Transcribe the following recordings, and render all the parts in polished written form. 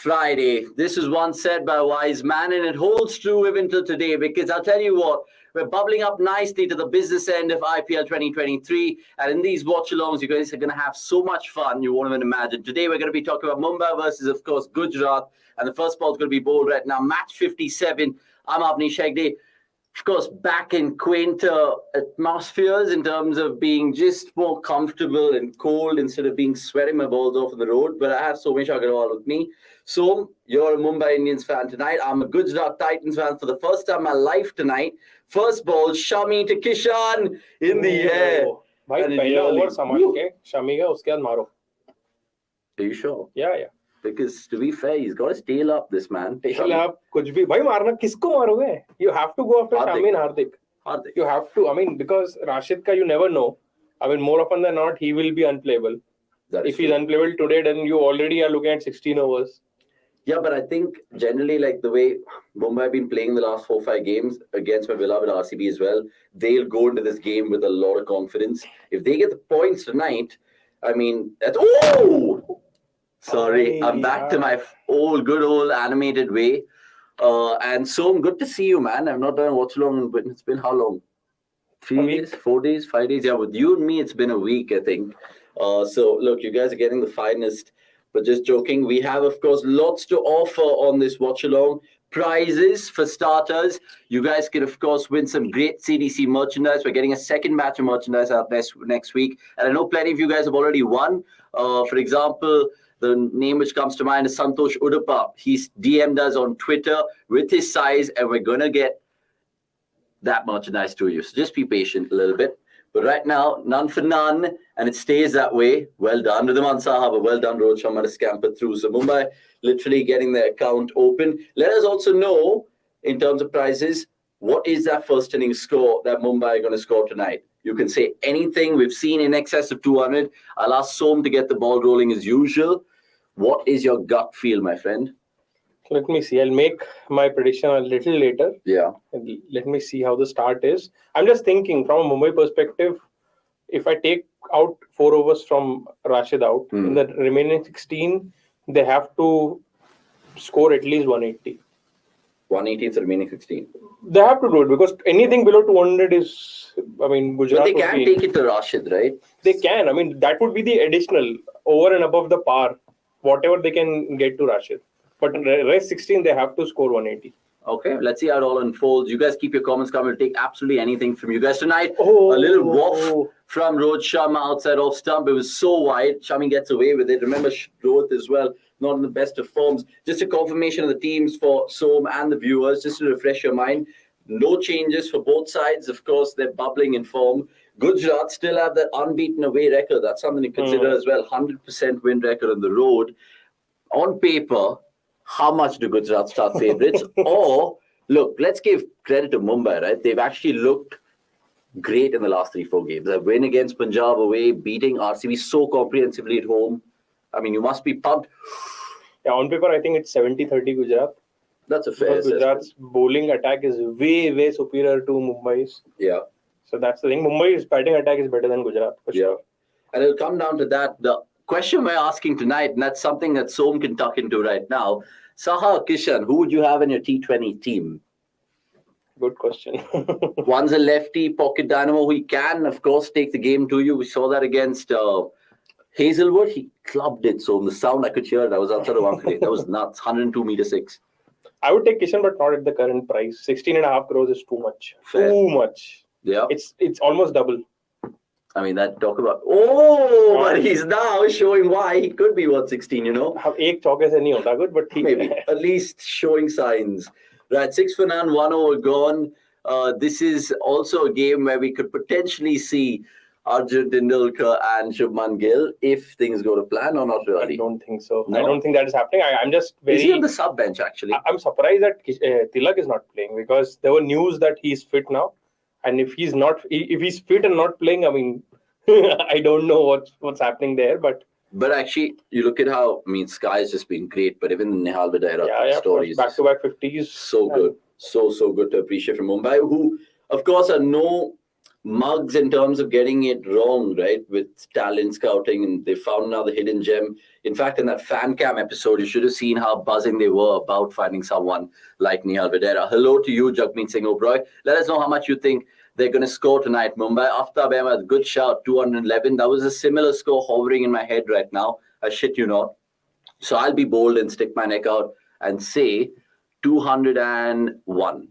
Friday. This is one said by a wise man, and it holds true even till today, because I'll tell you what, we're bubbling up nicely to the business end of IPL 2023, and in these watch-alongs, you guys are going to have so much fun you won't even imagine. Today, we're going to be talking about Mumbai versus, of course, Gujarat, and the first ball is going to be bowled right now. Match 57. I'm Avni Shegde. Of course, back in quainter atmospheres in terms of being just more comfortable and cold instead of being sweating my balls off on the road. But I have Somesh Agarwal with me. So, you're a Mumbai Indians fan tonight. I'm a Gujarat Titans fan for the first time in my life tonight. First ball, Shami to Kishan in the air. भाई पहला over समझ के शमी का उसके बाद मारो. Are you sure? Yeah. Because to be fair, he's got his tail up, this man. Tail up, कुछ भी भाई मारना किसको मारोगे? You have to go after Shami and Hardik. You have to. I mean, because Rashid ka you never know. I mean, more often than not, he will be unplayable. If he's unplayable today, then you already are looking at 16 overs. Yeah, but I think generally, like the way Mumbai have been playing the last 4-5 games against my beloved RCB as well, they'll go into this game with a lot of confidence. If they get the points tonight, I mean, that's... Oh! Sorry, I'm back to my good old animated way. And so good to see you, man. I've not done a watch-along, but it's been how long? 3 days, 4 days, 5 days? Yeah, with you and me, it's been a week, I think. So, look, you guys are getting the finest. But just joking, we have, of course, lots to offer on this watch-along. Prizes for starters. You guys can, of course, win some great CDC merchandise. We're getting a second batch of merchandise out next week. And I know plenty of you guys have already won. For example, the name which comes to mind is Santosh Udappa. He's DM'd us on Twitter with his size, and we're going to get that merchandise to you. So just be patient a little bit. But right now, none for none, and it stays that way. Well done, Ridhaman Sahab. Well done, Rohit Sharma, to scamper through. So Mumbai literally getting their account open. Let us also know, in terms of prizes, what is that first inning score that Mumbai are going to score tonight? You can say anything. We've seen in excess of 200. I'll ask Som to get the ball rolling as usual. What is your gut feel, my friend? Let me see. I'll make my prediction a little later. Yeah. Let me see how the start is. I'm just thinking from a Mumbai perspective, if I take out 4 overs from Rashid out, in the remaining 16, they have to score at least 180. 180 is the remaining 16. They have to do it because anything below 200 is, I mean, Gujarat. But they can take it to Rashid, right? They can. I mean, that would be the additional over and above the par, whatever they can get to Rashid. But rest 16, they have to score 180. Okay, let's see how it all unfolds. You guys keep your comments coming. We'll take absolutely anything from you guys tonight. A little waff from Rohit Sharma outside off stump. It was so wide. Shami gets away with it. Remember Rohit as well, not in the best of forms. Just a confirmation of the teams for Som and the viewers, just to refresh your mind. No changes for both sides. Of course, they're bubbling in form. Gujarat still have that unbeaten away record. That's something to consider as well. 100% win record on the road. On paper, how much do Gujarat start favourites? Or, look, let's give credit to Mumbai, right? They've actually looked great in the last 3-4 games. A win against Punjab away, beating RCB so comprehensively at home. I mean, you must be pumped. Yeah, on paper, I think it's 70-30 Gujarat. That's a fair assessment. Gujarat's bowling attack is way, way superior to Mumbai's. Yeah. So that's the thing. Mumbai's batting attack is better than Gujarat, for sure. And it'll come down to that. The question we're asking tonight, and that's something that Som can tuck into right now. Saha, Kishan, who would you have in your T20 team? Good question. One's a lefty, pocket dynamo, who can, of course, take the game to you. We saw that against Hazelwood. He clubbed it, so the sound I could hear it. I was outside of Wankhede. That was nuts. 102 meter 6. I would take Kishan, but not at the current price. 16.5 crores is too much. Fair. Too much. Yeah. It's almost double. I mean, that talk about... Oh, but he's now showing why he could be 116, you know. Ek chauke se nahi hota good, but maybe at least showing signs. Right, 6 for none, 1 over gone. This is also a game where we could potentially see Arjun Tendulkar and Shubman Gill if things go to plan or not really. I don't think so. No? I don't think that is happening. I'm just very... Is he on the sub bench actually? I'm surprised that Tilak is not playing because there were news that he's fit now. And if he's fit and not playing, I mean, I don't know what's happening there. But actually, you look at how, I mean, Sky has just been great. But even the Nihal Vidaira stories. Back-to-back 50s. So good. So good to appreciate from Mumbai, who, of course, are no mugs in terms of getting it wrong, right? With talent scouting, and they found another hidden gem. In fact, in that fan cam episode, you should have seen how buzzing they were about finding someone like Nihal Videra. Hello to you, Jagmeet Singh Oberoi. Let us know how much you think they're going to score tonight. Mumbai, Aftab Ahmed, good shout, 211. That was a similar score hovering in my head right now. I shit you not. So I'll be bold and stick my neck out and say 201.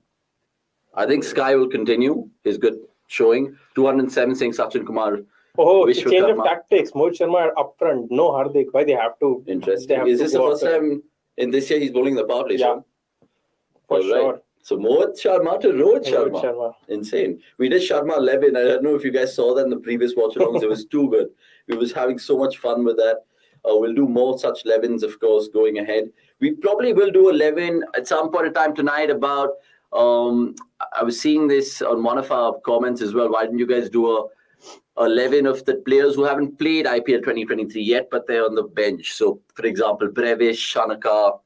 I think Sky will continue his good showing. 207 saying Sachin Kumar. Oh, change of tactics. Mohit Sharma up front. No Hardik. Why they have to? Interesting. Is this the first time in this year he's bowling the power play? Yeah. For sure. Right. So Mohit Sharma to Rohit Sharma. Insane. We did Sharma 11. I don't know if you guys saw that in the previous watch-alongs. It was too good. We was having so much fun with that. We'll do more such 11s, of course, going ahead. We probably will do 11 at some point in time tonight about... I was seeing this on one of our comments as well. Why didn't you guys do a 11 of the players who haven't played IPL 2023 yet, but they're on the bench? So, for example, Brevish, Shanaka,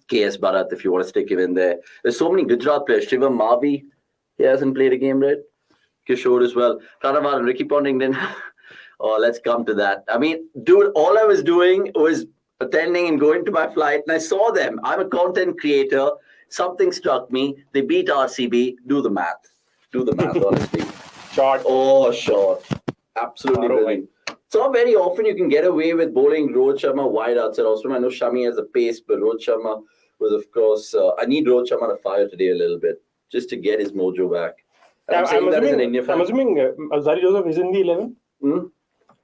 KS Bharat, if you want to stick him in there. There's so many Gujarat players. Shivam Mavi, he hasn't played a game, right? Kishore as well. Pranavar and Ricky Ponting didn't. Oh, let's come to that. I mean, dude, all I was doing was attending and going to my flight, and I saw them. I'm a content creator. Something struck me. They beat RCB. Do the math. Honestly. Short. Oh, short. Absolutely brilliant. It's not very often you can get away with bowling Rohit Sharma wide outside. Also, I know Shami has a pace, but Rohit Sharma was, of course, I need Rohit Sharma to fire today a little bit just to get his mojo back. I'm assuming Alzari Joseph is in the 11. Hmm?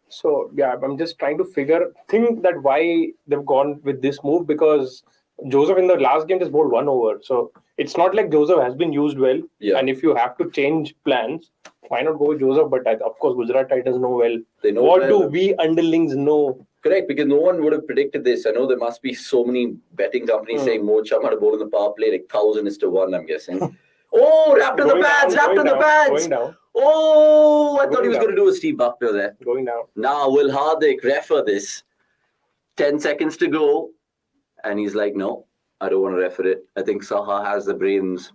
So, yeah, I'm just trying to think that why they've gone with this move, because Joseph in the last game just bowled 1 over. So it's not like Joseph has been used well. Yeah. And if you have to change plans, why not go with Joseph? But of course, Gujarat Titans know well. They know what well. Do we underlings know? Correct, because no one would have predicted this. I know there must be so many betting companies saying Mohit Sharma to bowl in the power play, like 1,000-1, I'm guessing. Oh, wrapped on the pads. Going down. Oh, I thought he was going to do a Steve Buckner there. Going down. Now, will Hardik refer this? 10 seconds to go. And he's like, no, I don't want to refer it. I think Saha has the brains.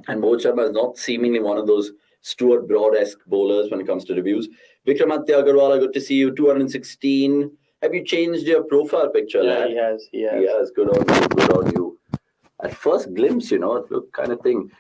And Mohit Sharma is not seemingly one of those Stuart Broad-esque bowlers when it comes to reviews. Vikramaditya Agarwala, good to see you. 216. Have you changed your profile picture, lad? He has. Good on you. At first glimpse, it looked kind of thing.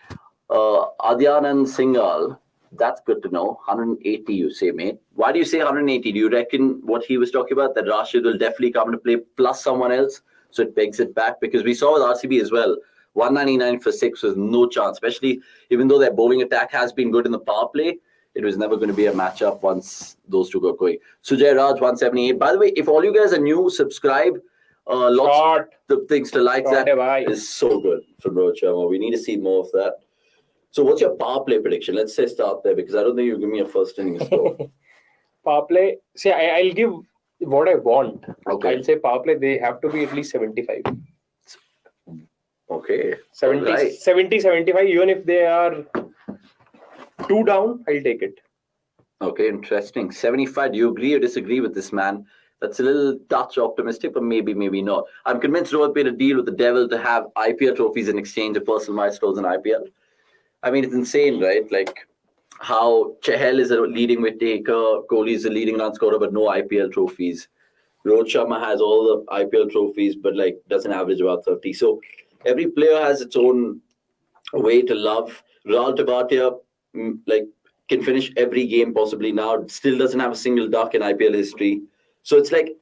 Adyanand Singhal, that's good to know. 180, you say, mate. Why do you say 180? Do you reckon what he was talking about, that Rashid will definitely come to play plus someone else? So it begs it back, because we saw with RCB as well, 199 for 6 was no chance, especially even though their bowling attack has been good in the power play. It was never going to be a matchup once those two got going. Sujay Raj, 178. By the way, if all you guys are new, subscribe. Lots of things to like. That is so good from Rohit Sharma. We need to see more of that. So what's your power play prediction? Let's say start there, because I don't think you give me a first inning score. Power play, see, I'll give what I want. Okay. I'll say power play, they have to be at least 75. Okay. 70, right. 70, 75, even if they are 2 down, I'll take it. Okay, interesting. 75, do you agree or disagree with this man? That's a little touch optimistic, but maybe not. I'm convinced Rohit made a deal with the devil to have IPL trophies in exchange of personal milestones in IPL. I mean, it's insane, right? Like how Chahal is a leading wicket taker, Kohli is a leading run scorer, but no IPL trophies. Rohit Sharma has all the IPL trophies, but like doesn't average about 30. So every player has its own way to love. Rahul Tewatia, can finish every game possibly now. Still doesn't have a single duck in IPL history. So it's like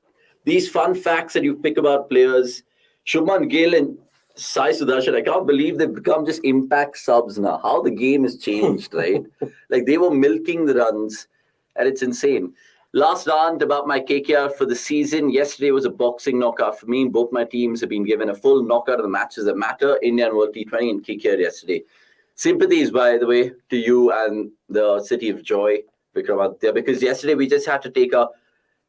these fun facts that you pick about players. Shubman Gill and Sai Sudarshan, I can't believe they've become just impact subs now. How the game has changed, right? Like they were milking the runs, and it's insane. Last rant about my KKR for the season. Yesterday was a boxing knockout for me. Both my teams have been given a full knockout of the matches that matter. India and World T20 and KKR yesterday. Sympathies, by the way, to you and the City of Joy, Vikramaditya, because yesterday we just had to take a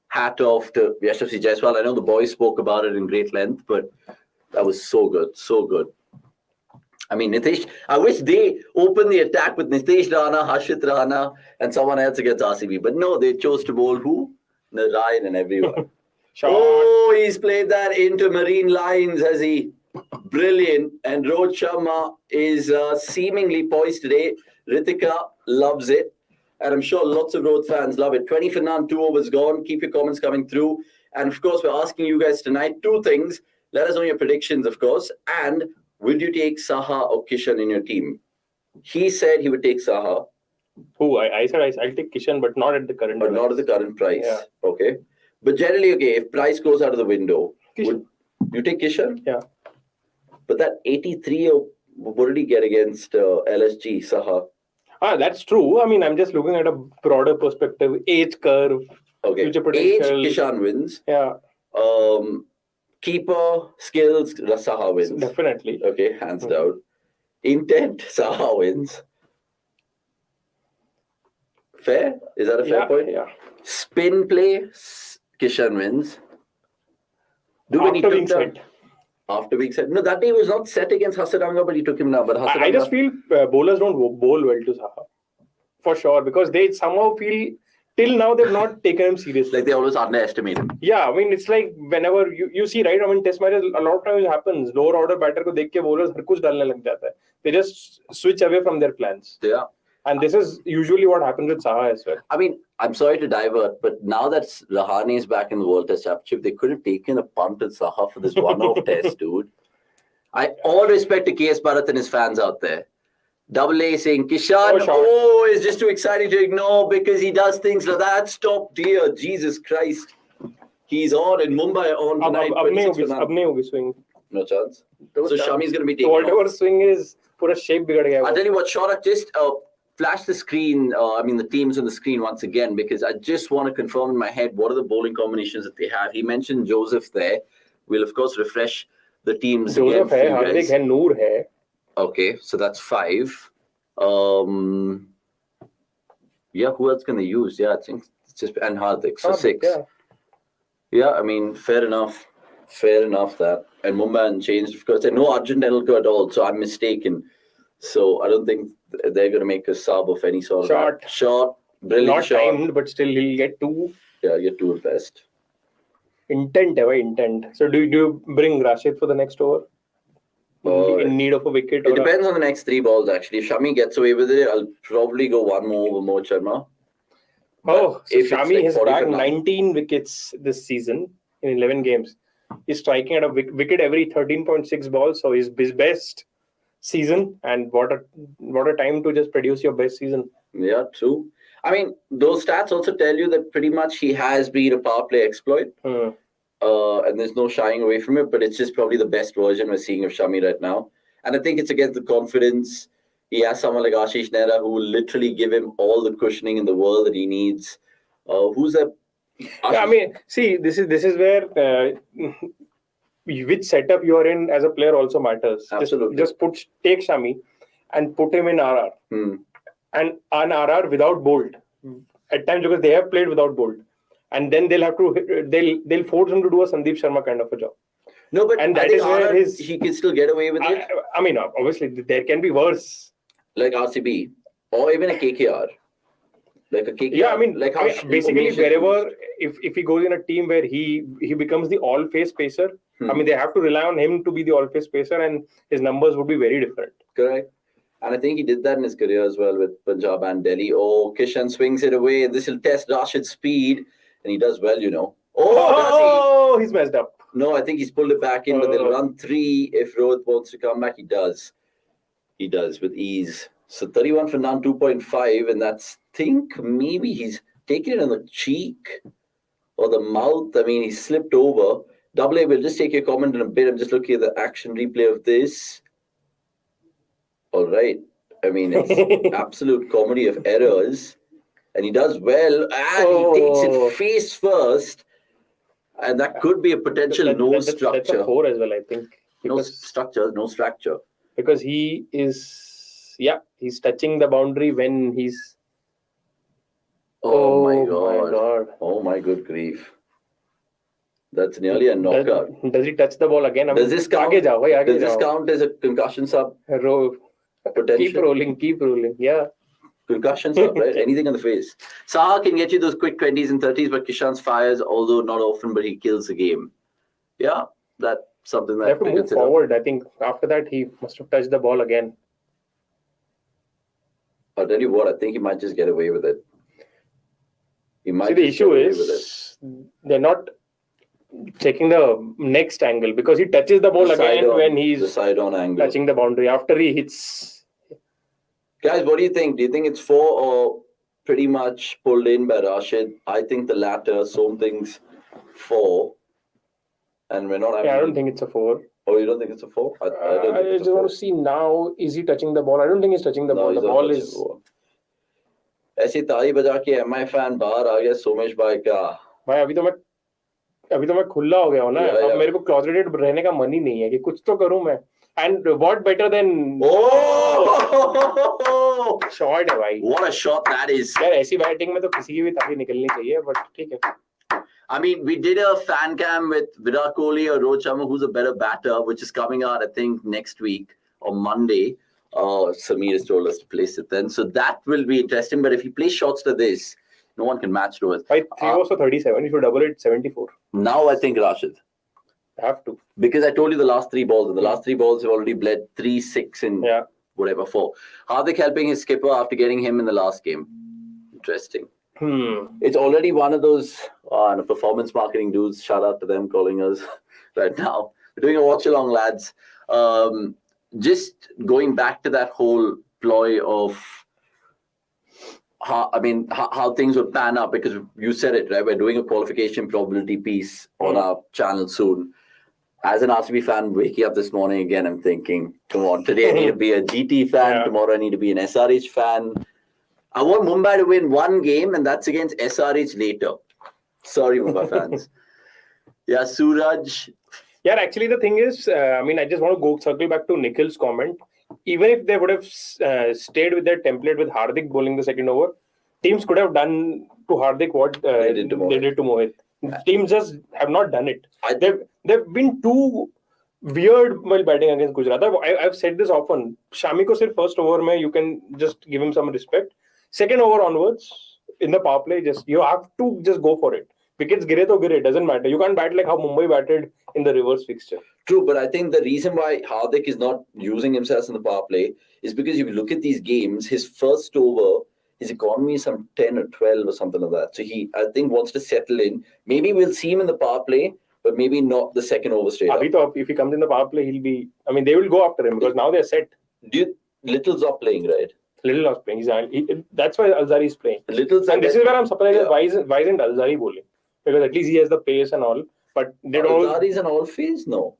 hat off to Yashasvi Jaiswal. I know the boys spoke about it in great length, but that was so good, so good. I mean, Nitish, I wish they opened the attack with Nitish Rana, Harshit Rana, and someone else against RCB. But no, they chose to bowl who? Narayan and everyone. Oh, he's played that into marine lines, has he? Brilliant. And Rohit Sharma is seemingly poised today. Ritika loves it. And I'm sure lots of Rohit fans love it. 20 for none, 2 overs gone. Keep your comments coming through. And of course, we're asking you guys tonight 2 things. Let us know your predictions, of course. And would you take Saha or Kishan in your team? He said he would take Saha. Who? I said I'll take Kishan, but not at the current price. But not at the current price. Yeah. Okay. But generally, okay, if price goes out of the window, would you take Kishan? Yeah. But that 83, what did he get against LSG, Saha? That's true. I mean, I'm just looking at a broader perspective. Age curve, future potential. Age, Kishan wins. Yeah. Keeper, skills, Saha wins. Definitely. Okay, hands down. Intent, Saha wins. Fair? Is that a fair point? Yeah. Spin play, Kishan wins. After being set. After being set. No, that day he was not set against Hasaranga, but he took him now. But I just feel bowlers don't bowl well to Saha. For sure. Because they somehow feel, till now, they've not taken him seriously. Like they always underestimate him. Yeah, I mean, it's like whenever you see, right? I mean, test matches, a lot of times it happens. Lower order batter ko dekh ke bowlers har kuch dalne lag jata hai. They just switch away from their plans. Yeah. And this is usually what happens with Saha as well. I mean, I'm sorry to divert, but now that Rahane is back in the World Test Championship, they could have taken a punt at Saha for this one-off test, dude. All respect to KS Bharat and his fans out there. Double A saying, Kishan, is just too exciting to ignore because he does things like that. Stop, dear. Jesus Christ. He's on in Mumbai on tonight. Ab nahi hogi swing. No chance. So Shami's going to be taking whatever swing is, pura shape bigad gaya. I'll tell you what, Shorak, just flash the screen, the teams on the screen once again, because I just want to confirm in my head what are the bowling combinations that they have. He mentioned Joseph there. We'll, of course, refresh the teams Joseph again. Joseph hai, Hardik hai, Noor hai. Okay, so that's 5. Yeah, who else can they use? Yeah, I think it's just, and Hardik, so 6. Yeah, I mean, fair enough. Fair enough that. And Mumbai changed, of course. And no Arjun Tendulkar at all, so I'm mistaken. So I don't think they're going to make a sub of any sort of shot. Brilliant not shot. Not timed, but still he'll get 2. Yeah, get 2 at best. Intent. So do you bring Rashid for the next over? In need of a wicket? It depends on the next 3 balls, actually. If Shami gets away with it, I'll probably go 1 more over Mohit Sharma. So Shami has bagged 19 wickets this season in 11 games. He's striking at a wicket every 13.6 balls, so his best season, and what a time to just produce your best season. Yeah, true. I mean, those stats also tell you that pretty much he has been a power play exploit. And there's no shying away from it, but it's just probably the best version we're seeing of Shami right now. And I think it's against the confidence. He has someone like Ashish Nehra who will literally give him all the cushioning in the world that he needs. Who's that? Yeah, I mean, see, this is where which setup you are in as a player also matters. Absolutely. Just take Shami and put him in RR. And an RR without Bolt. At times, because they have played without Bolt. And then they'll force him to do a Sandeep Sharma kind of a job. No, but and that is where he can still get away with it. I mean, obviously, there can be worse. Like RCB or even a KKR. Like a KKR. Yeah, I mean, basically, wherever, if he goes in a team where he becomes the all-face pacer, I mean, they have to rely on him to be the all-face pacer, and his numbers would be very different. Correct. And I think he did that in his career as well with Punjab and Delhi. Oh, Kishan swings it away, and this will test Rashid's speed. And he does well, you know. Oh, he's messed up. No, I think he's pulled it back in, but they'll run 3 if Rohit wants to come back. He does. He does with ease. So 31 for none, 2.5, and that's, think maybe he's taken it on the cheek or the mouth. I mean, he slipped over. Double A, we'll just take your comment in a bit. I'm just looking at the action replay of this. All right. I mean, it's absolute comedy of errors. And he does well, and he takes it face first. And that could be a potential structure. That's a 4 as well, I think. No structure, no structure. Because he is, he's touching the boundary when he's... Oh my God. Oh my good grief. That's nearly a knockout. Does he touch the ball again? Does this count? Does this count as a concussion sub? Keep rolling. Yeah. Concussion sub, right? Anything on the face. Saha can get you those quick 20s and 30s, but Kishan's fires, although not often, but he kills the game. Yeah, that's something that they have to move forward. I think after that, he must have touched the ball again. I'll tell you what, I think he might just get away with it. He might See, the just issue get away with it. is they're not checking the next angle because he touches the ball The side again on- when the he's side on angle. touching the boundary. After he hits, Guys, what do you think? Do you think it's 4 or pretty much pulled in by Rashid? I think the latter. Some things 4, and we're not having. I don't think it's a 4. Oh, you don't think it's a 4? I don't think I it's a just 4. want to see now. Is he touching the ball? I don't think he's touching the No, ball. he's The not ball touching is. the ball. ऐसी ताली बजा के MI fan बाहर आ गया सोमेश भाई का. भाई अभी तो मैं खुला हो गया हूँ ना. Yeah. अब मेरे को क्लोजेटेड रहने का मन ही नहीं है कि कुछ तो करूँ मैं. And what better than Oh! Shot है भाई. What a shot that is. यार ऐसी बैटिंग में तो किसी की भी ताली निकलनी चाहिए, बट ठीक है. I mean, we did a fan cam with Virat Kohli or Rohit Sharma, who's a better batter, which is coming out, I think, next week or Monday. Samir has told us to place it then. So that will be interesting. But if he plays shots to this, no one can match Rohit. By 3 overs for 37, you should double it 74. Now I think Rashid. Have to. Because I told you the last 3 balls, and the last 3 balls have already bled 3, 6, and whatever 4. Hardik helping his skipper after getting him in the last game. Interesting. It's already one of those performance marketing dudes. Shout out to them calling us right now. We're doing a watchalong, lads. Just going back to that whole ploy of how things would pan out, because you said it, right? We're doing a qualification probability piece on our channel soon. As an RCB fan, waking up this morning again, I'm thinking, come on, today I need to be a GT fan. Tomorrow I need to be an SRH fan. I want Mumbai to win 1 game, and that's against SRH later. Sorry, Mumbai fans. Yeah, Suraj. Yeah, actually, the thing is, I just want to circle back to Nikhil's comment. Even if they would have stayed with their template with Hardik bowling the second over, teams could have done to Hardik what they did to Mohit. Teams just have not done it. They've been too weird while batting against Gujarat. I've said this often. Shami ko sirf first over mein you can just give him some respect. Second over onwards, in the power play, you have to just go for it. Wickets gire to gire, doesn't matter. You can't bat like how Mumbai batted in the reverse fixture. True, but I think the reason why Hardik is not using himself in the power play is because if you look at these games, his first over, his economy is some 10 or 12 or something like that. So he, I think, wants to settle in. Maybe we'll see him in the power play, but maybe not the second over straight up. If he comes in the power play, he'll be... they will go after him because now they're set. Little's not playing, right? Little not playing. That's why Alzari is playing. And this is where I'm surprised why isn't Alzari bowling? Because at least he has the pace and all. But Alzari's an all phase? No.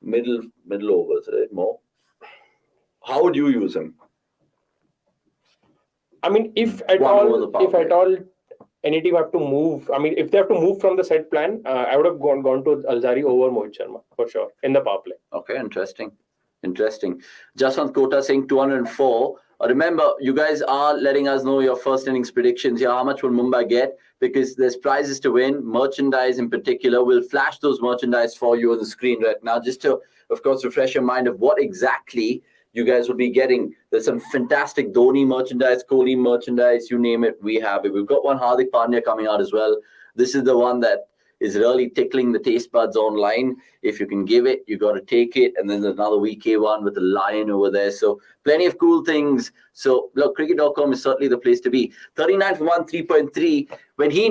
Middle overs, right? More. How would you use him? If at all any team have to move, if they have to move from the set plan, I would have gone to Alzari over Mohit Sharma for sure in the power play. Okay, interesting. Jaswant Kota saying 204. Remember, you guys are letting us know your first innings predictions here. How much will Mumbai get? Because there's prizes to win, merchandise in particular. We'll flash those merchandise for you on the screen right now, just to, of course, refresh your mind of what exactly you guys will be getting. There's some fantastic Dhoni merchandise, Kohli merchandise, you name it, we have it. We've got one Hardik Pandya coming out as well. This is the one that is really tickling the taste buds online. If you can give it, you got to take it. And then there's another VK one with the lion over there. So plenty of cool things. So look, cricket.com is certainly the place to be. 39 for 1, 3.3. When he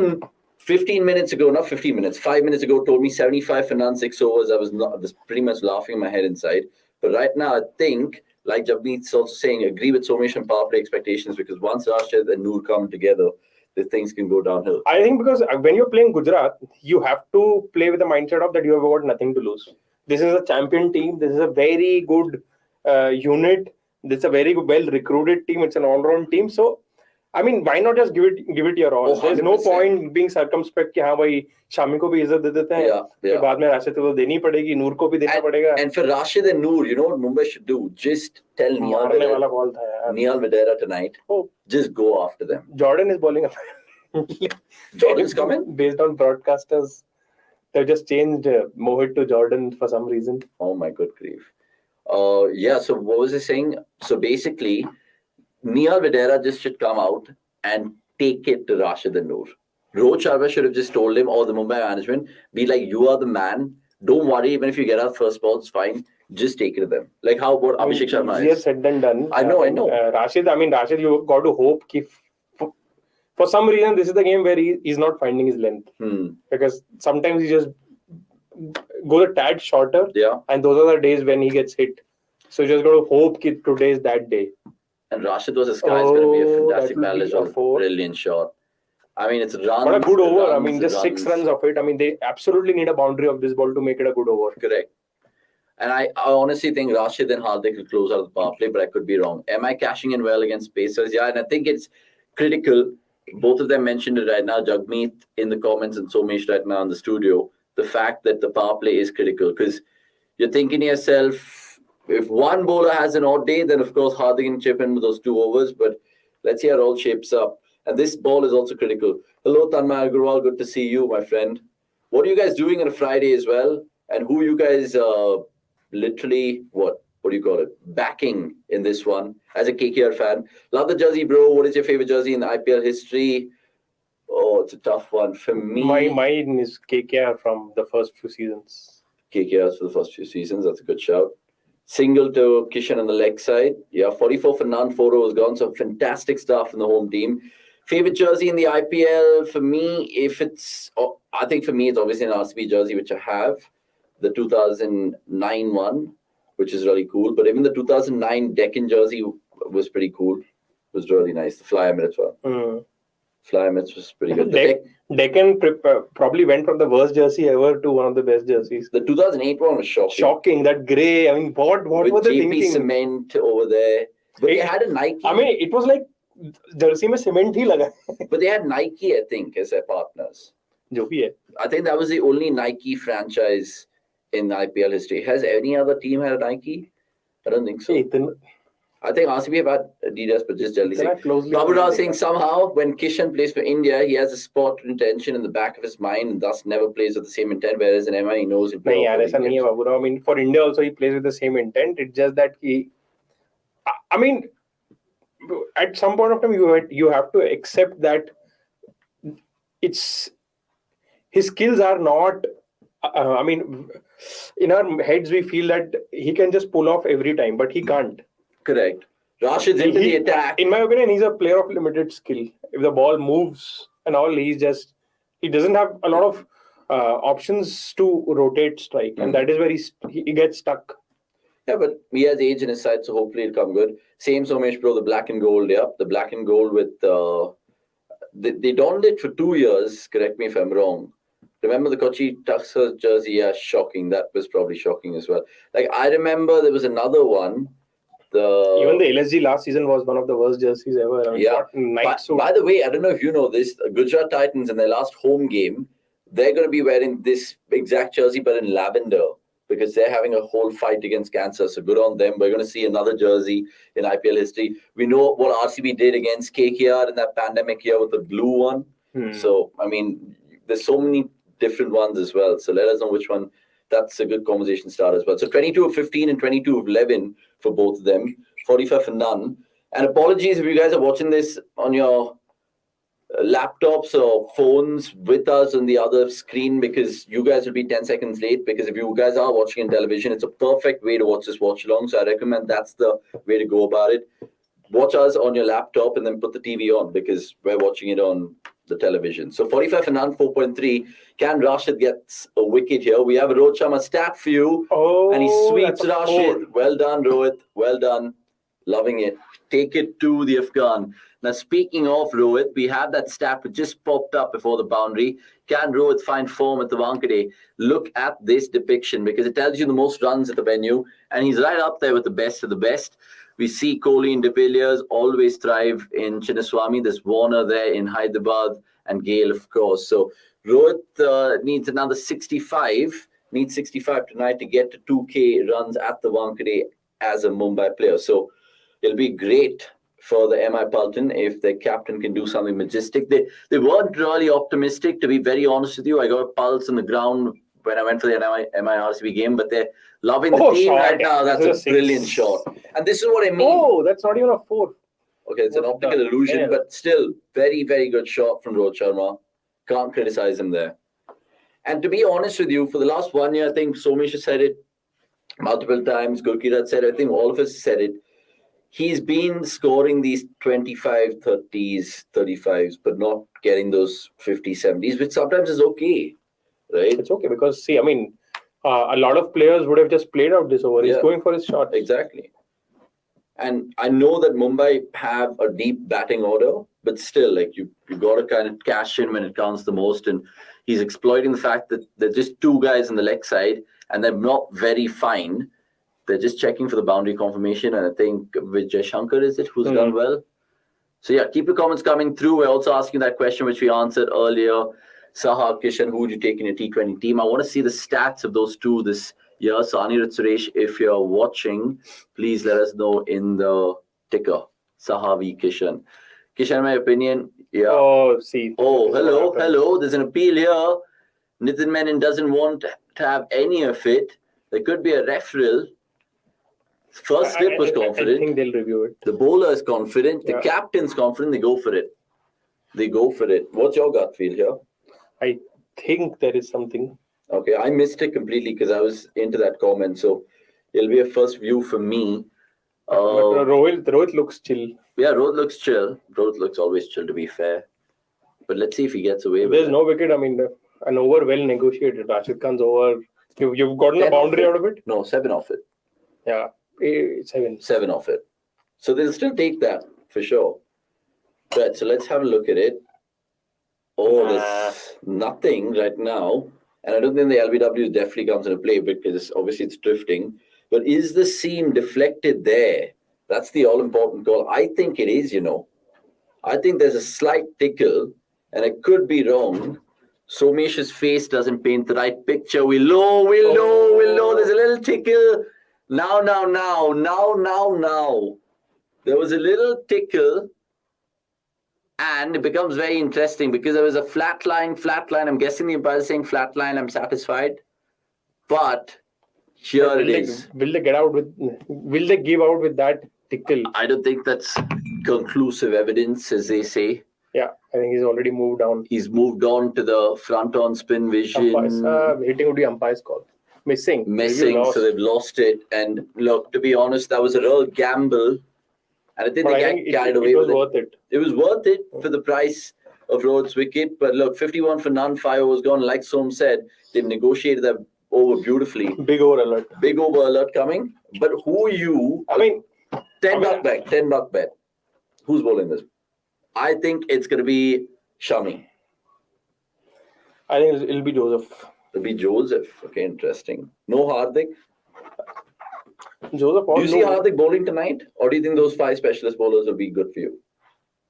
5 minutes ago told me 75 for none, 6 overs, I was pretty much laughing in my head inside. But right now, I think, like Javneet's also saying, agree with Somesh and power play expectations, because once Rashid and Noor come together, the things can go downhill. I think because when you're playing Gujarat, you have to play with the mindset of that you have got nothing to lose. This is a champion team. This is a very good unit. This is a very well-recruited team. It's an all-round team. So, why not just give it your all? There's no point being circumspect कि हाँ भाई शामी को भी इज्जत दे देते हैं. फिर बाद में राशिद को देनी पड़ेगी, नूर को भी देना पड़ेगा. And for Rashid and Noor, you know what Mumbai should do? Just tell Niyal Videra tonight. Just go after them. Jordan is bowling. Jordan's coming? Based on broadcasters, they've just changed Mohit to Jordan for some reason. Oh my good grief. So what was I saying? So basically, Niyal Videra just should come out and take it to Rashid and Noor. Rohit Sharma should have just told him, or the Mumbai management, be like, you are the man. Don't worry, even if you get out first ball, it's fine. Just take it to them. Like how about Abhishek Sharma is. Easier said than done. I know. Rashid, you got to hope For some reason, this is the game where he's not finding his length. Because sometimes he just goes a tad shorter. Yeah. And those are the days when he gets hit. So you just got to hope that today is that day. And Rashid was a sky. It's going to be a fantastic balance. Brilliant shot. I mean, it's runs. What a good over. I mean, just 6 runs of it. I mean, they absolutely need a boundary of this ball to make it a good over. Correct. And I honestly think Rashid and Hardik will close out the power play, but I could be wrong. Am I cashing in well against Pacers? Yeah, and I think it's critical. Both of them mentioned it right now. Jagmeet in the comments and Somesh right now in the studio. The fact that the power play is critical, because you're thinking to yourself, if one bowler has an odd day, then of course Hardik can chip in with those 2 overs. But let's see how it all shapes up. And this ball is also critical. Hello, Tanmay Agarwal. Good to see you, my friend. What are you guys doing on a Friday as well? And who you guys literally, what do you call it, backing in this one as a KKR fan? Love the jersey, bro. What is your favorite jersey in the IPL history? Oh, it's a tough one for me. Mine is KKR from the first few seasons. KKR's for the first few seasons. That's a good shout. Single to Kishan on the leg side. Yeah, 44 for none. 4 overs gone. So fantastic stuff in the home team. Favorite jersey in the IPL for me, I think for me it's obviously an RCB jersey, which I have. The 2009 one, which is really cool. But even the 2009 Deccan jersey was pretty cool. It was really nice. The Fly Emirates one. Fly Emirates was pretty good. Deccan probably went from the worst jersey ever to one of the best jerseys. The 2008 one was shocking. Shocking. That grey. I mean, what were they thinking? JP Cement over there. But they had a Nike. I mean, it was like jersey mein cement hi laga. But they had Nike, I think, as their partners. Jo bhi hai. I think that was the only Nike franchise in IPL history. Has any other team had a Nike? I don't think so. I think RCB have had Adidas, but just generally saying. Babu Rao saying somehow when Kishan plays for India, he has a sport intention in the back of his mind and thus never plays with the same intent, whereas in MI he knows it. I mean, for India also he plays with the same intent. It's just that I mean, at some point of time you have to accept that his skills are not. I mean, in our heads we feel that he can just pull off every time, but he can't. Correct. Rashid's into the attack. In my opinion, he's a player of limited skill. If the ball moves and all, he doesn't have a lot of options to rotate strike, and that is where he gets stuck. Yeah, but he has age in his side, so hopefully it'll come good. Same Somesh, bro, the black and gold, yeah. The black and gold with... they donned it for 2 years, correct me if I'm wrong. Remember the Kochi Tuxers jersey? Yeah, shocking. That was probably shocking as well. Like, I remember there was another one. Even the LSG last season was one of the worst jerseys ever. I mean, yeah. By the way, I don't know if you know this, Gujarat Titans in their last home game, they're going to be wearing this exact jersey, but in lavender, because they're having a whole fight against cancer. So good on them. We're going to see another jersey in IPL history. We know what RCB did against KKR in that pandemic year with the blue one. So, I mean, there's so many different ones as well. So let us know which one. That's a good conversation start as well. So 22 of 15 and 22 of 11 for both of them. 45 for none. And apologies if you guys are watching this on your laptops or phones with us on the other screen, because you guys will be 10 seconds late. Because if you guys are watching on television, it's a perfect way to watch this watch along. So I recommend that's the way to go about it. Watch us on your laptop and then put the TV on, because we're watching it on the television. So 45 for none, 4.3. Can Rashid gets a wicket here? We have a Rohit Sharma stat for you. And he sweeps Rashid. Well done, Rohit. Well done. Loving it. Take it to the Afghan. Now, speaking of Rohit, we have that stat which just popped up before the boundary. Can Rohit find form at the Wankhede? Look at this depiction, because it tells you the most runs at the venue. And he's right up there with the best of the best. We see Kohli and De Villiers always thrive in Chinnaswamy. There's Warner there in Hyderabad and Gale, of course. So Rohit needs another 65. Needs 65 tonight to get to 2K runs at the Wankhede as a Mumbai player. So it'll be great for the MI Pulton if their captain can do something majestic. They weren't really optimistic, to be very honest with you. I got a pulse on the ground when I went for the MI RCB game, but they're loving the team right now. That's a brilliant shot. And this is what I mean. Oh, that's not even a 4. Okay, it's an optical illusion, but still very, very good shot from Rohit Sharma. Can't criticize him there. And to be honest with you, for the last 1 year, I think Somesh has said it multiple times. Gurkirat said it. I think all of us said it. he's been scoring these 25, 30s, 35s, but not getting those 50s, 70s, which sometimes is okay, right? It's okay because, see, I mean, a lot of players would have just played out this over. He's Yeah. going for his shot. Exactly. And I know that Mumbai have a deep batting order, but still, like you got to kind of cash in when it counts the most. And he's exploiting the fact that there's just two guys on the leg side and they're not very fine. They're just checking for the boundary confirmation. And I think Vijay Shankar is it who's done well. So yeah, keep your comments coming through. We're also asking that question which we answered earlier. Saha, Kishan, who would you take in your T20 team? I want to see the stats of those two this year. So Anirudh Suresh, if you're watching, please let us know in the ticker. Saha v Kishan. Kishan, my opinion, yeah. Oh, see. Oh, hello. There's an appeal here. Nitin Menon doesn't want to have any of it. There could be a referral. First slip was confident. I think they'll review it. The bowler is confident. The captain's confident. They go for it. What's your gut feel here? I think there is something. Okay, I missed it completely because I was into that comment. So it'll be a first view for me. Rohit looks chill. Yeah, Rohit looks chill. Rohit looks always chill, to be fair. But let's see if he gets away with it. There's no wicket. I mean, an over well negotiated. Rashid Khan's over. You've gotten a boundary out of it? No, 7 off it. Yeah, 7. 7 off it. So they'll still take that for sure. Right, so let's have a look at it. Oh, there's nothing right now. And I don't think the LBW definitely comes into play because obviously it's drifting. But is the seam deflected there? That's the all-important call. I think it is, I think there's a slight tickle, and I could be wrong. Somesh's face doesn't paint the right picture. We'll know. There's a little tickle. Now. There was a little tickle. And it becomes very interesting because there was a flat line. I'm guessing the umpire is saying flat line. I'm satisfied. But here it is. Will they give out with that tickle? I don't think that's conclusive evidence, as they say. Yeah, I think he's already moved on. He's moved on to the front on spin vision. Hitting would be umpire's call. Missing. So they've lost it. And look, to be honest, that was a real gamble. And I think they carried away with it. Worth it. It was worth it for the price of Rohit's wicket. But look, 51 for none, 5 overs gone. Like Som said, they've negotiated that over beautifully. Big over alert coming. But who are you? 10 buck bet. Who's bowling this? I think it's going to be Shami. I think it'll be Joseph. It'll be Joseph. Okay, interesting. No Hardik. Joseph. Do you see Hardik bowling tonight? Or do you think those 5 specialist bowlers will be good for you?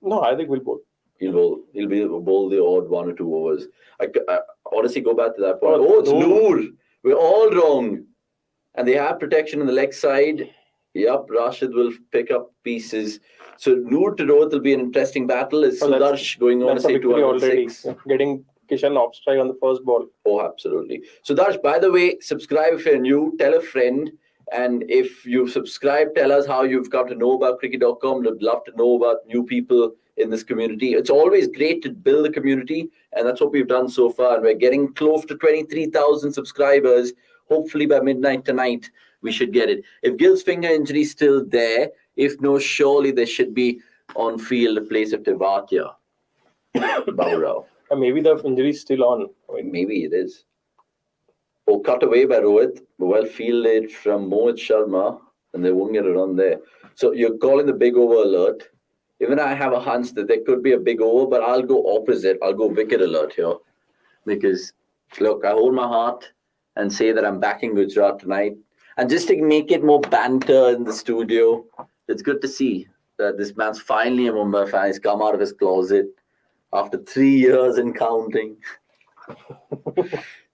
No, I think we'll bowl. He'll be bowl the odd 1 or 2 overs. I honestly go back to that point. It's Noor. We're all wrong. And they have protection on the leg side. Yup, Rashid will pick up pieces. So Noor to Rohit will be an interesting battle. Is Sudarsh going on to say 206? Getting Kishan off strike on the first ball. Oh, absolutely. Sudarsh, by the way, subscribe if you're new. Tell a friend. And if you've subscribed, tell us how you've come to know about cricket.com. We'd love to know about new people in this community. It's always great to build a community, and that's what we've done so far. And we're getting close to 23,000 subscribers. Hopefully by midnight tonight, we should get it. If Gill's finger injury is still there, if no, surely there should be on field a place of Tewatia. Babu Rao. Maybe the injury is still on. Maybe it is. Oh, cut away by Rohit. Well fielded from Mohit Sharma, and they won't get a run there. So you're calling the big over alert. Even I have a hunch that there could be a big over, but I'll go opposite. I'll go wicket alert here. Because, look, I hold my heart and say that I'm backing Gujarat tonight. And just to make it more banter in the studio, it's good to see that this man's finally a Mumbai fan. He's come out of his closet after 3 years and counting.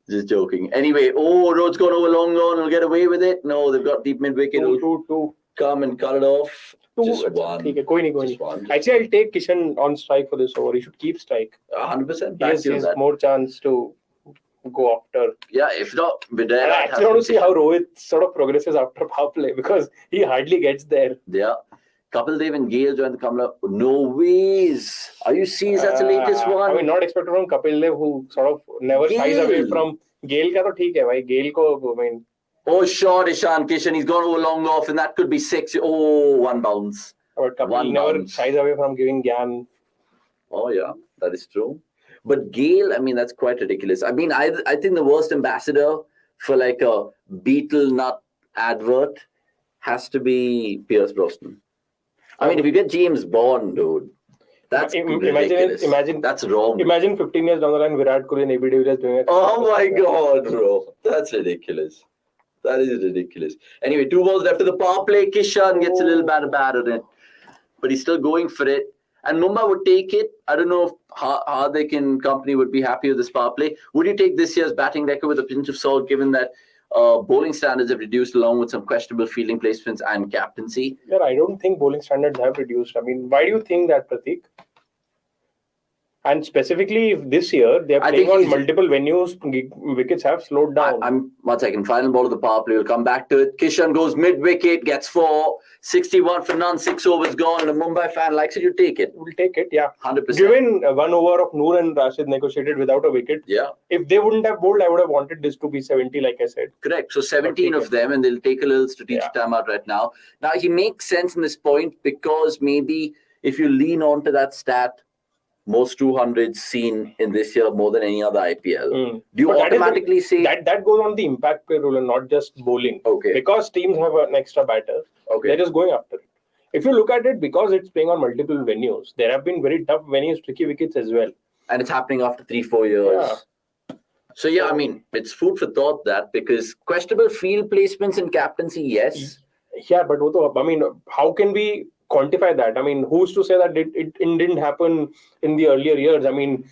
Just joking. Anyway, Road's gone over long on. He'll get away with it. No, they've got deep mid-wicket. Two. Come and cut it off. Just one. One. Actually, I'll take Kishan on strike for this over. He should keep strike. 100%. He has more chance to go after. Yeah, if not, I actually want to see how Rohit sort of progresses after power play because he hardly gets there. Yeah. Kapil Dev and Gale join the Kamala. No ways. Are you seeing that's the latest one? I mean, not expected from Kapil Dev, who sort of never shies away from Gale. Ka to theek hai, bhai. Gale ko, I mean, Oh, short Ishan Kishan. He's gone over long off, and that could be 6. Oh, one bounce. But Kapil One never bounce. shies away from giving Gyan. Oh, yeah, that is true. But Gale, I mean, that's quite ridiculous. I mean, I think the worst ambassador for like a beetle nut advert has to be Pierce Brosnan. I mean, if you get James Bond, dude, that's ridiculous. Imagine that's wrong. Imagine 15 years down the line, Virat Kohli and AB de Villiers doing it. Oh my God, bro, that's ridiculous. That is ridiculous. Anyway, 2 balls left of the power play. Kishan gets a little bad on it, but he's still going for it. And Mumbai would take it. I don't know if Hardik and company would be happy with this power play. Would you take this year's batting record with a pinch of salt, given that bowling standards have reduced along with some questionable fielding placements and captaincy? Yeah, I don't think bowling standards have reduced. I mean, why do you think that, Prateek? And specifically, if this year they are playing on multiple venues, wickets have slowed down. I'm 1 second. Final ball of the power play. We'll come back to it. Kishan goes mid-wicket, gets 4, 61 for none, 6 overs gone. And a Mumbai fan likes it. You take it. We'll take it, yeah. 100%. Given 1 over of Noor and Rashid negotiated without a wicket. Yeah. If they wouldn't have bowled, I would have wanted this to be 70, like I said. Correct. So 17 of them, and they'll take a little strategic time out right now. Now, he makes sense in this point because maybe if you lean on to that stat, most 200s seen in this year more than any other IPL. Do you automatically say that goes on the impact play rule and not just bowling? Okay. Because teams have an extra batter, they're just going after it. If you look at it, because it's playing on multiple venues, there have been very tough venues, tricky wickets as well. And it's happening after 3-4 years. Yeah. So yeah, I mean, it's food for thought that because questionable field placements and captaincy, yes. Yeah, but I mean, how can we quantify that? I mean, who's to say that it didn't happen in the earlier years? I mean,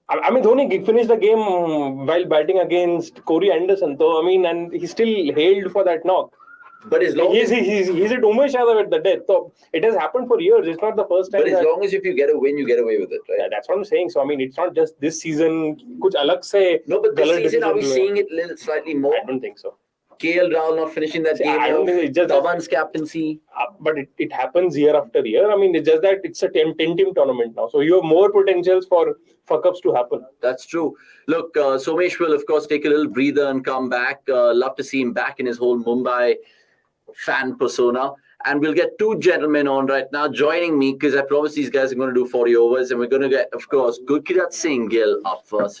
Dhoni finished the game while batting against Corey Anderson, though. I mean, and he still hailed for that knock. But as long he's at Umesh Yadav at the death. So it has happened for years. It's not the first time. But as long as if you get a win, you get away with it, right? Yeah, that's what I'm saying. So I mean, it's not just this season. Kuch alag se. No, but this season, are we seeing it slightly more? I don't think so. KL Rahul not finishing that game. I don't think it's just Dhawan's captaincy. But it happens year after year. I mean, it's just that it's a 10-team tournament now. So you have more potentials for fuck-ups to happen. That's true. Look, Somesh will, of course, take a little breather and come back. Love to see him back in his whole Mumbai fan persona. And we'll get 2 gentlemen on right now joining me because I promise these guys are going to do 40 overs. And we're going to get, of course, Gurkirat Singh Gill up front.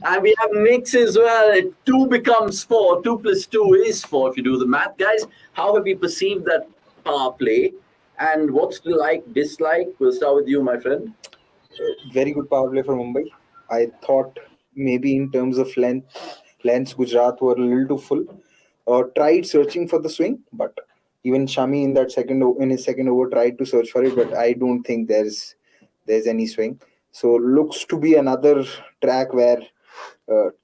And we have mix as well. 2 becomes 4. 2 plus 2 is 4 if you do the math. Guys, how have you perceived that power play? And what's the dislike? We'll start with you, my friend. Very good power play for Mumbai. I thought maybe in terms of lengths, Gujarat were a little too full. Tried searching for the swing, but even Shami in his second over tried to search for it, but I don't think there's any swing. So looks to be another track where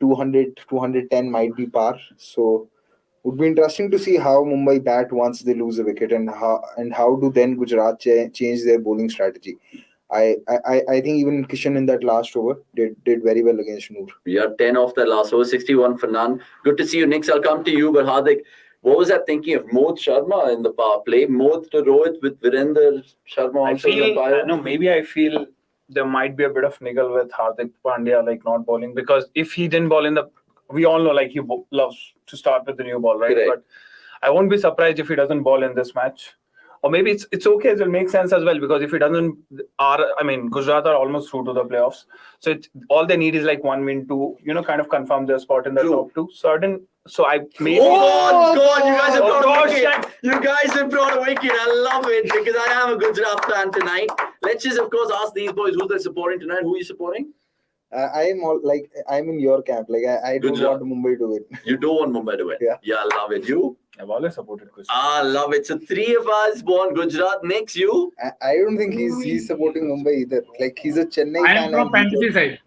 200, 210 might be par. So would be interesting to see how Mumbai bat once they lose a wicket and how do then Gujarat change their bowling strategy. I think even Kishan in that last over did very well against Noor. Yeah, 10 off that last over, 61 for none. Good to see you, Nix. I'll come to you, but Hardik, what was that thinking of Mohit Sharma in the power play? Mohit to Rohit with Virender Sharma also. I feel there might be a bit of niggle with Hardik Pandya, like not bowling, because if he didn't bowl we all know like he loves to start with the new ball, right? Correct. But I won't be surprised if he doesn't bowl in this match. Or maybe it's okay, it will make sense as well, because if he doesn't, Gujarat are almost through to the playoffs. So all they need is like 1 win to, kind of confirm their spot in the top 2. So I maybe. Oh God! You guys have brought a wicket. You guys have brought a wicket. I love it because I am a Gujarat fan tonight. Let's just, of course, ask these boys who they're supporting tonight. Who are you supporting? I'm in your camp. Like I don't want Mumbai to win. You don't want Mumbai to win. Yeah, I love it. You? I've always supported Gujarat. I love it. So 3 of us born Gujarat. Next, you? I don't think he's supporting Mumbai either. Like he's a Chennai I fan. am from fantasy side.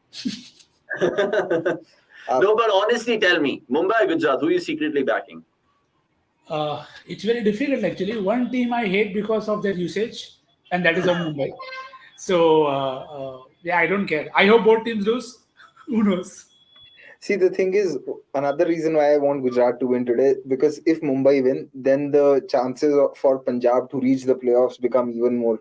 No, but honestly, tell me, Mumbai or Gujarat, who are you secretly backing? It's very difficult actually. One team I hate because of their usage, and that is on Mumbai. So yeah, I don't care. I hope both teams lose. Who knows? See, the thing is, another reason why I want Gujarat to win today, because if Mumbai win, then the chances for Punjab to reach the playoffs become even more,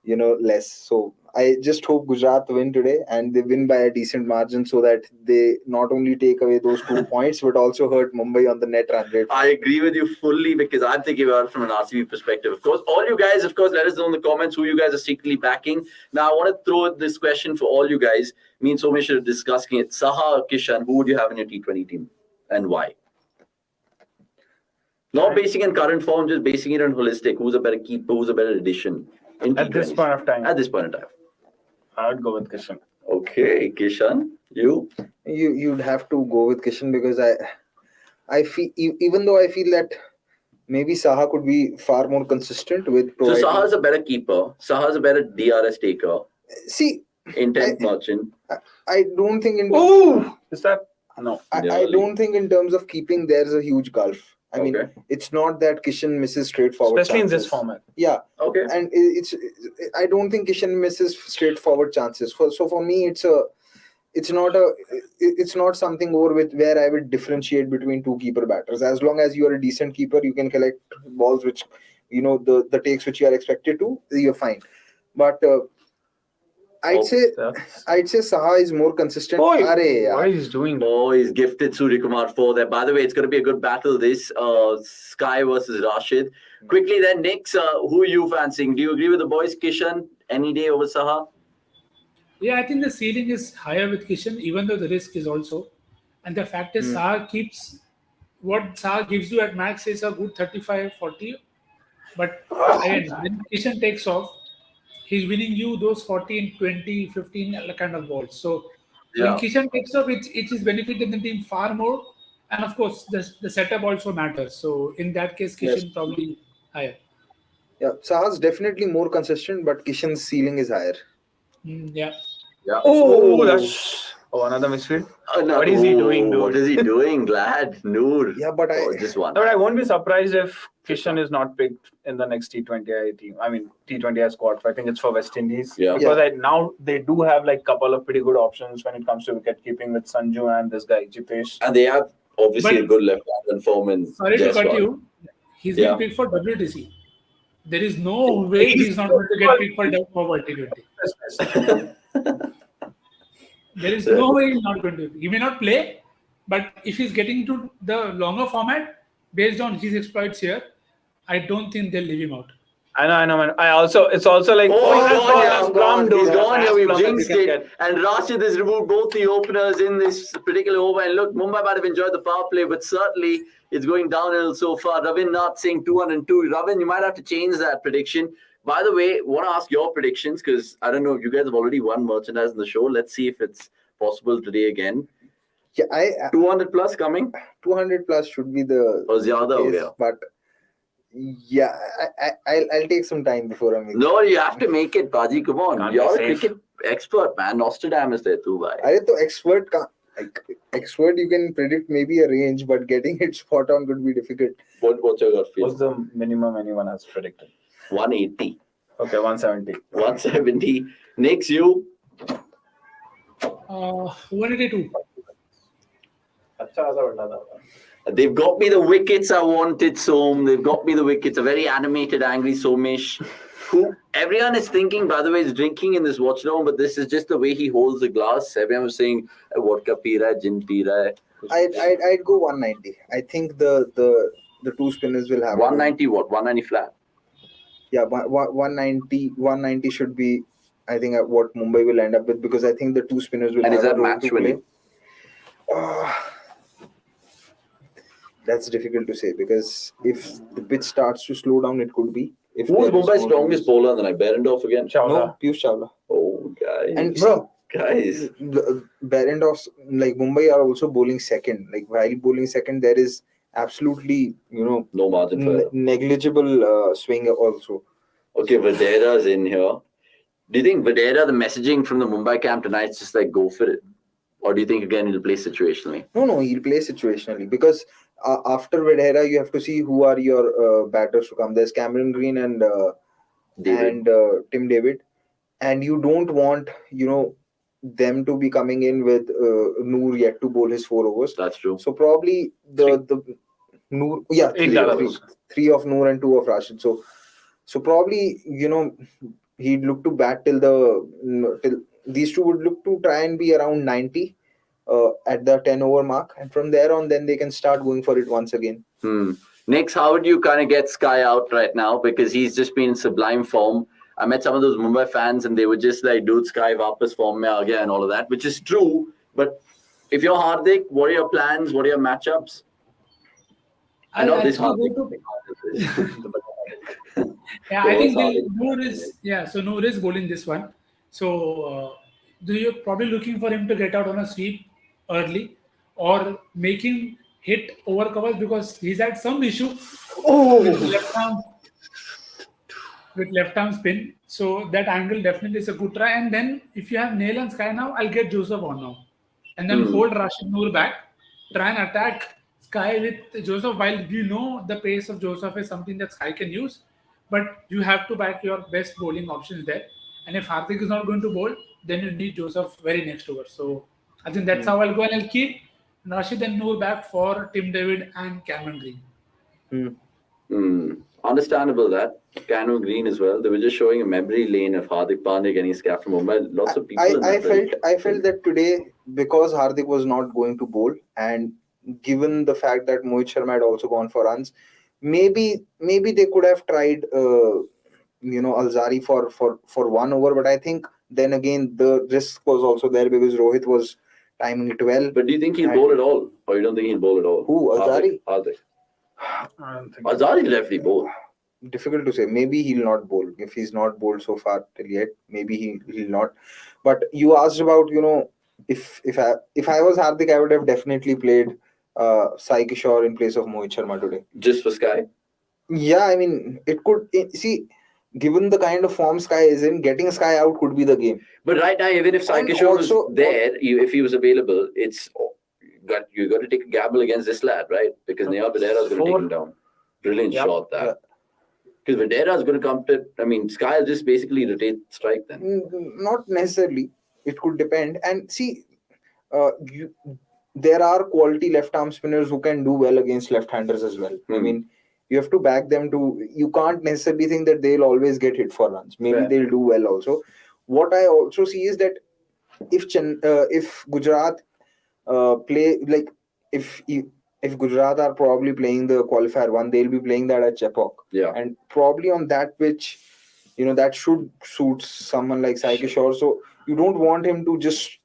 less. So I just hope Gujarat win today and they win by a decent margin so that they not only take away those 2 points but also hurt Mumbai on the net run rate. I agree with you fully because I'm thinking about it from an RCB perspective. Of course, all you guys, let us know in the comments who you guys are secretly backing. Now, I want to throw this question for all you guys. Me and Somesh are discussing it. Saha or Kishan, who would you have in your T20 team and why? Not basing in current form, just basing it on holistic. Who's a better keeper? Who's a better addition? At this point of time. At this point in time. I would go with Kishan. Okay, Kishan, You'd have to go with Kishan because I feel, even though I feel that maybe Saha could be far more consistent with providing. So Saha's a better keeper. Saha's a better DRS taker. See, intent merchant. I don't think in. Is that no? I don't think in terms of keeping there's a huge gulf. I mean, it's not that Kishan misses straightforward. Especially chances. In this format. Yeah. Okay. And I don't think Kishan misses straightforward chances. So for me, it's not something over with where I would differentiate between two keeper batters. As long as you are a decent keeper, you can collect balls which, the takes which you are expected to, you're fine. But I'd say Saha is more consistent. What he's doing? Oh, he's gifted Surya Kumar 4 there. By the way, it's going to be a good battle. This Sky versus Rashid. Quickly then, Nix, who are you fancying? Do you agree with the boys, Kishan, any day over Saha? Yeah, I think the ceiling is higher with Kishan, even though the risk is also. And the fact is, Saha keeps what Saha gives you at max is a good 35, 40. But again, when Kishan takes off, he's winning you those 14, 20, 15 kind of balls. So when Kishan takes off, it is benefiting the team far more. And of course, the setup also matters. So in that case, Kishan probably higher. Yeah, Saha's definitely more consistent, but Kishan's ceiling is higher. Yeah. That's another misfield. What is he doing, dude? What is he doing, Glad? Noor. Yeah, but just one. But I won't be surprised if Kishan is not picked in the next T20I team. I mean, T20I squad. I think it's for West Indies. Yeah. Because now they do have like couple of pretty good options when it comes to wicket keeping with Sanju and this guy Jitesh. And they have obviously a good left-hand form in Sorry to cut you. He's been picked for WTC. There is no way he's not going to get picked for World T20. There is no way he's not going to. He may not play, but if he's getting into the longer format, based on his exploits here, I don't think they'll leave him out. I know, man. It's also like, he's gone. We've jinxed it. And Rashid has removed both the openers in this particular over. And look, Mumbai might have enjoyed the power play, but certainly it's going downhill so far. Ravin not saying 202. Ravin, you might have to change that prediction. By the way, want to ask your predictions because I don't know if you guys have already won merchandise in the show. Let's see if it's possible today again. Yeah, 200 plus coming. 200 plus should be the. Case, but yeah, I'll take some time before I make. No, you have to make it, Baji. Come on, you're a cricket expert, man. Nostradamus there too, bhai. Expert, you can predict maybe a range, but getting it spot on could be difficult. What's your gut feel? What's the minimum anyone has predicted? 180. Okay, 170. 170. Next, you. 182. They've got me the wickets I wanted, Som. They've got me the wickets. A very animated, angry Somesh. Who everyone is thinking, by the way, is drinking in this Watchalong, but this is just the way he holds the glass. Everyone was saying, vodka pee raha hai, gin pee raha hai. I'd go 190. I think the two spinners will have 190 what? 190 flat? Yeah, 190 should be, I think, what Mumbai will end up with because I think the two spinners will. And is that match winning? That's difficult to say because if the pitch starts to slow down, it could be. Who's Mumbai's strongest bowler in the night? Berendorf again? No, Piyush Chawla. Oh, guys. And guys. Berendorf, like Mumbai are also bowling second. Like while bowling second, there is absolutely, no margin for negligible swing also. Okay, Vadera's in here. Do you think Vadera, the messaging from the Mumbai camp tonight is just like go for it? Or do you think again he'll play situationally? No, he'll play situationally because after Vedera, you have to see who are your batters to come. There's Cameron Green and Tim David, and you don't want them to be coming in with Noor yet to bowl his 4 overs. That's true. So probably the Noor, yeah, three of Noor and 2 of Rashid. So probably he'd look to bat till these two would look to try and be around 90 at the 10 over mark, and from there on then they can start going for it once again. Next, how would you kind of get Sky out right now, because he's just been in sublime form? I met some of those Mumbai fans and they were just like, dude, Sky vapas form mein aa gaya and all of that, which is true. But if you're Hardik, what are your plans? What are your matchups? I know this Hardik. Yeah, I think Noor is bowling this one. So you're probably looking for him to get out on a sweep early or make him hit over covers, because he's had some issue with left arm spin. So that angle definitely is a good try. And then if you have Nail and Sky now, I'll get Joseph on now. And then hold Rashid Noor back, try and attack Sky with Joseph, while you know the pace of Joseph is something that Sky can use. But you have to back your best bowling options there. And if Hardik is not going to bowl, then you need Joseph very next over. So I think that's how I'll go, and I'll keep Rashid and Noor back for Tim David and Cameron Green. Understandable that. Cameron Green as well. They were just showing a memory lane of Hardik Pandya getting scrapped from Mumbai. Lots of people. I felt that today, because Hardik was not going to bowl, and given the fact that Mohit Sharma had also gone for runs, maybe they could have tried Alzari for 1 over. But I think then again the risk was also there because Rohit was timing it well. But do you think he'll bowl at all, or you don't think he'll bowl at all? Who, Alzari? Hardik. Alzari lefty bowl. Difficult to say. Maybe he'll not bowl. If he's not bowled so far till yet, maybe he'll not. But you asked about if I was Hardik, I would have definitely played Sai Kishore in place of Mohit Sharma today. Just for Sky? Yeah, I mean it could. See, given the kind of form Sky is in, getting Sky out could be the game. But right now, even if Sai Kishore was there, if he was available, you got to take a gamble against this lad, right? Because Niyal Videra is going to take him down. Brilliant shot that. Because Videra is going to come to. I mean, Sky will just basically rotate strike then. Not necessarily. It could depend. And see, there are quality left-arm spinners who can do well against left-handers as well. I mean, you have to back them to. You can't necessarily think that they'll always get hit for runs. Maybe they'll do well also. What I also see is that if Gujarat play like if Gujarat are probably playing the qualifier one, they'll be playing that at Chepauk. Yeah. And probably on that pitch, that should suit someone like Sai Kishore. So you don't want him to just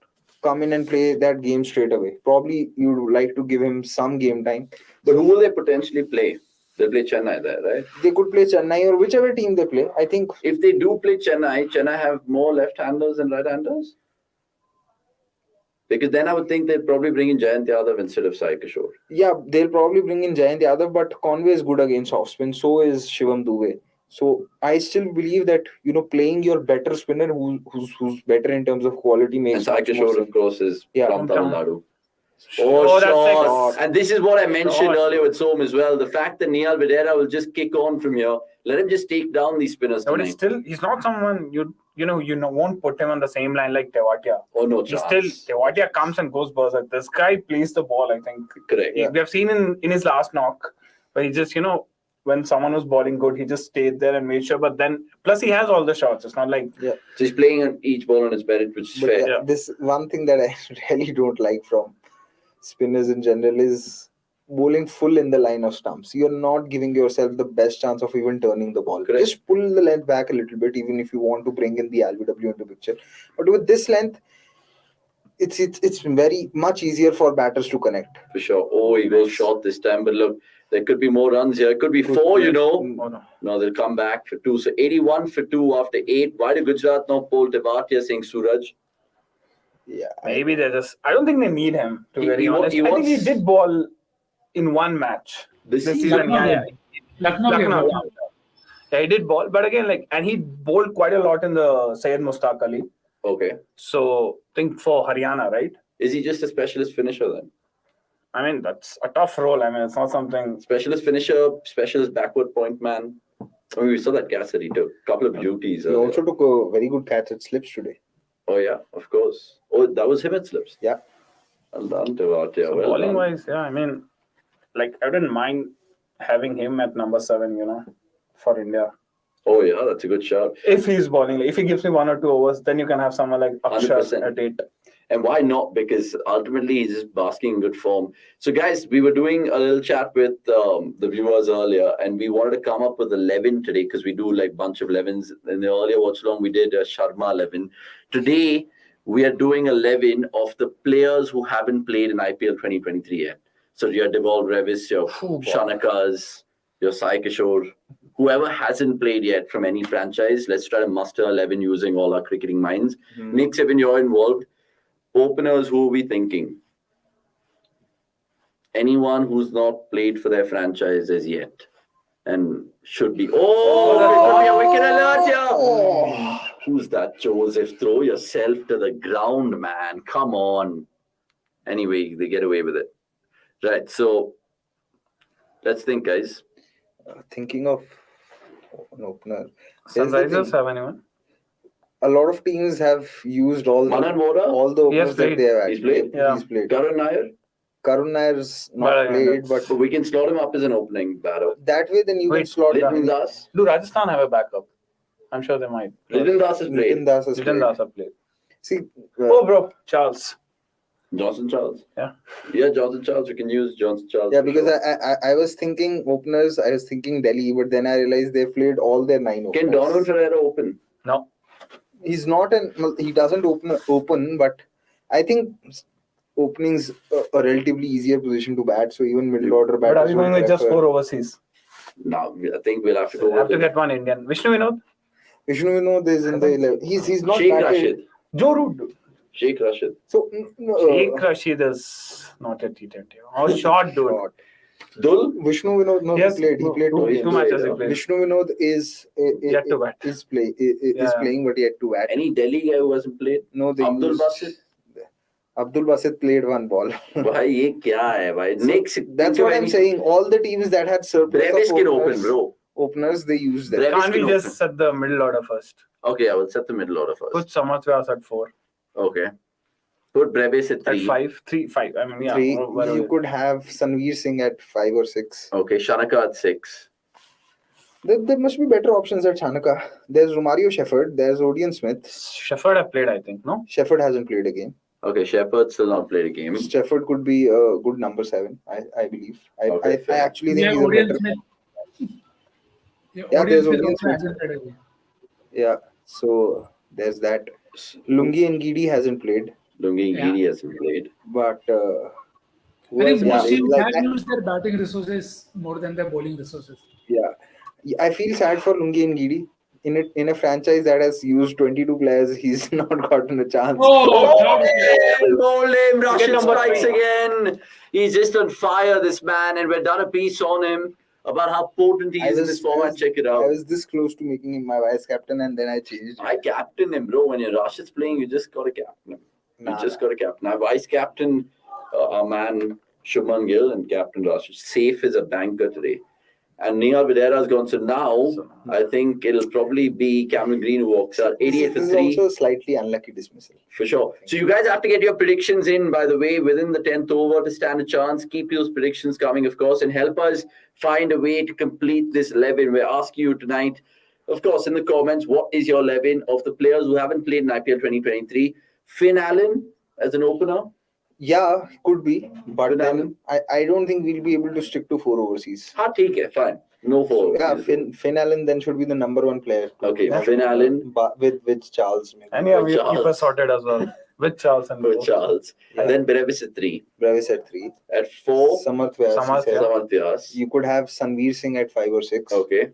come in and play that game straight away. Probably you would like to give him some game time. But who will they potentially play? They'll play Chennai there, right? They could play Chennai or whichever team they play. I think if they do play Chennai have more left-handers than right-handers? Because then I would think they'd probably bring in Jayant Yadav instead of Sai Kishore. Yeah, they'll probably bring in Jayant Yadav, but Conway is good against off spin. So is Shivam Dubey. So I still believe that playing your better spinner who's better in terms of quality makes. And Sai Kishore, of course, is from Tamil Nadu. Shot. And this is what I mentioned earlier with Som as well. The fact that Niyal Videra will just kick on from here. Let him just take down these spinners. But he's not someone you won't put him on the same line like Tewatia. Oh, no chance. Tewatia comes and goes berserk. This guy plays the ball, I think. Correct. We have seen in his last knock, where he just, when someone was bowling good, he just stayed there and made sure. But then, plus he has all the shots. It's not like... So he's playing on each ball on his merit, which is fair. Yeah. This one thing that I really don't like from spinners in general is bowling full in the line of stumps. You're not giving yourself the best chance of even turning the ball. Correct. Just pull the length back a little bit, even if you want to bring in the LBW into picture. But with this length, it's very much easier for batters to connect. For sure. Oh, he goes short this time. But look, there could be more runs here. It could be 4, Oh, no, they'll come back for 2. So 81 for 2 after 8. Why did Gujarat not pull Tewatia saying Suraj? Yeah. Maybe they're just... I don't think they need him, to be very honest. I think he did ball in one match this season. Lucknow. Yeah, he did ball. But again, and he bowled quite a lot in the Syed Mustaq Ali. Okay. So, I think for Haryana, right? Is he just a specialist finisher then? I mean, that's a tough role. I mean, it's not something. Specialist finisher, specialist backward point man. I mean, we saw that catch that he took. Couple of beauties. He also took a very good catch at slips today. Oh yeah, of course. Oh, that was him at slips. Yeah. Well done, Tewatia. So Well bowling done. wise, yeah, I mean, like I wouldn't mind having him at number 7, for India. Oh yeah, that's a good shout. If he's bowling, if he gives me 1 or 2 overs, then you can have someone like Akshar 100%. at 8. And why not? Because ultimately he's just basking in good form. So guys, we were doing a little chat with the viewers earlier, and we wanted to come up with 11 today because we do like bunch of 11s. In the earlier watch along, we did a Sharma 11. Today, we are doing 11 of the players who haven't played in IPL 2023 yet. So your Deval Brevis, your Shanakas, your Sai Kishore, whoever hasn't played yet from any franchise, let's try to muster 11 using all our cricketing minds. Nick, Seven, you're involved. Openers, who are we thinking? Anyone who's not played for their franchise as yet and should be. Oh, that could be a wicket alert, yeah. Who's that, Joseph? Throw yourself to the ground, man. Come on. Anyway, they get away with it. Right, so let's think, guys. Thinking of an opener. Here's the Sunrisers thing. have anyone? A lot of teams have used all the Manan Vora, openers that played. they have He's actually. played? Yeah. He's played. Karun Nair. Karun Nair's not But, played, but So we can slot him up as an opening batter. that way then you can Wait, slot Litan Das. Do Rajasthan have a backup? I'm sure they might. Litan Das has Nitin played. Das has Litan played. Das have played. See, Oh, bro, Charles. Johnson Charles. Yeah. Yeah, Johnson Charles. We can use Johnson Charles. yeah, for because sure. I was thinking openers. I was thinking Delhi, but then I realized they played all their 9 openers. Can Donovan Ferreira open? No. He's not he doesn't open, but I think opening's a relatively easier position to bat. So even middle order But are batters we would going with just prefer- 4 overseas? No, I think we'll have to So go we have with to get one Indian. Vishnu Vinod? Vishnu Vinod is in the 11. He's not Sheikh batted. Rashid. Joe Root. Sheikh Rashid. So Sheikh Rashid is not a T20. How short, dude. short. Dul. Vishnu Vinod, no, Yes, he played. He played two, two two games. matches he Yeah. played. Vishnu Vinod is Yet to bat. is Yeah. playing, but yet to bat. Any Delhi guy who hasn't played? No, they Abdul used- Basit. Abdul Basit played 1 ball. Bhai, ye kya hai, bhai? Next, That's what I'm saying. All the teams that had surplus Brevis of can open, bro. openers, they used them. Brevis Can't we can just open. set the middle order first? Okay, I will set the middle order first. Put Samath Vyas at 4. Okay. Put Brevis at At 3. 5. 3, 5. I mean, yeah. 3. whatever. You could have Sanveer Singh at 5 or 6. Okay, Shanaka at 6. There must be better options at Chanaka. There's Romario Shepherd. There's Odion Smith. Shepherd have played, I think, no? Shepherd hasn't played a game. Okay, Shepard still not played a game. Shepherd could be a good number 7, I believe. Okay, I fair. actually think Yeah, he's a Orion better. Smith. Yeah, there's Orion Orion Smith Smith. hasn't played again. Yeah, so there's that. Lungi and Gidi hasn't played, Lungi Yeah. Giri hasn't played. but I think yeah, most teams like have used their batting resources more than their bowling resources. yeah, I feel sad for Lungi and Gidi. In a franchise that has used 22 players, he's not gotten a chance. Goal him, Get Russian number strikes 3. again. He's just on fire, this man, and we've done a piece on him about how potent he is in this format. Check it I out. was this close to making him my vice captain, and then I changed. I captain him, bro. When your Russia's playing, you just got to captain him. You just got to captain. I vice captain our man Shubman Gill and captain Rashid. Safe as a banker today. And Neil Videra's gone. So now I think it'll probably be Cameron Green who walks out. 88 for This is 3. also a slightly unlucky dismissal. For sure. So you guys have to get your predictions in, by the way, within the 10th over to stand a chance. Keep those predictions coming, of course, and help us find a way to complete this 11. We're asking you tonight, of course, in the comments, what is your 11 of the players who haven't played in IPL 2023? Finn Allen as an opener. Yeah, could be, but Finn then I don't think we'll be able to stick to 4 overseas. Ha, theek hai, fine. No four. Yeah, Finn Allen then should be the number 1 player. Okay, Finn Allen But with Charles, maybe. And yeah, we Charles. keep us sorted as well. With Charles and with Charles. Yeah. And then Brevis at 3. Brevis at 3. At 4, Samarth Vyas, Samarth, he said. yeah. Samarth Vyas. You could have Sanveer Singh at 5 or 6. Okay.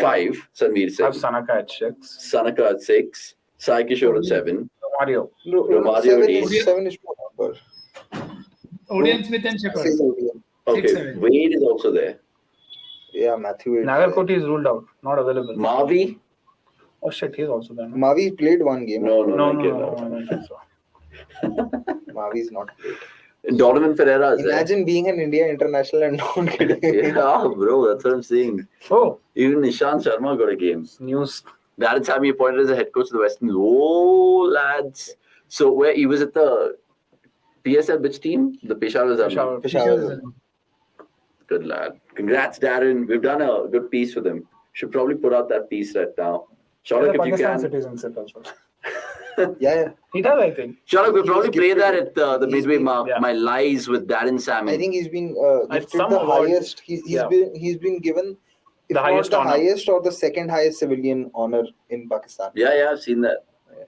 5, Sanveer have Singh. Sanaka at 6. Sanaka at 6. Sai Kishore at 7. Mario. Romario 7 is 2 number. Odion Smith and Shepherd. Okay, 6-7. Wade is also there. Yeah, Matthew. Wade. Nagarkoti is ruled out. Not available. Mavi? Oh shit, he's also there. No, Mavi played 1 game. No, no, I I cannot. don't think so. Mavi's not played. Donovan Ferreira is there. Imagine being an India international and not getting. Yeah, bro, that's what I'm saying. Oh, Even Nishant Sharma got a game. news. Darren Sammy appointed as the head coach of the West Indies. Oh, lads. So where he was at the PSL which team? The Peshawar Zalman. Peshawar. Good lad. Congrats, Darren. We've done a good piece with him. Should probably put out that piece right now. Shanak, if you Pakistan can. citizenship also. Yeah. He does, I think. Shanak, we'll He probably was play gifted that it. at the He's midway been- mark. yeah. My lies with Darren Sammy. I think he's been gifted some the award. highest. Yeah. He's been given if The not highest the honor. highest or the second highest civilian honor in Pakistan. Yeah, I've seen that.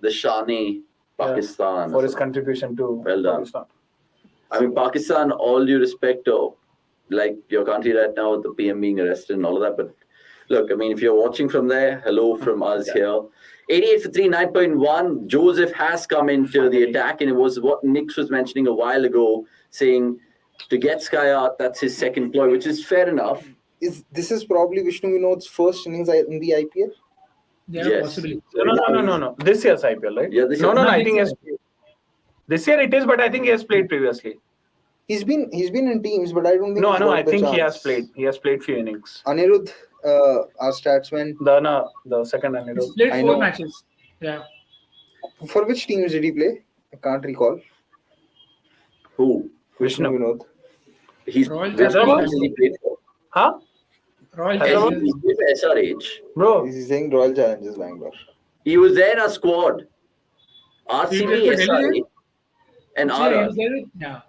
The Shani, Pakistan. For his contribution to Well done. Pakistan. I mean, Pakistan, all due respect to like your country right now with the PM being arrested and all of that. But look, I mean, if you're watching from there, hello from us here. 88 for 3, 9.1. Joseph has come into the attack, and it was what Nix was mentioning a while ago, saying to get Sky out, that's his second ploy, which is fair enough. This is probably Vishnu Vinod's first innings in the IPL? Yeah, Yes. possibly. No. This year's IPL, right? Yeah, this No, year. I think he has played. This year it is, but I think he has played previously. He's been in teams, but I don't think. No, he's I got the think he chance. has played. He has played few innings. Anirudh, our statsman. The second He's Anirudh. played I 4 know. matches. Yeah. For which teams did he play? I can't recall. Who? Vishnu Vishnu. Vinod. He's Royal which Challengers. team has he played for? Huh? Royal Has Challengers. he played for SRH? Bro, He's saying Royal Challengers Bangalore. He was there in our squad. He RCB, played for Delhi, SRH, and Yeah, he RR. was there. Yeah.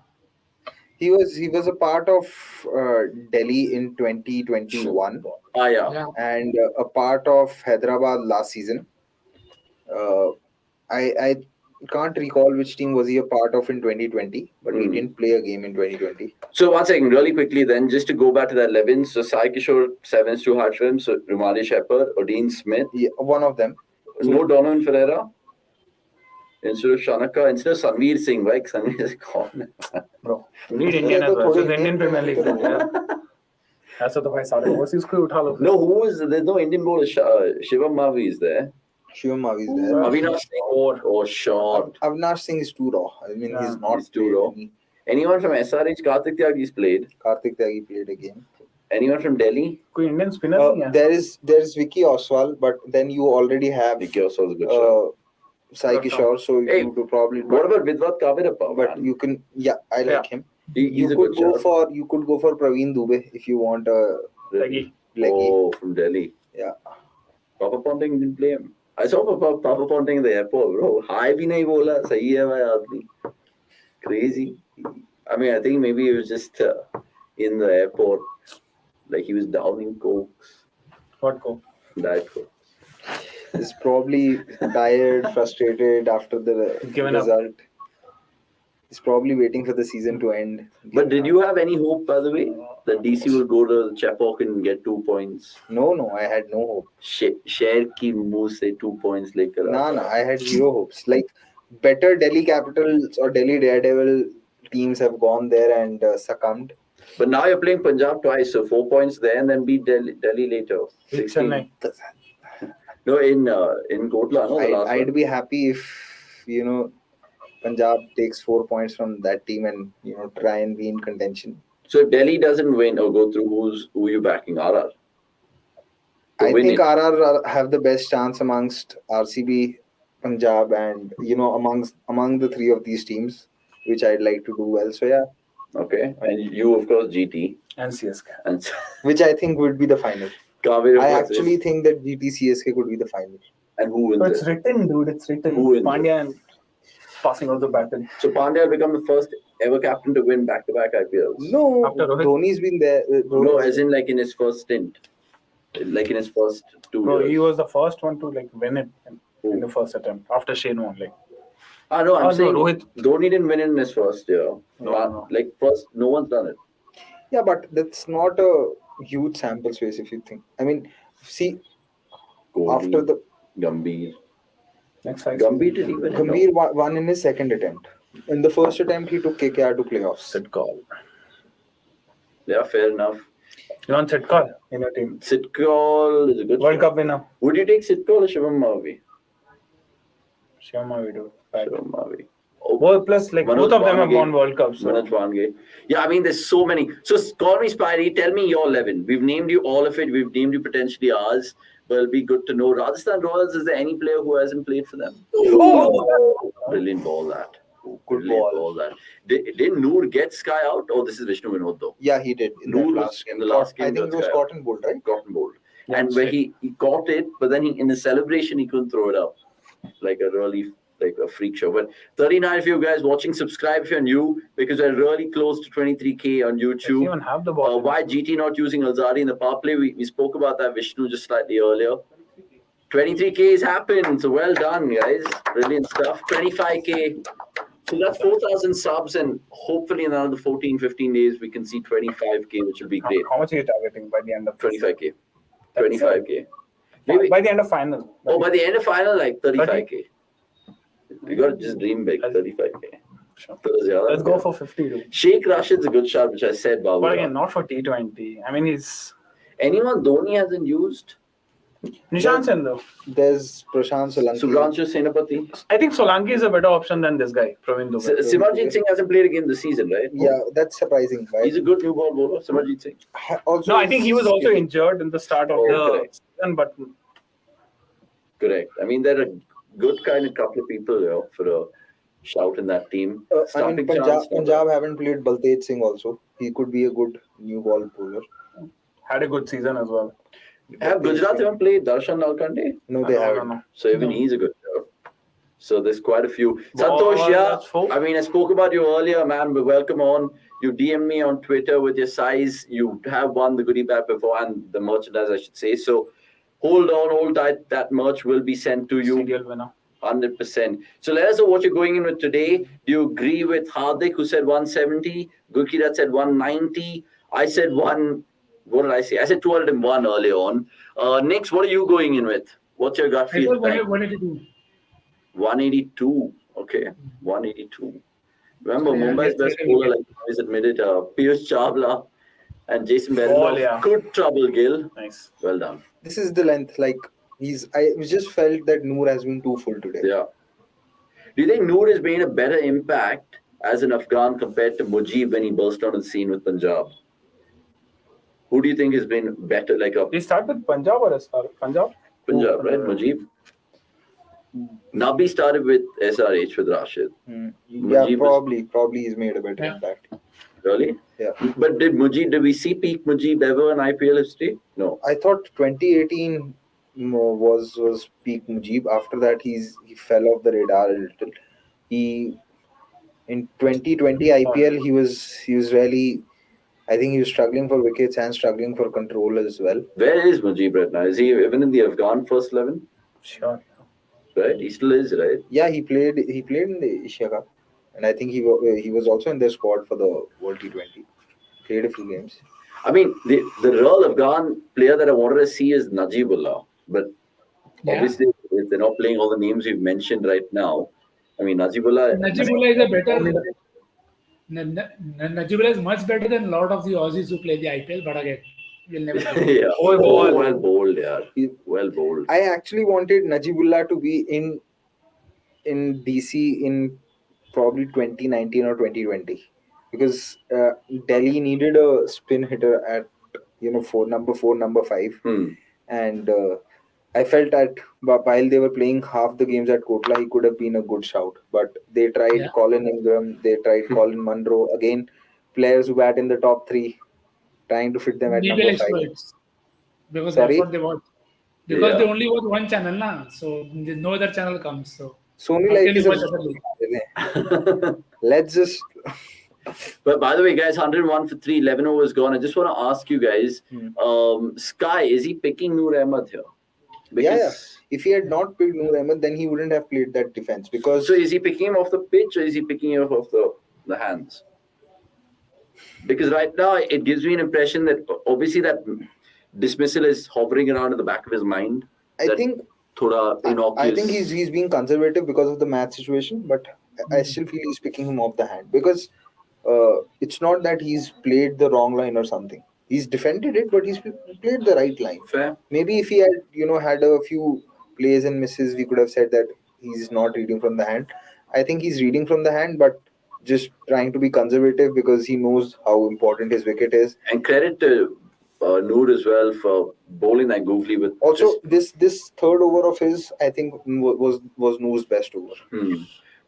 He was a part of Delhi in 2021 Yeah. Yeah. and a part of Hyderabad last season. I can't recall which team was he a part of in 2020, but he didn't play a game in 2020. So one second, really quickly then, just to go back to that 11. So Sai Kishore, 7's too hard for him. So Rumali Shepherd, Odin Smith. Yeah, one of them. No Donovan Ferreira. Instead of Shanaka, instead of Sanveer Singh, right? Sanveer is gone. bro. You need Indian as well. So the Indian Premier League. ऐसा तो भाई सारे overseas को उठा लो. No, who is there's no Indian bowler. Shivam Mavi is there. Shivam Mavi is there. Avinash Singh or short. Avinash Singh is too raw. I mean, he's not He's too raw. played any. Anyone from SRH? Karthik Tyagi's played. Karthik Tyagi played a game. Anyone from Delhi? कोई Indian spinner नहीं है. There's Vicky Oswal, but then you already have Vicky Oswal's a good shot. Sai Kishore, so Hey, you do probably. What about Vidvat Kavirappa? But you can, I like him. He's You a could good shot. you could go for Praveen Dubey if you want a Leggy. leggy. Oh, from Delhi. Yeah. Papa Ponting didn't play him. I saw Papa Ponting in the airport, bro. Hi bhi nahi bola. Sahi hai bhai aadmi. Crazy. I mean, I think maybe he was just in the airport, like he was downing cokes, What go? diet coke. He's probably tired, frustrated after the Given up. result. He's probably waiting for the season to end. But did you have any hope, by the way, that DC will go to Chepauk and get 2 points? No, I had no hope. Share ki muh se 2 points lekar. No, I had zero hopes. Like, better Delhi Capitals or Delhi Daredevil teams have gone there and succumbed. But now you're playing Punjab twice, so 4 points there and then beat Delhi later. 16. Chennai. No, in Kotla, no, the last I'd one. be happy if, Punjab takes 4 points from that team and, try and be in contention. So if Delhi doesn't win or go through, who are you backing? RR? I win think it. RR have the best chance amongst RCB, Punjab, and among the three of these teams, which I'd like to do well. So yeah, Okay. And you, of course, GT. And CSK. And which I think would be the final. Kaveri, I of course, actually is. think that GT CSK could be the final. And who wins So it's it? written, dude. It's written. Who wins Pandya and passing out the baton. So Pandya will become the first ever captain to win back-to-back IPLs. No, After Rohit? Dhoni's been there. No, as in like in his first stint. Like in his first 2 Bro, years. he was the first one to win it in the first attempt after Shane won. No, I'm no, saying Rohit. Dhoni didn't win it in his first year. No. Like first, no one's done it. Yeah, but that's not a huge sample space if you think. I mean, see, Kohli, after the Gambhir. Next 5 Gambhir did he win it? No. Gambhir won in his second attempt. In the first attempt, he took KKR to playoffs. Sit call. Yeah, fair enough. You want sit call in your team? Sitkal is a good World shot. Cup winner. Would you take Sitkal or Shivam Mavi? Shivam Mavi, dude. Bad. Shivam Mavi. Oh, Both plus like Manoj both of them have Wange. won World Cup. So. Manoj Wange. Yeah, I mean, there's so many. So call me Spidey. Tell me your 11. We've named you all of it. We've named you potentially ours. But it'll be good to know. Rajasthan Royals, is there any player who hasn't played for them? Oh, Brilliant ball that. good Brilliant ball. that. Did Noor get Sky out? Oh, this is Vishnu Vinod though. Yeah, he did in Noor that was last game. in the last game. I think it was Sky caught and bowled, right? Cotton bowled. Yeah, And where straight. he caught it, but then in the celebration he couldn't throw it up. Like a really a freak show. But 39 of you guys watching, subscribe if you're new because we're really close to 23k on Does he YouTube. even have the ball? Why GT not using Alzadi in the power play? We spoke about that, Vishnu, just slightly earlier. 23k has happened, so well done, guys. Brilliant stuff. 25k. So that's 4,000 subs, and hopefully in another 14, 15 days we can see 25k, which will be great. How much are you targeting by the end of 25k. That's 25k. Maybe by the end of final. Oh, by the end of final, like 35k. You got to just dream big, 35k. Sure. So, Let's go for 50. Dude. Sheikh Rashid's a good shot, which I said, Babu. But again, not for T20. I mean, he's Anyone Dhoni hasn't used? Nishant Sen though. There's Prashant Solanki. Subhranshu Senapati. I think Solanki is a better option than this guy, Praveen Dubey. Simarjit Singh hasn't played a game this season, right? Yeah, that's surprising. Right? He's a good new ball bowler, Simarjit Singh. Also, No, I think he was also injured in the start of the season, but Correct. I mean, they're a good kind of couple of people, for a shout in that team. I mean, Starting chance, Punjab haven't played Baltej Singh also. He could be a good new ball bowler. had a good season as well. Have Gujarat even played Darshan Nalkande? No, they haven't. No. So even he's a good shout. So there's quite a few. Santosh, yeah. I mean, I spoke about you earlier, man. But welcome on. You DM me on Twitter with your size. You have won the goodie bag before and the merchandise, I should say. So hold on, hold tight. That merch will be sent to you. Serial winner. 100%. So let us know what you're going in with today. Do you agree with Hardik, who said 170? Gurkirat said 190. I said what did I say? I said 201 earlier on. Next, what are you going in with? What's your gut I feel? thought 182. 182. Okay, 182. Remember, Yeah, Mumbai's that's best right. bowler, like always admitted, Piyush Chawla and Jason Behrendorff. yeah. Good trouble, Gill. Nice. Well done. This is the length. Like I just felt that Noor has been too full today. Yeah. Do you think Noor has made a better impact as an Afghan compared to Mujib when he burst on the scene with Punjab? Who do you think has been better? Like a Did he start with Punjab or SR? Punjab? Punjab, right? Mujib. Nabi started with SRH with Rashid. Yeah, Mujib probably he's made a better Yeah. impact. Really? Yeah. But did we see peak Mujib ever in IPL history? No. I thought 2018 was peak Mujib. After that, he fell off the radar a little. In 2020 IPL he was really. I think he was struggling for wickets and struggling for control as well. Where is Mujib right now? Is he even in the Afghan first 11? Sure. Right? He still is, right? Yeah, he played in the Asia Cup, and I think he was also in their squad for the World T20. Played a few games. I mean, the real Afghan player that I wanted to see is Najibullah. But obviously, if they're not playing all the names we've mentioned right now. I mean, Najibullah Najibullah is a better. Najibullah is much better than a lot of the Aussies who play the IPL, but again, we'll never. Yeah. Well bowled, yeah. Well bowled. I actually wanted Najibullah to be in DC in probably 2019 or 2020 because Delhi needed a spin hitter at number 4, number 5, and I felt that while they were playing half the games at Kotla, he could have been a good shout. But they tried Colin Ingram, they tried Colin Munro. Again, players who bat in the top 3, trying to fit them at number 5. Experts, because Sorry? that's what they watch. Because they only watch one channel, na, so no other channel comes. So Sony how Life can you is watch other league? let's just. But by the way, guys, 101 for 3, 11 overs gone. I just want to ask you guys, Sky, is he picking Noor Ahmed here? Yeah. If he had not picked Noor Ahmed, then he wouldn't have played that defense. Because so is he picking him off the pitch or is he picking him off the hands? Because right now it gives me an impression that obviously that dismissal is hovering around in the back of his mind. I think he's being conservative because of the match situation, but I still feel he's picking him off the hand because it's not that he's played the wrong line or something. He's defended it, but he's played the right line. Fair. Maybe if he had, had a few plays and misses, we could have said that he's not reading from the hand. I think he's reading from the hand, but just trying to be conservative because he knows how important his wicket is. And credit to Noor as well for bowling that goofily with. Also, this third over of his, I think, was Noor's best over.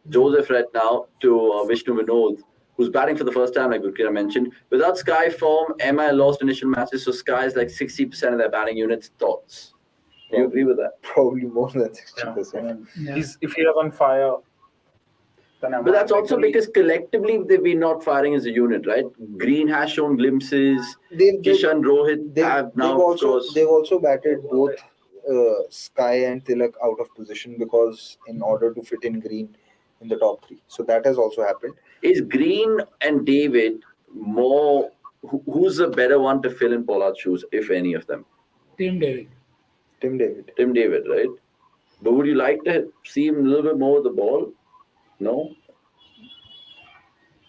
Joseph right now to Vishnu Vinod, who's batting for the first time, like Gurkira mentioned. Without Sky form, MI lost initial matches, so Sky is like 60% of their batting units. Thoughts? Do you agree with that? Probably more than 60%. Yeah. If he doesn't fire, then But that's also because collectively they've been not firing as a unit, right? Green has shown glimpses. Kishan, Rohit have now, of course. They've also batted both Sky and Tilak out of position because in order to fit in Green in the top three. So that has also happened. Is Green and David more? Who's the better one to fill in Pollard's shoes, if any of them? Tim David. Tim David. Tim David, right? But would you like to see him a little bit more with the ball? No?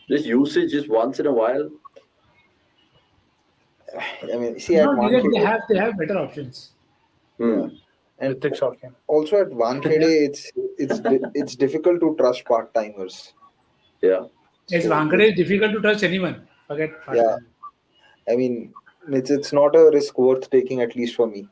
This usage just once in a while? I mean, see, No, at Wankhede, they have better options. and Ritik shot game. also at Wankhede, it's difficult to trust part timers. Yeah. It's Wankhede is difficult to trust anyone. Forget. Yeah. I mean, it's not a risk worth taking, at least for me.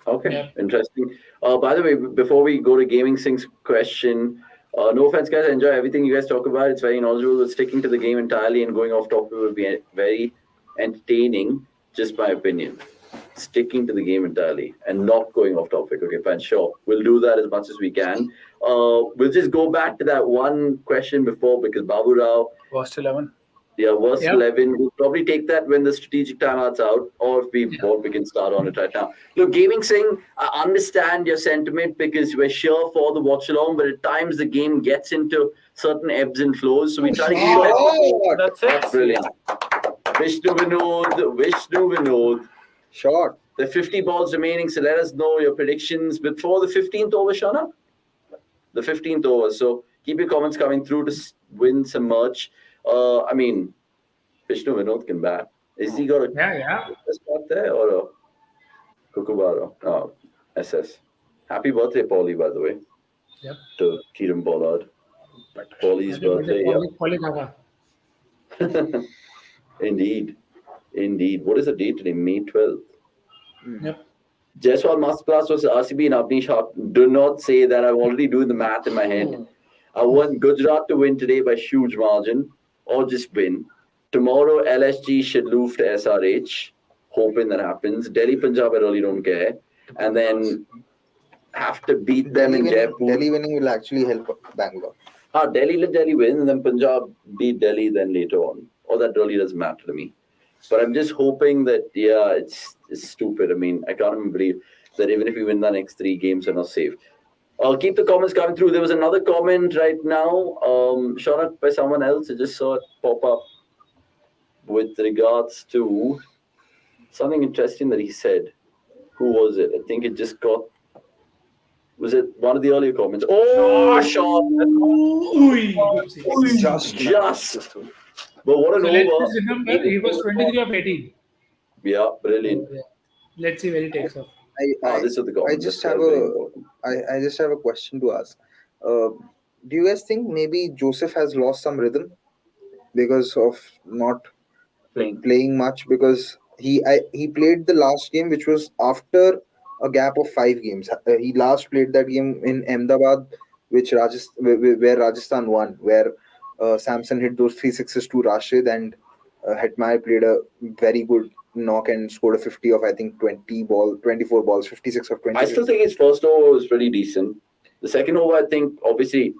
Okay, Yeah. interesting. By the way, before we go to Gaming Singh's question, no offense, guys, I enjoy everything you guys talk about. It's very knowledgeable, but sticking to the game entirely and going off topic would be very entertaining. Just my opinion. Sticking to the game entirely and not going off topic. Okay, fine, sure. We'll do that as much as we can. We'll just go back to that one question before because Babu Rao. Worst 11. Yeah, worst Yep. 11. We'll probably take that when the strategic timeout's out, or if we want, we can start on it right now. Look, Gaming Singh, I understand your sentiment because we're sure for the Watchalong, but at times the game gets into certain ebbs and flows, so we try to keep it. That's That's it. brilliant. Vishnu Vinod. Short. There are 50 balls remaining, so let us know your predictions before the 15th over, Shana. The 15th over. So keep your comments coming through to win some merch. I mean, Vishnu Vinod can bat. Is he got a spot there or a Kukubara? Oh, SS. Happy birthday, Paulie, by the way. Yep. To Kiran Pollard. Paulie's birthday, Paulie Kaka. Indeed. What is the date today? May 12th. Yep. Jaiswal Masterclass was RCB and Avnish Haq. Do not say that. I'm already doing the math in my head. I want Gujarat to win today by huge margin or just win. Tomorrow, LSG should lose to SRH. Hoping that happens. Delhi, Punjab, I really don't care. And then have to beat them in Jaipur. Delhi winning will actually help Bangalore. Delhi win and then Punjab beat Delhi then later on. Or that really doesn't matter to me. But I'm just hoping that, it's stupid. I mean, I can't even believe that even if we win the next 3 games, we're not safe. I'll keep the comments coming through. There was another comment right now, shot out by someone else. I just saw it pop up with regards to something interesting that he said. Who was it? I think it just got... Was it one of the earlier comments? Oh, shot! Just. But what an So over. let's just remember, he was 23 of 18. Yeah, brilliant. Let's see where he takes off. This is the comment. I just have a question to ask. Do you guys think maybe Joseph has lost some rhythm because of not playing much? Because he played the last game, which was after a gap of 5 games. He last played that game in Ahmedabad, where Rajasthan won, where Samson hit those 3 sixes to Rashid, and Hetmai played a very good knock and scored a 50 of, I think, 24 balls, 56 of 26. I still think his first over was pretty decent. The second over, I think, obviously,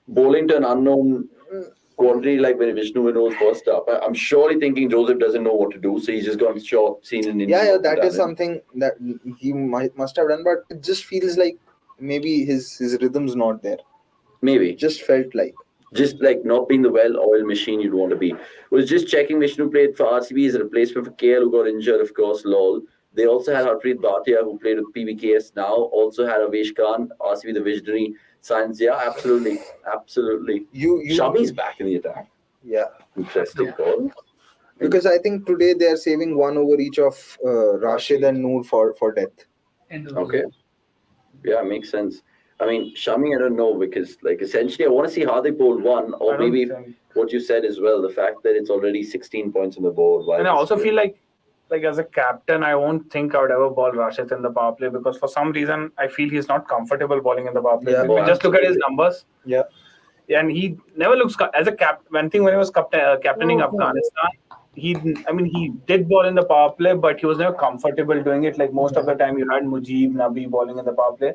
bowling to an unknown quantity like when Vishnu Vinod's first up. I'm surely thinking Joseph doesn't know what to do, so he's just gone short, seen an Yeah, that is something that he must have done, but it just feels like maybe his rhythm's not there. Maybe. It just felt like. Just like not being the well-oiled machine you'd want to be. Was just checking Vishnu played for RCB as a replacement for KL who got injured, of course, lol. They also had Harpreet Bhatia who played with PBKS now. Also had Avesh Khan, RCB the visionary. Science, yeah, absolutely. Shami's back in the attack. Yeah. Interesting call. Because I think today they are saving 1 over each of Rashid and Noor for death. Okay. Yeah, makes sense. I mean, Shami, I don't know, because like essentially I want to see how they bowl one, or I don't maybe think- what you said as well, the fact that it's already 16 points on the board. And I also feel like as a captain, I won't think I would ever ball Rashid in the power play because for some reason I feel he's not comfortable bowling in the power play. Yeah. If you just look at his numbers, Yeah. and he never looks as a one thing when he was captaining Afghanistan, he did ball in the power play, but he was never comfortable doing it. Like most of the time, you had Mujib, Nabi bowling in the power play.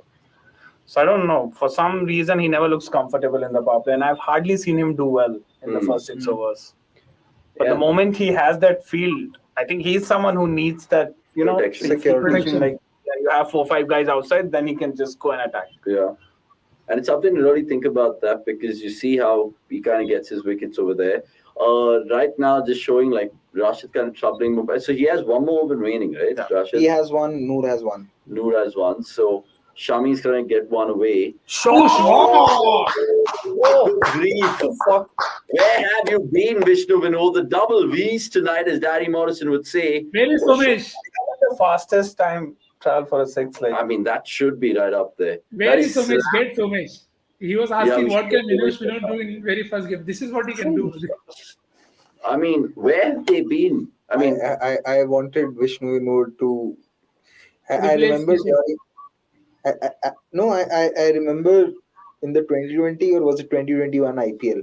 So I don't know. For some reason, he never looks comfortable in the power play, and I've hardly seen him do well in the first 6 overs. But the moment he has that field, I think he's someone who needs that, Protection. Security. Like you have 4-5 guys outside, then he can just go and attack. Yeah. And it's something to really think about that because you see how he kind of gets his wickets over there. Right now, just showing like Rashid kind of troubling Mumbai. So he has one more over remaining, right? Yeah. Rashid? He has one. Noor has one. Noor has one. So Shami's going to get one away. Oh, grief. Where have you been, Vishnu Vinod? The double V's tonight, as Daddy Morrison would say. Where is Somesh? The fastest time travel for a six, I mean, that should be right up there. Where is Somesh? Get Somesh. He was asking we what should can get Vinosh Somesh. Vinod do in very first game. This is what he can do. I mean, where have they been? I mean, I wanted Vishnu Vinod to. I Replace remember. Vishnu. I remember in the 2020 or was it 2021 IPL.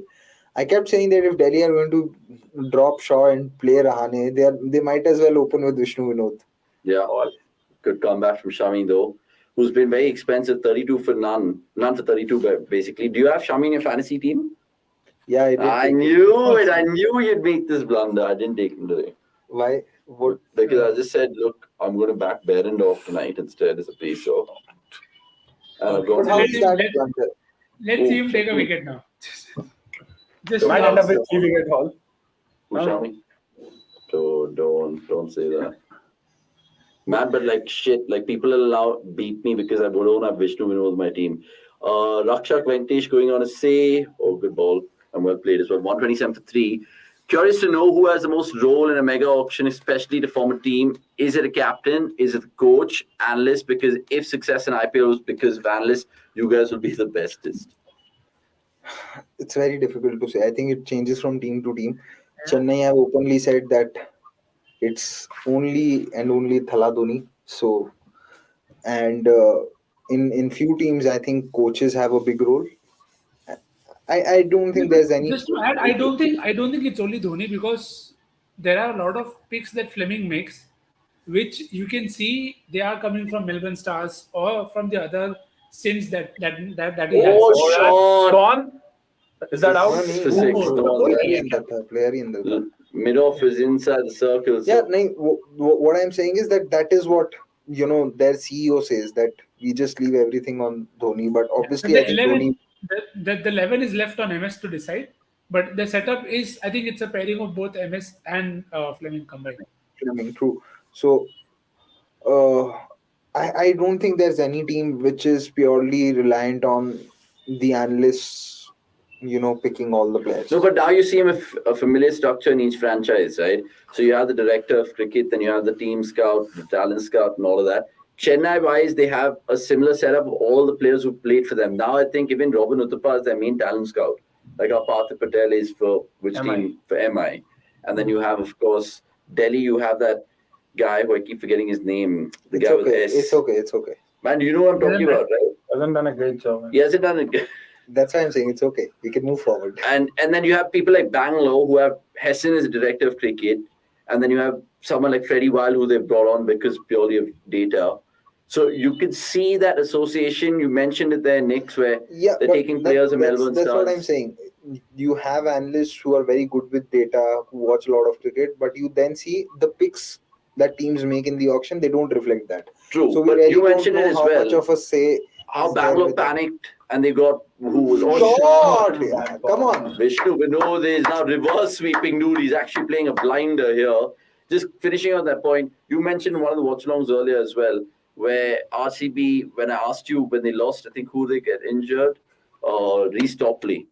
I kept saying that if Delhi are going to drop Shaw and play Rahane, they might as well open with Vishnu Vinod. yeah, good comeback from Shami though, who's been very expensive, 32 for none for 32 basically. Do you have Shami in your fantasy team? Yeah, I did. I knew it. I knew you'd make this blunder. I didn't take him today. Why? What? Because I just said, look, I'm going to back Berendorf tonight instead as a pacer. And I've But gone how Let is him- that let- blunder? Let's see him take a wicket now. Just Might now. end up with 3 wicket haul. Who's Shami? So don't say that. Man, but like shit, like people will now beat me because I don't have Vishnu Vinod with my team. Rakshak Venkatesh going on a say. Oh, good ball. And well played as well. 127 for 3. Curious to know who has the most role in a mega auction, especially to form a team. Is it a captain? Is it a coach? Analyst? Because if success in IPL was because of analysts, you guys will be the bestest. It's very difficult to say. I think it changes from team to team. Chennai have openly said that it's only and only Thala Dhoni. So, and in few teams, I think coaches have a big role. I don't think there's any. Just to add, I don't think it's only Dhoni because there are a lot of picks that Fleming makes, which you can see they are coming from Melbourne Stars or from the other sins that he has. Oh, shot! Gone. Is that out? It's the sixth one. Player in the Mid-off is inside the circle. So yeah. What I'm saying is that is what their CEO says, that we just leave everything on Dhoni. But obviously, But I think Dhoni. the 11 is left on MS to decide. But the setup is, I think it's a pairing of both MS and Fleming combined. True. So, I don't think there's any team which is purely reliant on the analysts, picking all the players. No, but now you see a familiar structure in each franchise, right? So you have the director of cricket, then you have the team scout, the talent scout, and all of that. Chennai-wise, they have a similar setup of all the players who played for them. Now I think even Robin Uthappa is their main talent scout, like how Partha Patel is for which MI. team? For MI. And then you have, of course, Delhi, you have that guy who I keep forgetting his name. The It's guy with okay. S. It's okay. Man, you know what I'm talking about, right? Hasn't done a great job. Man. He hasn't done it. That's why I'm saying it's okay. We can move forward. And then you have people like Bangalore who have Hesson as a director of cricket, and then you have someone like Freddie Weil who they've brought on because purely of data. So you can see that association. You mentioned it there, Knicks, where they're but taking players of Melbourne That's Stars. what I'm saying. You have analysts who are very good with data, who watch a lot of cricket, but you then see the picks that teams make in the auction. They don't reflect that. True, So we but really you don't mentioned know it as how well. much of a say. How is there Bangalore with them. panicked and they got who was on God, yeah, come on. Vishnu Vinod is now reverse sweeping dude. He's actually playing a blinder here. Just finishing on that point, you mentioned one of the watchalongs earlier as well, where RCB, when I asked you when they lost, I think who they get injured, Reece Topley.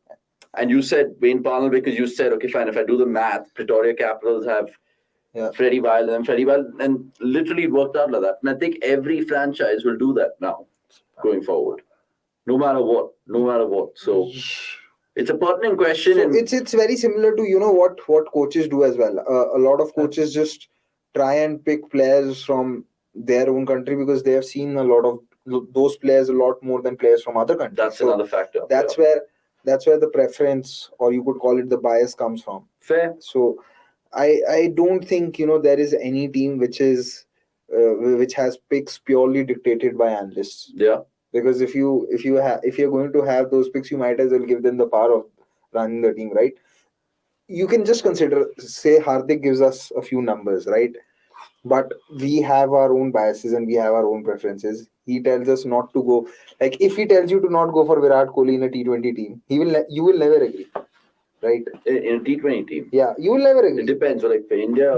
And you said Wayne Parnell because you said, okay, fine, if I do the math, Pretoria Capitals have Freddie Weil and Freddie Weil, and literally it worked out like that. And I think every franchise will do that now, going forward. No matter what. So it's a pertinent question. So and it's very similar to what coaches do as well. A lot of coaches just try and pick players from their own country because they have seen a lot of those players a lot more than players from other countries. That's another factor. That's where the preference, or you could call it the bias, comes from. Fair. So I don't think there is any team which has picks purely dictated by analysts. Yeah. Because if you're going to have those picks, you might as well give them the power of running the team, right? You can just consider, say Hardik gives us a few numbers, right? But we have our own biases and we have our own preferences. He tells us not to go. Like, if he tells you to not go for Virat Kohli in a T20 team, you will never agree, right? In a T20 team. Yeah, you will never agree. It depends. Like for India.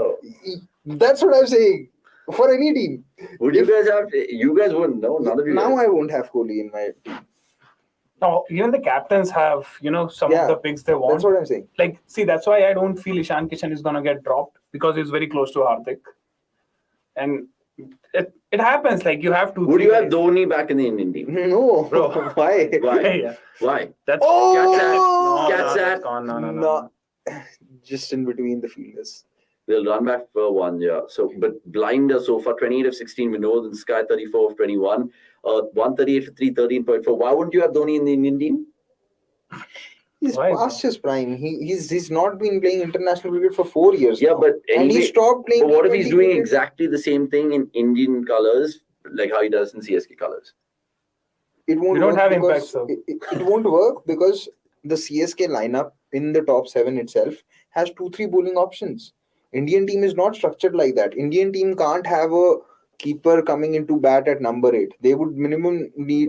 That's what I'm saying. For any team. Would you guys have? You guys wouldn't. No, none of you. Now guys. I won't have Kohli in my team. No, even the captains have, some of the picks they want. That's what I'm saying. Like, see, that's why I don't feel Ishan Kishan is going to get dropped, because he's very close to Hardik. And it happens. Like, you have to. Would you have Dhoni back in the Indian team? No. Bro. Why? Why? Yeah. Why? That's Cat's No. Just in between the fielders. They'll run back for 1 year. So, but Blinder so far 28 of 16 Vinod and Sky 34 of 21. 138 for 313.4. Why wouldn't you have Dhoni in the Indian team? He's Why, past his prime. He's not been playing international cricket for 4 years. Yeah, now. but anyway, and he stopped playing. But what if he's T20 doing cricket? exactly the same thing in Indian colours, like how he does in CSK colours? It won't. We don't work have because impact, sir. It won't work because the CSK lineup in the top 7 itself has 2-3 bowling options. Indian team is not structured like that. Indian team can't have a keeper coming into bat at number 8. They would minimum need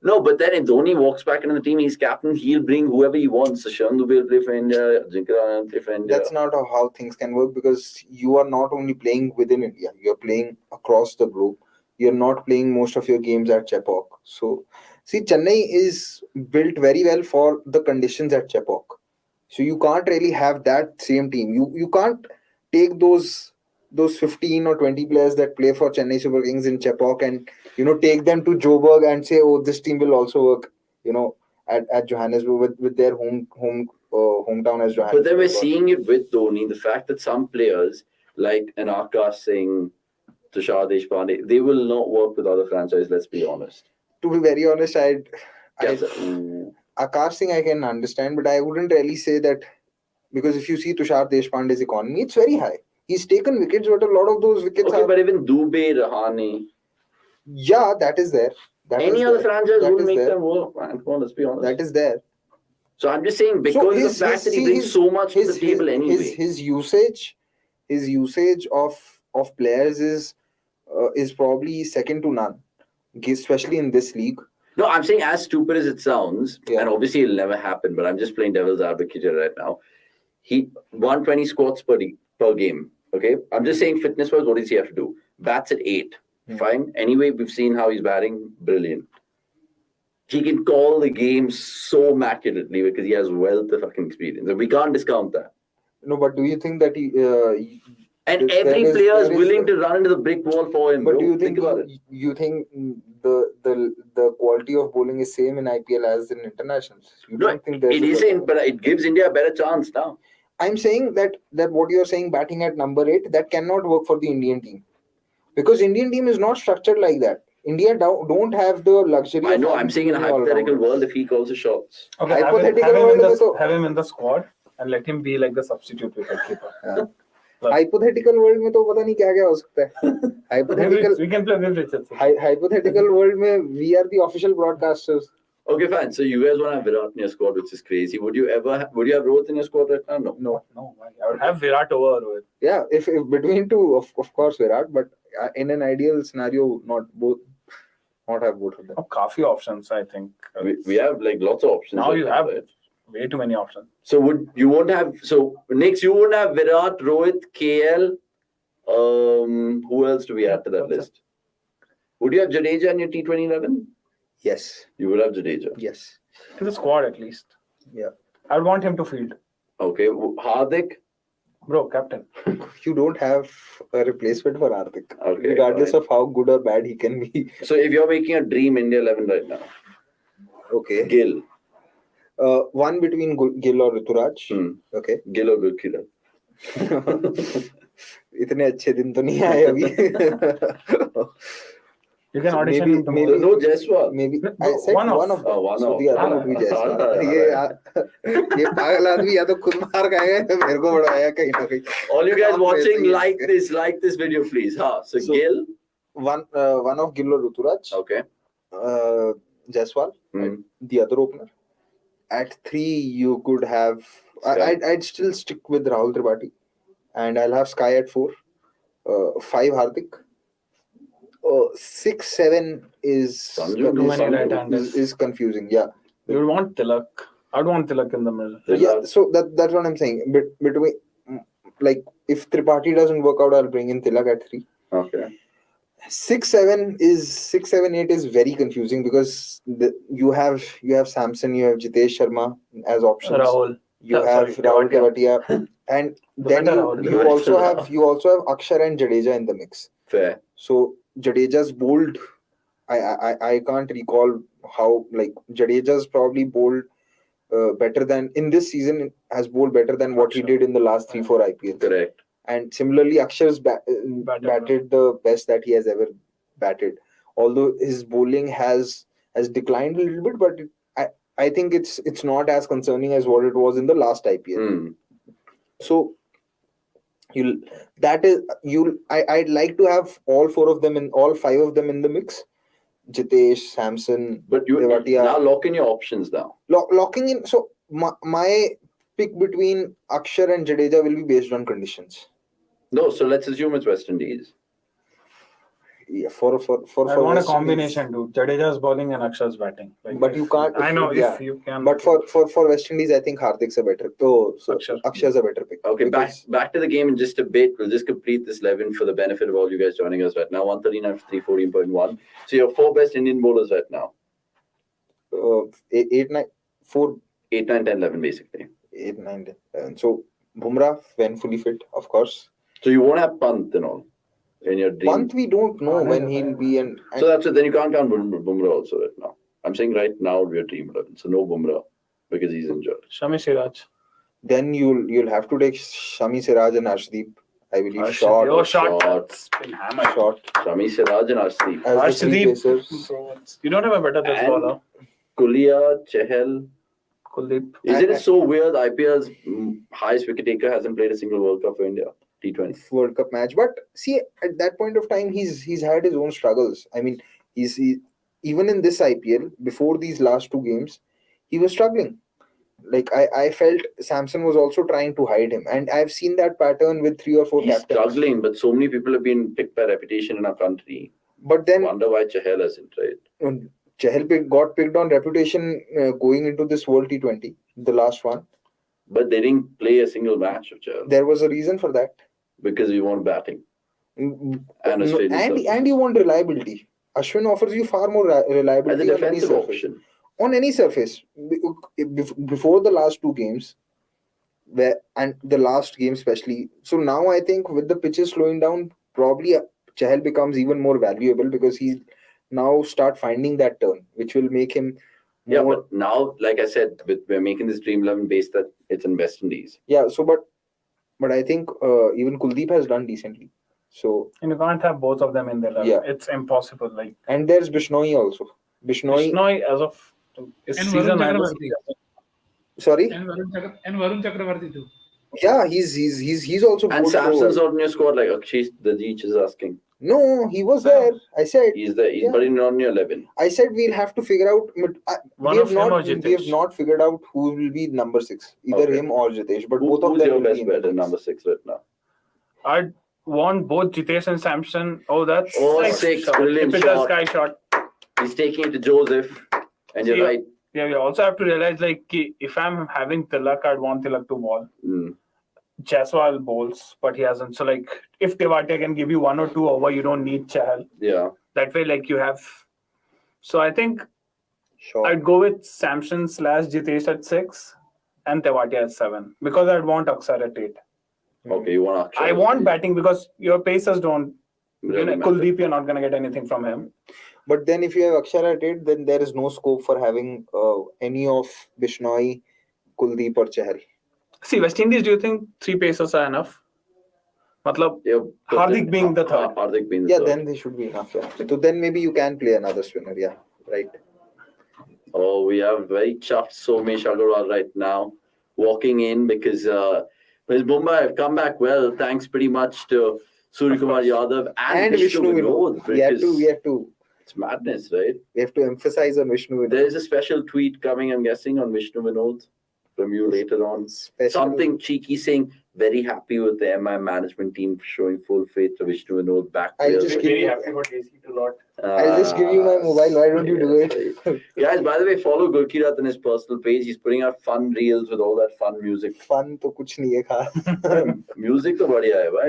No, but then if Dhoni walks back into the team, he's captain, he'll bring whoever he wants. Sashan Dubey will play for India, Jinkra will play for India. That's not how things can work, because you are not only playing within India, you're playing across the globe. You're not playing most of your games at Chepauk. So, see, Chennai is built very well for the conditions at Chepauk. So you can't really have that same team. You can't take those 15 or 20 players that play for Chennai Super Kings in Chepauk and take them to Joburg and say, oh, this team will also work at Johannesburg with their hometown as Johannesburg. But then we're seeing it with Dhoni, the fact that some players like an Akash Singh, Tushar Deshpande, they will not work with other franchises, let's be honest. To be very honest, Akash Singh I can understand, but I wouldn't really say that, because if you see Tushar Deshpande's economy, it's very high. He's taken wickets, but a lot of those wickets Okay, but even Dubey, Rahane. Yeah, that is there. Any other franchise would make them work, man. Come on, let's be honest. That is there. So I'm just saying, because of the fact that he brings so much to the table anyway. His usage of players is probably second to none, especially in this league. No, I'm saying, as stupid as it sounds, Yeah. and obviously it'll never happen, but I'm just playing devil's advocate here right now. He 120 squats per game. Okay, I'm just saying, fitness-wise, what does he have to do? Bats at 8. Fine. Anyway, we've seen how he's batting. Brilliant. He can call the game so immaculately because he has wealth of fucking experience. And we can't discount that. No, but do you think that he? And every player is willing to run into the brick wall for him. But bro. do you think about it? you think the quality of bowling is same in IPL as in internationals? You No, don't think there's it a isn't, but it gives India a better chance now. I'm saying that what you're saying, batting at number 8, that cannot work for the Indian team, because Indian team is not structured like that. India don't have the luxury. I know. I'm saying, in a hypothetical world, if he calls the shots. Okay, have him in the squad and let him be like the substitute wicketkeeper. Hypothetical world में तो पता नहीं क्या क्या हो सकता है. Hypothetical. We can play with Richardson. Hypothetical world में we are the official broadcasters. Okay, fine. So you guys want to have Virat in your squad, which is crazy. Would you have Rohit in your squad right now? No. No. I would have Virat over Rohit. Yeah, if between two, of course Virat, but in an ideal scenario, not have both of them. Kafi options, I think. We have like lots of options. Now like you that, have right? way too many options. So you won't have Virat, Rohit, KL. Who else do we add to that list? Would you have Jadeja in your T2011? Yes. You would have Jadeja. Yes. To the squad at least. Yeah. I would want him to field. Okay. Hardik? Bro, captain. You don't have a replacement for Hardik. Okay, regardless fine. of how good or bad he can be. So if you're making a dream India 11 right now, Okay. Gill. One between Gill or Rituraj. Okay. Gill or Gurkila. इतने अच्छे दिन तो नहीं आए अभी. You can audition him tomorrow. maybe No, Jaiswal. maybe No, I said one one of. of them. one So of. the other would be Jaiswal. ये पागल आदमी या तो खुद मार खाएगा या तो मेरे को बढ़वाया कहीं ना कहीं. All you guys I'm watching, facing like this video, please. So Gill. One of Gill or Ruturaj. Okay. Jaiswal. The other opener. At 3, you could have. I'd still stick with Rahul Tripathi, and I'll have Sky at 4. 5 Hardik. 6, 7 is confusing. Yeah. You would want Tilak. I'd want Tilak in the middle. Yeah. So that's what I'm saying. Between, like, if Tripathi doesn't work out, I'll bring in Tilak at 3. Okay. 6, 7, 8 is very confusing because you have Samson, you have Jitesh Sharma as options. Rahul. You have Rahul Tewatia, and then you also have Akshar and Jadeja in the mix. Fair. So Jadeja's bowled. I can't recall how, like, Jadeja's probably bowled better than in this season, has bowled better than what he did in the last 3-4 IPLs. Correct. And similarly, Akshar's batted the best that he has ever batted. Although his bowling has declined a little bit, but I think it's not as concerning as what it was in the last IPL. So I'd like to have all 5 of them in the mix. Jitesh, Samson, but you Tewatia. Now lock in your options now. Locking in. So my pick between Akshar and Jadeja will be based on conditions. No, so let's assume it's West Indies. Yeah, for I want West a combination, dude. Jadeja's bowling and Akshar's batting. Like, but you can't. I know if you can. But for West Indies, I think Hardik's a better. So Akshar's a better pick. Okay, back to the game in just a bit. We'll just complete this 11 for the benefit of all you guys joining us right now. 139 for 314.1. So your 4 best Indian bowlers right now. 8, 9, 4. 8, 9, 10, 11 basically. 8, 9, 10, 11. So Bumrah, when fully fit, of course. So you won't have Pant and all in your dream. Pant, we don't know when he'll be. And so that's it. Then you can't count Bumrah also right now. I'm saying right now we are dream 11. So no Bumrah because he's injured. Shami Siraj. Then you'll have to take Shami Siraj and Arshdeep. I believe short. Been hammered. Short. Shami Siraj and Arshdeep. Arshdeep. You don't have a better test bowler. Kulia, Chahal. Kuldeep. Isn't it so weird? IPL's highest wicket taker hasn't played a single World Cup for India. T20 World Cup match. But see, at that point of time, he's had his own struggles. I mean, even in this IPL, before these last 2 games, he was struggling. Like, I felt Samson was also trying to hide him. And I've seen that pattern with 3 or 4 He's captains. Struggling, but so many people have been picked by reputation in our country. But then... Wonder why Chahal hasn't, right? Chahal got picked on reputation going into this World T20, the last one. But they didn't play a single match of Chahal. There was a reason for that. Because you want batting. And you want reliability. Ashwin offers you far more reliability as a defensive option. On any surface. Before the last 2 games, and the last game especially. So now I think with the pitches slowing down, probably Chahal becomes even more valuable because he now start finding that turn, which will make him more... Yeah, but now, like I said, we're making this Dream 11 based that it's in West Indies. Yeah, so but I think even Kuldeep has done decently. So and you can't have both of them in the 11. Yeah. It's impossible. Like, and there's Bishnoi also. Bishnoi as of his season. Sorry? And Varun Chakravarti too. Yeah, he's also and Samson's on your squad, like Akshish Dajich is asking. No, he was there. I said he's there. But in on your 11. I said we'll have to figure out. We have not figured out who will be number 6, either him or Jitesh. But both of them your will best be bet in number 6 right now? I'd want both Jitesh and Samson. Oh, that's 6, brilliant typical shot. Sky shot. He's taking it to Joseph, and you're right. Yeah, we also have to realize, like, if I'm having Tilak, I'd want Tilak to bowl. Jaiswal bowls, but he hasn't. So, like, if Tewatia can give you 1 or 2 over, you don't need Chahal. Yeah. That way, like, you have. So, I think Sure. I'd go with Samson / Jitesh at 6 and Tewatia at 7 because I'd want Aksar at 8. Okay, you want Akshay. I want batting because your pacers don't Really Kuldeep, you're not going to get anything from him. But then if you have Akshara at 8, then there is no scope for having any of Bishnoi, Kuldeep or Chahari. See, West Indies, do you think 3 pacers are enough? Matlab, Hardik being the third. Hardik being the Yeah, third. then they should be enough. Yeah. So then maybe you can play another spinner. Yeah, right. Oh, we have very chuffed Somesh Agarwal right now walking in because Mumbai have come back well, thanks pretty much to Suryakumar Yadav and Vishnu Vinod. We have to. It's madness, right? We have to emphasize on Vishnu Vinod. There's a special tweet coming, I'm guessing, on Vishnu Vinod from you later on. Something cheeky saying, very happy with the MI management team showing full faith to Vishnu Vinod back. I'll just give you. I'll just give you my mobile. Why don't you do it? Right. Guys, by the way, follow Gurkirat on his personal page. He's putting out fun reels with all that fun music. Fun to kuch nahi hai khas. Music to badhiya hai, bhai.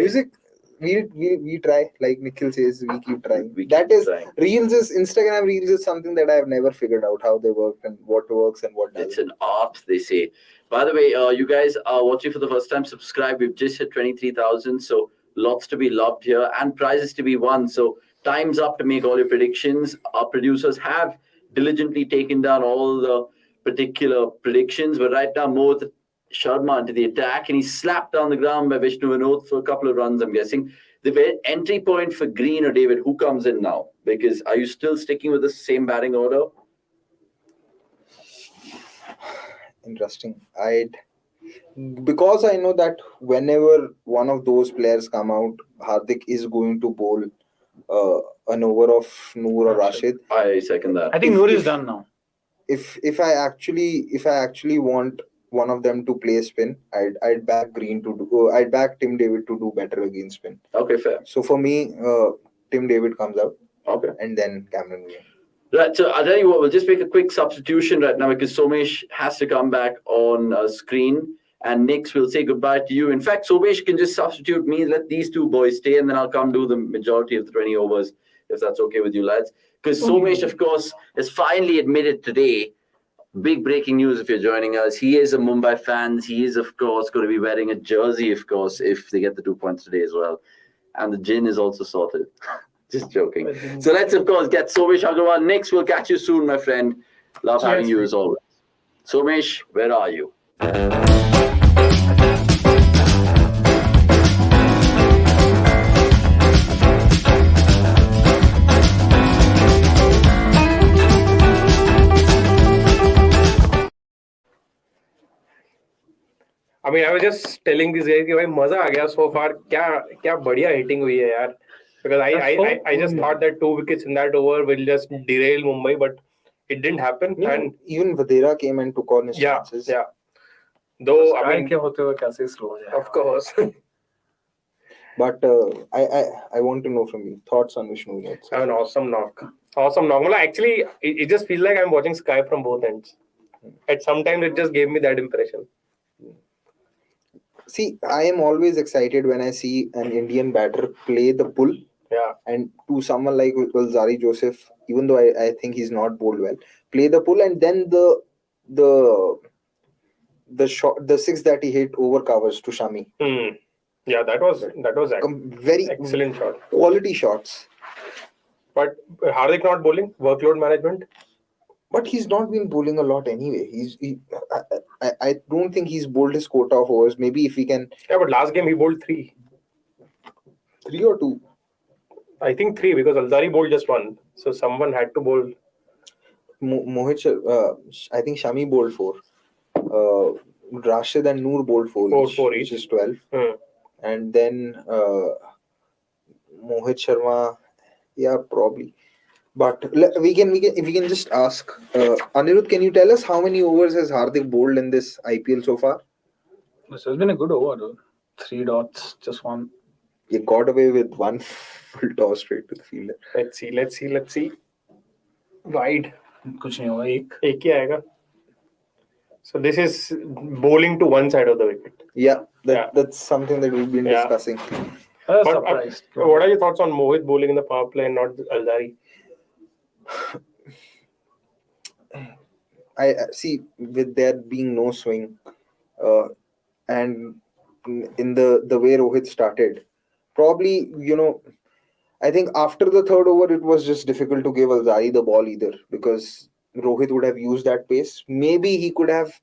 Music, we try. Like Nikhil says, we keep trying. We keep that is trying. Instagram reels is something that I've never figured out how they work and what works and what doesn't. It's an art, they say. By the way, you guys are watching for the first time. Subscribe. We've just hit 23,000, so lots to be loved here and prizes to be won. So time's up to make all your predictions. Our producers have diligently taken down all the particular predictions, but right now Mohit Sharma into the attack, and he's slapped down the ground by Vishnu Vinod for a couple of runs, I'm guessing. The entry point for Green or David, who comes in now? Because are you still sticking with the same batting order? Interesting. Because I know that whenever one of those players come out, Hardik is going to bowl an over of Noor or Rashid. I second that. I think Noor is done now. If I actually want one of them to play spin, I'd back Green to do. I'd back Tim David to do better against spin. Okay, fair. So for me, Tim David comes out. Okay. And then Cameron Green. Right, so I'll tell you what, we'll just make a quick substitution right now because Somesh has to come back on screen and Nix will say goodbye to you. In fact, Somesh can just substitute me, let these two boys stay, and then I'll come do the majority of the 20 overs, if that's okay with you lads. Because Somesh, of course, has finally admitted today, big breaking news if you're joining us, he is a Mumbai fan. He is, of course, going to be wearing a jersey, of course, if they get the 2 points today as well. And the gin is also sorted. Just joking. So let's, of course, get Somesh Agarwal. Next, we'll catch you soon, my friend. Love having you as always. Somesh, where are you? I mean, I was just telling this guy कि भाई मजा आ गया so far. क्या बढ़िया hitting हुई है यार. Because I just thought that 2 wickets in that over will just derail Mumbai, but it didn't happen. Yeah, and even Vadera came and took on his chances. Yeah. Though I mean, Of course. But I want to know from you thoughts on Vishnu Vinod. I mean, awesome knock. Well, actually, it just feels like I'm watching Sky from both ends. At some time, it just gave me that impression. See, I am always excited when I see an Indian batter play the pull. Yeah. And to someone like Zari Joseph, even though I think he's not bowled well, play the pull and then the shot, the 6 that he hit over covers to Shami. Yeah, that was very excellent shot. Quality shots. But Hardik not bowling, workload management. But he's not been bowling a lot anyway. I don't think he's bowled his quota of overs. Maybe if he can. Yeah, but last game he bowled 3. 3 or 2? I think 3 because Alzari bowled just 1. So someone had to bowl. Mohit, I think Shami bowled 4. Rashid and Noor bowled 4 each, which is 12. And then Mohit Sharma, yeah, probably. But if we can just ask Anirudh, can you tell us how many overs has Hardik bowled in this IPL so far? This has been a good over, though. 3 dots, just 1. You got away with 1 full toss straight to the fielder. Let's see. Wide. कुछ नहीं होगा, एक ही आएगा. So this is bowling to one side of the wicket. Yeah, that's something that we've been discussing. Surprised. What are your thoughts on Mohit bowling in the power play and not Alzari? I see, with there being no swing, and in the way Rohit started, probably I think after the third over, it was just difficult to give Alzari the ball either, because Rohit would have used that pace. Maybe he could have,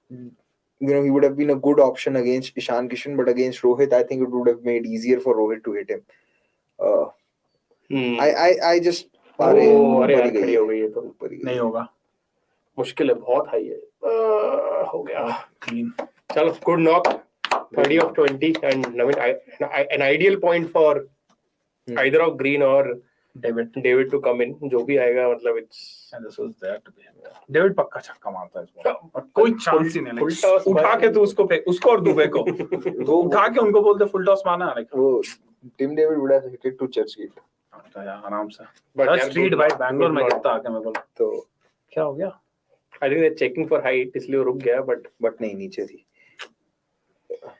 he would have been a good option against Ishan Kishan, but against Rohit, I think it would have made easier for Rohit to hit him. I just अरे ऊपर यार ही गई खड़ी है, हो गई है तो ऊपर ही गई नहीं है। होगा, मुश्किल है, बहुत हाई है। हो गया, क्लीन। चलो, good knock, 30 of 20, and I mean, an ideal point for either of Green or David to come in, जो भी आएगा, मतलब it's And this was there to be. David पक्का छक्का मारता है इस बार, और कोई चांस ही नहीं। फुल टॉस उठा के तू उसको और दुबे को वो उठा के उनको बोलते फुल टॉस मारना है। वो Tim David would have hit it to church gate. आराम से। But Church Street भाई बैंगलोर में कितना आके मैं बोला तो क्या हो गया? I think they're checking for height, इसलिए वो रुक गया, but नहीं, नीचे थी।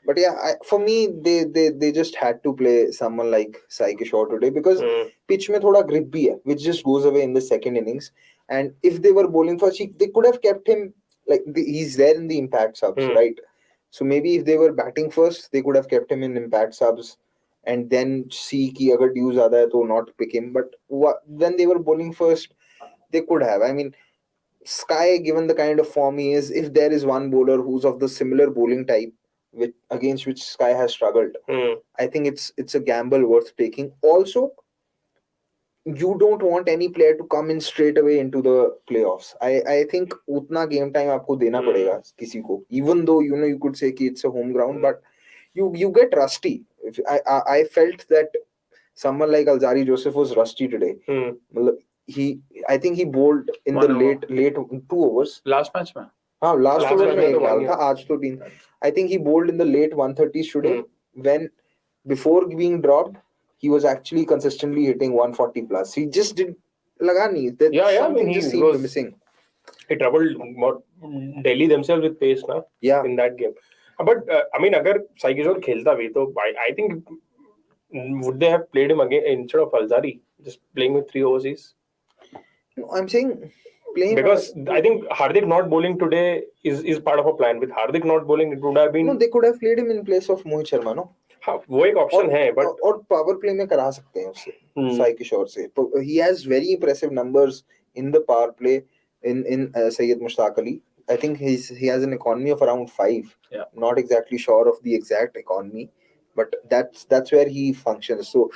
But yeah, for me, they just had to play someone like Sai Kishore today, because pitch में थोड़ा grip भी है, which just goes away in the second innings. And if they were bowling first, they could have kept him, like he's there in the impact subs, right? So maybe if they were batting first, they could have kept him in impact subs, and then see कि अगर dues ज़्यादा है तो not pick him. But when they were bowling first, they could have. I mean, Sky, given the kind of form he is, if there is one bowler who's of the similar bowling type against which Sky has struggled, I think it's a gamble worth taking. Also, you don't want any player to come in straight away into the playoffs. I think utna game time आपको देना पड़ेगा किसी को, even though you could say कि it's a home ground, but you get rusty. I felt that someone like Alzari Joseph was rusty today. I think he bowled in the late 2 overs. Last match में हाँ, last over में एक डाल था, आज तो 3. I think he bowled in the late 130s today, when before being dropped, he was actually consistently hitting 140 plus. He just did लगा नहीं, that something just seemed missing. He troubled Delhi themselves with pace ना, in that game. But I mean, अगर साई किशोर खेलता भी तो I think would they have played him again instead of Alzari, just playing with 3 overseas? No, I'm saying playing, because I think Hardik not bowling today is part of a plan. With Hardik not bowling, it would have been. No, they could have played him in place of Mohit Sharma, no? हाँ, वो एक option है, but और power play में करा सकते हैं उससे, साई किशोर से. He has very impressive numbers in the power play in Syed Mushtaq Ali. I think he has an economy of around 5. Yeah. Not exactly sure of the exact economy, but that's where he functions. So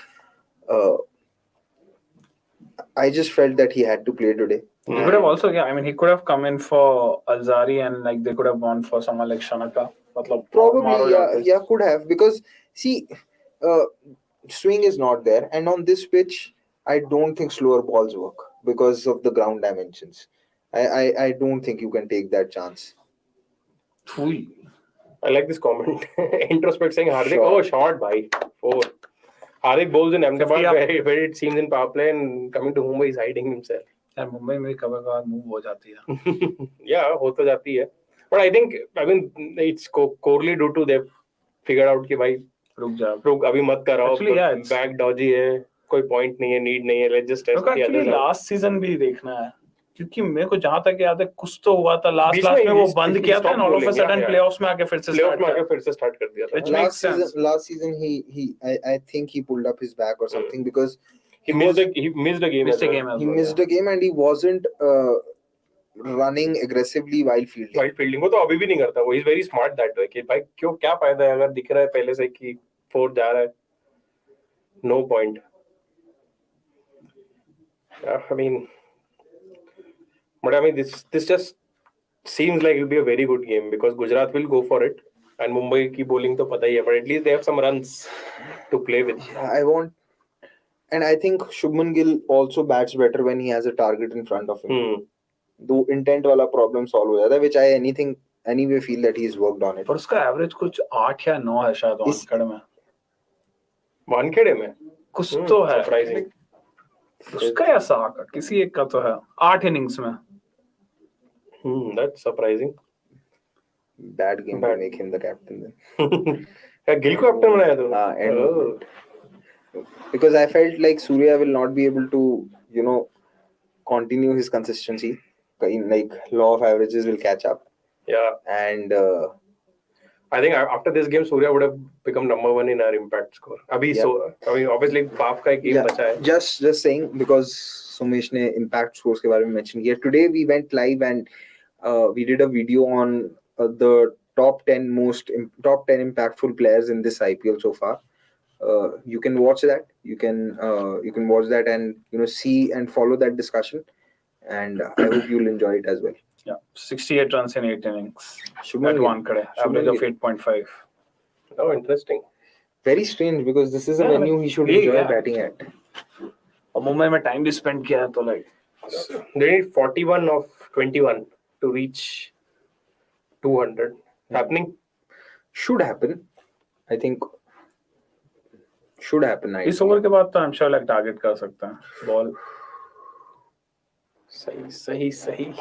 I just felt that he had to play today. He could have also, he could have come in for Alzari, and like they could have gone for someone like Shanaka. Probably, yeah, could have, because see, swing is not there, and on this pitch, I don't think slower balls work because of the ground dimensions. I don't think you can take that chance. I like this comment. Introspect saying Hardik, short bhai, 4. Hardik bowls in Ahmedabad where it seems in power play, and coming to Mumbai is hiding himself. And Mumbai में कभी-कभार move हो जाती है. Yeah, हो तो जाती है. But I mean, it's corely due to they've figured out कि भाई रुक अभी मत कराओ. Actually, yeah, back dodgy है, कोई point नहीं है, need नहीं है. Let's just test the actually others out. last season भी देखना है, क्योंकि मेरे को जहाँ तक याद है कुछ तो हुआ था लास्ट में वो बंद किया था, and all of a sudden playoffs में आके फिर से start कर दिया था. Which makes sense. Last season I think he pulled up his back or something, because he missed a game. He missed a game, and he wasn't running aggressively while fielding. वो तो अभी भी नहीं करता. वो is very smart that way कि भाई क्या फायदा है अगर दिख रहा है पहले से कि 4 जा रहा है. No point. I mean, this just seems like it'll be a very good game, because Gujarat will go for it, and Mumbai की bowling तो पता ही है, but at least they have some runs to play with. And I think Shubman Gill also bats better when he has a target in front of him. Do intent वाला problem solve हो जाता है, which I anyway feel that he's worked on it. पर उसका average कुछ 8 या 9 है शायद वानखेड़े में. वानखेड़े में कुछ तो है. Surprising. उसका या साहा का किसी एक का तो है 8 innings में. That's surprising. Bad game to make him the captain then. Gill को captain बनाया तो. Because I felt like Surya will not be able to, continue his consistency. Like law of averages will catch up. Yeah. And I think after this game, Surya would have become number 1 in our impact score. Abhi, Yeah. so I mean, obviously, Faf का एक game बचा है. Just saying because Sumesh ने impact scores के बारे में mention किया. Today we went live and we did a video on the top 10 impactful players in this IPL so far. You can watch that. You can watch that and see and follow that discussion. And I hope you'll enjoy it as well. Yeah, 68 runs in 8 innings. Shubman At Gill. Wankhede, average of 8.5. Oh, interesting. Very strange because this is a venue he should enjoy batting at. और मुंबई में time भी spend किया तो like They need 41 of 21 to reach 200. Happening? Should happen. I think should happen. इस over के बाद तो I'm sure like target कर सकते हैं बॉल. सही.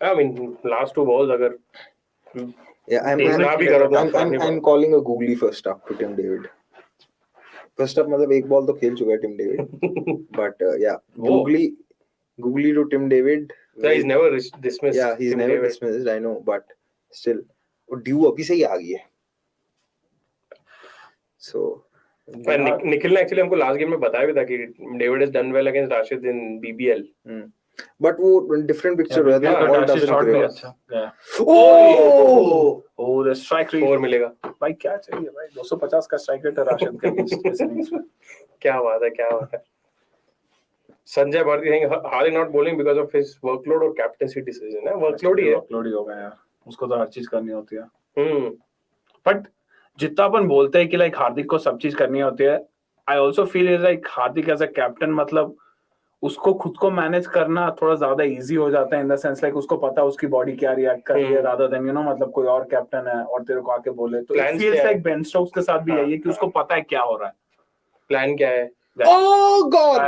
I mean, last 2 balls अगर Yeah, I'm calling a googly first up to Tim David. First up मतलब एक बॉल तो खेल चुका है Tim David. But yeah, googly to Tim David. Yeah, he's never dismissed. Yeah, he's never dismissed. I know, but still, वो due अभी से ही आ गई है. So. निखिल ने एक्चुअली हमको लास्ट गेम में बताया भी था कि David has done well against Rashid in BBL. But वो different picture रहता है. बॉल डजंट शॉट भी अच्छा. Oh, the strike rate 4 मिलेगा. भाई क्या चाहिए भाई 250 का स्ट्राइक रेट है राशिद के इनिंग्स में. क्या बात है. Sanjay Bharati saying Hardik not bowling because of his workload और captaincy decision है. वर्कलोड ही होगा यार. उसको तो हर चीज करनी होती है. बट जितना अपन बोलते हैं कि लाइक हार्दिक को सब चीज करनी होती है, I also feel like Hardik as a captain मतलब उसको खुद को मैनेज करना थोड़ा ज्यादा इजी हो जाता है इन द सेंस लाइक उसको पता है उसकी बॉडी क्या रिएक्ट कर रही है रादर देन मतलब कोई और कैप्टन है और तेरे को आके बोले तो it feels like Ben Stokes के साथ भी यही है कि उसको पता है क्या हो रहा है. प्लान क्या है. Oh God!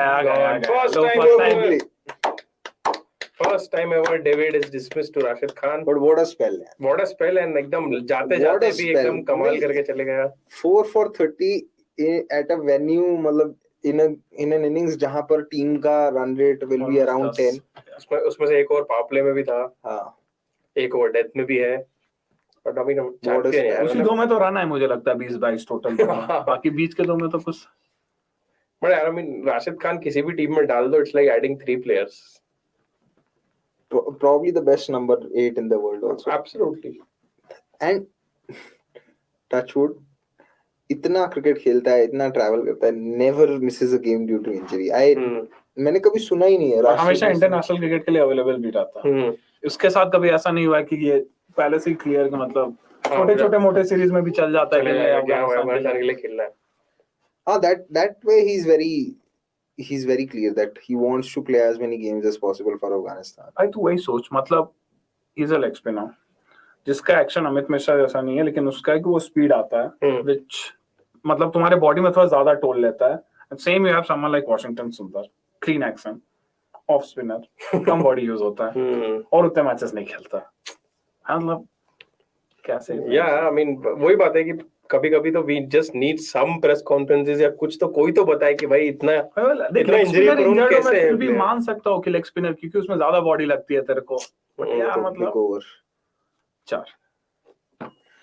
First time ever David is dismissed to Rashid Khan. But what a spell! What a spell and एकदम जाते भी एकदम कमाल करके चले गया. 4 for 30 at a venue मतलब in an innings जहाँ पर टीम का run rate will be around 10. उसमें से एक और पावर प्ले में भी था. हाँ. एक ओवर डेथ में भी है. और अभी उसी 2 में तो रन है मुझे लगता है 20-22 टोटल. बाकी बीच के 2 में तो कुछ. But I mean Rashid Khan किसी भी टीम में डाल दो it's like adding 3 players. Probably the best number 8 in the world also. Absolutely. And touchwood इतना क्रिकेट खेलता है इतना ट्रैवल करता है never misses a game due to injury. मैंने कभी सुना ही नहीं है. हमेशा इंटरनेशनल क्रिकेट के लिए अवेलेबल भी रहता है. उसके साथ कभी ऐसा नहीं हुआ कि ये पहले से क्लियर का मतलब छोटे मोटे सीरीज में भी चल जाता है कि लिए खेलना है. That way he's very clear that he wants to play as many games as possible for Afghanistan. आई तो वही सोच मतलब he's a leg spinner जिसका एक्शन अमित मिश्रा जैसा नहीं है लेकिन उसका है कि वो स्पीड आता है which मतलब तुम्हारे बॉडी में थोड़ा ज्यादा टोल लेता है. And same you have someone like Washington Sundar, clean action, off spinner, come body use होता है और उतने मैचेस नहीं खेलता. मतलब कैसे I mean वही बात है कि कभी तो we just need some press conferences या कुछ तो कोई तो बताए कि भाई इतना इंजरी प्रोन कैसे है. भी मान सकता हूँ कि लेग स्पिनर क्योंकि उसमें ज्यादा बॉडी लगती है तेरे को. बट यार मतलब ओवर 4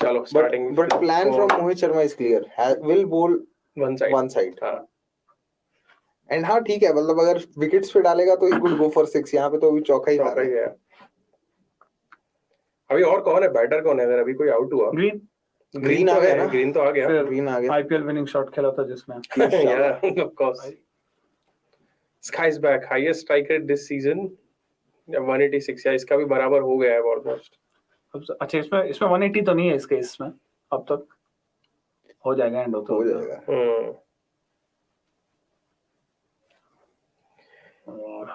चलो starting. But plan from Mohit Sharma is clear. Will bowl one side. And हाँ ठीक है मतलब अगर विकेट्स पे डालेगा तो he could go for 6. यहाँ पे तो अभी चौका ही मारा है. अभी और कौन है बैटर कौन है अगर अभी कोई आउट हुआ. ग्रीन आ गया ना. ग्रीन तो आ गया. आईपीएल विनिंग शॉट खेला था जिसमें. Yeah, of course. Sky's back. Highest strike rate this season 186. या इसका भी बराबर हो गया है ऑलमोस्ट. अच्छा इसमें 180 तो नहीं है इसके इसमें अब तक हो जाएगा एंड हो जाएगा.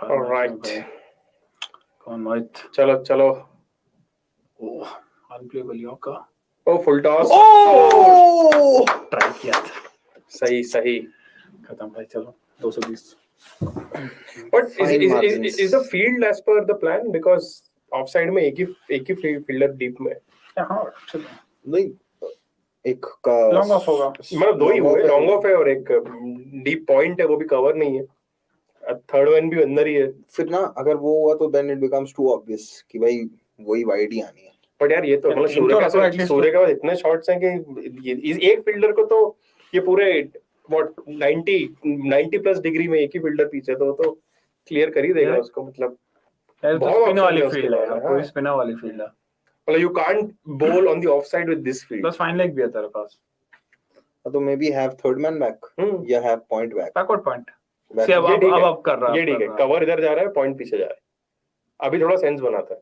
Alright. कौन मोहित. चलो. Oh unplayable yorker. Oh, full toss. Try किया था. सही. खत्म भाई चलो 220. But is the field as per the plan because offside में एक ही फील्डर डीप में. हाँ चलो. नहीं एक का लॉन्ग ऑफ होगा. मतलब 2 ही हुए. लॉन्ग ऑफ है और एक डीप पॉइंट है वो भी कवर नहीं है. थर्ड वन भी अंदर ही है. फिर ना अगर वो हुआ तो then it becomes too obvious कि भाई वही वाइड ही आनी है. बट यार ये तो मतलब सूर्य के बाद इतने शॉट्स हैं कि एक फील्डर को तो ये पूरे व्हाट 90 प्लस डिग्री में एक ही फील्डर पीछे तो क्लियर कर ही देगा उसको मतलब बहुत स्पिन वाली फील्ड है कोई स्पिनर वाली फील्ड है मतलब you can't bowl on the offside with this field plus fine leg भी है तेरे पास तो maybe have third man back या have point back backward point see अब कर रहा है ये ठीक है कवर इधर जा रहा है पॉइंट पीछे जा रहा है अभी थोड़ा सेंस बनाता है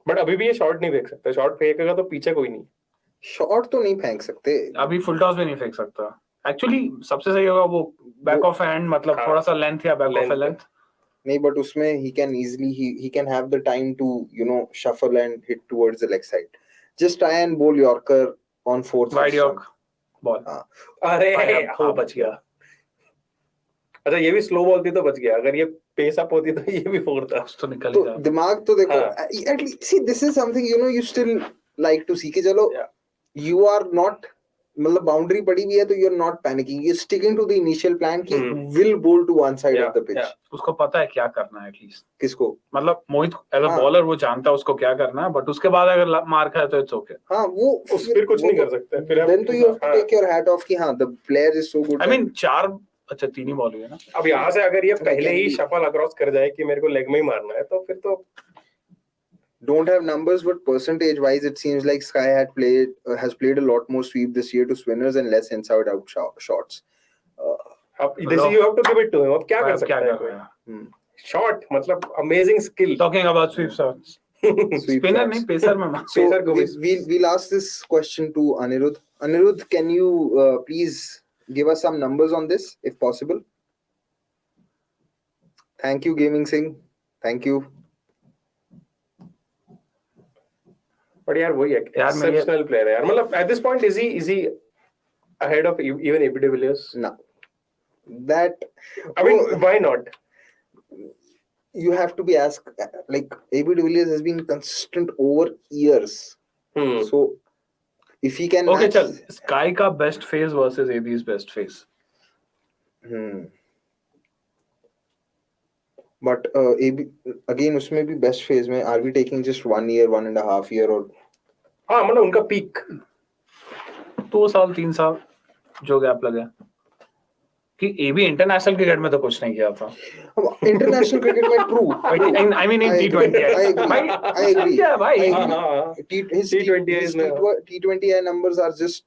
बट अभी भी ये शॉट नहीं फेंक सकता शॉट फेंकेगा तो पीछे कोई नहीं शॉट तो नहीं फेंक सकते अभी फुल टॉस भी नहीं फेंक सकता एक्चुअली सबसे सही होगा वो बैक ऑफ हैंड मतलब थोड़ा सा लेंथ या बैक ऑफ लेंथ नहीं but उसमें he can easily he can have the time to shuffle and hit towards the leg side just try and bowl Yorker on fourth wide York ball अरे हाँ बच गया अच्छा ये भी स्लो बॉल थी तो बच गया अगर ये पेस अप होती तो ये भी फोड़ता तो निकल तो दिमाग तो देखो at least see this is something you still like to see कि चलो you are not मतलब बाउंड्री पड़ी हुई है तो you're not panicking you're sticking to the initial plan कि will bowl to one side of the pitch उसको पता है क्या करना है एटलीस्ट किसको मतलब मोहित एज अ बॉलर वो जानता है उसको क्या करना है बट उसके बाद अगर मार खाए तो इट्स ओके हाँ वो फिर कुछ नहीं कर सकते फिर then तो you have to take your hat off कि हाँ the player is so good I mean अच्छा 3 ही बॉल हुई है ना अब यहाँ से अगर ये पहले ही शफल अक्रॉस कर जाए कि मेरे को लेग में ही मारना है तो फिर तो don't have numbers but percentage wise it seems like Sky has played a lot more sweep this year to spinners and less inside out shots अब this you have to give it to him अब क्या कर सकता है कोई shot मतलब amazing skill talking about sweep shots spinner नहीं pacer में पेसर को we'll ask this question to Anirudh can you please give us some numbers on this if possible thank you Gaming Singh thank you but यार वही है exceptional player है यार मतलब at this point is he ahead of even AB de Villiers no that I mean why not you have to be asked like AB de Villiers has been consistent over years so if he can okay चल Sky का best phase versus AB's best phase but AB again उसमें भी best phase में are we taking just 1 year 1.5 year or हाँ मतलब उनका peak 2 साल 3 साल जो गैप लगे कि AB इंटरनेशनल क्रिकेट में तो कुछ नहीं किया था इंटरनेशनल क्रिकेट में true I mean in T20 I agree क्या भाई his T20I numbers are just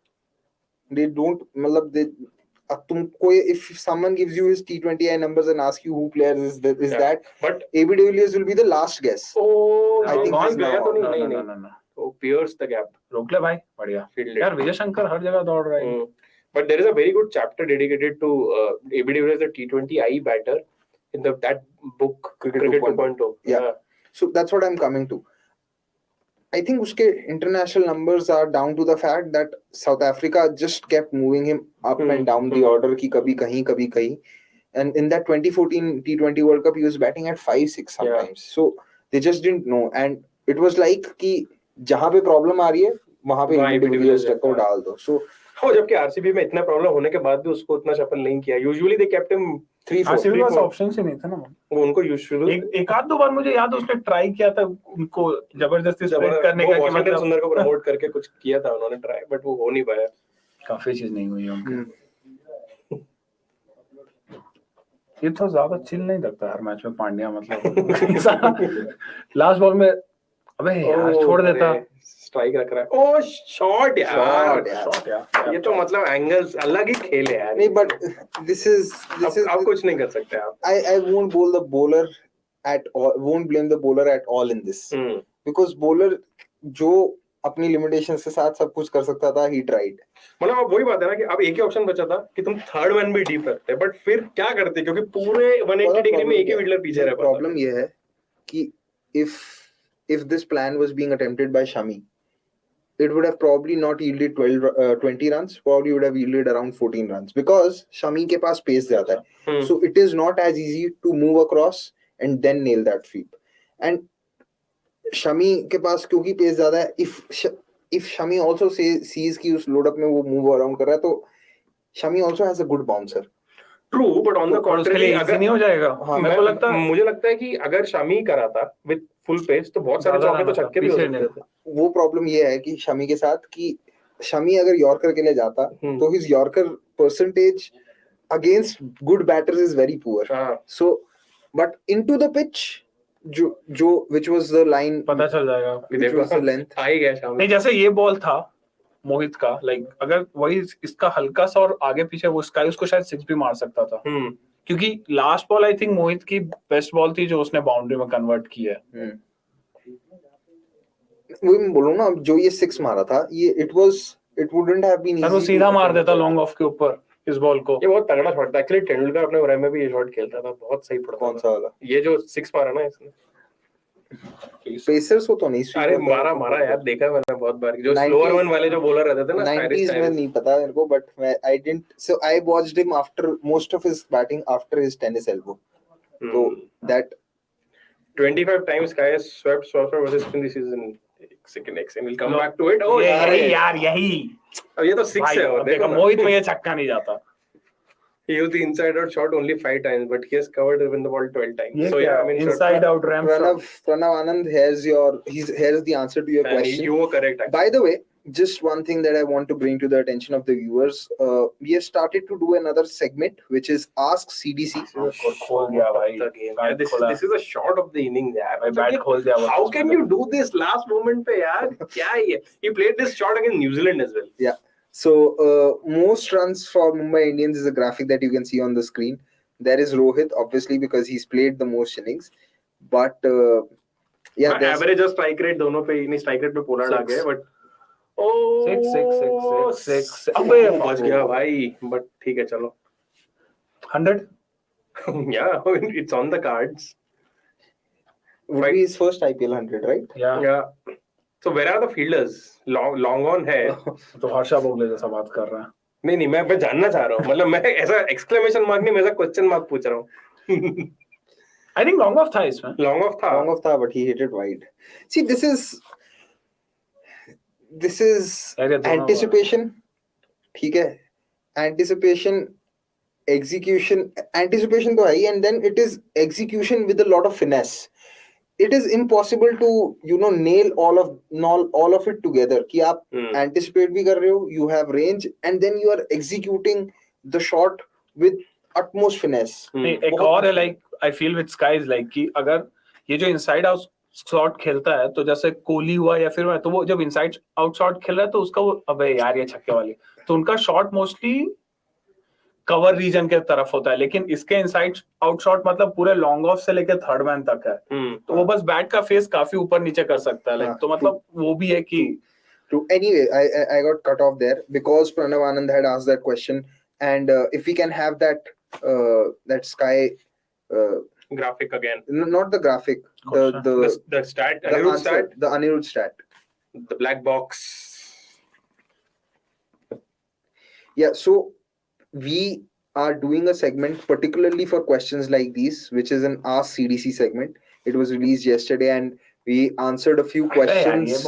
they don't मतलब they तुमको if someone gives you his T20I numbers and asks you who players is that but AB de Villiers will be the last guess I think he's गया तो नहीं तो pierce the gap रोक ले भाई बढ़िया यार विजय शंकर हर जगह दौड़ रहा है but there is a very good chapter dedicated to AB de Villiers the T20I batter in that book Cricket 2.0 yeah so that's what I'm coming to I think uske international numbers are down to the fact that South Africa just kept moving him up and down the order ki kabhi kahin and in that 2014 T20 World Cup he was batting at 5-6 sometimes so they just didn't know and it was like कि जहाँ पे problem आ रही है वहाँ पे individuals को डाल दो सो हो जबकि आरसीबी में इतना प्रॉब्लम होने के बाद भी उसको उतना शफल नहीं किया usually they kept him 3-4 RCB का ऑप्शन ही नहीं था ना वो उनको यूजुअली एक आध दो बार मुझे याद है उसने ट्राई किया था उनको जबरदस्ती स्प्लिट करने का मतलब सुंदर को प्रमोट करके कुछ किया था उन्होंने ट्राई बट वो हो नहीं पाया काफी चीज नहीं हुई उनकी ये तो ज्यादा चिल नहीं लगता हर मैच में पांड्या मतलब लास्ट बॉल में अबे यार छोड़ देता स्ट्राइक रख रहा है ओ शॉट यार ये तो मतलब एंगल्स अलग ही खेल है यार नहीं बट दिस इज आप कुछ नहीं कर सकते आप I won't bowl the bowler at all won't blame the bowler at all in this because bowler जो अपनी लिमिटेशंस के साथ सब कुछ कर सकता था ही ट्राइड मतलब अब वही बात है ना कि अब एक ही ऑप्शन बचा था कि तुम थर्ड मैन भी डीप रखते बट फिर क्या करते क्योंकि पूरे 180 डिग्री में एक ही फील्डर पीछे रहा प्रॉब्लम ये है कि if this plan was being attempted by Shami it would have probably not yielded 20 runs probably would have yielded around 14 runs because Shami के पास pace ज़्यादा है so it is not as easy to move across and then nail that sweep and Shami के पास क्योंकि pace ज़्यादा है if Shami also sees कि उस load up में वो move around कर रहा है तो Shami also has a good bouncer true but on the पर उसके कॉन्ट्री लिए easy नहीं हो जाएगा मेरे को लगता है मुझे लगता है कि अगर शमी करा था विद फुल पेस तो बहुत सारे ज्यादा चौके तो रन छक्के भी हो पीछे सकते नहीं। थे. वो प्रॉब्लम ये है कि शमी के साथ कि शमी अगर यॉर्कर के लिए जाता तो his yorker percentage against good batters is very poor. हाँ. So but into the pitch जो which was the line, पता चल जाएगा. which was the length. आ ही गया शमी. नहीं जैसे ये बॉल था मोहित का लाइक अगर वही इसका हल्का सा और आगे पीछे वो स्काई उसको शायद 6 भी मार सकता था क्योंकि लास्ट बॉल आई थिंक मोहित की बेस्ट बॉल थी जो उसने बाउंड्री में कन्वर्ट की है. वही मैं बोलूं ना, जो ये 6 मारा था ये it wouldn't have been sir वो easy सीधा to मार attempt देता that. लॉन्ग ऑफ के ऊपर इस बॉल को. ये बहुत तगड़ा शॉट था एक्चुअली. तेंदुलकर अपने प्राइम में भी ये शॉट खेलता था, बहुत सही पड़ता कौन था. सा वाला? ये जो 6 मारा ना इसने. पेसर्स को तो नहीं sweep अरे होता है. मारा यार, देखा मैंने बहुत बार. जो 90 स्लोअर वन वाले जो बॉलर रहते थे ना 90s में नहीं पता मेरे को, but I didn't, so I watched him after most of his batting after his tennis elbow. So that 25 times Sky has swept versus spin this season. Second X and we'll come back to it. Oh यही यार यही. अब ये तो 6 है. और देखो मोहित में ये छक्का नहीं जाता. He used the inside out shot only 5 times, but he has covered even the ball 12 times. So yeah, I mean, inside out ramp shot. Pranav Anand, here's the answer to your question. You were correct. Actually. By the way, just one thing that I want to bring to the attention of the viewers, we have started to do another segment which is Ask CDC. खोल दिया भाई. Yeah, this is a shot of the innings, yaar. भाई bat खोल दिया. How can you do this last moment पे यार? क्या है ये? He played this shot against New Zealand as well. Yeah. So most runs for Mumbai Indians is a graphic that you can see on the screen. There is Rohit, obviously because he's played the most innings, but yeah, average और strike rate दोनों पे नहीं, strike rate पे polar आ गया, but six. अबे बच गया भाई, but ठीक है चलो. 100. Yeah, it's on the cards. would be his first IPL 100, right? Yeah. So where are the fielders? Long on है. तो हर्षा बोगले जैसा बात कर रहा है. नहीं मैं जानना चाह रहा हूँ. मतलब मैं ऐसा exclamation mark नहीं, मैं ऐसा question mark पूछ रहा हूँ. I think long off था इसमें. Long off था, but he hit it wide. See, this is anticipation. ठीक है. Anticipation, execution. Anticipation तो है ही, and then it is execution with a lot of finesse. It is impossible to nail all of it together. कि आप anticipate भी कर रहे हो, you have range, and then you are executing the shot with utmost finesse. एक और है like I feel with Sky is like कि अगर ये जो inside out शॉट खेलता है तो जैसे कोहली हुआ या फिर तो वो जब इनसाइड आउट शॉट खेल रहा है तो उसका वो अबे यार ये छक्के वाली, तो उनका शॉट मोस्टली कवर रीजन के तरफ होता है, लेकिन इसके इनसाइड आउट शॉट मतलब पूरे लॉन्ग ऑफ से लेकर थर्ड मैन तक है. तो वो बस बैट का फेस काफी ऊपर नीचे कर सकता है. तो मतलब वो भी है कि anyway I got cut off there because Pranav Anand had asked that question, and if we can have that Sky graphic again, not the graphic, the stat, the Anirudh stat, the black box. Yeah, so we are doing a segment particularly for questions like these, which is an Ask CDC segment. It was released yesterday and we answered a few questions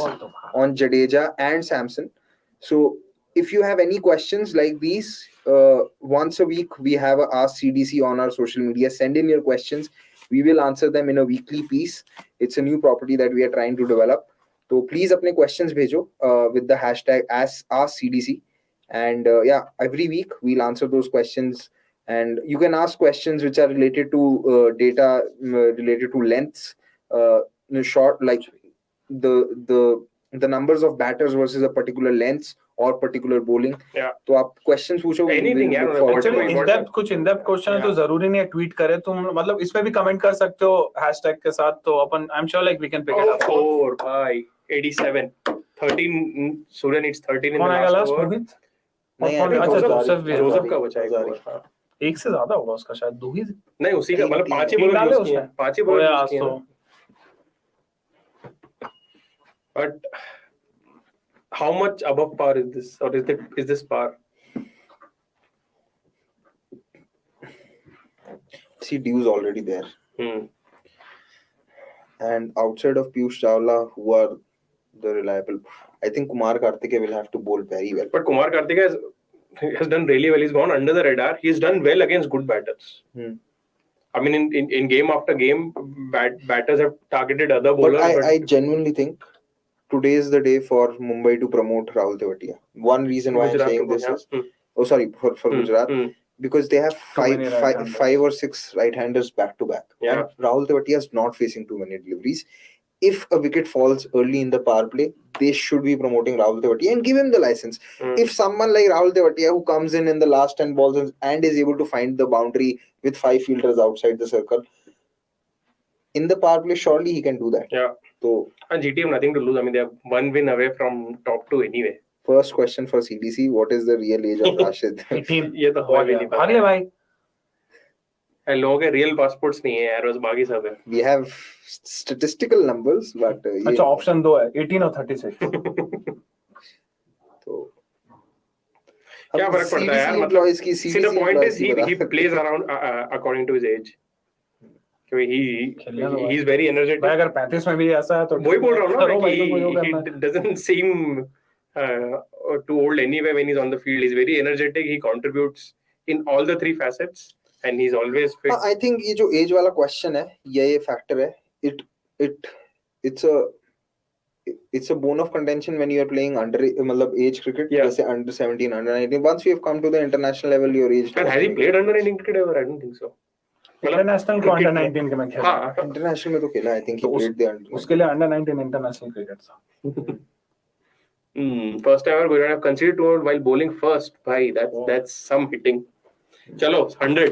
on Jadeja and Samson. So if you have any questions like these, once a week we have a Ask CDC on our social media. Send in your questions. We will answer them in a weekly piece. It's a new property that we are trying to develop. So please apne questions bhejo with the hashtag AskCDC. And every week we'll answer those questions. And you can ask questions which are related to data, related to lengths, short, like the numbers of batters versus a particular length or particular bowling. Yeah. तो आप questions पूछो. Anything, yeah. Actually, कुछ in depth question है तो जरूरी नहीं है tweet करे तुम, मतलब इसमें भी कमेंट कर सकते हो हैशटैग के साथ. तो अपन I'm sure like we can pick it up. 4 by 87 13. Surya needs 13 in the last over. मोहित नहीं, जोसेफ का बचा है. एक से ज्यादा होगा उसका शायद, दो ही नहीं उसी का, मतलब 5 ही बॉलर यूज किए हैं. 5 ही बॉलर यूज किए हैं. But how much above par is this, or is this par? See, Dew's already there. And outside of Piyush Chawla, who are the reliable, I think Kumar Karthike will have to bowl very well. But Kumar Karthike is has done really well. He's gone under the radar. He's done well against good batters. I mean, in game after game, batters have targeted other bowlers. But I genuinely think today is the day for Mumbai to promote Rahul Tewatia. One reason why I'm saying this is, for Gujarat, because they have five or six right-handers back to back. Yeah. And Rahul Tewatia is not facing too many deliveries. If a wicket falls early in the power play, they should be promoting Rahul Tewatia and give him the license. If someone like Rahul Tewatia, who comes in the last 10 balls and is able to find the boundary with 5 fielders outside the circle, in the power play, surely he can do that. Yeah. So, and GT have nothing to lose. I mean, they are one win away from top 2 anyway. First question for CDC: what is the real age of Rashid? 18. ये तो हुआ भी नहीं पता। भाग ले भाई। लोगों के real passports नहीं है यार, बस बाकी सब है। We have statistical numbers, but अच्छा option 2 है, 18 और 36। तो क्या फर्क पड़ता है यार? मतलब see, the point is he plays around according to his age. क्योंकि he is very energetic. भाई अगर 35 में भी ऐसा है तो वही बोल रहा हूँ ना, he doesn't seem too old anyway when he's on the field. He's very energetic. He contributes in all the 3 facets. And he's always fit. I think ये जो age वाला question है, ये factor है. It's a bone of contention when you are playing under मतलब age cricket. जैसे under 17, under 19. Once you have come to the international level, your age. And has he played under 19 cricket ever? I don't think so. International को under 19 के में खेला. हाँ, international में तो खेला. I think he played the under. उसके लिए under 19 international cricket था. First ever Gujarat have conceded 2 while bowling first. Bhai, that's some hitting. चलो 100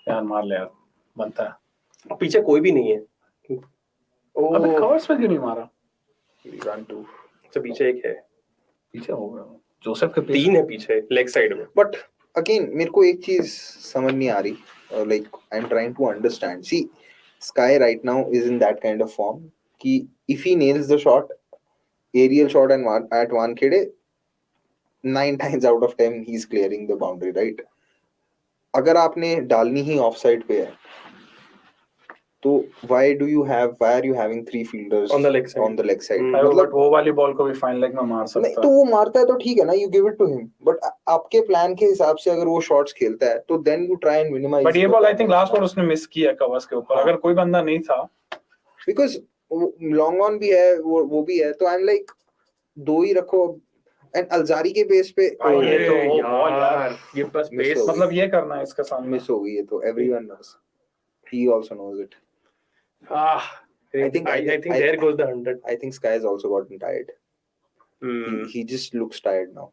यार मार ले यार बनता है। पीछे कोई भी नहीं है। अबे कवर्स में क्यों नहीं मारा? 1 2 तो पीछे एक है। पीछे हो गया जोसेफ के 3 है पीछे लेग साइड में। बट अगेन मेरे को एक चीज समझ नहीं आ रही, like I am trying to understand. See SKY right now is in that kind of form कि if he nails the shot, aerial shot and at Wankhede, 9 times out of 10 he is clearing the boundary, right? अगर आपने डालनी ही of side पे है तो why are you having 3 fielders on the leg side? मतलब वो वाली बॉल को भी फाइन लेग में मार सकता है. नहीं तो वो मारता है तो ठीक है ना, you give it to him, but आपके प्लान के हिसाब से अगर वो शॉट्स खेलता है तो then you try and minimize. But ये ball I think last ball उसने मिस किया कवर्स के ऊपर. अगर कोई बंदा नहीं था because लॉन्ग ऑन भी है, वो भी है, तो आई एम लाइक 2 ही रखो. एंड अलजारी के बेस पे ये तो यार ये बस बेस मतलब ये करना है इसका सामने मिस हो गई है तो everyone knows, he also nose it. I think there goes the 100. I think Sky has also gotten tired. He just looks tired now.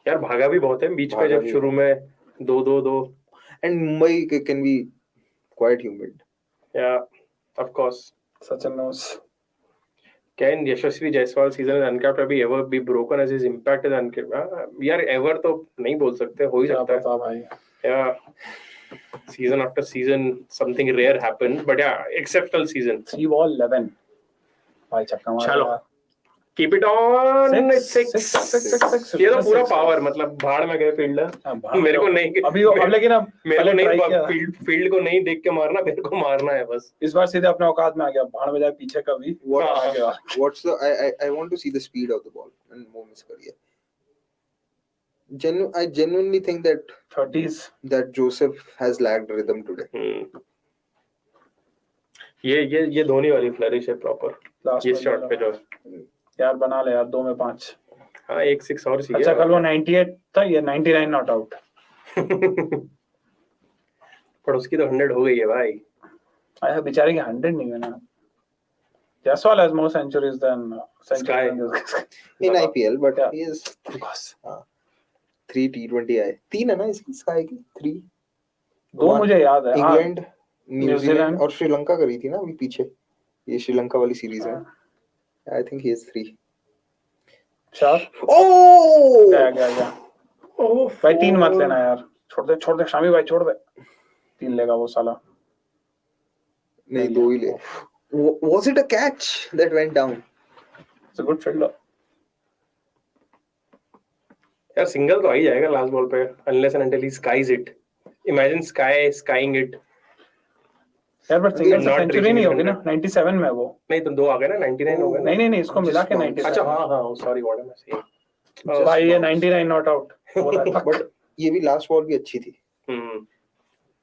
यार भागा भी बहुत है बीच में जब शुरू में 2-2-2. And Mumbai can be quite humid. Yeah, of course. Sachin knows. Can Yashasvi Jaiswal season as uncapped अभी ever be broken as his impact is uncapped? यार ever तो नहीं बोल सकते, हो ही सकता है भाई. Yeah, season after season something rare happens, but yeah, exceptional season. 3 ball 11. भाई छक्का मारा. चलो keep it on. 6 ये तो पूरा पावर, मतलब भाड़ में गए फील्डर. मेरे को नहीं अभी अब लेकिन अब मेरे को नहीं फील्ड को नहीं देख के मारना, मेरे को मारना है बस. इस बार सीधे अपने औकात में आ गया. भाड़ में जाए पीछे का भी. What's the I want to see the speed of the ball and वो मिस करिए. I genuinely think that 30s that Joseph has lacked rhythm today. ये धोनी वाली फ्लरिश है प्रॉपर ये शॉट पे जो यार बना ले यार 2 में 5. हाँ 1 6 और चाहिए. अच्छा कल वो 98 था, ये 99 नॉट आउट. पर उसकी तो 100 हो गई है भाई. आया बेचारे की 100 नहीं है ना. Jaiswal has more centuries than Sky in IPL, but he is 3 T20 आए. 3 है ना इसकी स्काई की 3. 2 मुझे याद है. इंग्लैंड, न्यूजीलैंड और श्रीलंका करी थी ना अभी पीछे. ये श्रीलंका वाली सीरीज है. I think he is 3. चार. Oh! गया. Oh, भाई 3 मत लेना यार. छोड़ दे शामी भाई, छोड़ दे. 3 लेगा वो साला. नहीं 2 ही ले. Was it a catch that went down? It's a good fielder. यार सिंगल तो आ ही जाएगा लास्ट बॉल पे unless and until he skies it. Imagine skying it. यार बट सिंगल सेंचुरी नहीं होगी ना. 97 में वो नहीं तो 2 आ गए ना. 99 हो गए. नहीं इसको मिला के 97. अच्छा हाँ sorry what am I saying. भाई ये 99 नॉट आउट. बट ये भी लास्ट बॉल भी अच्छी थी.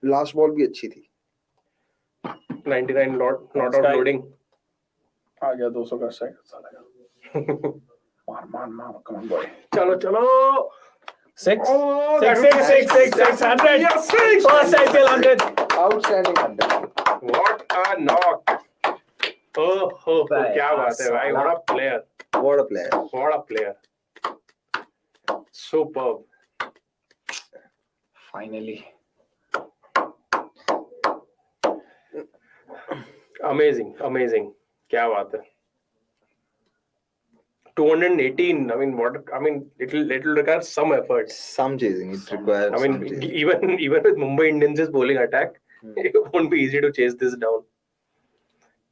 लास्ट बॉल भी अच्छी थी. 99 नॉट आउट लोडिंग. आ गया 200 का स्ट्राइक. मार कम ऑन बॉय. चलो 600. Yes, 6. First IPL 100. Outstanding 100. What a knock. Oh, क्या बात है भाई. What a player. What a player. What a player. Superb. Finally. Amazing. क्या बात है. 218. I mean, it'll require some effort. Some chasing. It requires. I mean, even with Mumbai Indians' bowling attack, it won't be easy to chase this down.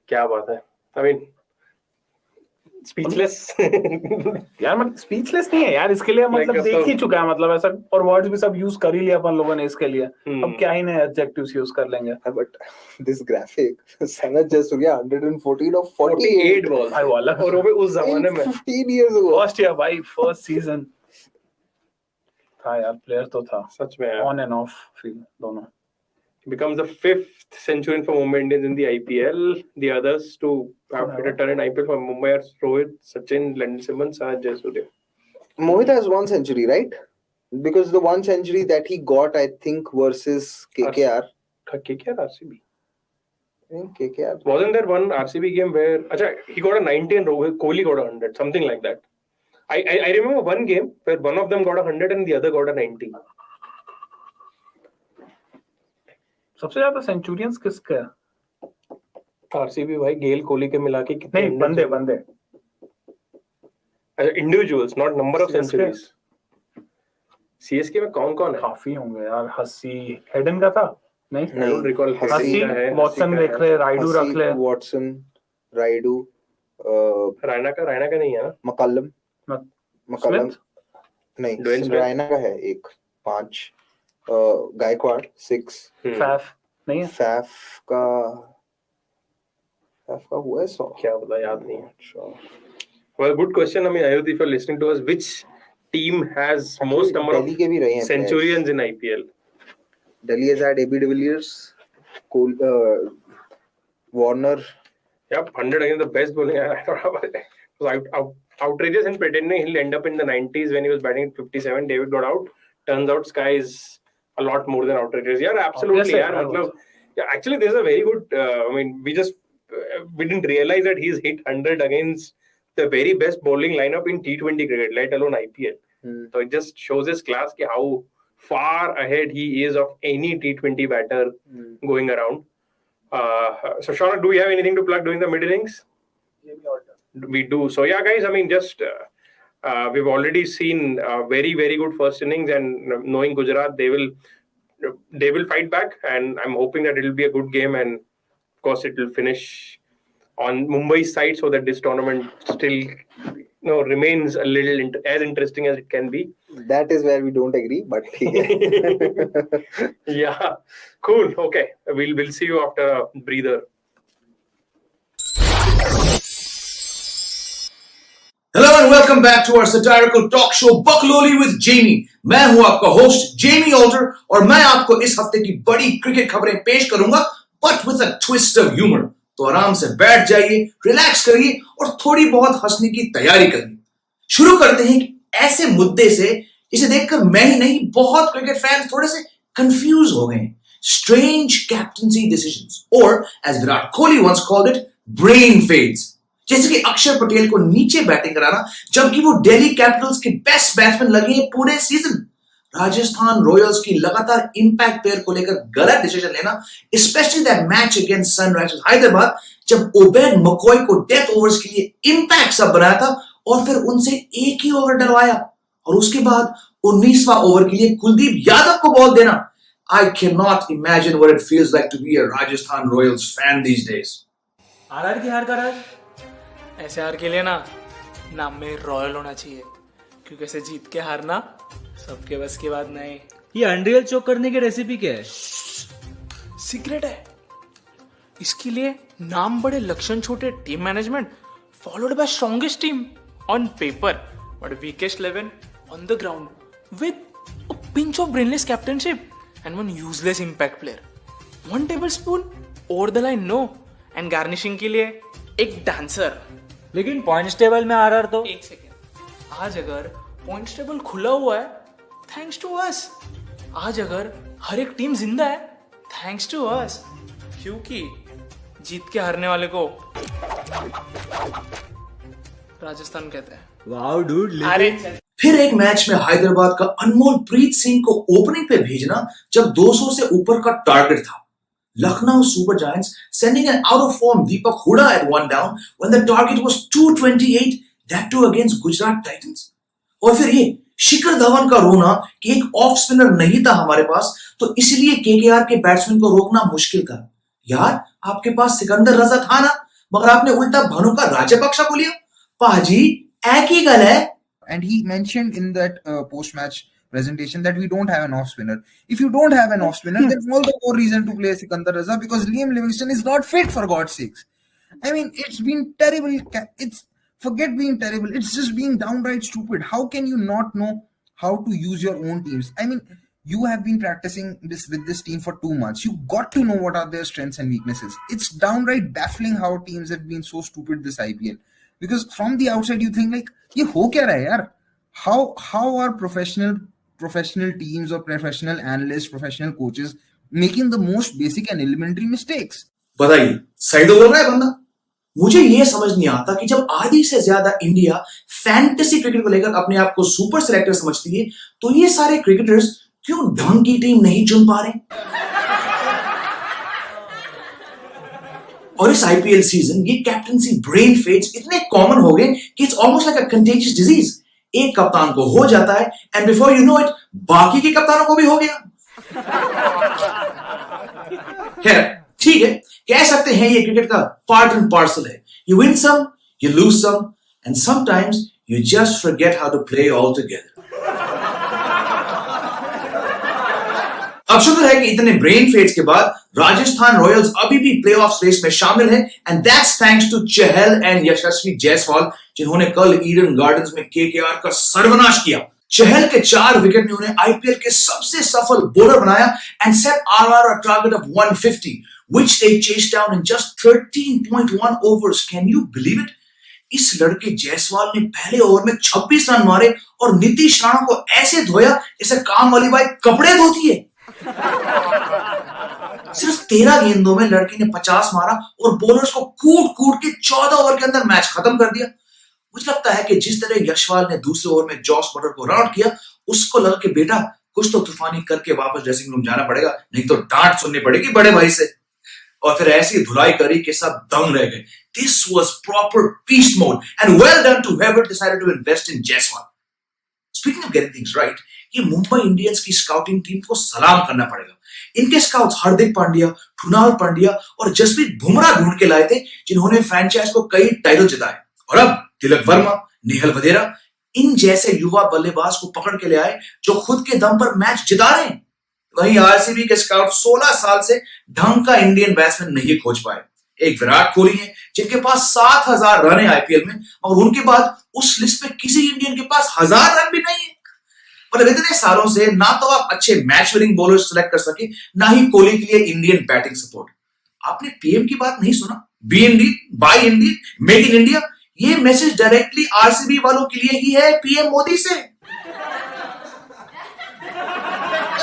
क्या बात है. I mean, speechless. यार मतलब speechless नहीं है यार. इसके लिए मतलब देख ही चुका है. मतलब ऐसा और वर्ड्स भी सब यूज कर ही लिया अपन लोगों ने इसके लिए. अब क्या ही नए एडजेक्टिव्स यूज कर लेंगे. But this graphic, Sanat just हो गया 114 of 48 balls. भाई वाला और वो भी उस जमाने में 15 years ago. फर्स्ट ईयर भाई. फर्स्ट सीजन था यार. प्लेयर तो था सच में. ऑन एंड ऑफ फील्ड दोनों. Becomes the 5th centurion for Mumbai Indians in the IPL. The others to have hit a ton in IPL for Mumbai are Rohit, Sachin, Lennon Simmons, and Jayasuriya. Mohit has 1 century, right? Because the 1 century that he got, I think, versus KKR. KKR, RCB. I think KKR. Wasn't there one RCB game where he got a 90 and Rohit Kohli got a 100, something like that. I remember one game where one of them got a 100 and the other got a 90. सबसे ज्यादा centurions किसके है? RCB भाई. गेल कोहली के मिला के कितने? नहीं, बंदे individuals, not number of centuries. CSK में कौन है? काफी होंगे यार. हसी हेडन का था. नहीं, I don't recall. हसी वॉटसन देख ले. राइडू रख ले. वॉटसन, राइडू, रायना का नहीं है ना. मकल्लम स्मिथ? नहीं, रायना का है एक 5. गायकवाड़ 6. फैफ नहीं है. फैफ का हुआ है 100. क्या पता, याद नहीं है. Well, good question. I mean, Ayodhya, if you're listening to us, which team has most number of के भी रहे हैं centurions in IPL? Delhi has had AB de Villiers, Warner. Yeah, 100 against the best bowling. I thought it was outrageous and pretending he'll end up in the 90s when he was batting at 57. David got out. Turns out Sky is a lot more than outrageous. Yeah, absolutely. Yeah, actually, there's a very good. I mean, we didn't realize that he's hit 100 against the very best bowling lineup in T20 cricket, let alone IPL. So it just shows his class, how far ahead he is of any T20 batter going around. So, Shauna, do we have anything to plug during the mid innings? We do. So, yeah, guys. I mean, just. We've already seen very, very good first innings, and knowing Gujarat, they will fight back, and I'm hoping that it'll be a good game, and of course it will finish on Mumbai's side, so that this tournament still remains a little as interesting as it can be. That is where we don't agree, but yeah, cool. Okay, we'll see you after a breather. Hello and welcome back to our satirical talk show बकलोली with Jamie. मैं हूं आपका host Jamie alter और मैं आपको इस हफ्ते की बड़ी क्रिकेट खबरें पेश करूंगा, but with a twist of humor. तो आराम से बैठ जाइए, रिलैक्स करिए और थोड़ी बहुत हंसने की तैयारी करिए. शुरू करते हैं ऐसे मुद्दे से इसे देखकर मैं ही नहीं बहुत क्रिकेट फैंस थोड़े से कंफ्यूज हो गए. Strange captaincy decisions, or as Virat Kohli once called it, brain fades. जैसे कि अक्षर पटेल को नीचे बैटिंग कराना जबकि वो दिल्ली कैपिटल्स के बेस्ट बैट्समैन लगे हैं पूरे सीजन. राजस्थान रॉयल्स की लगातार इंपैक्ट प्लेयर को लेकर गलत डिसीजन लेना, specially that match against Sunrisers Hyderabad जब ओबेड मकॉय को डेथ ओवर्स के लिए इंपैक्ट सब बनाया था और फिर उनसे एक ही ओवर डलवाया और उसके बाद 19वां ओवर के लिए कुलदीप यादव को बॉल देना. I cannot imagine what it feels like to be a Rajasthan Royals fan these days. RR की हार का राज ऐसे हार के लिए नाम में रॉयल होना चाहिए, क्योंकि ऐसे जीत के हारना सबके बस की बात नहीं. ये अनरियल चोक करने की रेसिपी क्या है? सीक्रेट है. इसके लिए नाम बड़े लक्षण छोटे team management followed by strongest team. On paper but weakest 11 on the ground with a pinch of brainless captainship and one useless impact player. 1 tablespoon over the line no, and garnishing के लिए एक dancer. लेकिन points table में RR तो एक second, आज अगर points table खुला हुआ है थैंक्स टू अस. आज अगर हर एक टीम जिंदा है थैंक्स टू अस, क्योंकि जीत के हारने वाले को राजस्थान कहते हैं. Wow dude. अरे फिर एक मैच में हैदराबाद का अनमोल प्रीत सिंह को ओपनिंग पे भेजना जब 200 से ऊपर का टारगेट था. Lucknow Super Giants sending an out-of-form Deepak Hooda at 1 down when the target was 228, that too against Gujarat Titans. और फिर ये शिखर धवन का रोना कि एक ऑफ स्पिनर नहीं था हमारे पास, तो इसलिए केकेआर के बैट्समैन को रोकना मुश्किल था. यार आपके पास सिकंदर रजा था ना, मगर आपने उल्टा भानु का राजपक्षा को लिया. पाजी एक ही गल है. And he mentioned in that post-match presentation that we don't have an off spinner. If you don't have an off spinner, then all the more reason to play Sikandar Raza, because Liam Livingston is not fit, for God's sakes. I mean, it's been terrible. Forget being terrible. It's just being downright stupid. How can you not know how to use your own teams? I mean, you have been practicing this with this team for 2 months. You got to know what are their strengths and weaknesses. It's downright baffling how teams have been so stupid this IPL. Because from the outside, you think like, ये हो क्या रहा है यार? How are professional teams or professional analysts, professional coaches making the most basic and elementary mistakes? बताइए, सही तो बोल रहा है बंदा. मुझे ये समझ नहीं आता कि जब आधी से ज्यादा इंडिया फैंटेसी क्रिकेट को लेकर अपने आप को सुपर सिलेक्टर समझती है, तो ये सारे क्रिकेटर्स क्यों ढंग की टीम नहीं चुन पा रहे? और इस आईपीएल सीजन ये कैप्टनसी ब्रेन फेड्स इतने कॉमन हो गए कि it's almost like a contagious disease. एक कप्तान को हो जाता है and before you know it बाकी के कप्तानों को भी हो गया. खैर ठीक है, कह सकते हैं ये क्रिकेट का पार्ट एंड पार्सल है. You win some, you lose some, and sometimes you just forget how to play all together. अब शुक्र है कि इतने ब्रेन फेड्स के बाद राजस्थान रॉयल्स अभी भी प्लेऑफ्स रेस में शामिल है, and that's thanks to Chahal and Yashasvi Jaiswal, जिन्होंने कल ईडन गार्डन्स में केकेआर का सर्वनाश किया. चहल के 4 विकेट ने उन्हें आईपीएल के सबसे सफल बॉलर बनाया and set RR a target of 150 which they chased down in just 13.1 overs. Can you believe it? इस लड़के जायसवाल ने पहले ओवर में 26 रन मारे और नीतीश राणा को ऐसे धोया जैसे काम वाली बाई कपड़े धोती है. सिर्फ 13 गेंदों में लड़के ने 50 मारा और बॉलर्स को कूट के 14 ओवर के अंदर मैच खत्म कर दिया. मुझे लगता है कि जिस तरह यशवाल ने दूसरे ओवर में जॉस बटलर को रन आउट किया, उसको लगा कि बेटा कुछ तो तूफानी करके वापस ड्रेसिंग रूम जाना पड़ेगा, नहीं तो डांट सुननी पड़ेगी बड़े भाई से. और फिर ऐसी धुलाई करी कि सब दंग रह गए. This was proper beast mode and well done to whoever decided to invest in Jaiswal. Speaking of getting things right, ये मुंबई इंडियंस की स्काउटिंग टीम को सलाम करना पड़ेगा. इनके स्काउट्स हार्दिक पांड्या, कृणाल पांड्या और जसप्रीत बुमराह ढूंढ के लाए थे, जिन्होंने फ्रैंचाइज को कई टाइटल जिताए. और अब तिलक वर्मा, नेहल वधेरा, इन जैसे युवा बल्लेबाज को पकड़ के ले आए जो खुद के दम पर मैच जिता रहे हैं. वहीं आरसीबी के स्काउट 16 साल से ढंग का इंडियन बैट्समैन नहीं खोज पाए. एक विराट कोहली है जिनके पास 7000 रन है आईपीएल में, और उनके बाद उस लिस्ट में किसी इंडियन के पास 1000 रन भी नहीं है. पर इतने सालों से ना तो आप अच्छे मैच विनिंग बॉलर सेलेक्ट कर सके, ना ही कोहली के लिए इंडियन बैटिंग सपोर्ट. आपने पीएम की बात नहीं सुना? Be Indian, buy Indian, make in India. ये मैसेज डायरेक्टली आरसीबी वालों के लिए ही है पीएम मोदी से.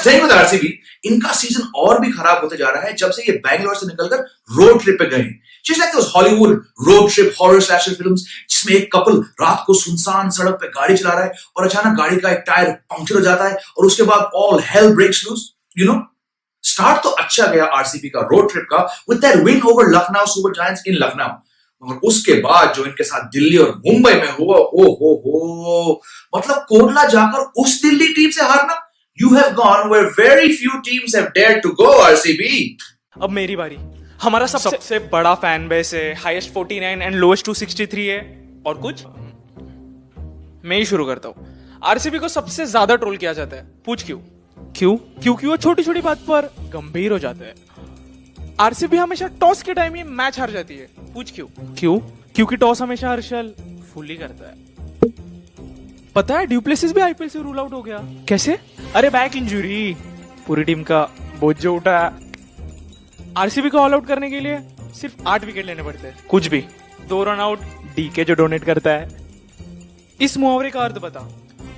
सही में आरसीबी, इनका सीजन और भी खराब होते जा रहा है जब से ये बैंगलोर से निकलकर रोड ट्रिप पे गए. Just like those Hollywood road trip horror slasher films जिसमें एक कपल रात को सुनसान सड़क पे गाड़ी चला रहा है और अचानक गाड़ी का एक टायर पंक्चर हो जाता है और उसके बाद all hell breaks loose. You know, start तो अच्छा गया आरसीबी का रोड ट्रिप का with that win over Lucknow Super Giants in Lucknow, और उसके बाद जो इनके साथ दिल्ली और मुंबई में हुआ, ओ हो, मतलब कोटला जाकर उस दिल्ली टीम से हारना. You have gone where very few teams have dared to go, RCB. अब मेरी बारी. हमारा सबसे बड़ा फैन बेस है, हाईएस्ट 49 एंड लोएस्ट 263 है, और कुछ मैं ही शुरू करता हूँ. आरसीबी को सबसे ज्यादा ट्रोल किया जाता है. पूछ क्यों? क्योंकि वो छोटी छोटी बात पर गंभीर हो जाते हैं. आरसीबी हमेशा टॉस के टाइम ही मैच हार जाती है. पूछ क्यों? क्योंकि टॉस हमेशा हर्षल फुल ही करता है. पता है ड्यूप्लेसिस भी आईपीएल से रूल आउट हो गया. कैसे? अरे बैक इंजरी. पूरी टीम का बोझ जो उठा. आरसीबी को ऑल आउट करने के लिए सिर्फ 8 विकेट लेने पड़ते हैं. कुछ भी 2 रन आउट. डीके जो डोनेट करता है. इस मुहावरे का अर्थ बता.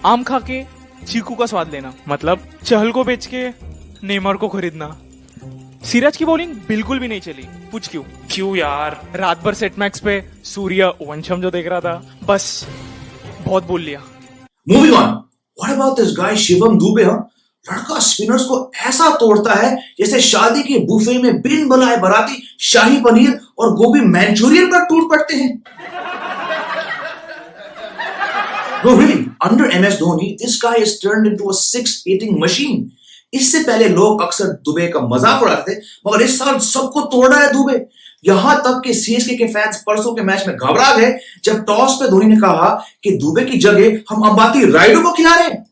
आम खा के चीकू का स्वाद लेना. मतलब चहल को बेच के नेमार को खरीदना. सिराज की बॉलिंग बिल्कुल भी नहीं चली. पूछ क्यों? क्यों यार, रात भर सेट मैक्स पे सूर्य वंशम जो देख रहा था. बस बहुत बोल लिया. Moving on. What about this guy Shivam Dubey? लड़का स्पिनर्स को ऐसा तोड़ता है जैसे शादी के बुफे में बिन बुलाए बाराती शाही पनीर और गोभी मंचूरियन पर टूट पड़ते हैं. No, really, under MS Dhoni, this guy is turned into a 6-hitting machine. इससे पहले लोग अक्सर दुबे का मजाक उड़ाते थे, मगर इस साल सबको तोड़ रहा है दुबे. यहां तक कि सीएसके के फैंस परसों के मैच में घबरा गए जब टॉस पे धोनी ने कहा कि दुबे की जगह हम अंबाती रायडू को खिला रहे हैं.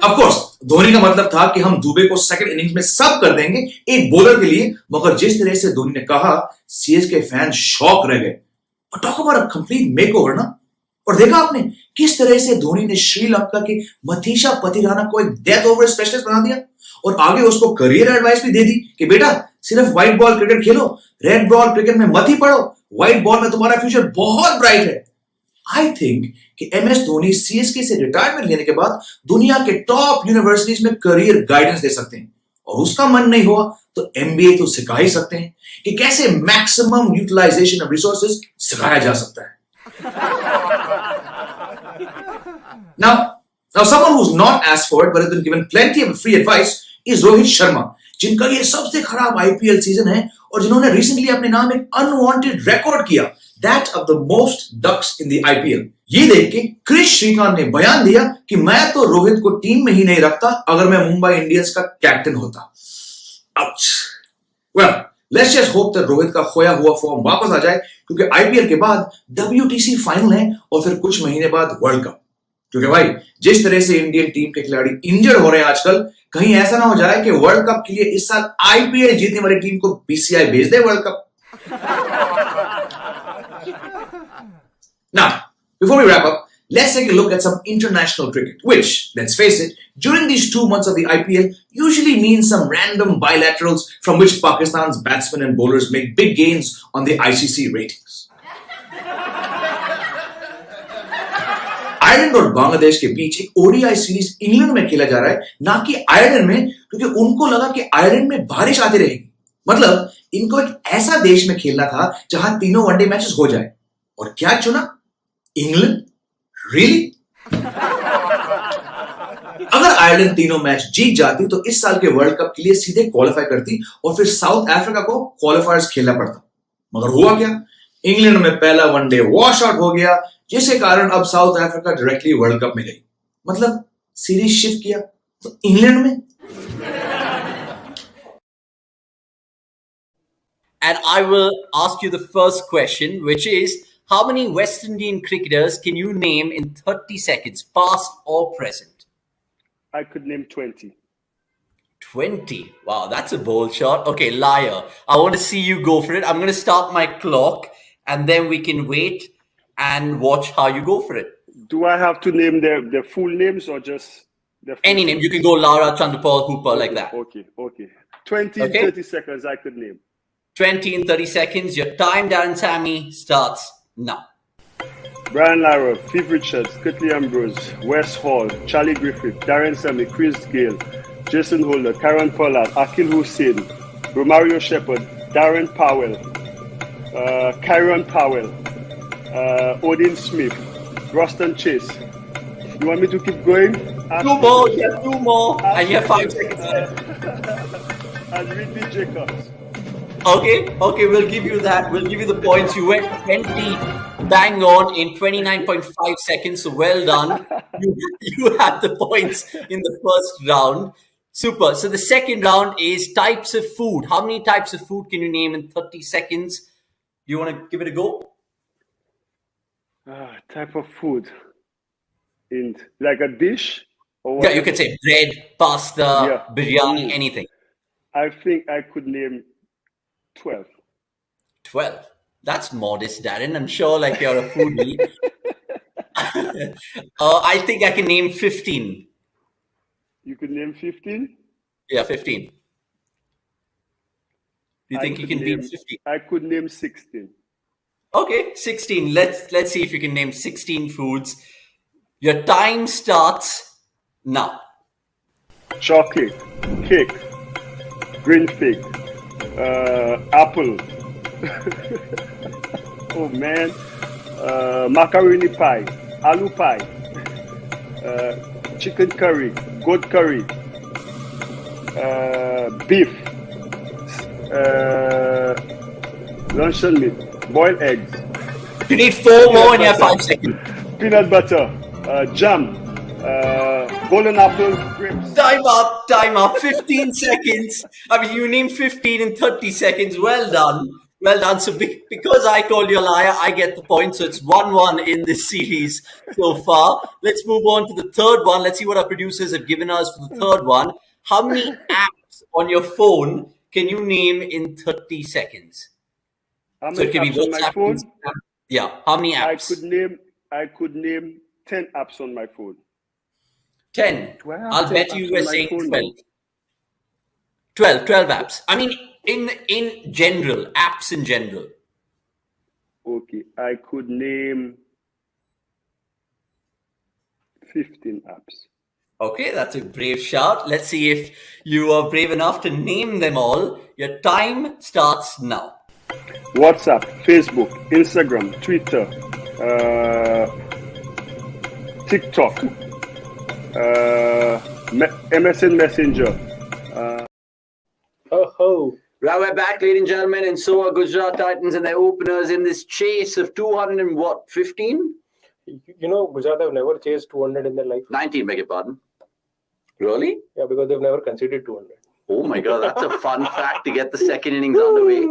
ऑफ कोर्स धोनी का मतलब था कि हम दुबे को सेकंड इनिंग्स में सब कर देंगे एक बॉलर के लिए, मगर जिस तरह से धोनी ने कहा सीएसके फैंस शॉक रह गए. Talk about a complete makeover ना. और देखा आपने किस तरह से धोनी ने श्रीलंका के मथीशा पतिराना को एक डेथ ओवर स्पेशलिस्ट बना दिया और आगे उसको करियर एडवाइस भी दे दी कि बेटा सिर्फ व्हाइट बॉल क्रिकेट खेलो, रेड बॉल क्रिकेट में मत ही पड़ो, व्हाइट बॉल में तुम्हारा फ्यूचर बहुत ब्राइट है. आई थिंक कि एमएस धोनी सीएसके से रिटायरमेंट लेने के बाद दुनिया के टॉप यूनिवर्सिटीज में करियर गाइडेंस दे सकते हैं, और उसका मन नहीं हुआ तो एमबीए तो सिखा ही सकते हैं कि कैसे मैक्सिमम यूटिलाइजेशन ऑफ रिसोर्सेज सिखाया जा सकता है. Now, someone who's not asked for it but has been given plenty of free advice is Rohit Sharma, जिनका ये सबसे खराब आईपीएल सीजन है और जिन्होंने रिसेंटली अपने नाम एक अनवांटेड रिकॉर्ड किया, that of the most ducks in the IPL. ये देख के क्रिश श्रीकांत ने बयान दिया कि मैं तो रोहित को टीम में ही नहीं रखता अगर मैं मुंबई इंडियंस का कैप्टन होता. Ouch. Well, let's just hope that Rohit का खोया हुआ फॉर्म वापस आ जाए, क्योंकि आईपीएल के बाद WTC फाइनल है और फिर कुछ महीने बाद वर्ल्ड कप. क्योंकि भाई जिस तरह से इंडियन टीम के खिलाड़ी इंजर्ड हो रहे हैं आजकल, कहीं ऐसा ना हो जाए कि वर्ल्ड कप के लिए इस साल आईपीएल जीतने वाली टीम को बीसीआई भेज दे world cup. Now, before we wrap up, let's take a look at some international cricket, which, let's face it, during these 2 months of the IPL usually means some random bilaterals from which Pakistan's batsmen and bowlers make big gains on the ICC ratings. Ireland और बांग्लादेश के बीच एक ODI series England में खेला जा रहा है, ना कि आयरलैंड में, क्योंकि उनको लगा कि आयरलैंड में बारिश आती रहेगी. मतलब इनको एक ऐसा देश में खेलना था जहां तीनों वनडे मैचेस हो जाए, और क्या चुना? इंग्लैंड. रियली? अगर आयरलैंड तीनों मैच जीत जाती तो इस साल के वर्ल्ड कप के लिए सीधे क्वालिफाई करती और फिर साउथ अफ्रीका को क्वालिफायर्स खेलना पड़ता. मगर हुआ क्या? इंग्लैंड में पहला वनडे वॉश आउट हो गया, जिसके कारण अब south Africa directly world cup में गई. मतलब सीरीज शिफ्ट किया तो इंग्लैंड में. And I will ask you the first question, which is, how many West Indian cricketers can you name in 30 seconds, past or present? I could name 20. 20. Wow, that's a bold shot. Okay, liar. I want to see you go for it. I'm going to start my clock and then we can wait and watch how you go for it. Do I have to name their full names or just their full Any name. You can go Lara, Chandapal, Hooper, like that. Okay. 20, Okay. 30 seconds I could name. 20 and 30 seconds. Your time, Darren Sammy, starts now. Brian Lara, Steve Richards, Kitley Ambrose, Wes Hall, Charlie Griffith, Darren Sammy, Chris Gale, Jason Holder, Karen Pollard, Akil Hussain, Romario Shepherd, Darren Powell, Kyron Powell, Odin Smith, Ruston Chase. You want me to keep going? Two more, yeah, 2 more. And you have 5 seconds left. And Ridley Jacobs. Okay, we'll give you that. We'll give you the points. You went 20 bang on in 29.5 seconds. So well done. You had the points in the first round. Super. So the second round is types of food. How many types of food can you name in 30 seconds? Do you want to give it a go? Type of food. In like a dish? Or what? Yeah, you can say bread, pasta, biryani, anything. I think I could name 12. 12. That's modest, Darren. I'm sure like you're a foodie. I think I can name 15. You could name 15? Yeah, 15. Do you think you can beat 15? I could name 16. Okay, 16. Let's see if you can name 16 foods. Your time starts now. Chocolate, cake, green fig, apple. Oh man, macaroni pie, aloo pie, chicken curry, goat curry, beef, luncheon meat, boiled eggs. You need 4 more and you have 5 seconds. Peanut butter, jam, golden apple, grapes. Time up. 15 seconds. I mean, you named 15 in 30 seconds. Well done. So because I called you a liar, I get the point. So it's 1-1 in this series so far. Let's move on to the third one. Let's see what our producers have given us for the third one. How many apps on your phone can you name in 30 seconds? How So many it can be apps on my WhatsApp, phone? Instagram. Yeah, how many I apps? could name 10 apps on my phone. 10. Do I have I'll 10 bet you apps were on my saying phone 12. 12 apps. I mean, in general, apps in general. Okay, I could name 15 apps. Okay, that's a brave shout. Let's see if you are brave enough to name them all. Your time starts now. WhatsApp, Facebook, Instagram, Twitter, TikTok, MSN Messenger. Oh. Right, we're back, ladies and gentlemen, and so are Gujarat Titans and their openers in this chase of 215? You know, Gujarat have never chased 200 in their life. 19, beg your pardon. Really? Yeah, because they've never conceded 200. Oh my God, that's a fun fact to get the second innings underway.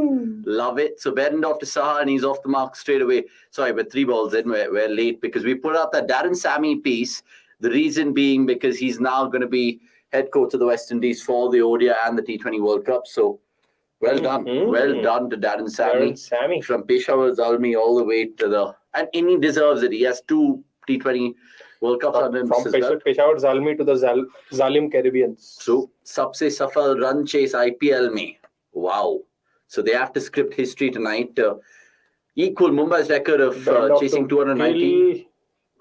Love it. So Behrendorff to Saha, and he's off the mark straight away. Sorry, but 3 balls in, we're late because we put out that Darren Sammy piece. The reason being because he's now going to be head coach of the West Indies for the ODI and the T20 World Cup. So well done. Well done to Darren Sammy. From Peshawar Zalmi all the way to the... And he deserves it. He has 2 T20 World Cups under him. From Peshawar Zalmi to the Zalim Caribbeans. So, Sabse Safal Run Chase IPL mein. Wow. So they have to script history tonight. Equal Mumbai's record of chasing 290.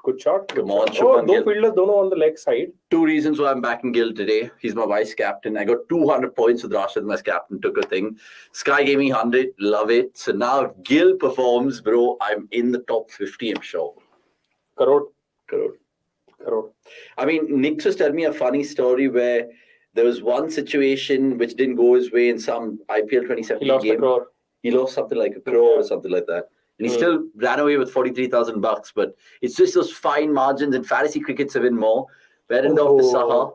Good shot. Come on, Shubman Gill. Fielders don't know on the leg side. 2 reasons why I'm backing Gill today. He's my vice captain. I got 200 points with Rashid, my captain, took a thing. Sky gave me 100. Love it. So now if Gill performs, bro, I'm in the top 50, I'm sure. Crore. I mean, Nick just told me a funny story where there was one situation which didn't go his way in some IPL 2017 He lost game. a crore. He lost something like a crore or something like that. And he still ran away with $43,000. But it's just those fine margins, and fantasy crickets have been more. Behrendorff to Saha.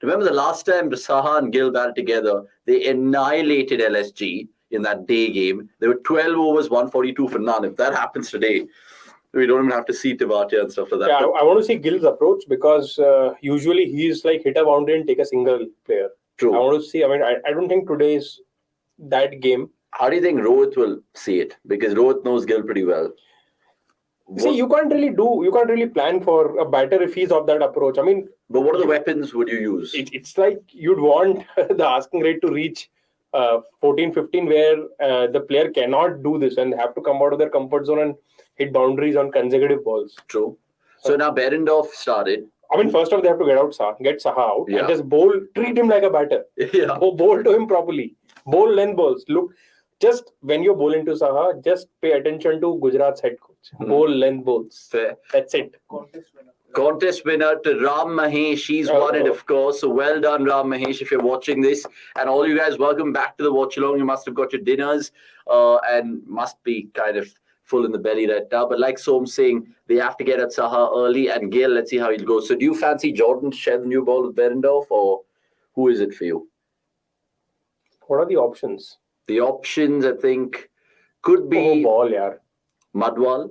Remember the last time Saha and Gill batted together, they annihilated LSG in that day game. There were 12 overs, 142 for none. If that happens today, we don't even have to see Tivatia and stuff like that. Yeah, I want to see Gill's approach because usually he's like hit a boundary and take a single player. True. I want to see. I mean, I don't think today is that game. How do you think Rohit will see it? Because Rohit knows Gill pretty well. See, you can't really plan for a batter if he's of that approach. I mean, but what are the weapons would you use? It's like you'd want the asking rate to reach 14, 15, where the player cannot do this and have to come out of their comfort zone and hit boundaries on consecutive balls. True. So now Behrendorff started. I mean, first off, they have to get Saha out and just treat him like a batter. Yeah. Bowl to him properly. Bowl length balls. Look, just when you bowl into Saha, just pay attention to Gujarat's head coach. Bowl length balls. Fair. That's it. Contest winner to Ram Mahesh. He's won it, of course. So well done, Ram Mahesh, if you're watching this. And all you guys, welcome back to the Watchalong. You must have got your dinners and must be kind of full in the belly right now. But like Som's saying, they have to get at Saha early. And Gill, let's see how he'll go. So do you fancy Jordan to share the new ball with Behrendorff, or who is it for you? What are the options? The options, I think, could be Madwal.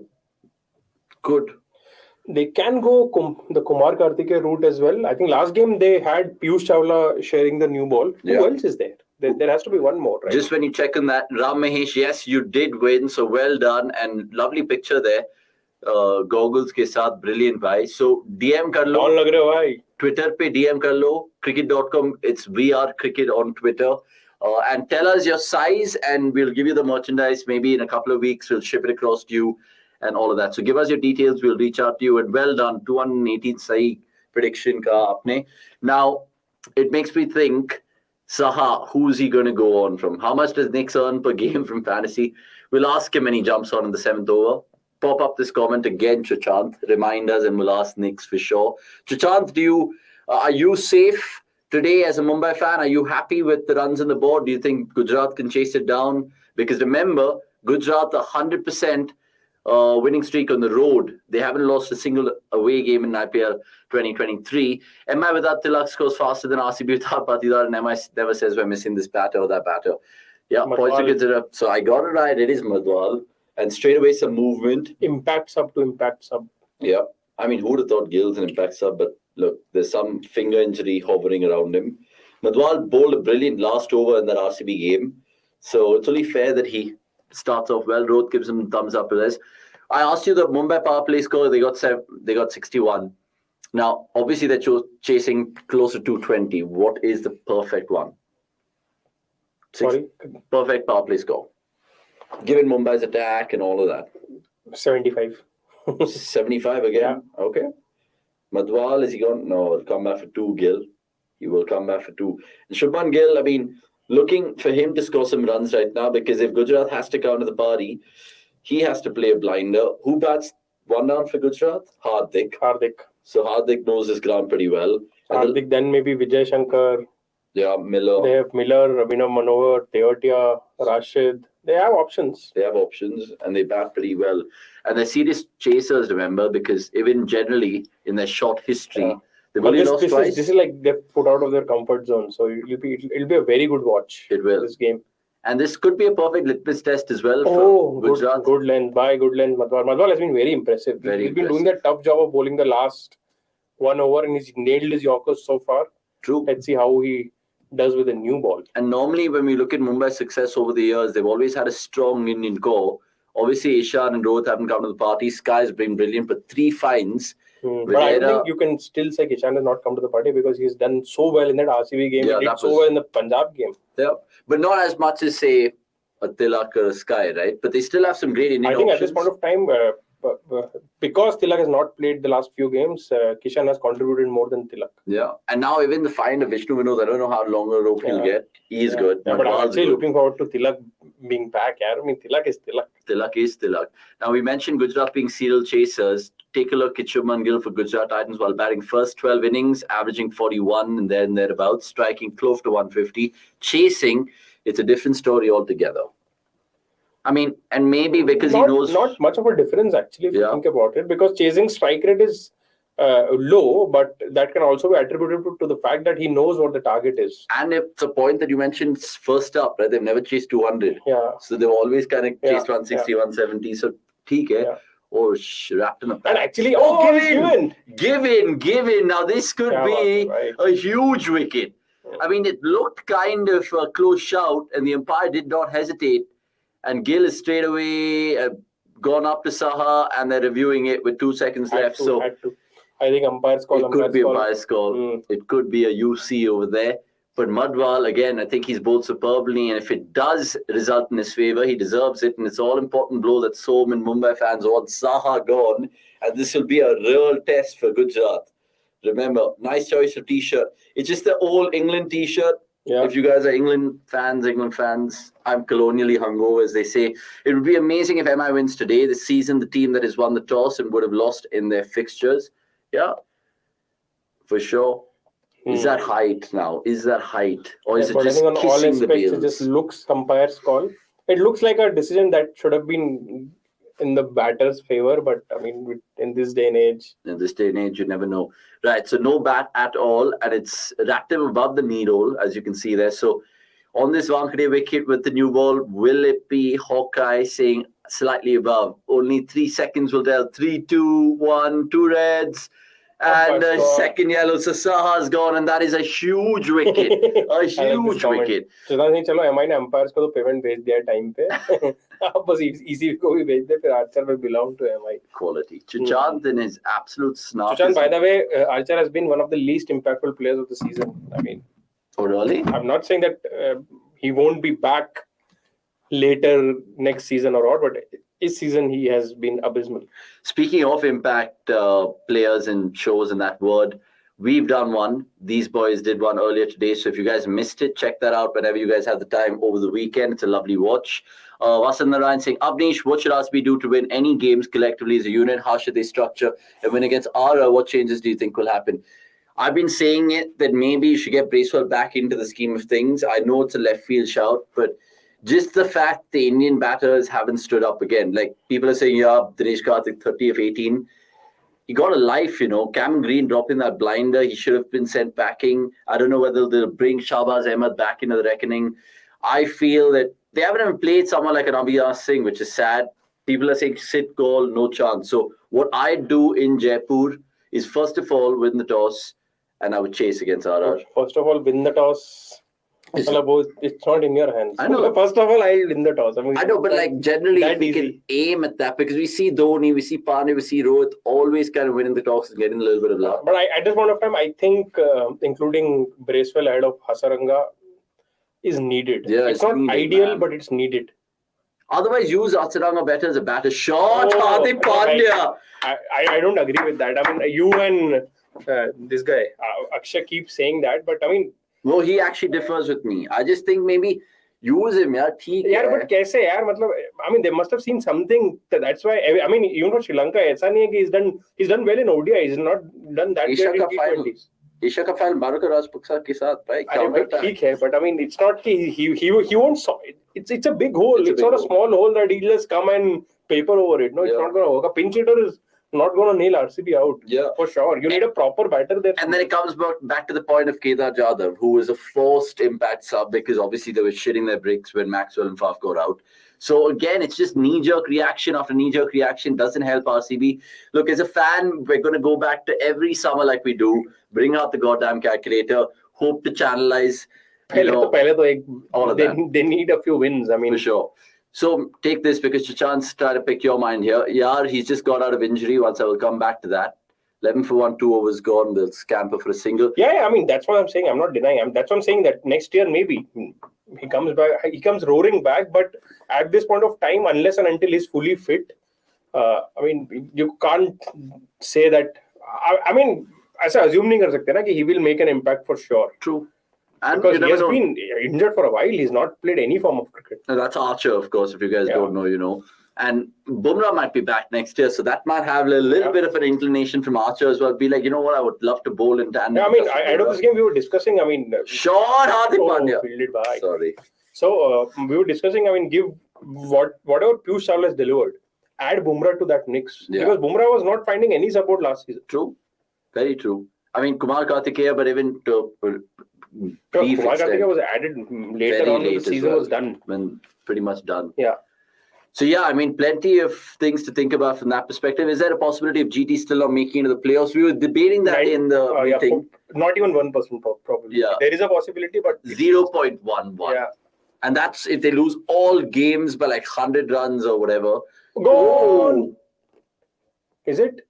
Good. They can go the Kumar Karthike route as well. I think last game they had Piyush Chawla sharing the new ball. Who else is there? There has to be one more, right? Just when you check on that, Ram Mahesh, yes, you did win. So well done and lovely picture there. goggles के साथ brilliant भाई. So DM कर लो. कौन लग रहे हो भाई? Twitter पे DM कर लो. cricket.com. It's VR Cricket on Twitter. And tell us your size and we'll give you the merchandise. Maybe in a couple of weeks we'll ship it across to you and all of that. So give us your details. We'll reach out to you. And well done. 218 sahi prediction ka aapne. Now, it makes me think, Saha, who's he going to go on from? How much does Nick earn per game from fantasy? We'll ask him when he jumps on in the 7th over. Pop up this comment again, Chachant. Remind us and we'll ask Nick for sure. Chachant, are you safe today as a Mumbai fan? Are you happy with the runs on the board? Do you think Gujarat can chase it down? Because remember, Gujarat 100% winning streak on the road. They haven't lost a single away game in IPL 2023. MI without Tilak scores faster than RCB without Patidar, and MI never says we're missing this batter or that batter. Yeah, points to consider. So I got it right. It is Madhwal. And straight away some movement. Impact sub to impact sub. Yeah. I mean, who would have thought Gill's an impact sub? But look, there's some finger injury hovering around him. Madhwal bowled a brilliant last over in that RCB game. So it's only fair that he starts off well. Rohit gives him thumbs up for this. I asked you the Mumbai power play score. They got 61. Now, obviously, they're chasing close to 220. What is the perfect one? Perfect power play score. Given Mumbai's attack and all of that. 75. 75 again? Yeah. Okay. Madhwal, is he gone? No, he'll come back for 2, Gill. He will come back for 2. And Shubman Gill, I mean, looking for him to score some runs right now, because if Gujarat has to counter the party, he has to play a blinder. Who bats 1 down for Gujarat? Hardik. So Hardik knows his ground pretty well. Hardik, then maybe Vijay Shankar. Yeah, Miller. They have Miller, Abhinav Manohar, Teotia, Rashid. They have options. And they bat pretty well. And they're serious chasers, remember, because even generally in their short history, they've only lost twice. This is like they're put out of their comfort zone. So it'll be a very good watch. It will. This game. And this could be a perfect litmus test as well for Gujarat. Good length. Madhwal has been very impressive. He's been doing that tough job of bowling the last 1 over and he's nailed his Yorkers so far. True. Let's see how he does with a new ball. And normally when we look at Mumbai's success over the years, they've always had a strong Indian core. Obviously, Ishan and Rohit haven't come to the party. Sky has been brilliant, but 3 fines. But I think you can still say Ishan has not come to the party because he's done so well in that RCB game. He did so well in the Punjab game. Yeah, but not as much as, say, a Tilak or a Sky, right? But they still have some great Indian options. I think at this point of time, because Tilak has not played the last few games, Kishan has contributed more than Tilak. Yeah, and now even the fine of Vishnu Vinod, I don't know how long a rope he'll get. He's good. Yeah, but I'm actually looking forward to Tilak being back. I mean, Tilak is Tilak. Tilak is Tilak. Now, we mentioned Gujarat being serial chasers. Take a look at Shubman Gill for Gujarat Titans while batting first 12 innings, averaging 41 and then thereabouts, striking close to 150. Chasing, it's a different story altogether. I mean, and maybe because he knows... Not much of a difference, actually, if you think about it, because chasing strike rate is low, but that can also be attributed to the fact that he knows what the target is. And it's a point that you mentioned first up, right? They've never chased 200. Yeah. So they've always kind of chased 160, 170. So, theek hai. Oh, wrapped in a pack. And actually, given. Now, this could be a huge wicket. I mean, it looked kind of a close shout, and the umpire did not hesitate. And Gill is straight away gone up to Saha, and they're reviewing it with 2 seconds left. I think umpire's call. It could be a bias call. It could be a UC over there. But Madhwal, again, I think he's bowled superbly. And if it does result in his favour, he deserves it. And it's all important blow that so many Mumbai fans want Saha gone. And this will be a real test for Gujarat. Remember, nice choice of T-shirt. It's just the old England T-shirt. Yeah. If you guys are England fans, I'm colonially hungover, as they say. It would be amazing if MI wins today. This season, the team that has won the toss and would have lost in their fixtures. Yeah, for sure. Is that height now? Or is it just on all kissing the aspects, bails? it just looks umpire's call. It looks like a decision that should have been in the batter's favor, but I mean, in this day and age, you never know. Right, so no bat at all, and it's active above the knee roll, as you can see there. So on this Wankhede wicket with the new ball, will it be Hawkeye saying slightly above? Only 3 seconds will tell. 3, 2, 1, 2 reds. And a second yellow. So Saha's gone, and that is a huge wicket. A huge wicket. Chalo, MI ne umpires ko to payment bhej diya time pe. बस easy को भी भेज दे फिर Archer will belong to MI. Quality. Chachant in his absolute snark. Chachant, by the way, Archer has been one of the least impactful players of the season. I mean, oh really? I'm not saying that he won't be back later next season or what, but this season he has been abysmal. Speaking of impact players and shows and that word, we've done one. These boys did one earlier today. So if you guys missed it, check that out whenever you guys have the time over the weekend. It's a lovely watch. Vasan Narayan saying, Abneesh, what should RCB do to win any games collectively as a unit? How should they structure and win against Ara? What changes do you think will happen? I've been saying it that maybe you should get Bracewell back into the scheme of things. I know it's a left field shout, but just the fact the Indian batters haven't stood up again. Like people are saying, yeah, Dinesh Karthik 30 of 18. He got a life, you know. Cameron Green dropping that blinder. He should have been sent packing. I don't know whether they'll bring Shahbaz Ahmed back into the reckoning. I feel that they haven't even played someone like an Abhiyas Singh, which is sad. People are saying sit goal, no chance. So what I do in Jaipur is first of all win the toss, and I would chase against RR. First of all, win the toss. It's not in your hands. I know. First of all, I'll win the toss. I know, but like generally, if we can aim at that, because we see Dhoni, we see Pane, we see Rohit always kind of winning the toss and getting a little bit of luck. But at this point of time, I think including Bracewell ahead of Hasaranga is needed. Yeah, it's not needed, ideal, man. But it's needed. Otherwise, use Hasaranga better as a batter. Shot, Hardik Pandya. I don't agree with that. I mean, you and this guy, Akshay, keep saying that, but I mean, no, he actually differs with me. I just think maybe use him, yeah. Yeah, but kaise, yaar? Matlab, I mean, they must have seen something. That's why. I mean, even for Sri Lanka, aisa nahi hai ki he's done well in ODI. He's not done that Asia great in Cup final. T20s. Asia Cup final, Barakar Rajpaksa ke saath, right? ठीक है, but I mean, it's not ki he won't. It's a big hole. It's not a small hole that he'll just come and paper over it. No, it's not going to work. A pinch hitter is not going to nail RCB out. Yeah, for sure. You need a proper batter there. And then it comes back to the point of Kedar Jadhav, who was a forced impact sub because obviously they were shitting their bricks when Maxwell and Faf got out. So again, it's just knee-jerk reaction after knee-jerk reaction. Doesn't help RCB. Look, as a fan, we're going to go back to every summer like we do. Bring out the goddamn calculator. Hope to channelize. All of that. They need a few wins. I mean, for sure. So take this because Chachant's trying to pick your mind here. Yar, he's just got out of injury. Once I will come back to that. 11 for 1, 2 overs gone. They'll scamper for a single. Yeah, I mean, that's what I'm saying. I'm not denying. That's what I'm saying, that next year maybe he comes back. He comes roaring back. But at this point of time, unless and until he's fully fit, I mean, you can't say that. I mean, ऐसा assume नहीं कर सकते ना कि he will make an impact for sure. True. And because he has been injured for a while. He's not played any form of cricket. No, that's Archer, of course, if you guys don't know, you know. And Bumrah might be back next year, so that might have a little bit of an inclination from Archer as well. Be like, you know what, I would love to bowl in tandem. Yeah, I mean, I know this game we were discussing. I mean, short Hardik Pandya. Fielded by. Sorry. So we were discussing. I mean, give whatever Piyush Chawla has delivered, add Bumrah to that mix because Bumrah was not finding any support last season. True, very true. I mean, Kumar Kartikeya, but even to. Kumar Kartikeya was added later on when the season was done. When pretty much done. Yeah. So yeah, I mean, plenty of things to think about from that perspective. Is there a possibility of GT still not making it to the playoffs? We were debating that in the meeting. Not even 1% probably. Yeah. There is a possibility, but 0.11. Yeah. And that's if they lose all games by like 100 runs or whatever. Gone. Is it?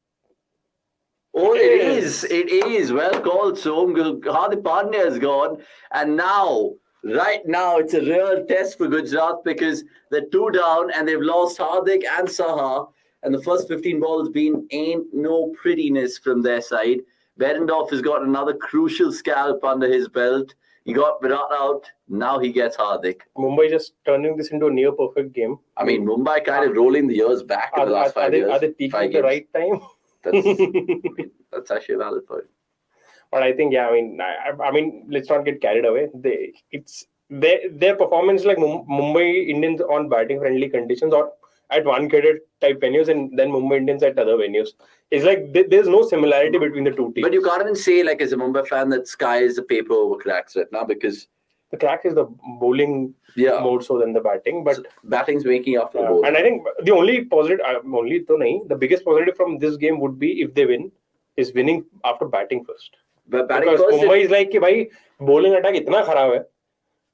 Oh, it is. It is. Well called, Som. Hardik Pandya is gone. And now, right now, it's a real test for Gujarat because they're 2 down and they've lost Hardik and Saha. And the first 15 balls ain't no prettiness from their side. Behrendorff has got another crucial scalp under his belt. He got Virat out. Now he gets Hardik. Mumbai just turning this into a near perfect game. I mean, Mumbai kind of rolling the years back in the last 5 years. Are they peaking at the right time? That's actually a valid point. But I think, I mean, let's not get carried away. Their performance like Mumbai Indians on batting friendly conditions or at one-caded type venues and then Mumbai Indians at other venues. It's like there's no similarity between the two teams. But you can't even say, like, as a Mumbai fan, that sky is the paper over cracks right now because the crack is the bowling more so than the batting. But so batting's making up for the bowling. And I think the only positive, the biggest positive from this game would be if they win, is winning after batting first. But batting because first, Mumbai is like, bhai, bowling attack itna kharab hai.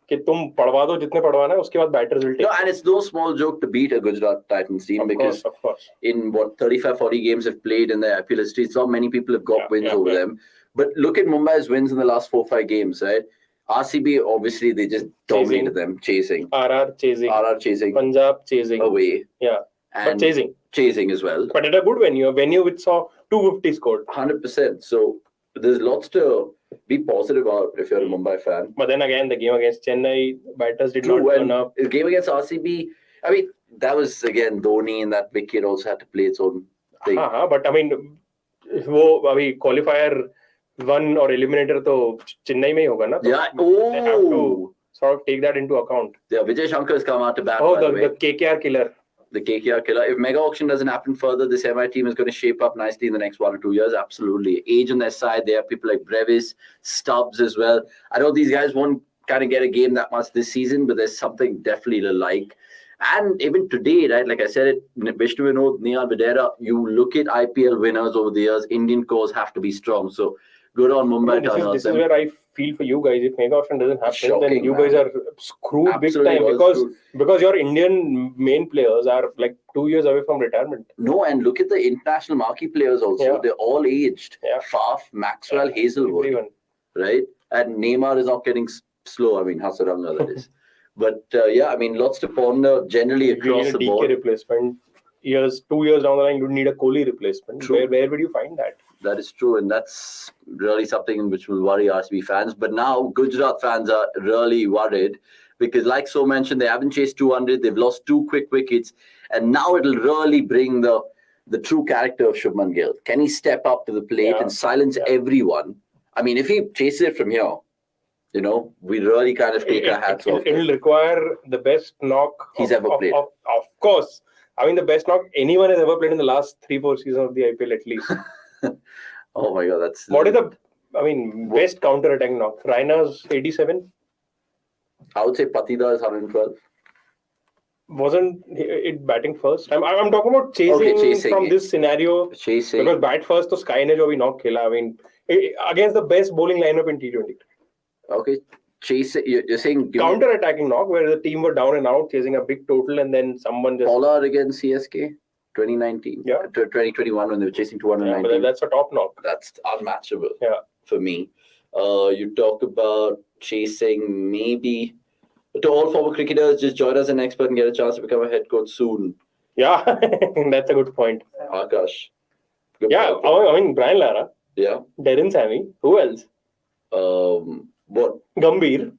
कि तुम पढ़वा दो जितने पढ़वाना है, उसके बाद batters will take. No, and it's no small joke to beat a Gujarat Titans team because Of course. in what 35-40 games have played in their IPL history, it's not many people have got wins over them. But look at Mumbai's wins in the last 4-5 games, right? RCB, obviously, they just dominated them, chasing. RR chasing. Punjab chasing. Away. Yeah. And but chasing as well. But at a good venue, a venue which saw 250 scored. 100%. So there's lots to be positive about if you're a Mumbai fan. But then again, the game against Chennai, batters did not turn up. The game against RCB, I mean, that was again Dhoni, and that wicket also had to play its own thing. But I mean, वो अभी qualifier 1 or eliminator तो चेन्नई में ही होगा ना? Yeah. They have to sort of take that into account. Yeah, Vijay Shankar has come out to bat. Oh, the KKR killer. The KKR killer. If mega auction doesn't happen further, this MI team is going to shape up nicely in the next 1 or 2 years. Absolutely. Age on their side. They have people like Brevis, Stubbs as well. I know these guys won't kind of get a game that much this season, but there's something definitely to like. And even today, right, like I said it, Vishnu Vinod, Niyal Videra, you look at IPL winners over the years, Indian cores have to be strong. So good on Mumbai. This is where I feel for you guys. If mega auction doesn't happen, then you guys are screwed big time because your Indian main players are like 2 years away from retirement. No, and look at the international marquee players also. Yeah. They're all aged. Yeah. Faf, Maxwell, Hazelwood. Everyone. Right? And Neymar is not getting slow. I mean, Hasaranga that is. But yeah, I mean, lots to ponder generally across the board. Replacement. 2 years down the line, you need a Kohli replacement. Where would you find that? That is true, and that's really something which will worry RCB fans. But now Gujarat fans are really worried because, like So mentioned, they haven't chased 200. They've lost 2 quick wickets, and now it'll really bring the true character of Shubman Gill. Can he step up to the plate and silence everyone? I mean, if he chases it from here, you know, we really kind of take our hats off. It will require the best knock he's ever played. Of course. I mean, the best knock anyone has ever played in the last 3-4 seasons of the IPL at least. Oh my God, that's... What is the, best counter-attack knock? Raina's 87? I would say Patida is 112. Wasn't it batting first? I'm talking about chasing from this scenario. Chasing. Because bat first, to Sky ne jo bhi knock khela. I mean, against the best bowling lineup in T20. Okay. Chasing, you're saying... Counter-attacking knock, where the team were down and out, chasing a big total, and then someone just... Pollard against CSK, 2019. Yeah. 2021 when they were chasing 219. Yeah, but that's a top knock. That's unmatchable. Yeah. For me. You talk about chasing maybe... To all former cricketers, just join us an expert and get a chance to become a head coach soon. Yeah, that's a good point. Akash. Good point. I mean, Brian Lara. Yeah. Darren Sammy. Who else? What? Gambhir.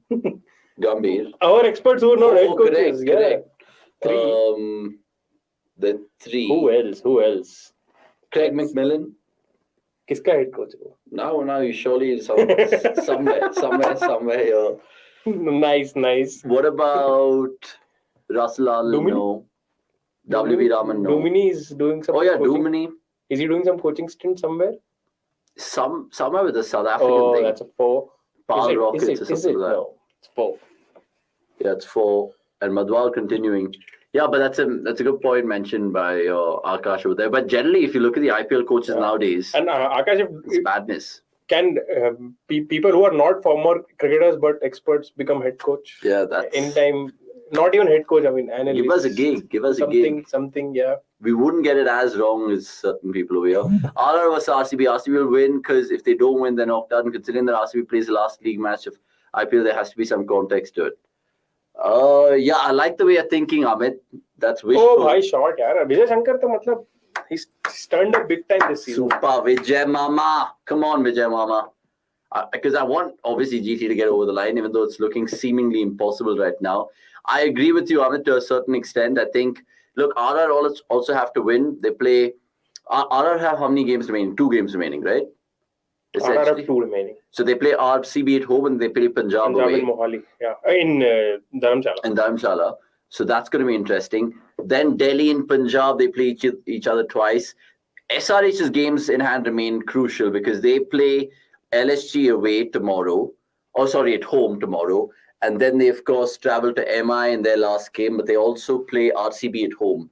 Our experts who are not head coaches. Correct. 3. The 3. Who else? Craig McMillan. Kiska head coach? Now you surely somewhere here. Nice. What about Russell? No. WB Raman? No. Dumini is doing some. Oh yeah, coaching. Dumini. Is he doing some coaching stint somewhere? Somewhere with the South African thing. That's a 4. Pal Rockets or something like that. No, it's 4. Yeah, it's 4. And Madhwal continuing. Yeah, but that's a good point mentioned by Akash over there. But generally, if you look at the IPL coaches nowadays, and Akash, it's madness. Can people who are not former cricketers but experts become head coach? Yeah, that's... Anytime, not even head coach, I mean, analyst. Give us a gig. Something, yeah. We wouldn't get it as wrong as certain people over here. RR versus RCB. RCB will win because if they don't win, they're knocked out. And considering that RCB plays the last league match of IPL, there has to be some context to it. Yeah, I like the way you're thinking, Amit. That's wishful. Oh, bhai, short, yaar. Vijay Shankar, to matlab, he's turned up big time this season. Super Vijay Mama. Come on, Vijay Mama. Because I want, obviously, GT to get over the line, even though it's looking seemingly impossible right now. I agree with you, Amit, to a certain extent. I think, look, RR also have to win. They play... RR have how many games remaining? 2 games remaining, right? RR have 2 remaining. So they play RCB at home and they play Punjab away. In Mohali, yeah. In Dharamshala. In Dharamshala. So that's going to be interesting. Then Delhi and Punjab, they play each other twice. SRH's games in hand remain crucial because they play LSG away tomorrow. At home tomorrow. And then they, of course, travel to MI in their last game, but they also play RCB at home.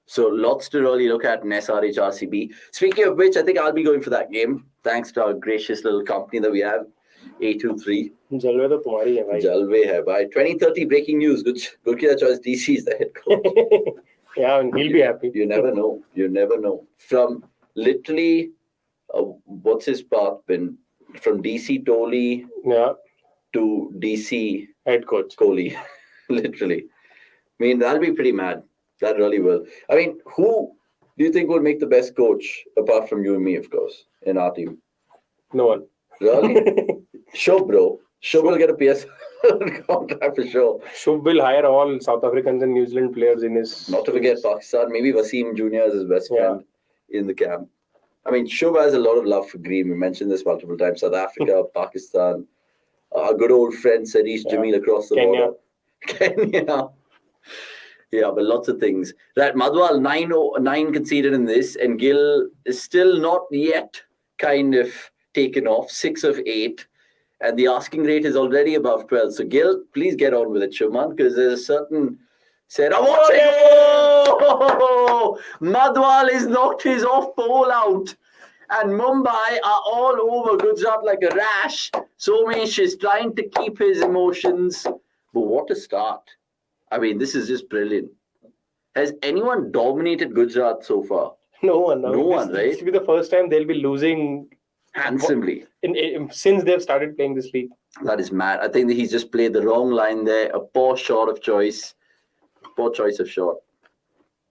So lots to really look at in SRH RCB. Speaking of which, I think I'll be going for that game. Thanks to our gracious little company that we have. 823. जलवे तो तुम्हारी है भाई. Jalve hai bhai. 2030 breaking news. Good choice. DC is the head coach. Yeah, and he'll be happy. You never know. You never know. From literally, what's his path been? From DC Toli to DC head coach Kohli. Literally. I mean, that'll be pretty mad. That really will. I mean, who do you think will make the best coach apart from you and me, of course, in our team? No one. Really? Shub, bro. Shub will get a PS contract for sure. Shub will hire all South Africans and New Zealand players in his. Not to forget Pakistan. Maybe Wasim Jr. is his best friend in the camp. I mean, Shub has a lot of love for green. We mentioned this multiple times. South Africa, Pakistan, our good old friend Sarish Jamil across the border. Kenya. Yeah, but lots of things. Right, Madhwal, 9 conceded in this, and Gill is still not yet kind of taken off, 6 of 8. And the asking rate is already above 12. So, Gill, please get on with it, Shuman, because there's a certain... Said, I'm watching! Oh! Madhwal has knocked his off pole out. And Mumbai are all over Gujarat like a rash. Somesh is trying to keep his emotions. But what a start. I mean, this is just brilliant. Has anyone dominated Gujarat so far? No one. No one, right? This will be the first time they'll be losing handsomely since they've started playing this league. That is mad. I think that he's just played the wrong line there. A poor shot of choice. Poor choice of shot.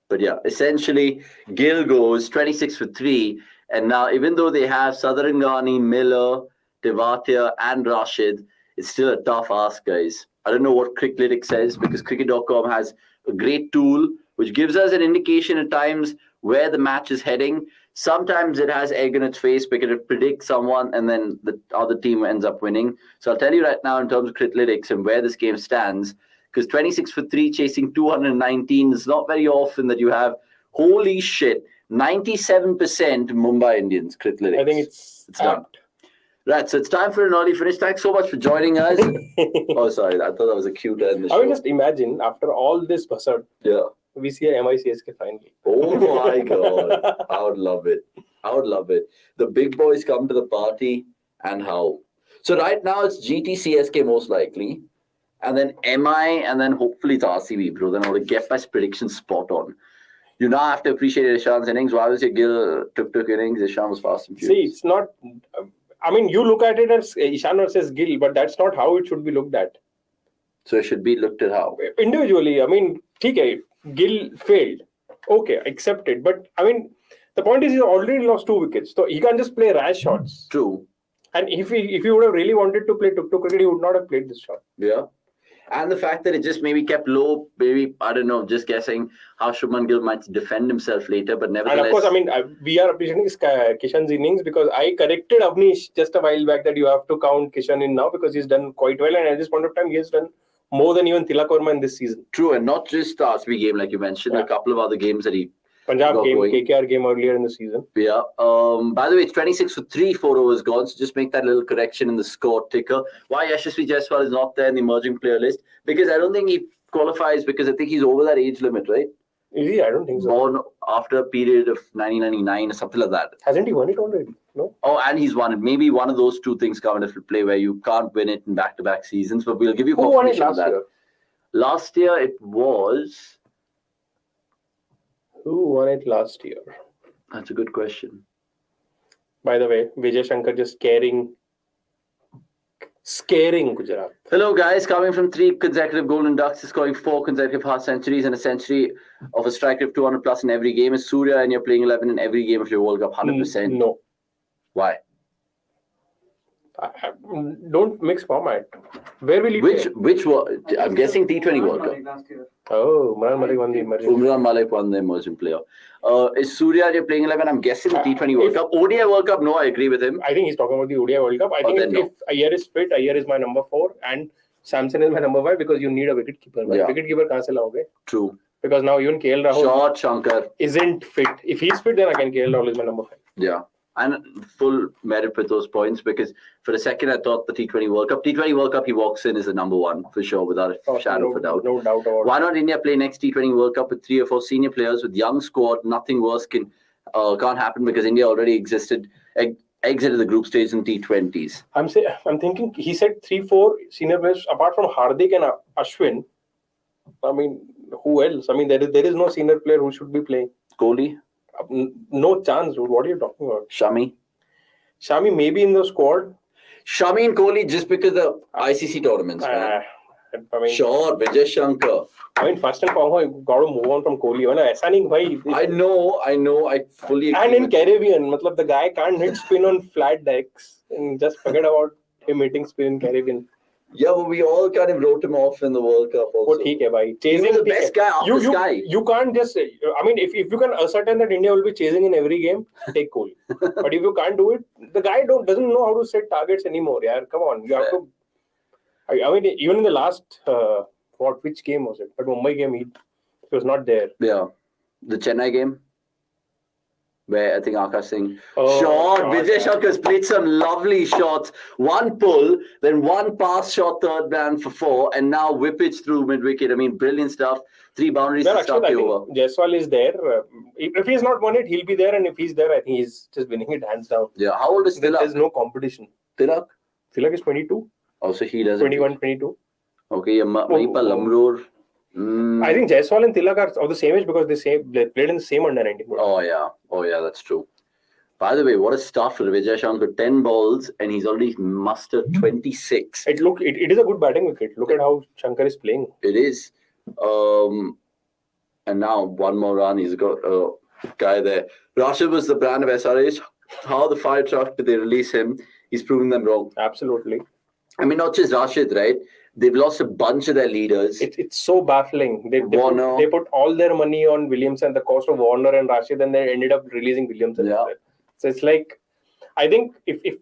But yeah, essentially, Gill goes 26 for 3. And now, even though they have Sadharangani, Miller, Tewatia, and Rashid, it's still a tough ask, guys. I don't know what Cricketlytics says, because cricket.com has a great tool which gives us an indication at times where the match is heading. Sometimes it has egg in its face because it predicts someone and then the other team ends up winning. So I'll tell you right now in terms of Cricketlytics and where this game stands, because 26 for 3 chasing 219 is not very often that you have, holy shit, 97% Mumbai Indians, Cricketlytics. I think it's done. Right, so it's time for an early finish. Thanks so much for joining us. Oh, sorry, I thought that was a cute end. I mean, just imagine, after all this buzzard, we see a MICSK finally. Oh my God. I would love it. I would love it. The big boys come to the party and how. So right now it's GT-CSK most likely. And then MI and then hopefully it's RCB, bro. Then I want to get my prediction spot on. You now have to appreciate Ishan's innings. Why was your Gill took innings? Ishan was fast and furious. See, it's not... I mean, you look at it as Ishan versus Gill, but that's not how it should be looked at. So it should be looked at how? Individually, I mean, okay, Gill failed. Okay, accept it. But, I mean, the point is he already lost 2 wickets. So he can't just play rash shots. True. And if he would have really wanted to play tuk-tuk cricket, he would not have played this shot. Yeah. And the fact that it just maybe kept low, maybe, I don't know, just guessing how Shubman Gill might defend himself later, but nevertheless... And of course, I mean, we are appreciating Kishan's innings because I corrected Avnish just a while back that you have to count Kishan in now because he's done quite well, and at this point of time, he has done more than even Tilak Verma in this season. True, and not just the RCB game, like you mentioned, a couple of other games that he... Punjab game, KKR game earlier in the season. Yeah. By the way, it's 26 for 3, 4 overs gone. So just make that little correction in the score ticker. Why Yashasvi Jaiswal is not there in the emerging player list? Because I don't think he qualifies because I think he's over that age limit, right? Is he? I don't think so. Born after a period of 1999 or something like that. Hasn't he won it already? No. Oh, and he's won it. Maybe one of those two things come into play where you can't win it in back-to-back seasons. But we'll give you confirmation of that. Year? Last year it was... Who won it last year? That's a good question. By the way, Vijay Shankar just scaring Gujarat. Hello guys, coming from 3 consecutive golden ducks, scoring 4 consecutive half centuries and a century of a strike rate of 200 plus in every game. Is Surya and you're playing 11 in every game of your World Cup 100%? No. Why? Don't mix format. Where will he play? Which I'm guessing T20 World Cup. Oh, Umran Malik won the emerging. Umran Malik won the emerging player. Is Surya you're playing 11? I'm guessing the T20 World Cup. ODI World Cup, no, I agree with him. I think he's talking about the ODI World Cup. I think if Iyer is fit, Iyer is my number 4 and Samson is my number 5 because you need a wicket keeper. Yeah. Wicket keeper kahan se laoge? True. Because now even KL Rahul Shankar isn't fit. If he's fit, then again KL Rahul is my number 5. Yeah. And full merit with those points because for a second I thought the T20 World Cup he walks in as the number 1 for sure without a shadow of a doubt. No doubt about it. Why not India play next T20 World Cup with 3 or 4 senior players with young squad? Nothing worse can't happen because India already existed. exited the group stage in T20s. I'm thinking he said 3-4 senior players apart from Hardik and Ashwin. I mean, who else? I mean, there is no senior player who should be playing. Kohli? No chance, dude. What are you talking about? Shami maybe in the squad. Shami and Kohli just because the ICC tournaments, man. I mean, sure, Vijay Shankar. I mean, first and foremost, you got to move on from Kohli. I know. I fully agree. And in Caribbean, the guy can't hit spin on flat decks. And just forget about him hitting spin in Caribbean. Yeah, but we all kind of wrote him off in the World Cup also. Chasing the best guy after Sky. You can't just... I mean, if you can ascertain that India will be chasing in every game, take Kohli. But if you can't do it, the guy doesn't know how to set targets anymore. Yeah, come on. You have to... I mean, even in the last... which game was it? But Mumbai game, he was not there. Yeah. The Chennai game, where I think Akash Singh Vijay Shankar played some lovely shots. One pull, then one pass shot, third man for 4, and now whippage through mid-wicket. I mean, brilliant stuff. 3 boundaries to start the over. Jaiswal is there. If he's not won it, he'll be there. And if he's there, I think he's just winning it hands down. Yeah. How old is Tilak? There's no competition. Tilak is 22. Also, he does 21, 22. Okay, Lamroor. I think Jaiswal and Tilak are of the same age because they played in the same under-19. Oh yeah, that's true. By the way, what a stuff for Vijay Shankar. 10 balls and he's already mustered 26. It is a good batting wicket. Look at how Shankar is playing. It is. And now one more run. He's got a guy there. Rashid was the brand of SRH. How the fire truck did they release him? He's proving them wrong. Absolutely. I mean, not just Rashid, right? They've lost a bunch of their leaders. It's so baffling. They put all their money on Williamson, the cost of Warner and Rashid, and they ended up releasing Williamson. Yeah. So it's like, I think if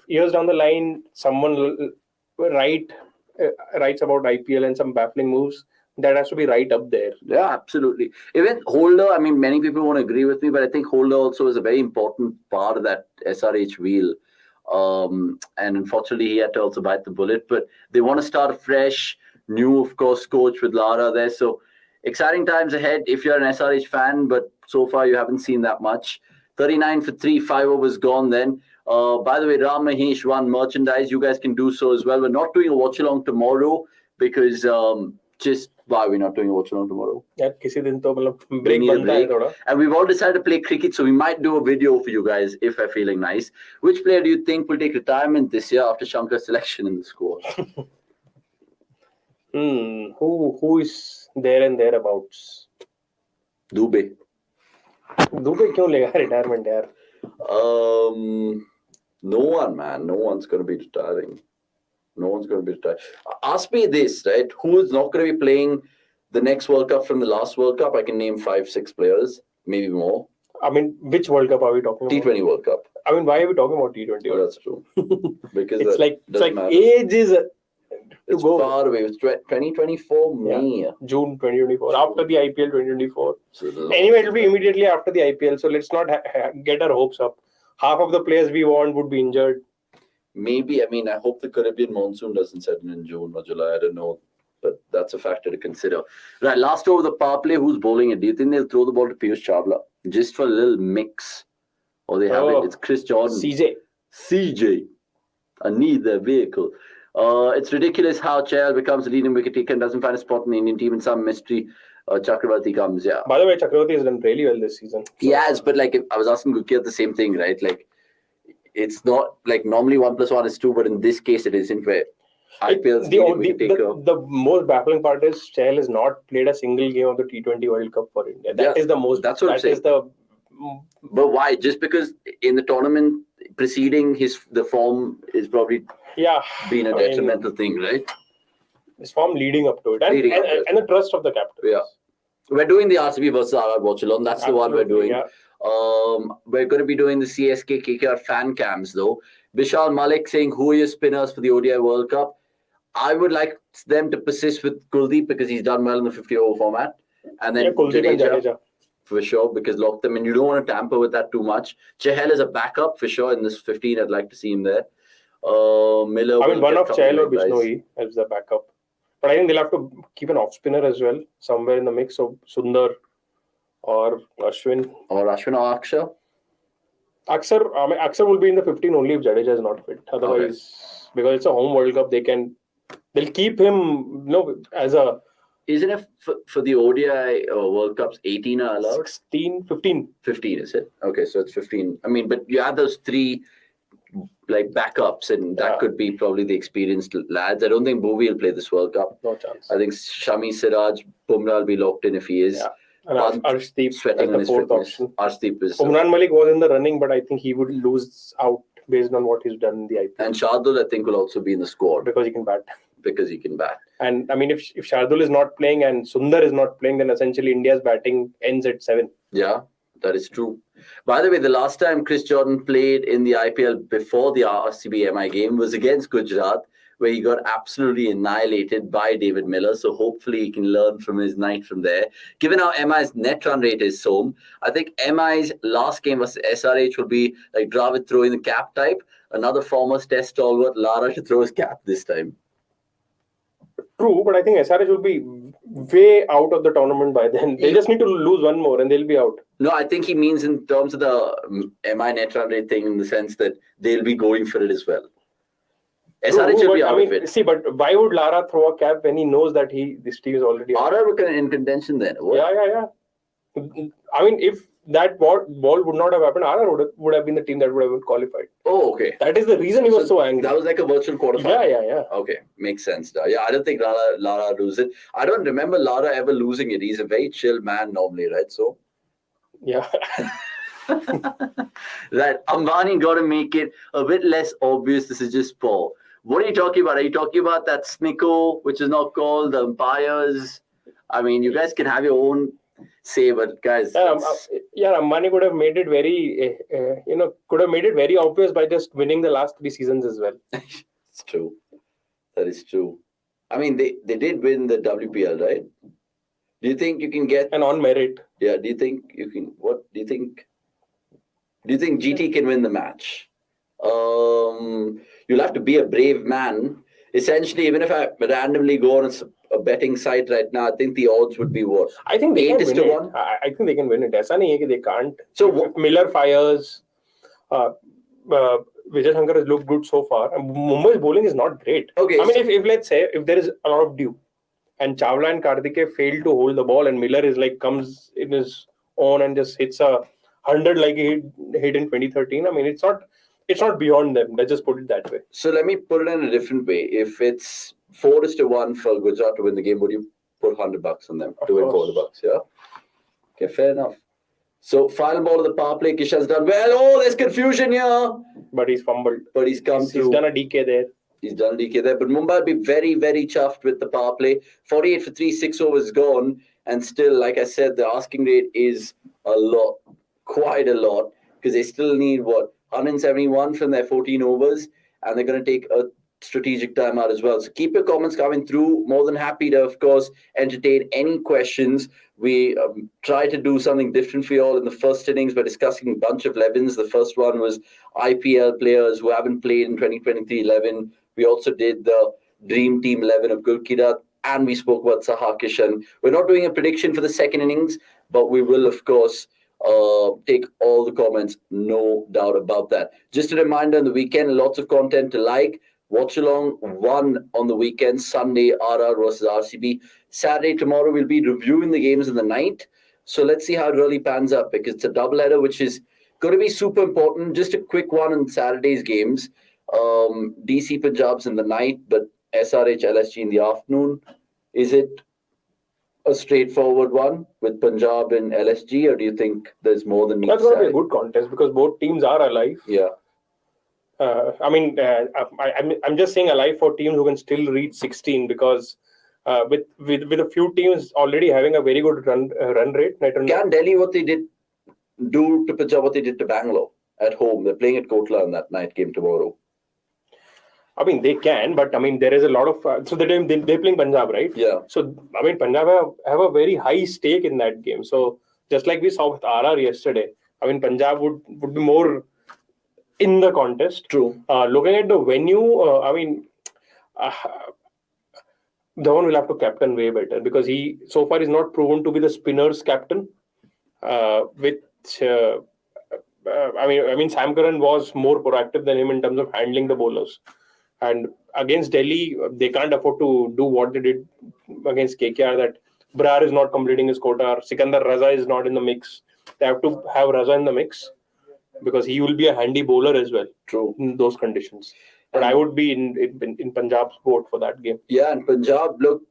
years down the line someone writes about IPL and some baffling moves, that has to be right up there. Yeah, absolutely. Even Holder, I mean, many people won't agree with me, but I think Holder also is a very important part of that SRH wheel. And unfortunately, he had to also bite the bullet. But they want to start afresh. New, of course, coach with Lara there. So exciting times ahead if you're an SRH fan. But so far, you haven't seen that much. 39 for 3, 5 overs gone then. By the way, Ram Mahesh won merchandise. You guys can do so as well. We're not doing a watch-along tomorrow because why are we not doing a watch-along tomorrow? Yeah, break. And we've all decided to play cricket, so we might do a video for you guys if we're feeling nice. Which player do you think will take retirement this year after Shankar's selection in the squad? Who is there and thereabouts? Dubey क्यों लेगा retirement यार? No one, man. No one's going to be retiring. No one's going to be retired. Ask me this, right? Who is not going to be playing the next World Cup from the last World Cup? I can name 5-6 players, maybe more. I mean, which World Cup are we talking about? T20 World Cup. I mean, why are we talking about T20? Oh, that's true. Because it's like age is it's far away. It's 2024 May. Yeah. June 2024. After the IPL 2024. Anyway, it will be immediately after the IPL. So let's not get our hopes up. Half of the players we want would be injured. Maybe, I mean, I hope the Caribbean monsoon doesn't set in June or July. I don't know. But that's a factor to consider. Right, last over the power play, who's bowling it? Do you think they'll throw the ball to Piyush Chawla just for a little mix? Or they have it? It's Chris Jordan. CJ. I need their vehicle. It's ridiculous how Chahal becomes the leading wicket taker and doesn't find a spot in the Indian team in some mystery. Chakravarti comes, yeah. By the way, Chakravarti has done really well this season. He has, but like I was asking Gurkeet the same thing, right? Like, it's not like normally 1 + 1 is 2, but in this case it isn't where IPL's the most baffling part is Chahal has not played a single game of the T20 World Cup for India. That is the most. That's what I'm saying. But why? Just because in the tournament preceding the form is probably been a detrimental thing, right? His form leading up to it and the trust of the captain. Yeah, we're doing the RCB versus RR Watchalong. That's the one we're doing. Yeah. We're going to be doing the CSK KKR fan cams though. Vishal Malik saying, who are your spinners for the ODI World Cup? I would like them to persist with Kuldeep because he's done well in the 50-over format. And then Jadeja, for sure, because lock them in. You don't want to tamper with that too much. Chahal is a backup for sure in this 15. I'd like to see him there. Miller. I mean, one of Chahal or Bishnoi as the backup. But I think they'll have to keep an off-spinner as well, somewhere in the mix of Sundar or Ashwin. Or Aksha. Aksar will be in the 15 only if Jadeja is not fit. Otherwise, because it's a home World Cup, they'll keep him, as a. Isn't it for the ODI World Cups 18 are allowed? 15. 15 is it? Okay, so it's 15. I mean, but you have those 3 like backups, and that could be probably the experienced lads. I don't think Bhuvi will play this World Cup. No chance. I think Shami, Siraj, Bumrah will be locked in if he is. Yeah. And Arshdeep sweating as on the his fourth fitness. option. Arshdeep is. Umran Malik was in the running, but I think he would lose out based on what he's done in the IPL. And Shardul, I think, will also be in the squad. Because he can bat. And I mean, if Shardul is not playing and Sundar is not playing, then essentially India's batting ends at 7. Yeah, that is true. By the way, the last time Chris Jordan played in the IPL before the RCB MI game was against Gujarat, where he got absolutely annihilated by David Miller. So hopefully he can learn from his night from there. Given how MI's net run rate is, Som, I think MI's last game versus SRH will be like Dravid throwing the cap type. Another former test stalwart, Lara, should throw his cap this time. True, but I think SRH will be way out of the tournament by then. They just need to lose one more and they'll be out. No, I think he means in terms of the MI net run rate thing, in the sense that they'll be going for it as well. SRH will be out of it. See, but why would Lara throw a cap when he knows that this team is already out? Lara were in contention then. What? Yeah. I mean, if that ball would not have happened, Lara would have been the team that would have been qualified. Oh, okay. That is the reason he was so angry. That was like a virtual quarterfinal. Yeah. Okay, makes sense. Yeah, I don't think Lara lose it. I don't remember Lara ever losing it. He's a very chill man normally, right? So. Yeah. That Ambani got to make it a bit less obvious. This is just Paul. What are you talking about? Are you talking about that Snicko, which is not called, the umpires? I mean, you guys can have your own say, but guys. Ambani could have made it very obvious by just winning the last 3 seasons as well. It's true. That is true. I mean, they did win the WPL, right? Do you think you can get... And on merit. Yeah, do you think you can... What do you think? Do you think GT can win the match? You'll have to be a brave man. Essentially, even if I randomly go on a betting site right now, I think the odds would be what? I think they 8 can win to it. 1? I think they can win it. Aisa nahi hai ki they can't. So if Miller fires, Vijay Shankar has looked good so far. Mumbai's bowling is not great. Okay. I mean, if let's say, if there is a lot of dew, and Chawla and Karthike fail to hold the ball, and Miller is comes in his own and just hits 100 like he hit in 2013. I mean, it's not beyond them. Let's just put it that way. So let me put it in a different way. If it's 4-1 for Gujarat to win the game, would you put $100 on them to win $400? Yeah. Okay, fair enough. So final ball of the power play. Kishan's done well. Oh, there's confusion here. But he's fumbled. But he's come through. He's done a DK there. But Mumbai will be very, very chuffed with the power play. 48 for 3, 6 overs gone. And still, like I said, the asking rate is a lot, quite a lot, because they still need, 171 from their 14 overs. And they're going to take a strategic timeout as well. So keep your comments coming through. More than happy to, of course, entertain any questions. We try to do something different for you all in the first innings by discussing a bunch of 11s. The first one was IPL players who haven't played in 2023 11. We also did the Dream Team 11 of Gurkirat, and we spoke about Saha Kishan. We're not doing a prediction for the second innings, but we will, of course, take all the comments, no doubt about that. Just a reminder, on the weekend, lots of content to like. Watchalong 1 on the weekend, Sunday, RR versus RCB. Saturday, tomorrow, we'll be reviewing the games in the night. So let's see how it really pans up, because it's a doubleheader, which is going to be super important. Just a quick one on Saturday's games. DC Punjab's in the night, but SRH LSG in the afternoon. Is it a straightforward one with Punjab and LSG, or do you think there's more than That's going to be a good contest because both teams are alive. Yeah. I'm just saying alive for teams who can still reach 16, because with a few teams already having a very good run rate. Can Delhi what they did do to Punjab what they did to Bangalore at home? They're playing at Kotla on that night game tomorrow. I mean, they can, but I mean, there is a lot of... so they're playing Punjab, right? Yeah. So, I mean, Punjab have a very high stake in that game. So, just like we saw with RR yesterday, I mean, Punjab would be more in the contest. True. Looking at the venue, I mean, Dhawan will have to captain way better, because he so far is not proven to be the spinner's captain, which I mean, Sam Curran was more proactive than him in terms of handling the bowlers. And against Delhi, they can't afford to do what they did against KKR. That Brar is not completing his quota. Sikandar Raza is not in the mix. They have to have Raza in the mix because he will be a handy bowler as well. True. In those conditions. But I would be in Punjab's boat for that game. Yeah, and Punjab, look,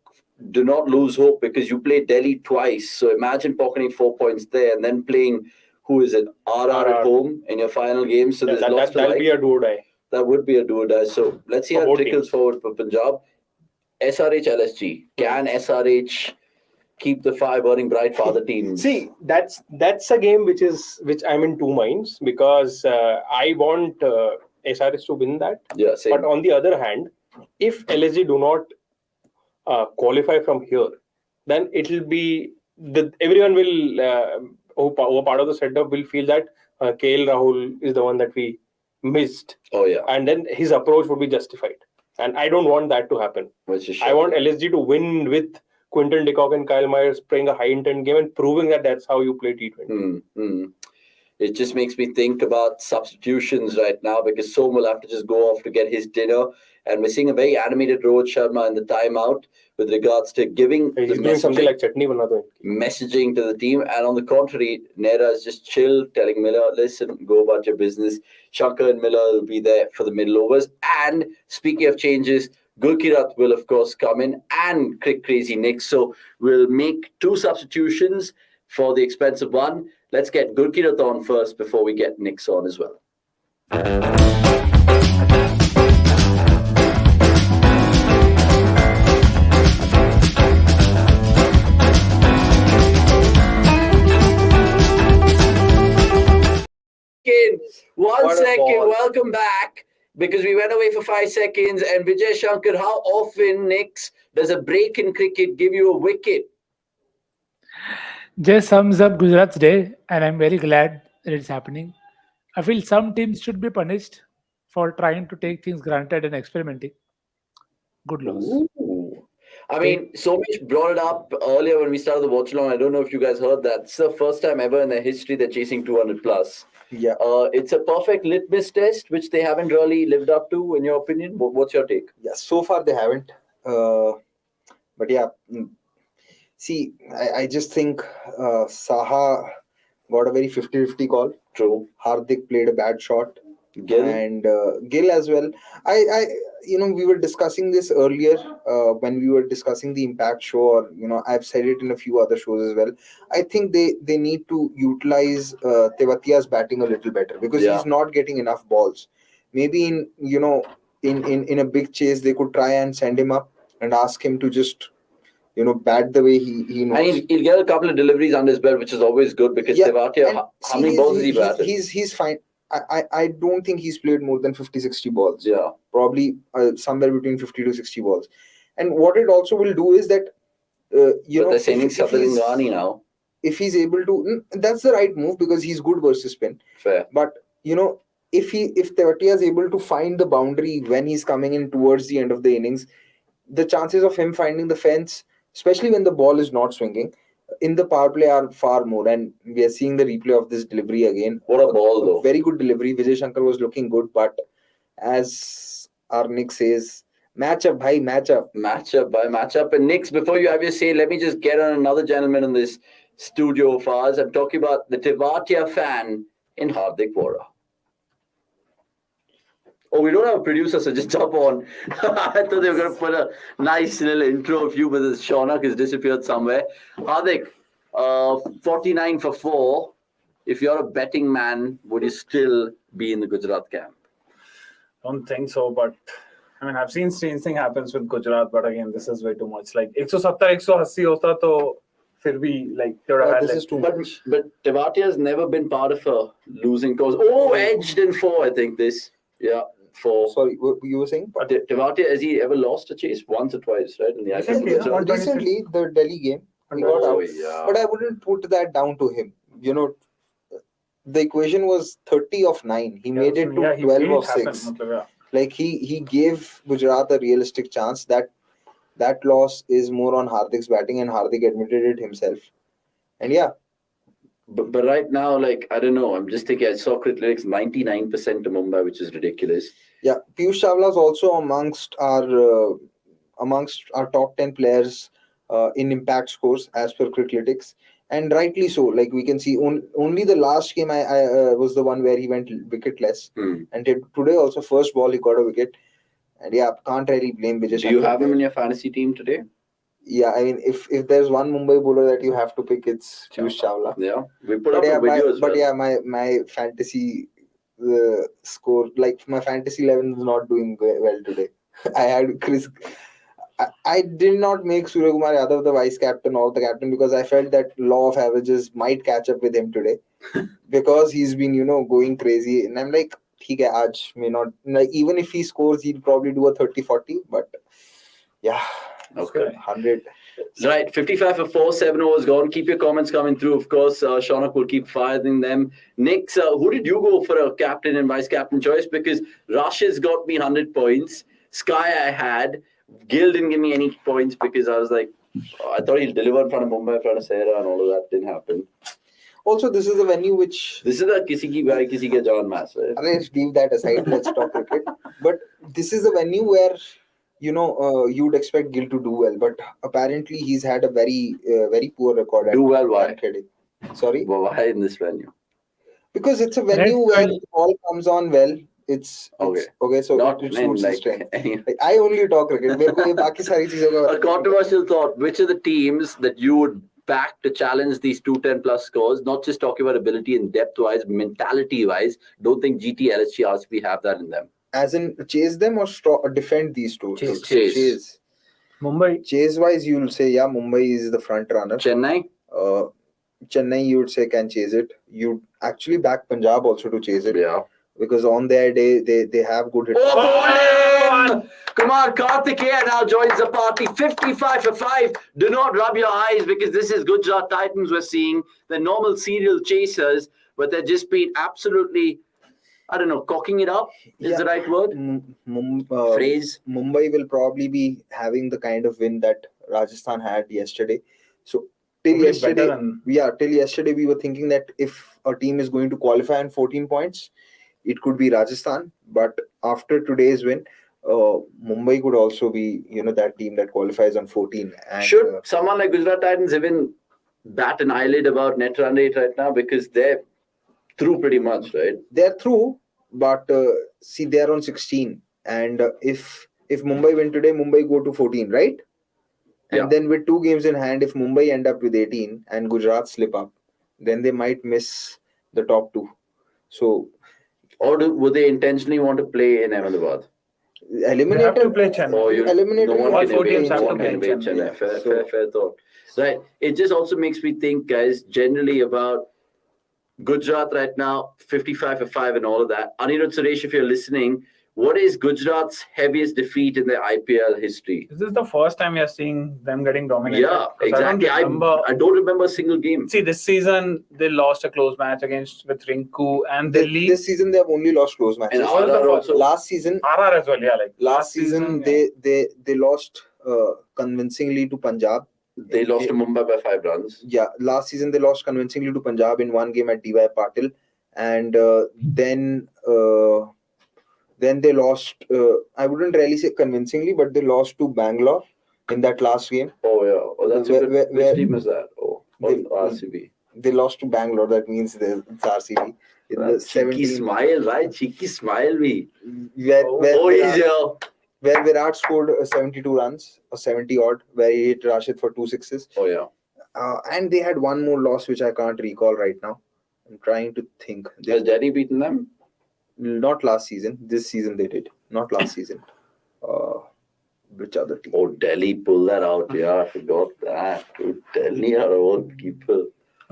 do not lose hope because you played Delhi twice. So imagine pocketing 4 points there and then playing, who is it, RR at home in your final game. So there's lots to like. That'll be a do-or-die. That would be a do-or-die. So let's see how it trickles forward for Punjab. SRH LSG. Can SRH keep the fire burning bright for other teams? See, that's a game which I'm in two minds because I want SRH to win that. Yeah, same. But on the other hand, if LSG do not qualify from here, then it will be everyone will who part of the setup will feel that KL Rahul is the one that we missed. Oh yeah, and then his approach would be justified, and I don't want that to happen. I want LSG to win with Quinton de Kock and Kyle Myers playing a high intent game and proving that that's how you play T20. It just makes me think about substitutions right now because Som will have to just go off to get his dinner. And we're seeing a very animated Rohit Sharma in the timeout with regards to giving He's doing something like chutney messaging to the team. And on the contrary, Nehra is just chill, telling Miller, listen, go about your business. Shankar and Miller will be there for the middle overs. And speaking of changes, Gurkirat will, of course, come in and Crick Crazy Nick. So we'll make two substitutions for the expensive one. Let's get Gurkirat on first before we get Nick's on as well. One second, welcome back. Because we went away for 5 seconds. And Vijay Shankar, how often, Knicks, does a break in cricket give you a wicket? Just sums up Gujarat's day, and I'm very glad that it's happening. I feel some teams should be punished for trying to take things granted and experimenting. Good loss. Ooh. I mean, Somesh brought it up earlier when we started the Watchalong. I don't know if you guys heard that. It's the first time ever in their history they're chasing 200 plus. Yeah. It's a perfect litmus test, which they haven't really lived up to, in your opinion. What's your take? Yeah, so far they haven't. But yeah, see, I just think Saha got a very 50-50 call. True. Hardik played a bad shot. Gill. And Gill as well. We were discussing this earlier when we were discussing the Impact show, or I've said it in a few other shows as well. I think they need to utilize Tewatia's batting a little better because he's not getting enough balls. Maybe in a big chase they could try and send him up and ask him to just bat the way he knows. And he'll get a couple of deliveries under his belt, which is always good because Tewatia, how many balls has he batted? He's fine. I don't think he's played more than 50-60 balls. Yeah. Probably somewhere between 50 to 60 balls. And what it also will do is that, but they're sending Sadhangani now. If he's able to, that's the right move because he's good versus spin. Fair. But, if Tewatia is able to find the boundary when he's coming in towards the end of the innings, the chances of him finding the fence, especially when the ball is not swinging, in the power play are far more, and we are seeing the replay of this delivery again. What a ball, though. Very good delivery. Vijay Shankar was looking good, but as our Nick says, match up, bhai, match up. Match up, bhai, match up. And Nick, before you have your say, let me just get on another gentleman in this studio of ours. I'm talking about the Tewatia fan in Hardik Vora. Oh, we don't have a producer, so just jump on. I thought they were going to put a nice little intro of you, but this Shaunak has disappeared somewhere. Hardik, 49 for 4. If you're a betting man, would you still be in the Gujarat camp? Don't think so, but I mean, I've seen strange thing happens with Gujarat, but again, this is way too much. Like 170, 180 hota to fir bhi like this is too much. But Tewatia has never been part of a losing cause. Oh, edged in 4, I think this. Yeah. 4. Sorry, what you were saying? But Tewatia, has he ever lost a chase? Once or twice, right? In the recently, the Delhi game, he got out. Yeah. But I wouldn't put that down to him. The equation was 30 of 9. He made it to 12 of 6. Like he gave Gujarat a realistic chance. That loss is more on Hardik's batting, and Hardik admitted it himself. And But right now, like, I don't know. I'm just thinking, I saw Cricketlytics 99% to Mumbai, which is ridiculous. Yeah, Piyush Chawla is also amongst our top 10 players in impact scores as per Cricketlytics, and rightly so. Like we can see, only the last game I was the one where he went wicketless, and today also first ball he got a wicket, and yeah, can't really blame Vijay. Do you have him in your fantasy team today? Yeah, I mean, if there's one Mumbai bowler that you have to pick, it's Piyush Chawla. Yeah, we put up a video as well. But yeah, my fantasy score, like my fantasy 11 is not doing well today. I had Chris. I did not make Surya Kumar Yadav the vice captain or the captain because I felt that law of averages might catch up with him today because he's been going crazy, and I'm like, ठीक है, आज may not, like, even if he scores, he'll probably do a 30-40, but yeah. Okay. 100. Right, 55 for 4, 7 overs gone. Keep your comments coming through. Of course, Shaunak will keep firing them. Nick, who did you go for a captain and vice captain choice? Because Rashid's got me 100 points. Sky I had. Gill didn't give me any points because I was like, I thought he'll deliver in front of Mumbai, in front of Sehra, and all of that didn't happen. Also, this is a venue which... This is a kisi ki bhai, kisi ke jaan match, right? Let's leave that aside. Let's talk cricket. But this is a venue where you'd expect Gill to do well, but apparently he's had a very poor record. Do well, why? Sorry? Well, why in this venue? Because it's a venue where the ball comes on well. It's okay. So it suits his strength. Like, I only talk cricket. A controversial thought. Which are the teams that you would back to challenge these 210 plus scores? Not just talking about ability and depth wise, mentality wise. Don't think GT, LSG, RCB have that in them. As in chase them or defend these two? Chase. Mumbai. Chase wise, you'll say, yeah, Mumbai is the front runner. Chennai? Chennai, you would say, can chase it. You'd actually back Punjab also to chase it. Yeah. Because on their day, they have good hitters. Oh, Kumar Karthikeya now joins the party. 55 for 5. Do not rub your eyes because this is Gujarat Titans we're seeing. The normal serial chasers, but they're just been absolutely... I don't know, cocking it up is the right word? Phrase. Mumbai will probably be having the kind of win that Rajasthan had yesterday. So till yesterday we were thinking that if a team is going to qualify on 14 points, it could be Rajasthan. But after today's win, Mumbai could also be, that team that qualifies on 14. And, should someone like Gujarat Titans even bat an eyelid about net run rate right now? Because they're through pretty much, right? They're through, but see, they're on 16. And if Mumbai win today, Mumbai go to 14, right? And then with 2 games in hand, if Mumbai end up with 18 and Gujarat slip up, then they might miss the top 2. So, or would they intentionally want to play in Ahmedabad? Eliminate have to play Chennai. Eliminate no one can Chennai. invade Chennai. Fair thought. Right. It just also makes me think, guys, generally about Gujarat right now, 55 for 5 and all of that. Anirudh Suresh, if you're listening, what is Gujarat's heaviest defeat in their IPL history? Is this the first time you're seeing them getting dominated? Yeah, exactly. I don't remember a single game. See, this season they lost a close match with Rinku and Delhi. This season they have only lost close matches. And last season, RR as well, yeah. Like last season they lost convincingly to Punjab. They lost to Mumbai by 5 runs. Yeah, last season they lost convincingly to Punjab in 1 game at DY Patil, and then they lost. I wouldn't really say convincingly, but they lost to Bangalore in that last game. Oh yeah, that's which team is that? RCB. They lost to Bangalore. That means it's RCB. In the 17th. Smile, right? Cheeky smile, Where Virat scored 72 runs or 70 odd, where he hit Rashid for 2 sixes. Oh yeah. And they had one more loss which I can't recall right now. I'm trying to think. Has Delhi beaten them? Not last season. This season they did. Not last season. Which other team? Oh, Delhi pulled that out. Yeah, I forgot that. Delhi are our own keeper.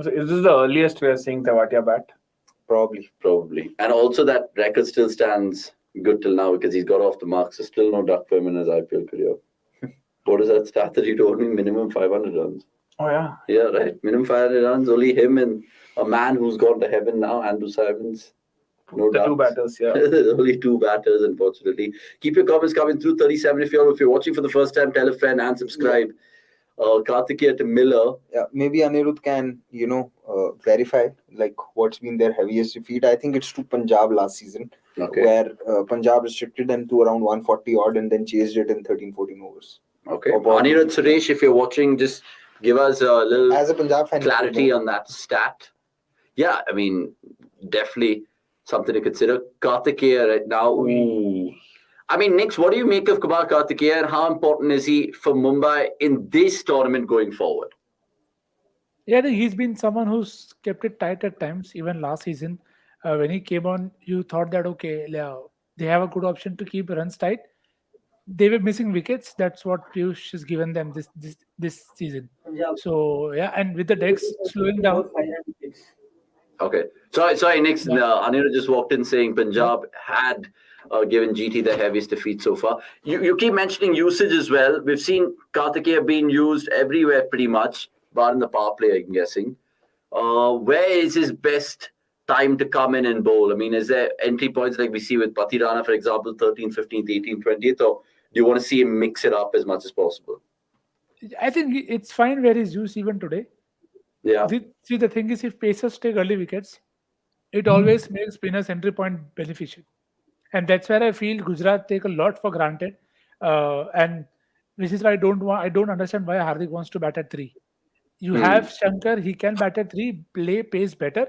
So is this the earliest we are seeing Tewatia bat? Probably. And also that record still stands good till now because he's got off the mark. So still no duck for him in his IPL career. What is that stat that he told me? Minimum 500 runs. Oh, yeah. Yeah, right. Minimum 500 runs. Only him and a man who's gone to heaven now, Andrew Simons. No doubt. 2 batters, yeah. Only 2 batters, unfortunately. Keep your comments coming through. 37 if you're watching for the first time, tell a friend and subscribe. Kartikeya to Miller. Yeah, maybe Anirudh can, verify like what's been their heaviest defeat. I think it's to Punjab last season, where Punjab restricted them to around 140 odd and then chased it in 13-14 overs. Okay. Anirudh, Suresh, if you're watching, just give us a little as a Punjab fan, clarity on that stat. Yeah, I mean, definitely something to consider. Kartikeya right now. Ooh. I mean, Nix, what do you make of Kumar Kartikeya and how important is he for Mumbai in this tournament going forward? Yeah, I think he's been someone who's kept it tight at times. Even last season, when he came on, you thought that okay, yeah, they have a good option to keep runs tight. They were missing wickets. That's what Piyush has given them this season. So yeah, and with the decks slowing down. Okay. Sorry, Nix. Anirudh just walked in saying Punjab had given GT the heaviest defeat so far. You keep mentioning usage as well. We've seen Kartikeya being used everywhere pretty much, bar in the power play, I'm guessing. Where is his best time to come in and bowl? I mean, is there entry points like we see with Patirana, for example, 13th, 15th, 18th, 20th, or do you want to see him mix it up as much as possible? I think it's fine where he's used even today. Yeah. The thing is, if pacers take early wickets, it always makes spinners entry point beneficial. And that's where I feel Gujarat take a lot for granted. And which is why I don't understand why Hardik wants to bat at 3. You have Shankar, he can bat at 3, play pace better.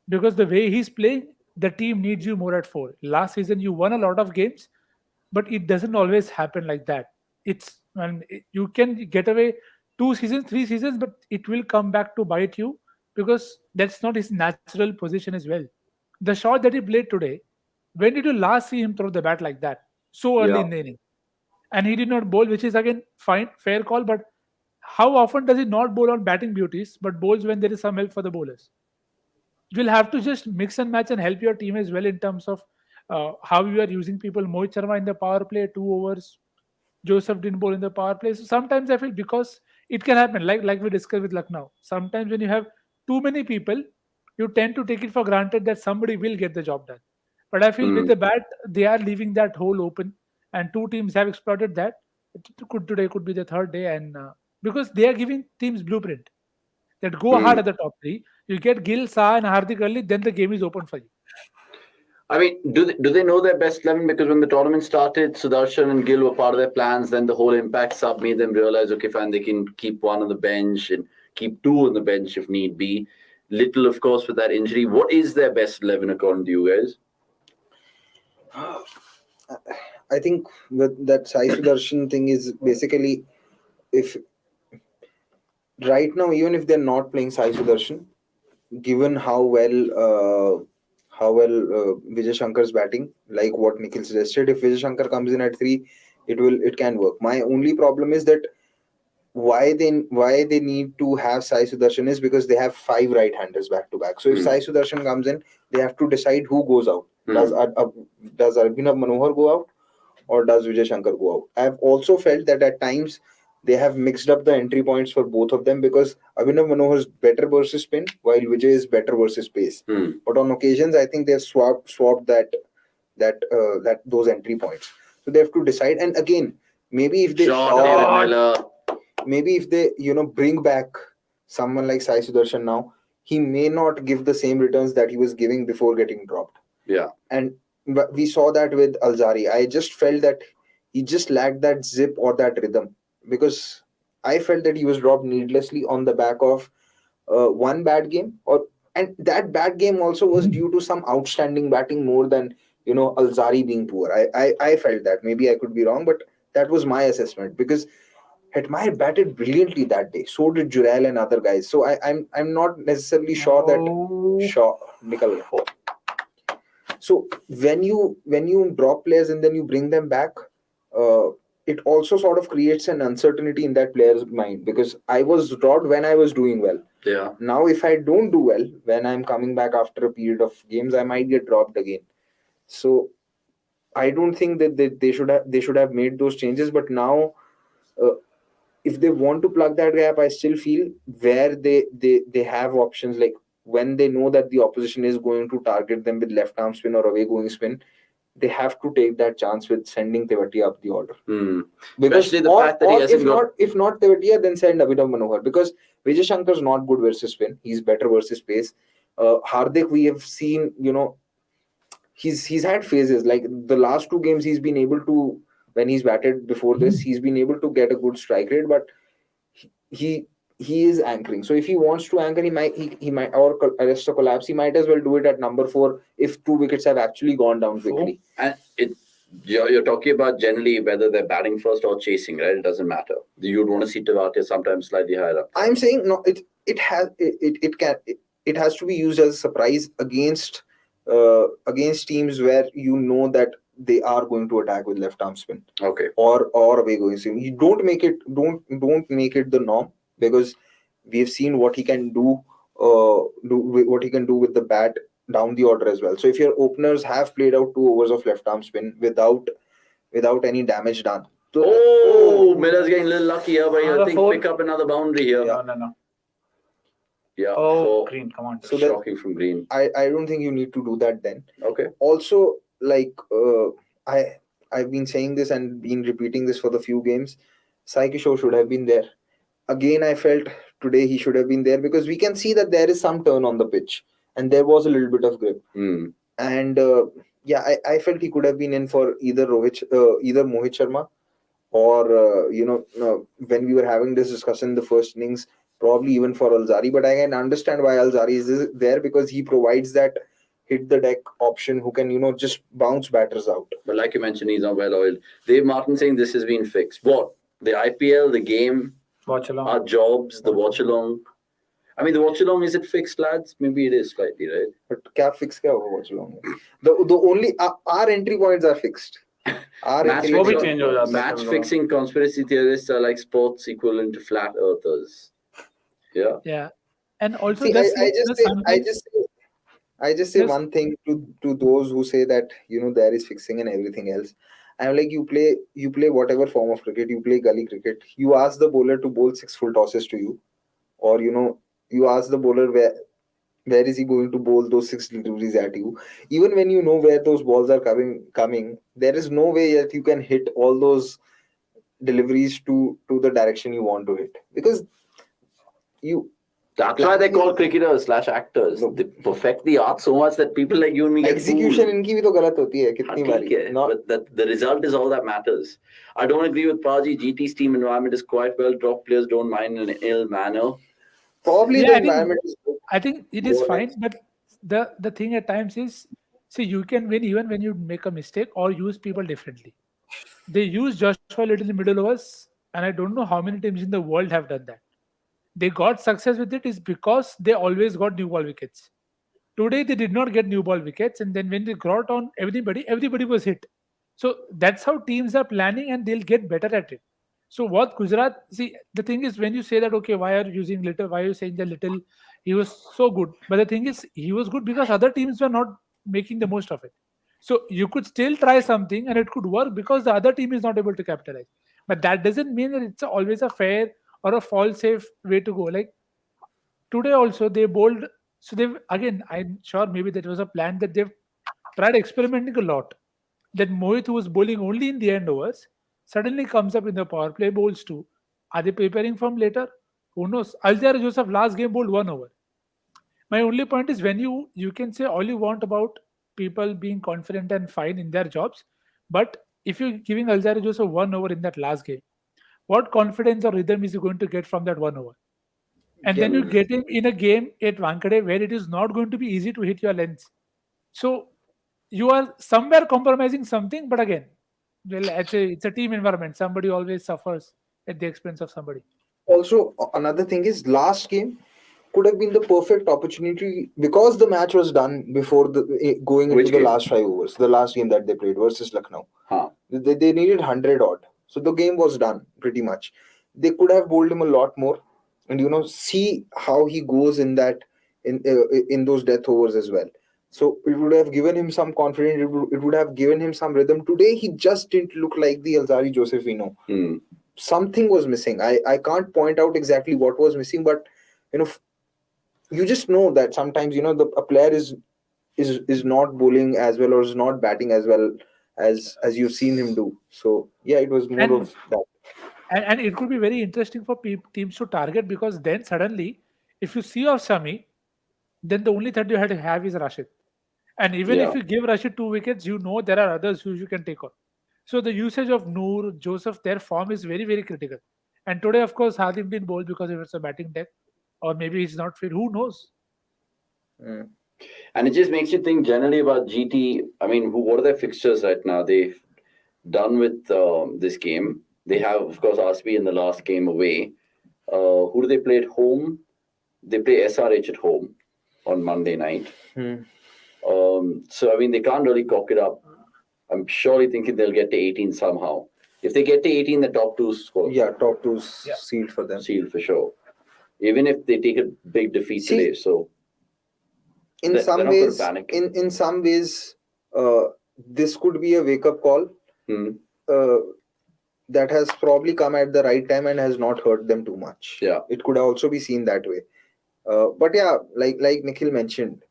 Because the way he's playing, the team needs you more at 4. Last season, you won a lot of games, but it doesn't always happen like that. You can get away 2 seasons, 3 seasons, but it will come back to bite you because that's not his natural position as well. The shot that he played today, when did you last see him throw the bat like that so early in the inning? And he did not bowl, which is again fine, fair call. But how often does he not bowl on batting beauties, but bowls when there is some help for the bowlers? You'll have to just mix and match and help your team as well in terms of how you are using people. Mohit Sharma in the power play, 2 overs. Joseph didn't bowl in the power play. So sometimes I feel because it can happen, like we discussed with Lucknow. Sometimes when you have too many people, you tend to take it for granted that somebody will get the job done. But I feel with the bat, they are leaving that hole open, and 2 teams have exploited that. Today could be the 3rd day, and because they are giving teams blueprint that go hard at the top 3. You get Gill, Shah, and Hardik early, then the game is open for you. I mean, do they know their best 11? Because when the tournament started, Sudarshan and Gill were part of their plans. Then the whole impact sub made them realize, okay, fine, they can keep 1 on the bench and keep 2 on the bench if need be. Little, of course, with that injury. What is their best 11 according to you guys? I think that Sai Sudarshan thing is basically, if right now, even if they're not playing Sai Sudarshan, given how well Vijay Shankar's batting, like what Nikhil suggested, if Vijay Shankar comes in at 3, it can work. My only problem is that why they need to have Sai Sudarshan is because they have 5 right-handers back to back. So if Sai Sudarshan comes in, they have to decide who goes out. Does Abhinav Manohar go out or does Vijay Shankar go out? I have also felt that at times they have mixed up the entry points for both of them because Abhinav Manohar is better versus spin while Vijay is better versus pace. But on occasions, I think they've swapped those entry points. So they have to decide. And again, maybe if they bring back someone like Sai Sudarshan now, he may not give the same returns that he was giving before getting dropped. Yeah. And we saw that with Alzari. I just felt that he just lacked that zip or that rhythm because I felt that he was dropped needlessly on the back of one bad game, and that bad game also was due to some outstanding batting more than Alzari being poor. I felt that. Maybe I could be wrong, but that was my assessment because Hetmyer batted brilliantly that day. So did Jurel and other guys. So I'm not necessarily sure that So when you drop players and then you bring them back, it also sort of creates an uncertainty in that player's mind because I was dropped when I was doing well. Yeah. Now if I don't do well when I'm coming back after a period of games, I might get dropped again. So I don't think that they should have made those changes. But now, if they want to plug that gap, I still feel where they have options like when they know that the opposition is going to target them with left arm spin or away going spin, they have to take that chance with sending Tewatia up the order. Because especially the fact that he hasn't if not Tewatia, then send Abhinav Manohar, because Vijay Shankar's not good versus spin. He's better versus pace. Hardik, we have seen, he's had phases. Like the last 2 games, he's been able to, when he's batted before this, he's been able to get a good strike rate, but he is anchoring. So if he wants to anchor, he might or arrest a collapse. He might as well do it at number 4 if 2 wickets have actually gone down quickly. And you're talking about generally whether they're batting first or chasing, right? It doesn't matter. You'd want to see Tewatia sometimes slightly higher up. I'm saying no. It has to be used as a surprise against teams where you know that they are going to attack with left arm spin. Okay. Or away going spin. You don't make it the norm, because we have seen what he can do what he can do with the bat down the order as well. So if your openers have played out 2 overs of left arm spin without any damage done. So, Miller's getting a little lucky here, but I think pick up another boundary here. No. Yeah. Oh, Green, come on. So shocking from Green. I don't think you need to do that then. Okay. Also, like I've been saying this and been repeating this for the few games. Sai Kishore should have been there. Again, I felt today he should have been there, because we can see that there is some turn on the pitch and there was a little bit of grip. And I felt he could have been in for either Mohit Sharma or when we were having this discussion in the first innings, probably even for Alzari. But I can understand why Alzari is there, because he provides that hit the deck option who can just bounce batters out. But like you mentioned, he's not well oiled. Dave Martin saying this has been fixed. What? The IPL, the game, Watchalong. Our jobs, the watch-along. I mean, the watch-along, is it fixed, lads? Maybe it is slightly, right? But kya fix kya hoga watch-along? The only our entry points are fixed. Match fixing conspiracy theorists are like sports equivalent to flat earthers. Yeah. And also, see, I just say one thing to those who say that there is fixing and everything else. I'm like, you play whatever form of cricket. You play gully cricket. You ask the bowler to bowl 6 full tosses to you, or you ask the bowler where is he going to bowl those 6 deliveries at you. Even when you know where those balls are coming, there is no way that you can hit all those deliveries to the direction you want to hit, because that's why they call cricketers /actors. They perfect the art so much that people like you and me get execution inki bhi to galat hoti hai kitni bari. But the result is all that matters. I don't agree with Praji. GT's team environment is quite well. Drop players don't mind in an ill manner. Probably the environment is good. I think it is fine, but the thing at times is, see, you can win even when you make a mistake or use people differently. They use Joshua Little in middle overs, and I don't know how many teams in the world have done that. They got success with it is because they always got new ball wickets. Today they did not get new ball wickets, and then when they got on everybody was hit. So that's how teams are planning, and they'll get better at it. So what Gujarat, see, the thing is, when you say that, okay, why are you using Little? Why are you saying that Little? He was so good. But the thing is, he was good because other teams were not making the most of it. So you could still try something and it could work because the other team is not able to capitalize. But that doesn't mean that it's always a fair or a fall safe way to go. Like today also they bowled. So they've, again, I'm sure maybe that was a plan that they've tried experimenting a lot. That Mohit, who was bowling only in the end overs, suddenly comes up in the power play, bowls 2. Are they preparing from later? Who knows? Alzheimer Joseph last game bowled 1 over. My only point is, when you can say all you want about people being confident and fine in their jobs, but if you're giving Alzheimer Joseph 1 over in that last game, what confidence or rhythm is he going to get from that 1 over? And then you get him in a game at Wankhede where it is not going to be easy to hit your lengths. So you are somewhere compromising something, but again, well, it's a team environment. Somebody always suffers at the expense of somebody. Also, another thing is, last game could have been the perfect opportunity because the match was done before going into the last 5 overs. The last game that they played versus Lucknow, they needed 100 odd, so the game was done pretty much. They could have bowled him a lot more, and see how he goes in that in those death overs as well. So it would have given him some confidence. It would have given him some rhythm. Today he just didn't look like the Alzhari Joseph we know. Something was missing. I can't point out exactly what was missing, but you just know that sometimes a player is not bowling as well or is not batting as well as you've seen him do. So yeah, it was more And- of that. And it could be very interesting for teams to target, because then suddenly, if you see off Shami, then the only threat you had to have is Rashid. And even if Yeah. you give Rashid 2 wickets, you know there are others who you can take on. So the usage of Noor, Joseph, their form is very, very critical. And today, of course, Hardik didn't bowl because it was a batting deck, or maybe he's not fit. Who knows? And it just makes you think generally about GT. I mean, what are their fixtures right now? They've done with this game. They have, of course, RCB in the last game away. Who do they play at home? They play SRH at home on Monday night. So, I mean, they can't really cock it up. I'm surely thinking they'll get to 18 somehow. If they get to 18, the top two score. Yeah, top two's sealed for them. Sealed for sure. Even if they take a big defeat today. So, in they're some not gonna ways, panic. in some ways, this could be a wake up call. That has probably come at the right time and has not hurt them too much. Yeah. It could also be seen that way. But yeah, like Nikhil mentioned,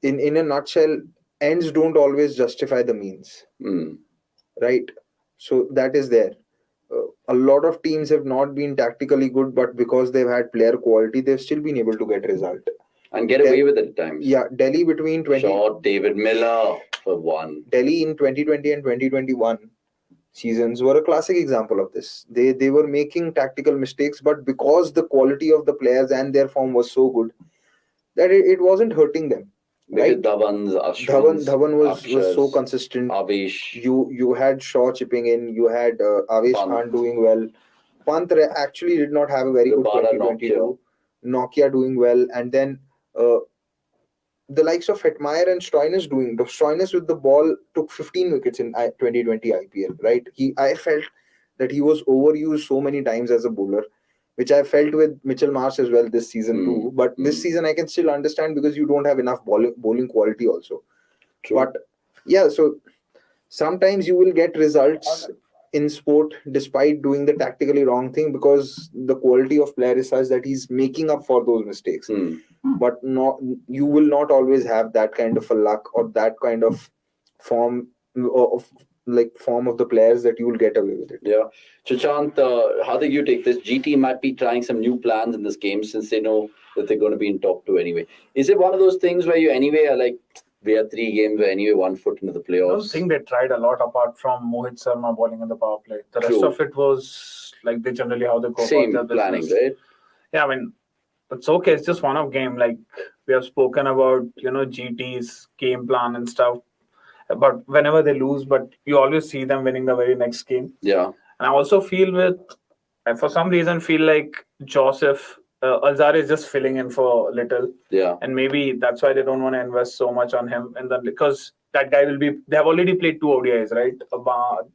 in a nutshell, ends don't always justify the means, right? So that is there. A lot of teams have not been tactically good, but because they've had player quality, they've still been able to get result. And get away with it at times. Yeah, Delhi between 20... Shot David Miller for one. Delhi in 2020 and 2021 seasons were a classic example of this. They were making tactical mistakes, but because the quality of the players and their form was so good, that it wasn't hurting them. Right? Dhawan was so consistent. Avesh. You had Shaw chipping in. You had Avesh Khan doing well. Pant actually did not have a very good 2022. Nokia doing well, and then the likes of Hetmeyer and Stoinis with the ball took 15 wickets in 2020 IPL. Right? I felt that he was overused so many times as a bowler, which I felt with Mitchell Marsh as well this season too. But this season I can still understand because you don't have enough bowling quality also. True. But yeah, so sometimes you will get results in sport despite doing the tactically wrong thing, because the quality of player is such that he's making up for those mistakes. But you will not always have that kind of a luck or that kind of form of the players that you will get away with it. Yeah. Chachant, how do you take this? GT might be trying some new plans in this game since they know that they're going to be in top two anyway. Is it one of those things where you anyway are like, we have 3 games where anyway 1 foot into the playoffs? I don't think they tried a lot apart from Mohit Sharma bowling in the power play. The rest of it was like they generally how they go Same about their planning, business. right? Yeah, I mean, it's okay. It's just one of game. Like we have spoken about, GT's game plan and stuff. But whenever they lose, but you always see them winning the very next game. Yeah. And I also for some reason, feel like Joseph Alzar is just filling in for little. Yeah. And maybe that's why they don't want to invest so much on him. And then because that guy they have already played 2 ODIs, right?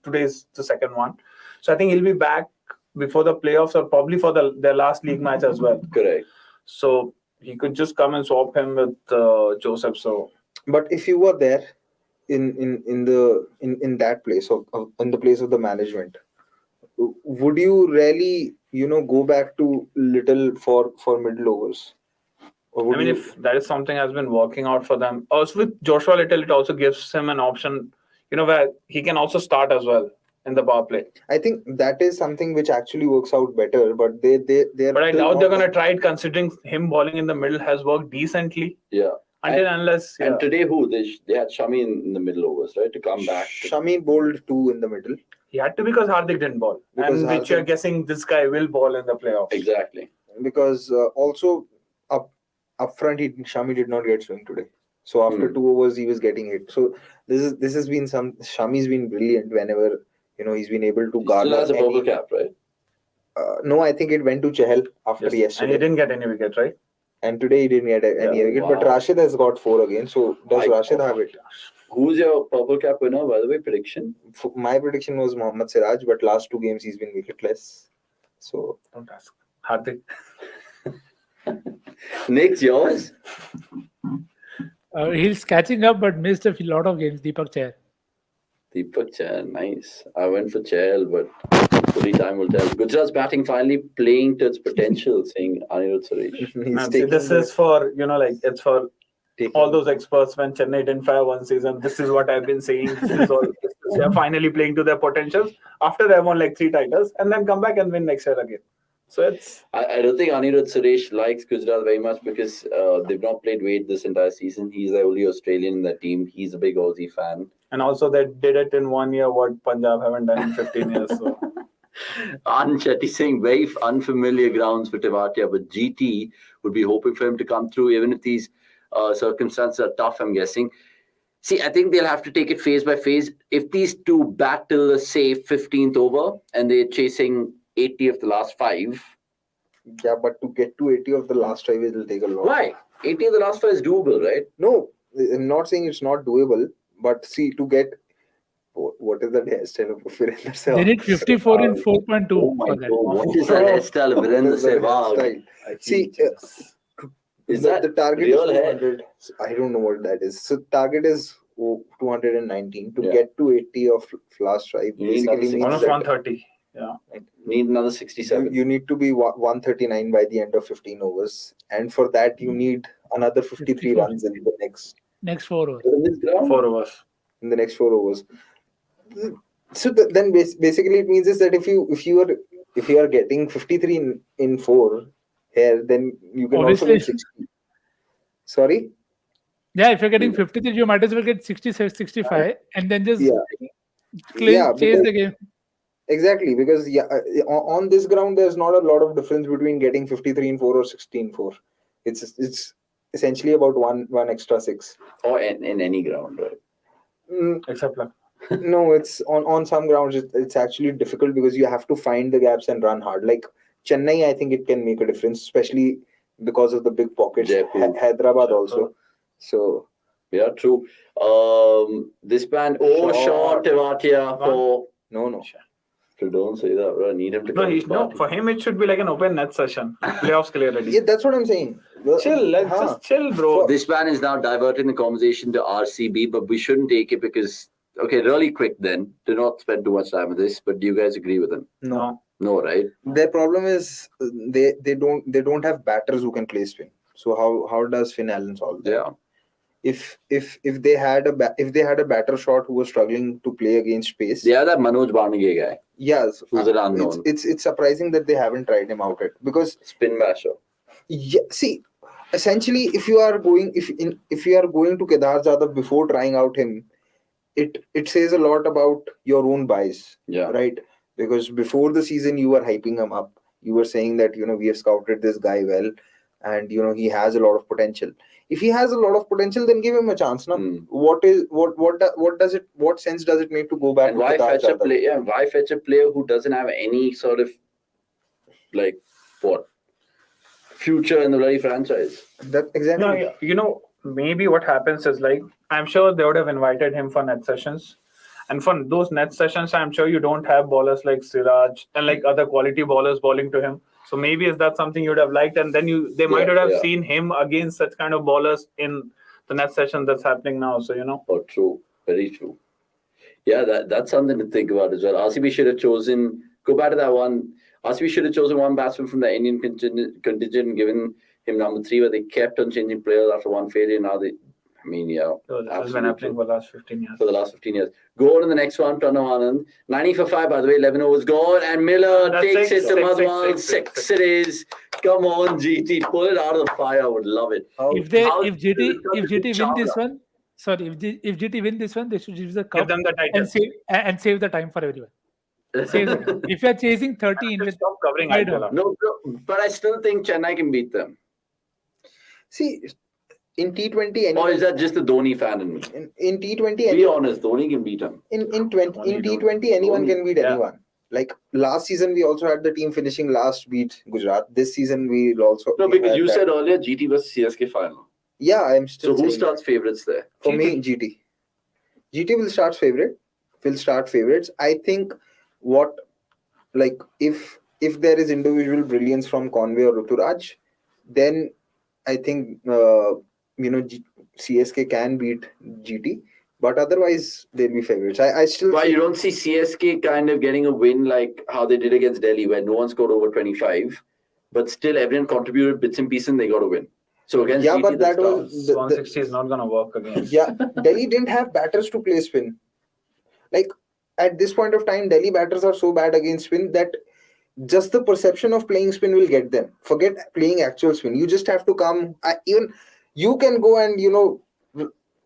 Today's the second one. So I think he'll be back before the playoffs or probably for their last league match as well. Correct. So he could just come and swap him with Joseph. So, but if you were there in that place or in the place of the management, would you really go back to Little for middle overs? I mean, if that is something has been working out for them. Also with Joshua Little, it also gives him an option, where he can also start as well in the power play. I think that is something which actually works out better, but they're. But I doubt they're going to try it, considering him bowling in the middle has worked decently. Yeah. Unless. And today, they had Shami in the middle overs, right, to come back. Shami bowled 2 in the middle. He had to because Hardik didn't bowl, which you're guessing this guy will bowl in the playoffs. Exactly. Because also up front, Shami did not get swing today. So after 2 overs, he was getting hit. So this has been Shami's been brilliant whenever he's been able to garner. Still has a purple cap, right? No, I think it went to Chahal after yesterday. And he didn't get any wicket, right? And today he didn't get any wicket. Wow. But Rashid has got 4 again. So does Rashid have it? Who's your purple cap winner, by the way, prediction? My prediction was Mohammad Siraj, but last 2 games he's been wicketless. So don't ask. Hardik. Nick's yours? He's catching up but missed a lot of games. Deepak Chahal. Deepak Chahal, nice. I went for Chahal, but only time will tell. Gujarat's batting finally playing to its potential, saying Anirudh Suresh. This is for, it's for all those experts when Chennai didn't fire one season. This is what I've been saying. They're finally playing to their potentials after they won like 3 titles and then come back and win next year again. So it's. I don't think Anirudh Suresh likes Gujarat very much because they've not played Wade this entire season. He's the only Australian in that team. He's a big Aussie fan. And also they did it in 1 year what Punjab haven't done in 15 years. So. Anand Shetty saying very unfamiliar grounds for Tewatia, but GT would be hoping for him to come through even if these circumstances are tough, I'm guessing. See, I think they'll have to take it phase by phase. If these two bat till the, say, 15th over and they're chasing 80 of the last 5. Yeah, but to get to 80 of the last 5, it will take a lot. Why? 80 of the last 5 is doable, right? No, I'm not saying it's not doable, but see, to get... What is the hairstyle of Virender Sehwag? They need 54 in 4.2 Oh my for God, that. what is that hairstyle of Virender Sehwag? See, Is that the target real is hair? 200. I don't know what that is. So target is 219. To Yeah. get to 80 of last 5 You need basically another means Almost that 130. Yeah. Need another 67. you need to be 139 by the end of 15 overs. And for that, you need another 53 runs in the Next 4 overs. In this ground? 4 overs. next 4 overs. So then basically it means is that if you are getting 53 in 4 here, then you can also Obviously. get 60. Sorry? Yeah, if you're getting 53, you might as well get 67, 65, and then just Yeah. Yeah, chase because- the game. Exactly, because on this ground there's not a lot of difference between getting 53 in 4 or 16 in 4. It's essentially about one extra 6. Or in any ground, right? Except luck. No, it's on some grounds it's actually difficult because you have to find the gaps and run hard. Like Chennai, I think it can make a difference, especially because of the big pockets. Jaipur. Hyderabad also. So Yeah, true. This band, short Tewatia for. no. So don't say that, bro. I need him to No, come. for him it should be like an open net session. Playoffs clear ready. Yeah, that's what I'm saying. Chill, just chill, bro. This man is now diverting the conversation to RCB, but we shouldn't take it because. Okay, really quick then. Do not spend too much time with this, but do you guys agree with him? No. No, right? Their problem is they don't have batters who can play spin. So how does Finn Allen solve that? Yeah. If they had a batter shot who was struggling to play against pace. Yeah, that Manoj Barnage guy. Yes, Who's an unknown. It's surprising that they haven't tried him out yet because Spin basher. yeah, see, essentially if you are going to Kedar Jadhav before trying out him, it says a lot about your own bias. Yeah. Right? Because before the season you were hyping him up. You were saying that we have scouted this guy well and he has a lot of potential. If he has a lot of potential, then give him a chance. No? What sense does it make to go back And to why Kedar fetch a Jadhav? player? Yeah, why fetch a player who doesn't have any sort of future in the bloody franchise? That exactly. No, maybe what happens is I'm sure they would have invited him for net sessions. And for those net sessions, I'm sure you don't have ballers like Siraj and other quality ballers bowling to him. So maybe is that something you'd have liked? And then they might have seen him against such kind of ballers in the net session that's happening now. So, Oh, true. Very true. Yeah, that's something to think about as well. RCB should have chosen, go back to that one. RCB should have chosen one batsman from the Indian contingent and given him number 3, but they kept on changing players after one failure. Now So this has been happening for the last 15 years. For the last 15 years. Go on to the next one, Pranav Anand. 90 for 5, by the way, 11 overs gone. And Miller That's takes six, it to six, Madhwal. six, 6 it is. Come on, GT. Pull it out of the fire. I would love it. If GT win this one, if GT win this one, they should use the cup Give them the title. and save the time for everyone. Save the time. If you are chasing 13 with Stop covering I IPL. No, but I still think Chennai can beat them. See, in T20, Or is that just the Dhoni fan in me? in T20, Be honest, Dhoni can beat them. in T20, anyone can beat anyone. Like last season, we also had the team finishing last beat Gujarat. This season, we'll also. No, because you had said that. earlier GT versus CSK final. Yeah, I'm still. So who saying starts favourites there? that. For me, GT. GT will start favorites. I think if there is individual brilliance from Conway or Ruturaj, then I think CSK can beat GT. But otherwise, they'll be favorites. I still. Why you don't see CSK kind of getting a win like how they did against Delhi, where no one scored over 25, but still everyone contributed bits and pieces and they got a win. So against Yeah, GT, but that's that tough. was the, 160 is not gonna work again. yeah. Delhi didn't have batters to play spin. Like at this point of time, Delhi batters are so bad against spin that just the perception of playing spin will get them. Forget playing actual spin. You just have to come. Even you can go and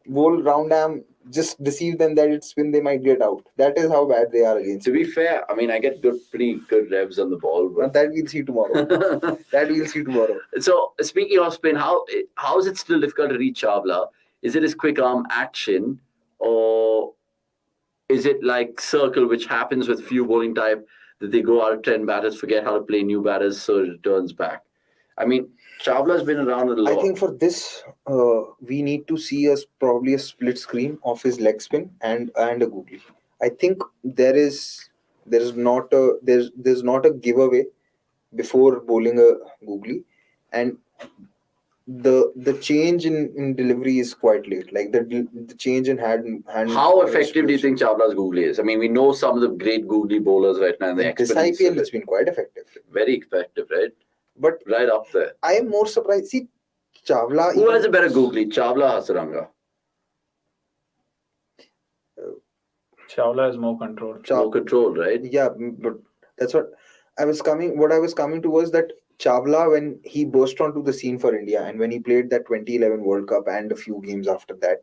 bowl round arm, just deceive them that it's spin. They might get out. That is how bad they are against. To be fair, I mean, I get pretty good revs on the ball, But but that we'll see tomorrow. That we'll see tomorrow. So speaking of spin, how is it still difficult to reach Chawla? Is it his quick arm action, or is it like circle, which happens with few bowling type, that they go out 10 batters, forget how to play new batters, so it returns back? I mean, Chawla's been around a lot. I think for this, we need to see probably a split screen of his leg spin and a googly. I think there's not a giveaway before bowling a googly, and the change in delivery is quite late. Like the change in hand. How effective do you think Chawla's googly is? I mean, we know some of the great googly bowlers right now. In this IPL, it's been quite effective. Very effective, right? But right up there. I am more surprised. See, Chawla. Who has a better googly, Chawla or Hasaranga? Chawla has more control. More control, right? Yeah, but that's what I was coming. What I was coming to was that Chawla, when he burst onto the scene for India and when he played that 2011 World Cup and a few games after that,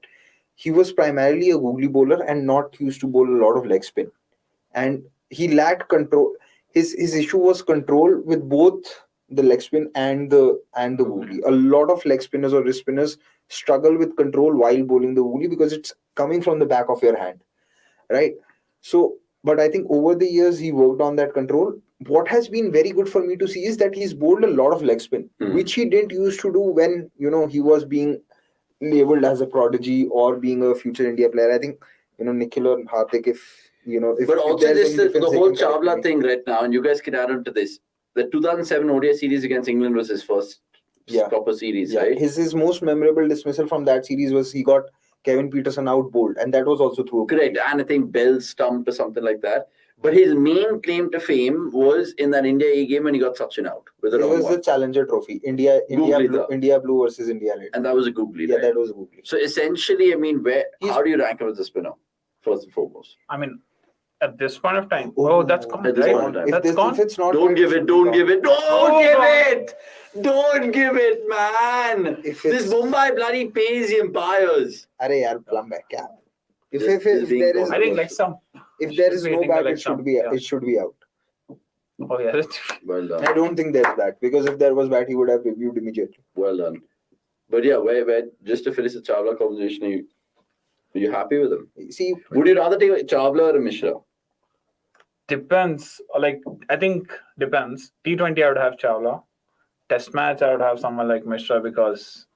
he was primarily a googly bowler and not used to bowl a lot of leg spin, and he lacked control. His issue was control with both the leg spin and the googly. A lot of leg spinners or wrist spinners struggle with control while bowling the googly because it's coming from the back of your hand, right? So, but I think over the years he worked on that control. What has been very good for me to see is that he's bowled a lot of leg spin, which he didn't used to do when he was being labeled as a prodigy or being a future India player. I think Nikhil or Hardik, if but also there's this any the difference, they whole can correct Chawla me. thing right now, and you guys can add on to this. The 2007 ODI series against England was his first proper series, right? His most memorable dismissal from that series was he got Kevin Peterson out bowled, and that was also through a correct. And I think Bell stumped or something like that. But his main claim to fame was in that India A game when he got Sachin out with It was the Challenger Trophy, India Blue versus India Red. And that was a googly, Yeah, right? that was a googly. So essentially, I mean, how do you rank him as a spinner, first and foremost? I mean, at this point of time, that's gone. At this Right? point of time. That's gone. If it's not, Don't give it, don't give it, don't give it, man. This Mumbai bloody pays the umpires. Arey yaar, plum back, yeah. If Just there being is, I think next time. if there is no waiting bat, the it should be yeah. it should be out. Oh yeah. Well done. I don't think there's bat, because if there was bat, he would have reviewed immediately. Well done. But yeah, where just to finish the Chawla conversation, are you happy with him? See, would you rather take Chawla or Mishra? Depends. Like I think depends. T20 I would have Chawla. Test match I would have someone like Mishra, because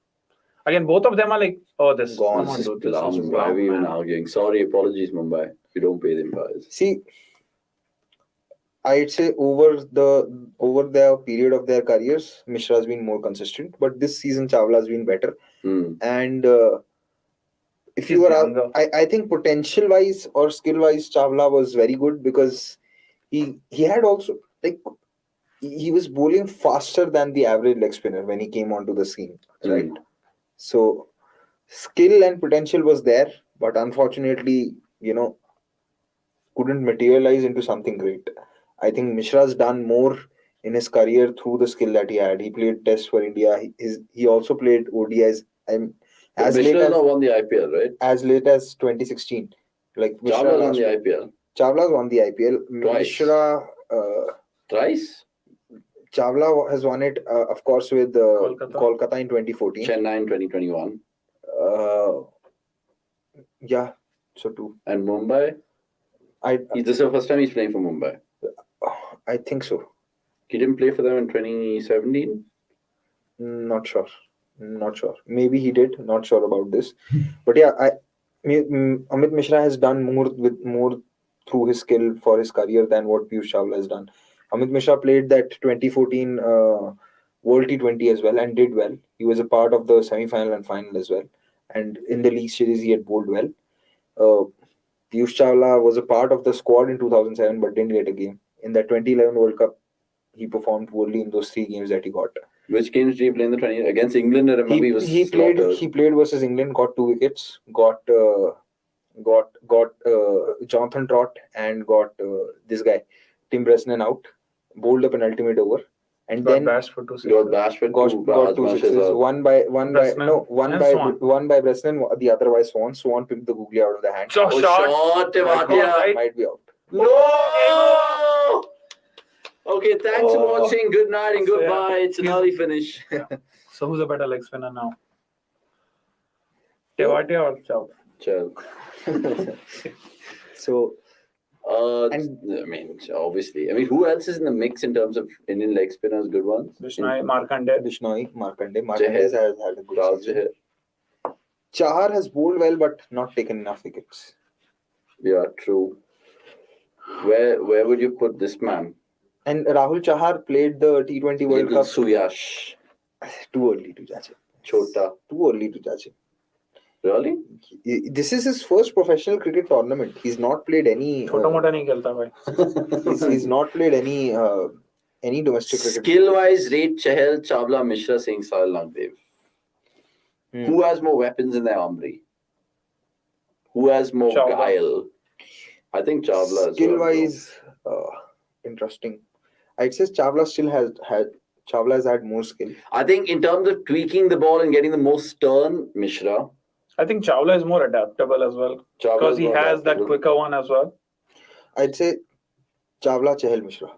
again both of them are like, oh, this Gone. come on, dude, this Plum, is why are plum, we even man. arguing? Sorry, apologies, Mumbai. You don't pay the umpires. see, I'd say over the period of their careers, Mishra has been more consistent, but this season Chawla has been better. And if you He's were, younger. I think potential wise or skill wise, Chawla was very good, because he had also, like, he was bowling faster than the average leg spinner when he came onto the scene, right? So skill and potential was there, but unfortunately, couldn't materialize into something great. I think Mishra's done more in his career through the skill that he had. He played Tests for India. He also played ODIs. But Mishra's not won the IPL, right? As late as 2016. Like Chawla's won the IPL. Chawla's won the IPL. Twice. Mishra. Thrice? Chawla has won it, of course, with Kolkata in 2014. Chennai in 2021. Yeah, so too. And Mumbai? This is the first time he's playing for Mumbai. I think so. He didn't play for them in 2017? Not sure. Maybe he did. Not sure about this. But yeah, Amit Mishra has done more through his skill for his career than what Piyush Chawla has done. Amit Mishra played that 2014 World T20 as well and did well. He was a part of the semi-final and final as well. And in the league series, he had bowled well. Piyush Chawla was a part of the squad in 2007 but didn't get a game. In that 2011 World Cup, he performed poorly in those 3 games that he got. Which games did he play in the 20 against England? I remember he was he played slaughtered. versus England, got 2 wickets, got Jonathan Trott and got this guy Tim Bresnan out, bowled a penultimate over, and Got then bashed for 2 sixes. Got bashed with got, two, got as 2 much as sixes. a- One by Bresnan and Swan. Bresnan, the other by Swan. Swan picked the googly out of the hand. So Oh, shot. shot, Might Tewatia. Might be out. No! Okay, thanks for Oh. watching. Good night and So, yeah. goodbye. It's an early finish. So who's a better leg spinner now? Tewatia or Chawla? Chal. So And I mean, obviously. I mean, who else is in the mix in terms of Indian leg spinners? Good ones. Bishnoi, Markande. Markande Chahar. has had a good Rahul season. Chahar. Chahar has bowled well, but not taken enough wickets. Yeah, true. Where would you put this man? And Rahul Chahar played the T20 World Little Cup. Suyash. Too early to judge him. Chota. Too early to judge him. Really? This is his first professional cricket tournament. He's not played any. Chota mota nahi khelta bhai. He's not played any domestic cricket. Skill-wise, rate Chahal, Chawla, Mishra, Singh, Sahil, Nagdev. Who has more weapons in their armory? Who has more Chawla. guile? I think Chawla. Skill-wise, interesting. I'd say Chawla still has had more skill. I think in terms of tweaking the ball and getting the most turn, Mishra. I think Chawla is more adaptable as well. Chawla Because is he more has that adaptable. quicker one as well. I'd say Chawla, Chahal, Mishra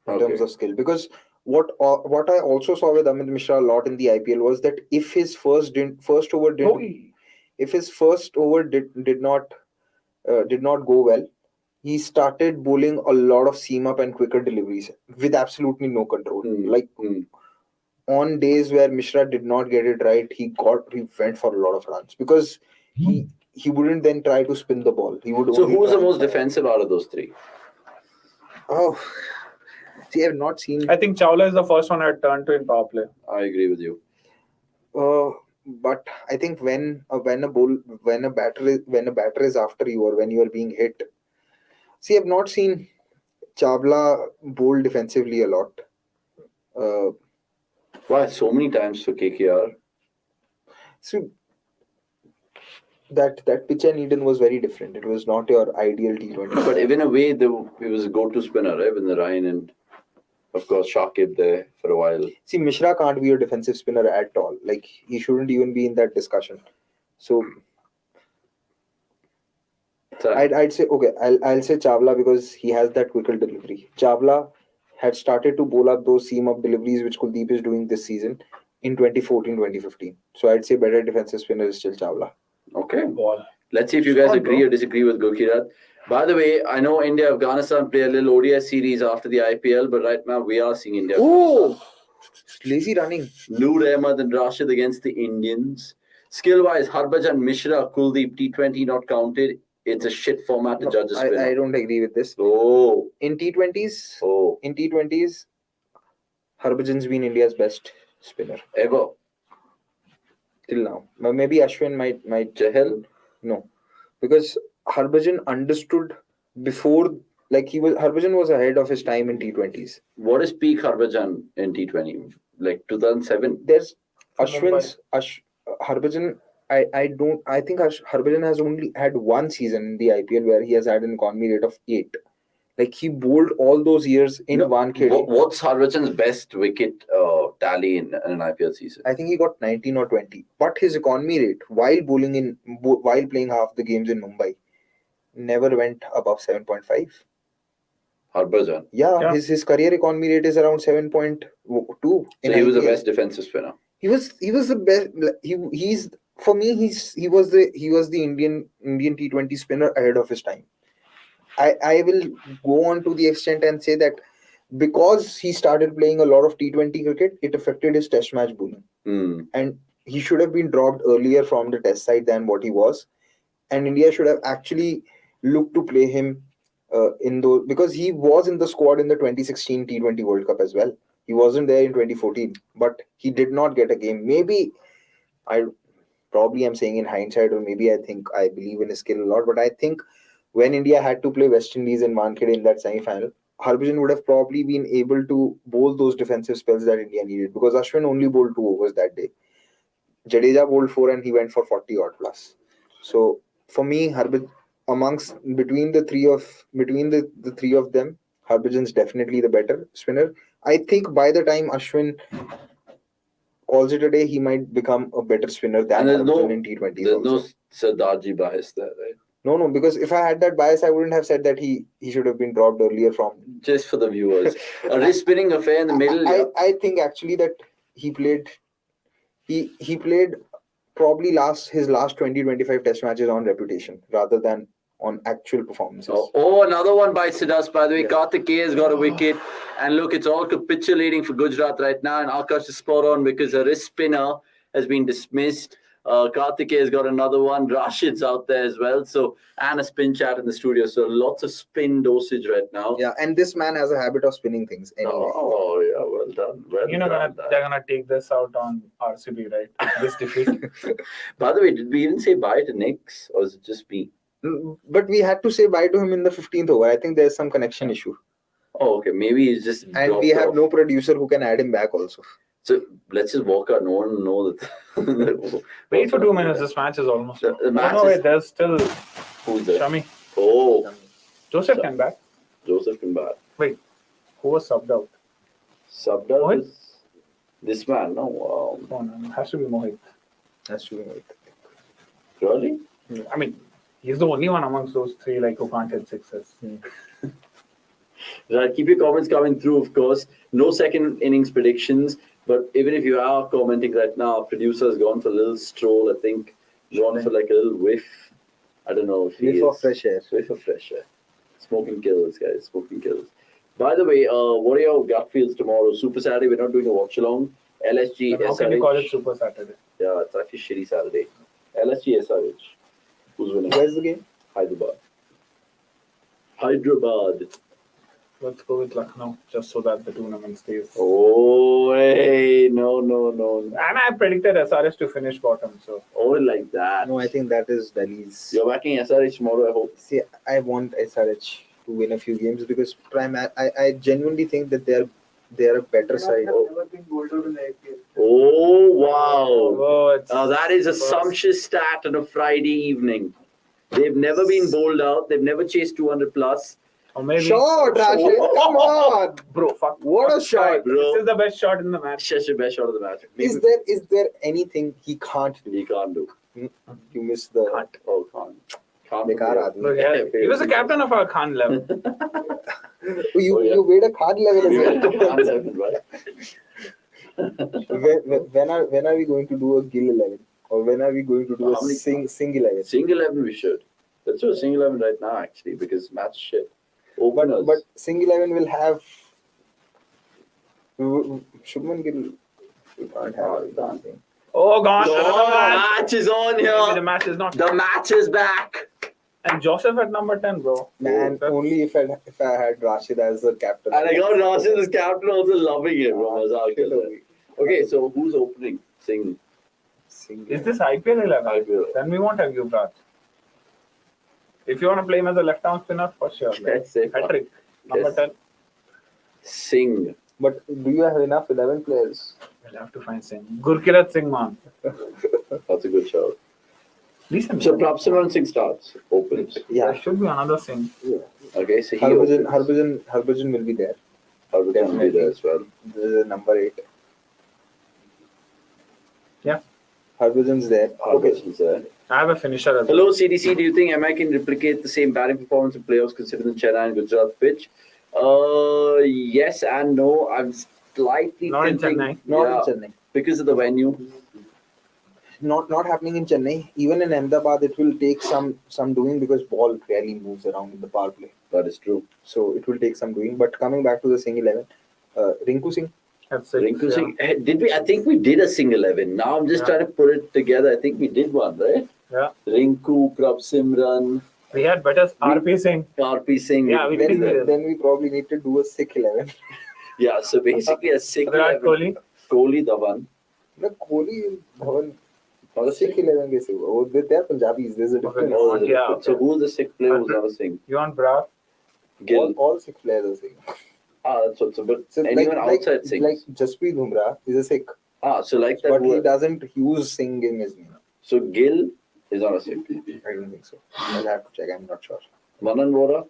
in Okay. terms of skill. Because what I also saw with Amit Mishra a lot in the IPL was that if his first over did not go well, he started bowling a lot of seam up and quicker deliveries with absolutely no control. Like on days where Mishra did not get it right, he went for a lot of runs because he wouldn't then try to spin the ball. He would. So only who's try the and most fire. defensive out of those three? Oh, see, I've not seen. I think Chawla is the first one I'd turn to in power play. I agree with you. But I think when a batter is after you or when you are being hit. See, I've not seen Chawla bowl defensively a lot. Why so many times for KKR? So that pitch and Eden was very different. It was not your ideal T20. But in a way, he was a go-to spinner, right? With Narayan and, of course, Shakib there for a while. See, Mishra can't be a defensive spinner at all. Like, he shouldn't even be in that discussion. So I'd say, okay, I'll say Chawla because he has that quicker delivery. Chawla had started to bowl up those seam up deliveries which Kuldeep is doing this season in 2014-2015. So I'd say better defensive spinner is still Chawla. Okay. Ball. Let's see if you guys Smart, agree bro. or disagree with Gurkirat. By the way, I know India Afghanistan play a little ODI series after the IPL, but right now we are seeing India. Oh, lazy running. Noor Ahmed and Rashid against the Indians. Skill-wise, Harbhajan, Mishra, Kuldeep, T20 not counted. It's a shit format to judge a spinner. I don't agree with this. Oh. In T20s, Oh. Harbhajan's been India's best spinner Ever. till now. But maybe Ashwin might Chahal? no, because Harbhajan understood before. Like Harbhajan was ahead of his time in T20s. What is peak Harbhajan in T20? Like 2007? There's Mumbai. Harbhajan. I think Harbhajan has only had one season in the IPL where he has had an economy rate of 8. Like he bowled all those years in Wankhede. What's Harbhajan's best wicket tally in an IPL season? I think he got 19 or 20. But his economy rate while playing half the games in Mumbai never went above 7.5. Harbhajan. Yeah, his career economy rate is around 7.2. So he was the best defensive spinner. He was the best. He's for me. He was the Indian T20 spinner ahead of his time. I will go on to the extent and say that because he started playing a lot of T20 cricket, it affected his test match bowling. And he should have been dropped earlier from the test side than what he was. And India should have actually looked to play him in those, because he was in the squad in the 2016 T20 World Cup as well. He wasn't there in 2014, but he did not get a game. Maybe I'm saying in hindsight, or maybe I believe in his skill a lot, but I think when India had to play West Indies in Wankhede in that semi-final, Harbhajan would have probably been able to bowl those defensive spells that India needed, because Ashwin only bowled 2 overs that day. Jadeja bowled 4 and he went for 40 odd plus. So for me, between the three of them, Harbhajan's definitely the better spinner. I think by the time Ashwin calls it a day, he might become a better spinner than Harbhajan in T20s. There's no Sardarji bias there, right? No, because if I had that bias, I wouldn't have said that he should have been dropped earlier from. Just for the viewers, a wrist spinning affair in the middle. I think actually that he played probably his last 20-25 test matches on reputation rather than on actual performances. Oh, another one by Siddhas, by the way. Yeah. Karthik K has got a wicket. And look, it's all capitulating for Gujarat right now. And Akash is spot on because a wrist spinner has been dismissed. Karthik K has got another one. Rashid's out there as well. So, and a spin chat in the studio. So, lots of spin dosage right now. Yeah, and this man has a habit of spinning things anyway. Oh, yeah, well done. They're going to take this out on RCB, right? This defeat. By the way, did we even say bye to Nicks? Or is it just me? But we had to say bye to him in the 15th over. I think there's some connection issue. Oh, okay. Maybe he's just. And we have no producer who can add him back also. So let's just walk out. No one will know that. Wait for 2 minutes. This match is almost. The match wait, there's still. Who's there? Shami. Oh. Joseph came back. Wait, who was subbed out? Subbed out was this man. No, no, has to be Mohit. Really? I mean, he's the only one amongst those three who can't hit sixes. Right, keep your comments coming through, of course. No second innings predictions, but even if you are commenting right now, our producer has gone for a little stroll, I think. Gone for a little whiff. I don't know if he Whiff of fresh air. Whiff of fresh air. Smoking kills, guys. Smoking kills. By the way, what are your gut feels tomorrow? Super Saturday, we're not doing a watchalong. LSG, SRH. How can you call it Super Saturday? Yeah, it's actually shitty Saturday. LSG, SRH. Who's winning? Where's the game? Hyderabad. Let's go with Lucknow, just so that the tournament stays. Oh, hey, no. And I predicted SRH to finish bottom, so. Oh, like that. No, I think that is Delhi's. You're backing SRH tomorrow, I hope. See, I want SRH to win a few games because I genuinely think that they're a better side. Oh, wow. Oh, that is a sumptuous stat on a Friday evening. They've never been bowled out. They've never chased 200 plus. Or maybe. Shot, Rashid. Come on. Bro, fuck. What a shot. Bro. This is the best shot in the match. That's the best shot of the match. Is there anything he can't do? He can't do. You missed the... Can't. Look, yeah, he was the captain of our Khan level. You made a Khan level as well. When are we going to do a Gill 11? Or when are we going to do a Sing 11? Sing 11 we should. Let's do a Sing 11 right now actually because match shit. Openers. But Sing 11 will have Shubman Gill. We can't have it. Oh, God. The match is on here. Maybe the match is not. The match is back. And Joseph at number 10, bro. Man, only if I had Rashid as the captain. And I got Rashid as captain also loving it, bro. Okay, so who's opening? Sing. Is this IPL 11? IPL. Then we won't have Yuvraj. If you want to play him as a left-arm spinner, for sure. Hat-trick. Number 10. Sing. But do you have enough 11 players? We'll have to find Singh. Gurkirat Singh, man. That's a good shout. Decent. So Prabhsimran Singh starts. Opens. Yeah. There should be another Singh. Yeah. Okay, so Harbhajan will be there. Harbhajan will be there as well. The number 8. Yeah. Harbhajan's there. Harbhajan's there. I have a finisher as well. Hello, CDC. Do you think MI can replicate the same batting performance in playoffs considering the Chennai and Gujarat pitch? Yes and no. I'm slightly Not in thinking, Chennai. Not in Chennai. Because of the venue. Not happening in Chennai. Even in Ahmedabad, it will take some doing because ball rarely moves around in the power play. That is true. So it will take some doing. But coming back to the Singh 11, Rinku Singh. Rinku Singh. Did we? I think we did a Singh 11. Now I'm just trying to put it together. I think we did one, right? Yeah. Rinku, Prabhsimran. We had better RP Singh. RP Singh. Yeah, we did. Then we probably need to do a Sikh 11. Yeah, so basically a Sikh 11. Kohli. Kohli, Dhawan. No, Kohli, Dhawan. Sikh 11 kaise hua? They're Punjabis. There's a difference. So who's the Sikh player who's never Singh? You want Brav? Gill. All 6 players are Sikh. That's what's a bit. So Anyone outside Singh? Like Jasprit Bumrah is a Sikh. So like that. But he doesn't use Singh in his name. So Gill is not a Sikh. I don't think so. I'll have to check. I'm not sure. Manan Vora?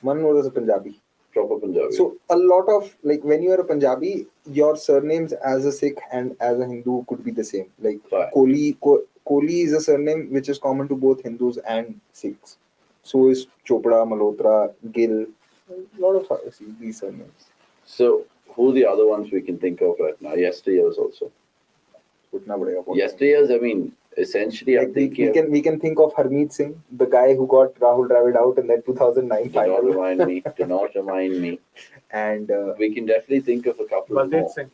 Manan Vora is a Punjabi. Proper Punjabi. So a lot of, like, when you are a Punjabi, your surnames as a Sikh and as a Hindu could be the same. Like Kohli is a surname which is common to both Hindus and Sikhs. So is Chopra, Malhotra, Gill. A lot of these surnames. So who are the other ones we can think of right now? Yesteryears also. Yesteryears, I mean, essentially, like I'm thinking. We can think of Harmeet Singh, the guy who got Rahul Dravid out in that 2009 final. Do not remind me. And we can definitely think of a couple more. Baldev Singh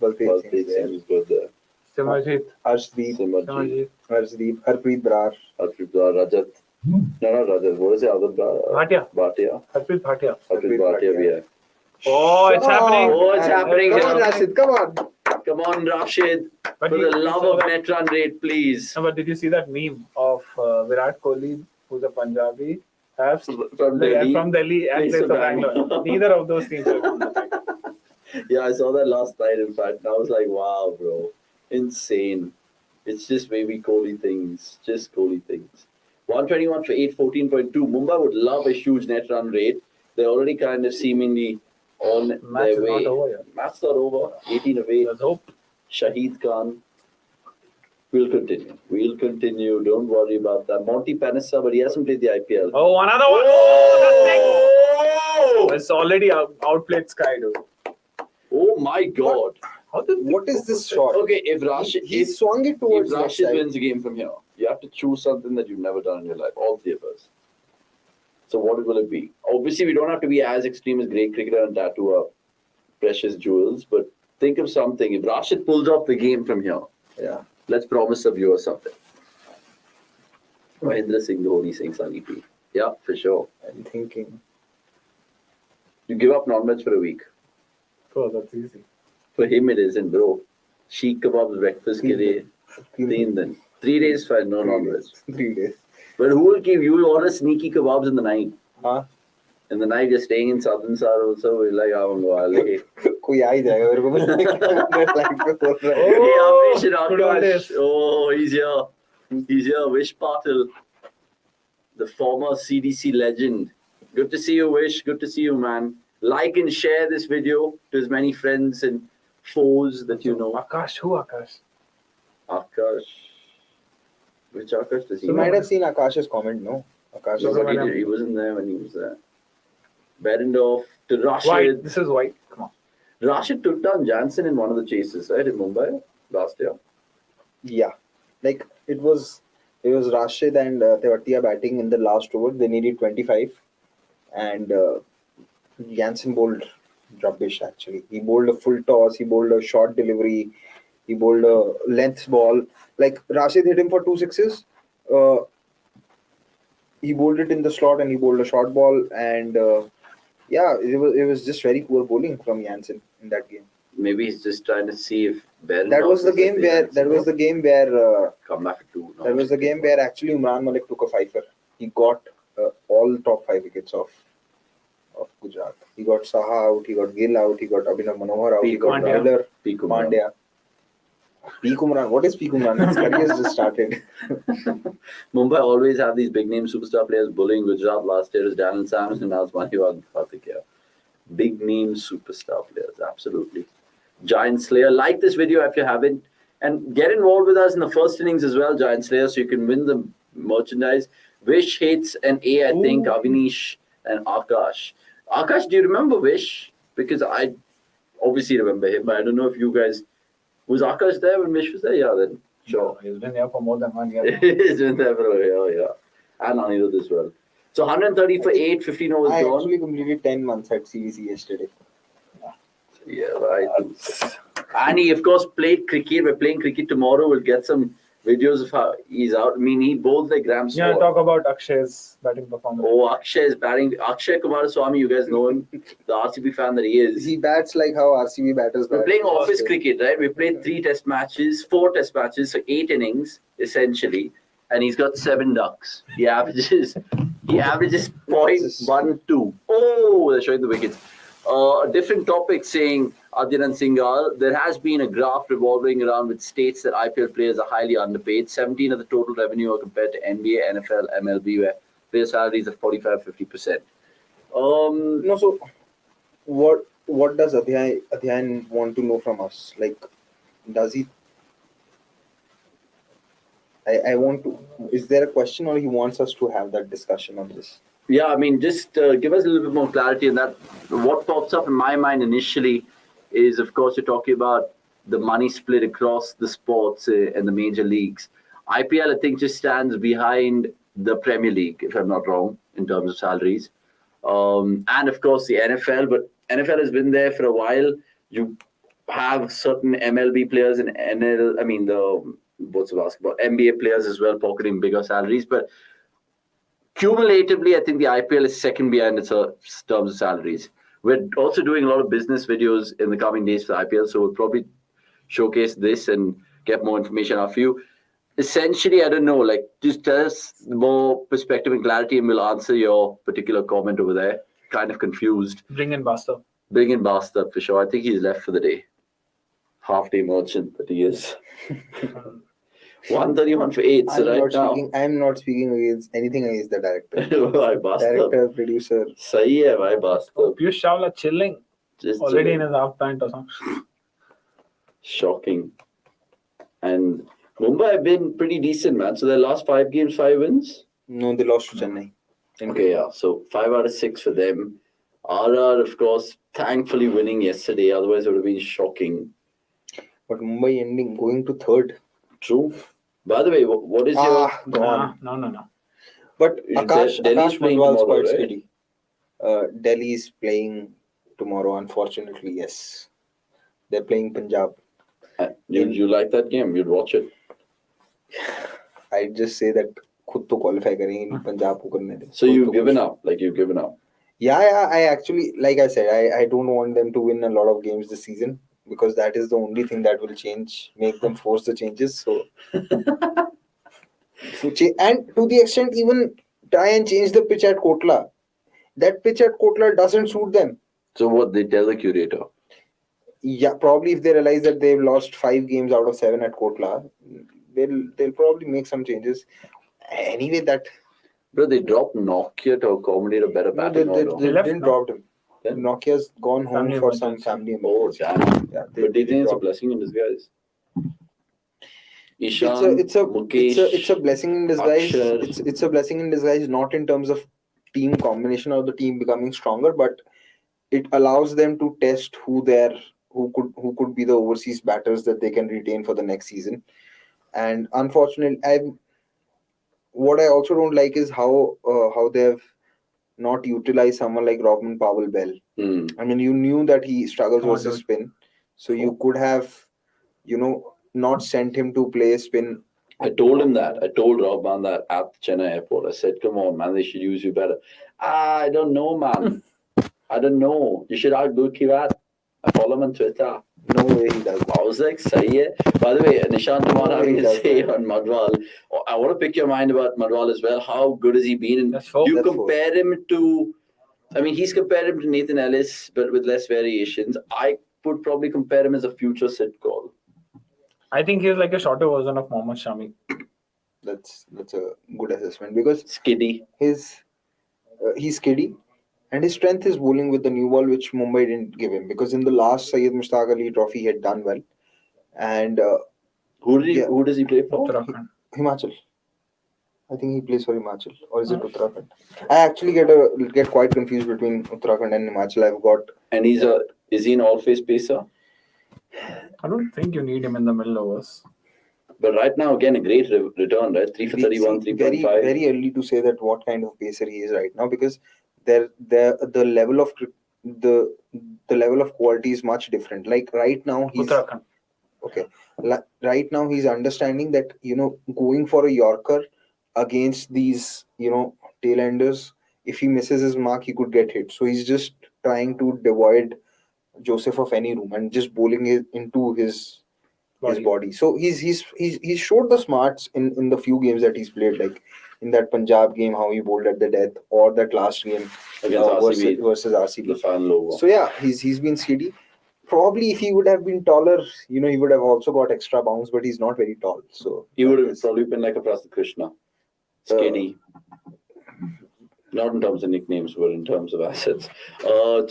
is good there. Simranjit. Harshdeep, Harpreet Brar, Rajat. No, not Rajat. What is the other? Bhatia. Harpreet Bhatia. Harpreet Bhatia bhi hai. Oh, it's happening. Oh, it's happening. Come on, Rashid, come on. Come on, Rashid. But For the love of net run rate, please. No, but did you see that meme of Virat Kohli, who's a Punjabi, from Delhi and plays for Bangalore? Neither of those teams are from the back. Yeah, I saw that last night, in fact, and I was like, wow, bro. Insane. It's just maybe Kohli things. Just Kohli things. 121 for 814.2. Mumbai would love a huge net run rate. They're already kind of seemingly on their way. Not over yet. Match not over. 18 away. Let's hope. Shahid Khan. We'll continue. Don't worry about that. Monty Panessa, but he hasn't played the IPL. Oh, another one. Oh, that's 6. It's already outplayed Sky, dude. Oh my God. What is this shot? Okay, if Rashid... He swung it towards If left Rashid side. wins the game from here, you have to choose something that you've never done in your life. All three of us. So what will it be? Obviously, we don't have to be as extreme as great cricketer and tattoo our precious jewels, but think of something. If Rashid pulls off the game from here, let's promise the viewer something. Mahendra Singh Dhoni Singh Sunny P. Yeah, for sure. I'm thinking. You give up non-veg for a week. Oh, that's easy. For him it isn't, bro. Sheikh kebabs breakfast ke liye. 3 days fine, no non-veg. 3 days. But who will give you order sneaky kebabs in the night? Huh? In the night, you're staying in Southern Sar also. We're like, कोई आ ही जाएगा मेरे को Oh, he's here. He's here. Vish Patil, the former CDC legend. Good to see you, Vish. Good to see you, man. Like and share this video to as many friends and foes that you know. Akash, who Akash? Akash. Which Akash does he You know? might have seen Akash's comment, no? Akash No, but he wasn't there when he was there. Berendorf to Rashid. White. This is White. Come on. Rashid took down Jansen in one of the chases, right, in Mumbai last year. Yeah, like it was Rashid and Tewatia batting in the last over. They needed 25, and Jansen bowled rubbish. Actually, he bowled a full toss. He bowled a short delivery. He bowled a length ball. Like Rashid hit him for 2 sixes. He bowled it in the slot and he bowled a short ball. And it was just very poor bowling from Jansen in that game. Maybe he's just trying to see if That was the game where come back to. That was the game where actually Umran Malik took a fifer. He got all top 5 wickets of Gujarat. He got Saha out, he got Gill out, he got Abhinav Manohar out, he got Miller, Pandya. Peak Umran. What is Peak Umran? His career just started. Mumbai always have these big name superstar players bullying Gujarat. Last year was Daniel Sams and now it's Mahewal Karthikeya. Big name superstar players, absolutely. Giant Slayer, like this video if you haven't, and get involved with us in the first innings as well, Giant Slayer, so you can win the merchandise. Wish hates an A, I think. Avinish and Akash. Akash, do you remember Wish? Because I obviously remember him, but I don't know if you guys. Was Akash there when Wish was there? Yeah, then sure. He's been there for more than 1 year. He's been there for a year, yeah. And Anirudh as well. So 130 for 8, 15 overs I gone. actually completed 10 months at CVC yesterday. Yeah, right. And he, of course, played cricket. We're playing cricket tomorrow. We'll get some videos of how he's out. I mean, he bowled like Graham Small. Yeah, talk about Akshay's batting performance. Oh, Akshay is batting. Akshay Kumaraswamy, you guys know him, the RCB fan that he is. He bats like how RCB batters bat. We're playing office cricket, right? We played 4 test matches, so 8 innings, essentially. And he's got 7 ducks. He averages He averages 0.12. Oh, they're showing the wickets. A different topic saying, Adyanan Singhal, there has been a graph revolving around which states that IPL players are highly underpaid. 17 of the total revenue are compared to NBA, NFL, MLB, where player salaries are 45-50%. No, so what does Adhyan want to know from us? Like, does he? I want to. Is there a question, or he wants us to have that discussion on this? Yeah, I mean, just give us a little bit more clarity on that. What pops up in my mind initially is, of course, you're talking about the money split across the sports and the major leagues. IPL, I think, just stands behind the Premier League, if I'm not wrong, in terms of salaries. And, of course, the NFL. But NFL has been there for a while. You have certain MLB players and NL, I mean, what's the basketball, NBA players as well, pocketing bigger salaries. But cumulatively, I think the IPL is second behind in terms of salaries. We're also doing a lot of business videos in the coming days for the IPL, so we'll probably showcase this and get more information out for you. Essentially, I don't know, like, just tell us more perspective and clarity, and we'll answer your particular comment over there. Kind of confused. Bring in Basta. Bring in Basta for sure. I think he's left for the day. Half-day merchant, but he is. 131 for 8. So I'm not speaking against anything against the director. Why, Basta? Director, producer. Sahi hai, why, Basta? Piyush Chawla chilling. Just already chilling. in his half pant or something. Shocking. And Mumbai have been pretty decent, man. So their last 5 games, 5 wins? No, they lost to Chennai. Okay, yeah. So 5 out of 6 for them. RR, of course, thankfully winning yesterday. Otherwise, it would have been shocking. But Mumbai going to third. True. By the way, what is your... Gone. No. But Delhi's Akash playing Malwal's tomorrow, quite right? steady. Delhi is playing tomorrow, unfortunately, yes. They're playing Punjab. You like that game? You'd watch it? I'd just say that खुद तो qualify करेंगे Punjab को करने दे. So you've given up? Like you've given up? Yeah. I actually, like I said, I don't want them to win a lot of games this season because that is the only thing that will make them force the changes. So, and to the extent, even try and change the pitch at Kotla. That pitch at Kotla doesn't suit them. So what, they tell the curator? Yeah, probably if they realize that they've lost 5 games out of 7 at Kotla, they'll probably make some changes. Anyway, that... Bro, they dropped Nokia to accommodate a better batting order. They didn't drop him. Then? Nokia's gone home Family for emergency. some family Oh, emergency. damn. Yeah, But they think it's a blessing in disguise. Ishan, it's a Mukesh, blessing in disguise. Akshar. It's a blessing in disguise, not in terms of team combination or the team becoming stronger, but it allows them to test who could be the overseas batters that they can retain for the next season. And unfortunately, what I also don't like is how they've not utilized someone like Robin Powell Bell. I mean, you knew that he struggles versus spin, so you could have, not sent him to play spin. I told him that. I told Robban that at Chennai airport. I said, come on, man, they should use you better. I don't know, man. I don't know. You should ask Gul Kivat. I follow him on Twitter. No way he does. I was like, sahi hai. By the way, Nishant Kumar having to say on Madhwal, I want to pick your mind about Madhwal as well. How good has he been? Compare him to, I mean, he's compared him to Nathan Ellis, but with less variations. I would probably compare him as a future Sid call. I think he's like a shorter version of Mohammad Shami. That's a good assessment because skiddy. He's skiddy. And his strength is bowling with the new ball, which Mumbai didn't give him. Because in the last Syed Mushtaq Ali Trophy, he had done well. And who does he play for? Uttarakhand. Himachal. I think he plays for Himachal. Or is it Uttarakhand? I actually get quite confused between Uttarakhand and Himachal. And is he an all-face pacer? I don't think you need him in the middle overs. But right now, again, a great return, right? 3 for 31, 3.5. Very, very early to say that what kind of pacer he is right now, because the level of quality is much different. Like right now, he's Uttarakhand. Okay. Right now, he's understanding that going for a Yorker against these tail-enders, if he misses his mark, he could get hit. So he's just trying to devoid Joseph of any room and just bowling it into his body. So he's showed the smarts in the few games that he's played. Like in that Punjab game, how he bowled at the death, or that last game Against RCB, versus RCB. the fan logo. So yeah, he's been steady. Probably if he would have been taller, he would have also got extra bounce, but he's not very tall. So he would have probably been like a Prasad Krishna. Skinny. Not in terms of nicknames, but in terms of assets.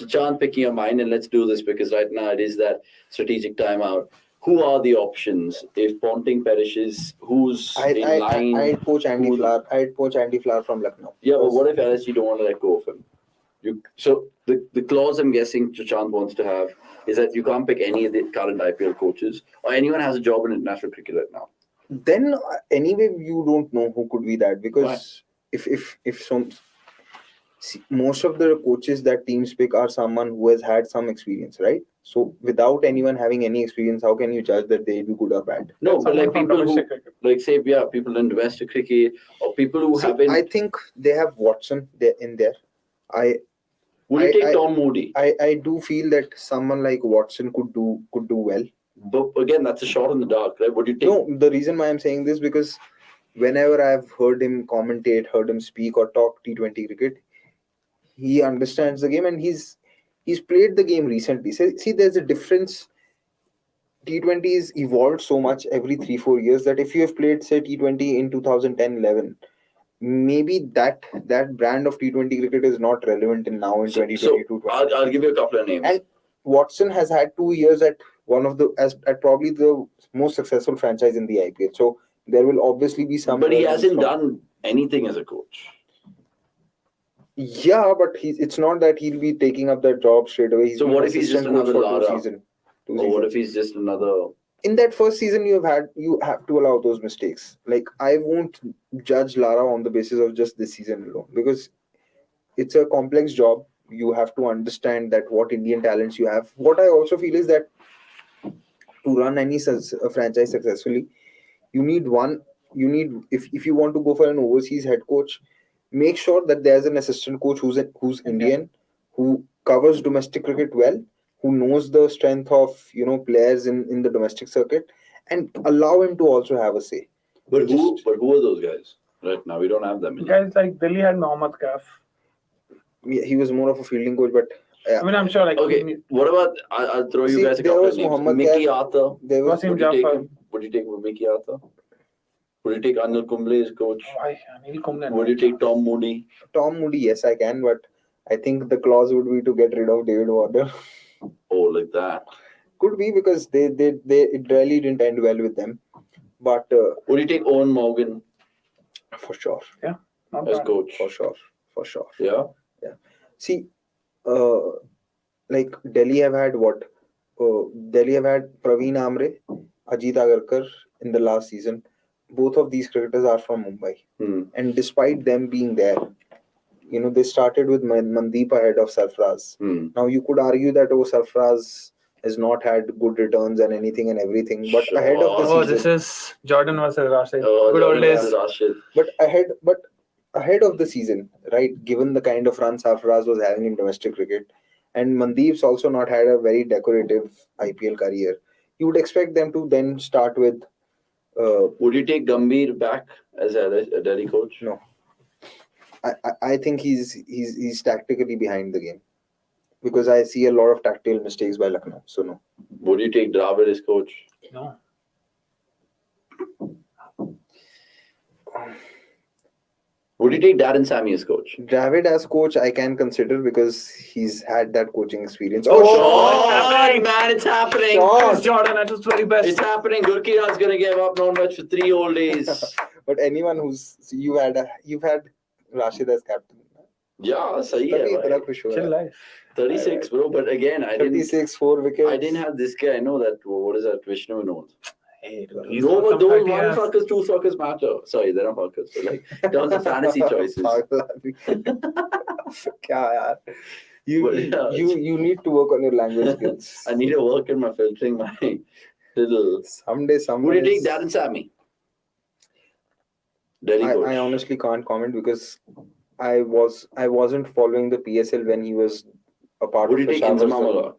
Chand, picking your mind, and let's do this because right now it is that strategic timeout. Who are the options if Ponting perishes? Who's in line? I'd poach Andy Flower. I'd poach Andy Flower from Lucknow. Yeah, but what if LSG don't want to let go of him? So the clause I'm guessing Chand wants to have is that you can't pick any of the current IPL coaches or anyone has a job in international cricket right now. Then anyway, you don't know who could be that because if some. See, most of the coaches that teams pick are someone who has had some experience, right? So without anyone having any experience, how can you judge that they be good or bad? No, but like people who, like say, people in domestic cricket or people who haven't. I think they have Watson in there. Would you take Tom Moody? I do feel that someone like Watson could do well. But again, that's a shot in the dark, right? Would you take? No, the reason why I'm saying this because whenever I've heard him commentate, heard him speak or talk T20 cricket, he understands the game and he's played the game recently. See, there's a difference. T20s evolved so much every 3-4 years that if you have played, say, T20 in 2010-11, maybe that brand of T20 cricket is not relevant in now in 2022. So I'll give you a couple of names. And Watson has had 2 years at at probably the most successful franchise in the IPL. So there will obviously be some. But he hasn't done anything as a coach. Yeah, but it's not that he'll be taking up that job straight away. So what if he's just another Lara? Two seasons. Or what if he's just another? In that first season, you have to allow those mistakes. Like I won't judge Lara on the basis of just this season alone because it's a complex job. You have to understand that what Indian talents you have. What I also feel is that to run any franchise successfully, you need if you want to go for an overseas head coach, make sure that there's an assistant coach who's Indian, who covers domestic cricket well, who knows the strength of players in the domestic circuit, and allow him to also have a say. But who are those guys? Right now, we don't have them. Guys like Delhi had Mohammad Kaf. Yeah, he was more of a fielding coach, but I mean, I'm sure. Like, okay, what about? I'll throw you guys a couple of names. Mickey Arthur. There was Wasim Jafar. Would you take Mickey Arthur? Would you take Anil Kumble as coach? Anil Kumble. Would you take Tom Moody? Tom Moody, yes, I can, but I think the clause would be to get rid of David Warner. Oh, like that. Could be because it really didn't end well with them. But would you take Owen Morgan? For sure. Yeah. As coach. For sure. Yeah. See, like Delhi have had what? Delhi have had Praveen Amre, Ajit Agarkar in the last season. Both of these cricketers are from Mumbai. And despite them being there, they started with Mandeep ahead of Sarfraz. Now, you could argue that, Sarfraz has not had good returns and anything and everything. But ahead of the season... Oh, this is Jordan versus Rashid. Good old days. But ahead of the season, right, given the kind of run Sarfraz was having in domestic cricket, and Mandeep's also not had a very decorative IPL career, you would expect them to then start with... would you take Gambhir back as a Delhi coach? No. I think he's tactically behind the game because I see a lot of tactical mistakes by Lucknow. So no. Would you take Dravid as coach? No. Would you take Darren Sammy as coach? Dravid as coach, I can consider because he's had that coaching experience. It's happening. Jordan at his very best. It's happening. Gurkirat's going to give up non-match for 3 whole days. But anyone you've had Rashid as captain. Yeah, sahi hai. Chill life. 36, bro. But again, 4 wickets. I didn't have this guy. I know that. What is that? Vishnu Vinod. Hey, no, but those 1 fuckers, 2 fuckers matter. Sorry, they're not fuckers. So like, in terms of fantasy choices. You need to work on your language skills. I need to work on my filtering my little. Someday. Would you take Darren Sammy? Delhi coach. I honestly can't comment because I wasn't following the PSL when he was a part Would of the you take Inzamam Ulaq?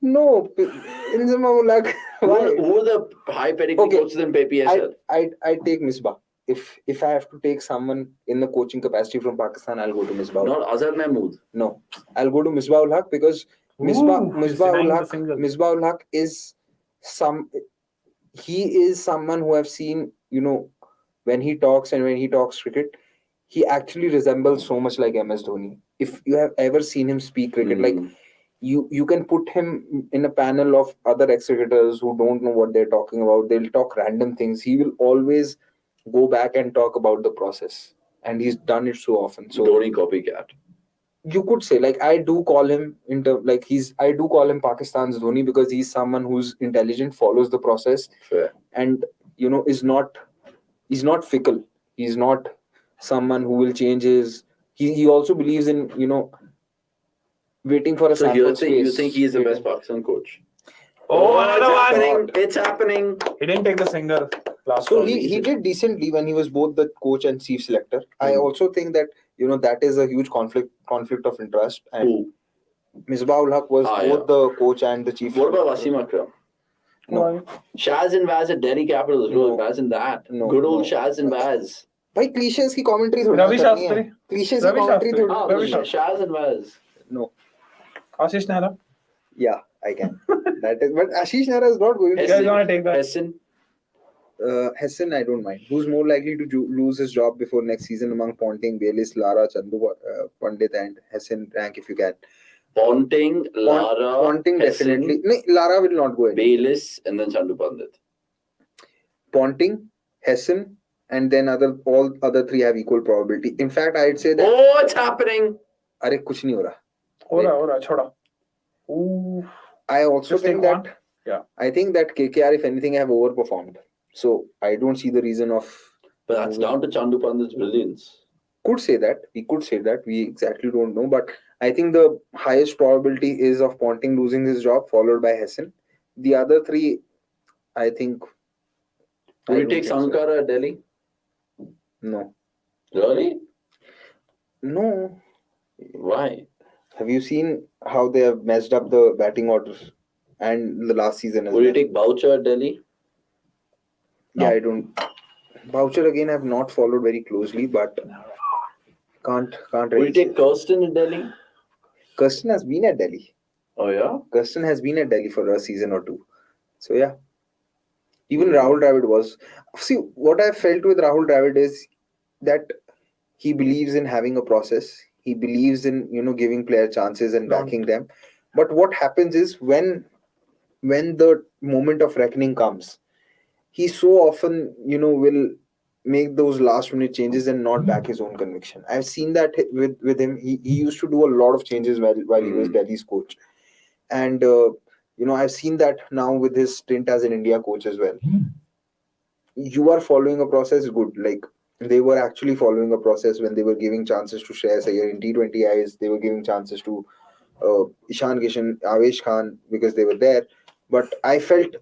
No, Inzamam Ulaq. Who are the high pedigree coaches in PSL? I'd take Misbah. if I have to take someone in the coaching capacity from Pakistan, I'll go to Misbah. Not Azhar Mahmood. No, I'll go to Misbah ul Haq because he's denying the single. Misbah ul Haq is he is someone who I've seen, when he talks and when he talks cricket, he actually resembles so much like MS Dhoni. If you have ever seen him speak cricket, like you can put him in a panel of other ex-cricketers who don't know what they're talking about. They'll talk random things. He will always go back and talk about the process, and he's done it so often. So Dhoni copycat. You could say, like, I do call him I do call him Pakistan's Dhoni because he's someone who's intelligent, follows the process, Fair. and he's not fickle. He's not someone who will change his. He also believes in waiting for a So sample you space. think he is the best Pakistan coach? Another one. It's happening. He didn't take the single last So ball. he did decently when he was both the coach and chief selector. I also think that that is a huge conflict of interest. And Who? Misbah ul Haq was both the coach and the chief. What about Wasim Akram? No. Shaz and Vaz at Delhi Capitals. No. Imagine that. No, Good old no. Shaz and Vaz. भाई cliches की commentary थोड़ी Ravi ना करनी है. Shastri. Cliches की Ravi commentary Shastri. थोड़ी. Ravi Shastri. Shaz and Vaz. No. Ashish Nehra. Yeah, I can. That is, but Ashish Nehra is not going to. You guys want to take that? Hesson. Hesson, I don't mind. Who's more likely to lose his job before next season among Ponting, Bayliss, Lara, Chandu, Pandit, and Hesson? Rank if you can. Ponting, Lara, Ponting Hesson, definitely. No, Lara will not go in. Bayliss, and then Chandu Pandit. Ponting, Hesson, and then all other three have equal probability. In fact, I'd say that. Oh, it's happening. अरे कुछ नहीं हो रहा. हो रहा छोड़ा. Ooh. I also Just think take that. one. Yeah. I think that KKR, if anything, have overperformed. So I don't see the reason of. But that's down to Chandu Pandit's brilliance. Could say that. We could say that. We exactly don't know. But I think the highest probability is of Ponting losing his job, followed by Hesson. The other three, I think. Will you take Sankara at Delhi? No. Really? No. Why? Have you seen how they have messed up the batting order and the last season as Will well? you take Boucher at Delhi? Yeah, I don't. Boucher again, I've not followed very closely, but can't Will really you take say. Kirsten at Delhi? Kirsten has been at Delhi. Oh, yeah? Kirsten has been at Delhi for a season or two. So yeah. Even Rahul Dravid was. See, what I felt with Rahul Dravid is that he believes in having a process. He believes in giving player chances and backing them. But what happens is when the moment of reckoning comes, he so often will make those last minute changes and not back his own conviction. I've seen that with him. He used to do a lot of changes while he was Delhi's coach, and I've seen that now with his stint as an India coach as well. You are following a process, good. Like they were actually following a process when they were giving chances to Shreyas Iyer in T20Is. They were giving chances to Ishan Kishan, Avesh Khan because they were there. But I felt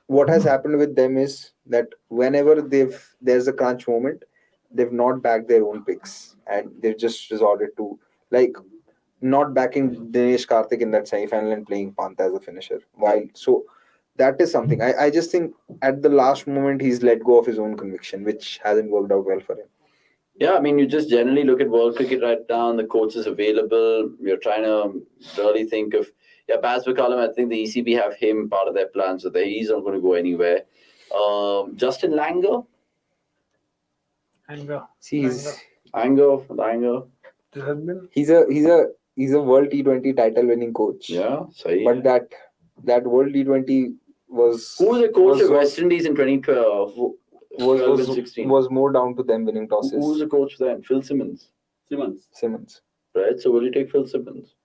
what has happened with them is that whenever there's a crunch moment, they've not backed their own picks and they've just resorted to like not backing Dinesh Karthik in that semi-final and playing Pant as a finisher. So that is something. I just think at the last moment he's let go of his own conviction, which hasn't worked out well for him. Yeah, I mean, you just generally look at world cricket right now, and the coaches available. You're trying to really think of, Baz McCullum, I think the ECB have him part of their plan, so that he's not going to go anywhere. Justin Langer? See, Langer. He's a World T20 title winning coach. Yeah, sahi. But that World T20 was... Who was the coach of West Indies in 2012? Was more down to them winning tosses. Who was the coach then? Phil Simmons. Simmons. Right, so will you take Phil Simmons?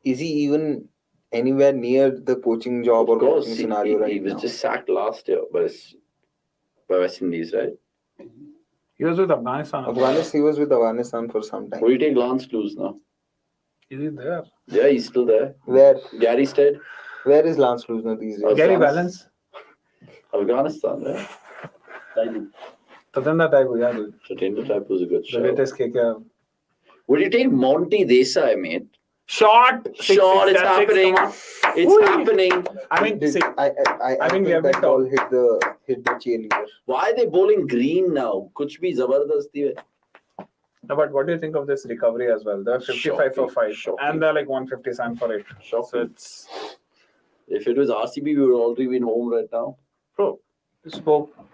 Is he even anywhere near the coaching job or coaching scenario right now? He was just sacked last year by West Indies, right? He was with Afghanistan. He was with Afghanistan for some time. Will you take Lance Clues now? Is he there? Yeah, he's still there. Where? Gary Stead. Where is Lance Lusner these days? Gary Balance. Afghanistan, yeah. Tatenda type, yeah, dude. Tatenda type was a good The show. latest KKR. Would you take Monty Desai, mate? Shot. Six, Shot, six, it's that's six, happening. come on. It's Ooh. happening. I mean, Did- see, I I mean, we think have that been ball hit the cheerleader. Why are they bowling green now? Kuch bhi zabardasti hai. no, but what do you think of this recovery as well? They're 55 for 5, Shocking. and they're like 157 for 8. So Shocking. it's If it was RCB, we would already be home right now. bro.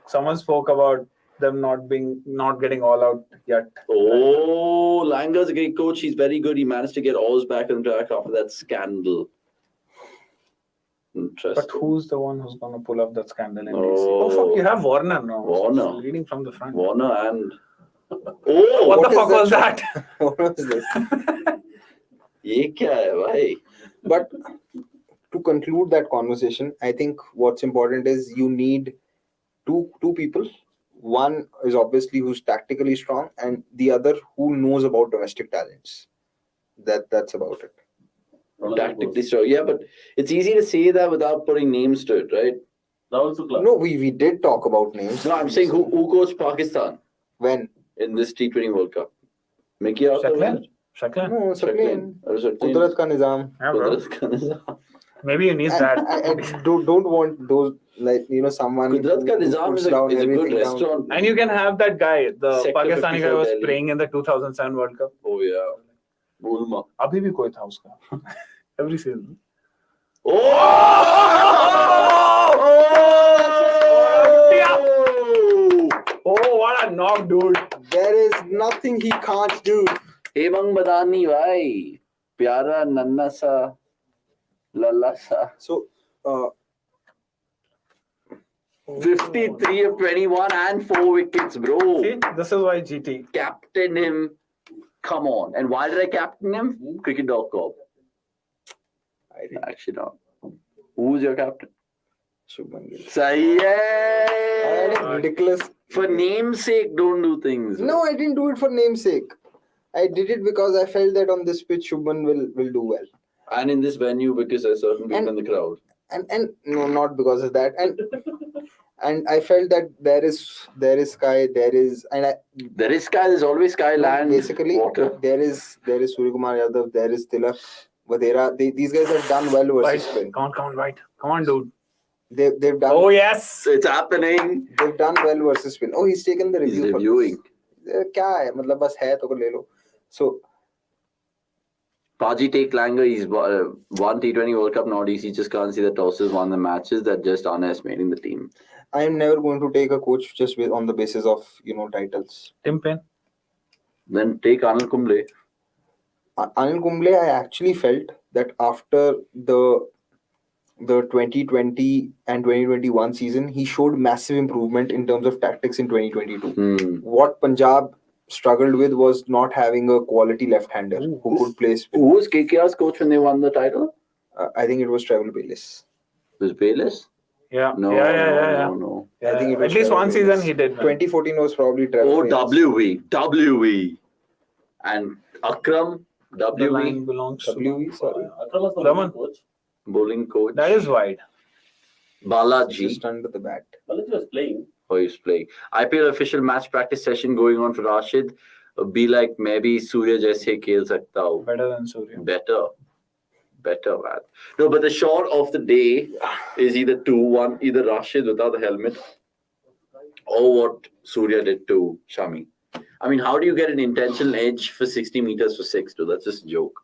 Someone spoke about them not getting all out yet. Oh, Langer's a great coach. He's very good. He managed to get Oz back on track after that scandal. Interesting. But who's the one who's going to pull up that scandal in DC? Oh. Oh fuck! You have Warner now. Warner. Leading from the front. Warner and oh, What the is fuck that was that? What was this? ye kya hai, bhai? But to conclude that conversation, I think what's important is you need two people. One is obviously who's tactically strong, and the other who knows about domestic talents. That's about it. Tactically strong. Yeah, but it's easy to say that without putting names to it, right? No, we did talk about names. No, I'm saying who coached Pakistan When? in this T20 World Cup? Mickey Arthur? Shaklan. No, Sakleen. Shakleen. Qudrat ka nizam. Yeah, bro. Qudrat ka nizam. Maybe you need that. I don't want those, like, someone Qudrat ka who nizam puts is a down good everything down. restaurant. And you can have that guy, the Sector Pakistani 54 guy who was Delhi. playing in the 2007 World Cup. Oh yeah. Bulma. अभी भी कोई था उसका. Every season. Oh! Oh, what a knock, dude. There is nothing he can't do. Hemang Badani, bhai. Pyara nanna sa. Lalla sa. So, 53 of 21 and 4 wickets, bro. See, this is why GT. Captain him. Come on. And why did I captain him? Cricket.com. Actually not. Who's your captain? Shubman Gill. Sahi That is hai. ridiculous. For name's sake, don't do things. No, I didn't do it for namesake. I did it because I felt that on this pitch, Shubman will do well. And in this venue, because there's certain people in the crowd. And no, not because of that. And I felt that there is sky, there is sky. There's always sky, land, basically water. there is Surya Kumar Yadav, there is Tilak, Vadera. These guys have done well versus spin. Come on, right. Come on, dude. They've done. Oh yes, it's happening. They've done well versus spin. Oh, he's taken the review. He's reviewing. क्या है मतलब बस है तो ले लो. So Paji take Langer. He's won T20 World Cup. Nowadays, he just can't see the tosses won the matches. That just underestimating the team. I am never going to take a coach just on the basis of titles. Tim Payne. Then take Anil Kumble. Anil Kumble, I actually felt that after the 2020 and 2021 season, he showed massive improvement in terms of tactics in 2022. What Punjab struggled with was not having a quality left-hander who could play spin. Who was KKR's coach when they won the title? I think it was Trevor Bayliss. Was Bayliss? Yeah. No. I think it was At least Trevor one season Bayliss. he did. 2014 was probably Trevor Oh, Bayliss. WE. And Akram, The WE. line belongs to WE, sorry. Raman. Bowling coach. That is wide. Balaji. Just under the bat. Balaji was playing. Oh, he's playing. IPL official match practice session going on for Rashid. Be like, maybe Surya jaise khel sakta hu. Better than Surya. Better, man. No, but the shot of the day is either 2-1, either Rashid without the helmet, or what Surya did to Shami. I mean, how do you get an intentional edge for 60 meters for 6, dude? That's just a joke.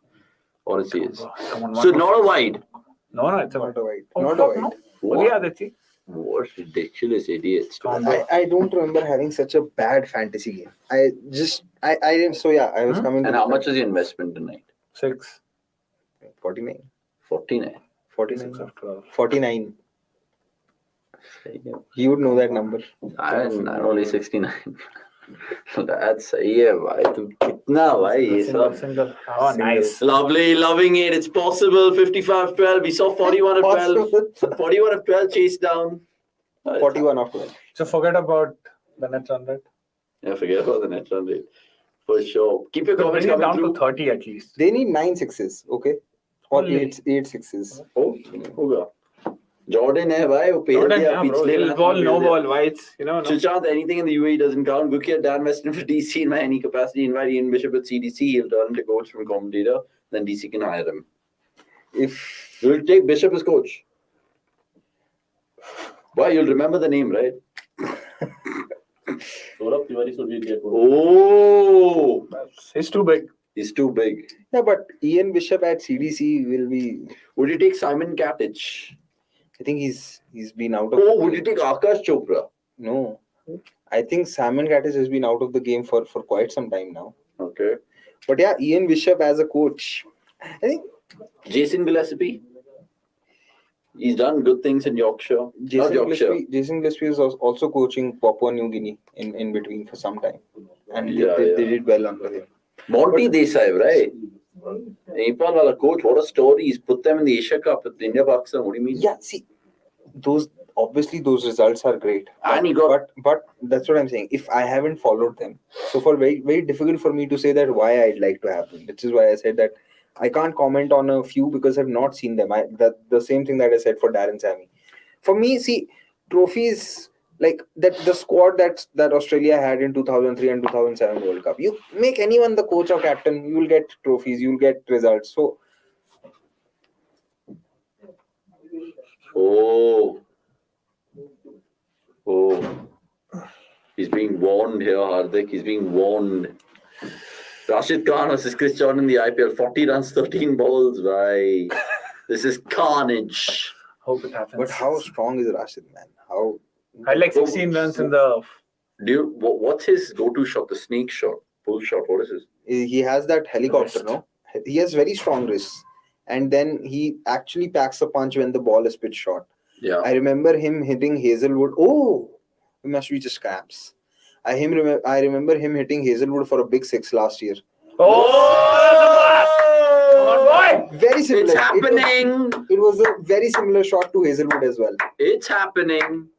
Honestly, is. Come on, So not a wide. No, it's a Not a wide. Oh, Not fuck, a wide. no. What? Yeah, that's it. What ridiculous idiots. I don't remember having such a bad fantasy game. I didn't. So yeah, I was coming. And to how the much was your investment tonight? 6. 49. 49. 49. 49. You would know that number. I'm only 69. That's yeah, bhai. Tu kitna bhai ye sab? Single. Oh, nice. Lovely, loving it. It's possible. 55-12. We saw 41 of 12. 41 of 12 chase down. 41 of 12. So forget about the net run rate. Yeah, forget about the net run rate. For sure. Keep your So comments bring it coming down through. to 30 at least. They need 9 sixes, okay? Or Only. 8 sixes. Oh, hoga. Jordan hai bhai, wo pehel Jordan, diya, yeah, bro. pichle Little match ball, mein no pehel diya. ball, whites. No. Sushant, anything in the UAE doesn't count. Book here, Dan Weston for DC in my any capacity. Invite Ian Bishop at CDC. He'll turn to coach from commentator. Then DC can hire him. If You'll take Bishop as coach. Why? You'll remember the name, right? Oh! He's too big. He's too big. yeah, but Ian Bishop at CDC will be. Would you take Simon Katich? I think he's been out of. Oh, would you take Akash Chopra? No, I think Simon Gattis has been out of the game for quite some time now. Okay. But yeah, Ian Bishop as a coach, I think Jason Gillespie? He's done good things in Yorkshire. Not Yorkshire. Jason Gillespie is also coaching Papua New Guinea in between for some time, and they did well under him. Monty Desai, right? Nepal wala coach, what a story. He's put them in the Asia Cup with India Pakistan. What do you mean? Yeah, see, those results are great. And he got. But that's what I'm saying. If I haven't followed them, so for very very difficult for me to say that why I'd like to have them. Which is why I said that I can't comment on a few because I've not seen them. The same thing that I said for Darren Sammy. For me, see, trophies like that, the squad that Australia had in 2003 and 2007 World Cup. You make anyone the coach or captain, you will get trophies, you will get results. So. Oh. He's being warned here, Hardik. He's being warned. Rashid Khan versus Chris Jordan in the IPL. 40 runs, 13 balls. Right. This is carnage. Hope it happens. But how strong is Rashid, man? How? I like 16 runs in the. What's his go-to shot? The snake shot, pull shot. What is his? He has that helicopter, no? He has very strong wrists, and then he actually packs a punch when the ball is pitch short. Yeah. I remember him hitting Hazelwood. Oh, it must be just cramps. I remember him hitting Hazelwood for a big six last year. Oh, boy! Very similar. It's happening. It was a very similar shot to Hazelwood as well. It's happening.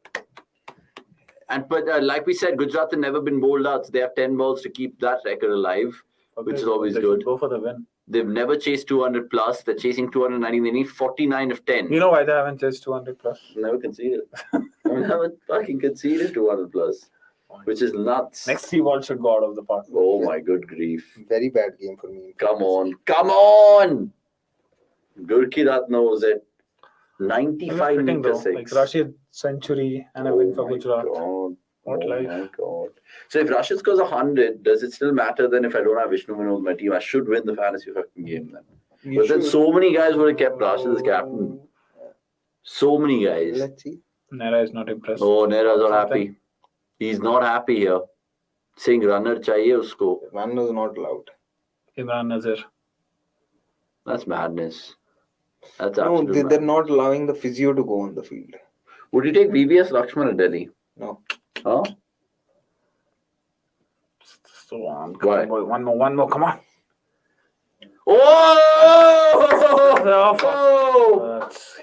But like we said, Gujarat have never been bowled out. So they have 10 balls to keep that record alive, which is always good. Go for the win. They've never chased 200 plus. They're chasing 290. They need 49 of 10. You know why they haven't chased 200 plus? Never conceded. Never fucking conceded 200 plus, which is nuts. Next 3 balls should go out of the park. Oh my good grief. Very bad game for me. Come on. Gurkirat knows it. 95 meters. Like Rashid century and a win for Gujarat. God. What life? My God. So if Rashid scores 100, does it still matter then if I don't have Vishnu Manoj on my team? I should win the fantasy fucking game then. But then so many guys would have kept Rashid as captain. So many guys. Let's see. Nera is not impressed. Oh, Nera's not happy. He's not happy here. Saying runner chahiye usko. Run was not allowed. Imran Nazir. That's madness. That's No, absolute they're madness. not allowing the physio to go on the field. Would you take VVS Lakshman at Delhi? No. Huh? So on. Why? One more. Come on. Oh!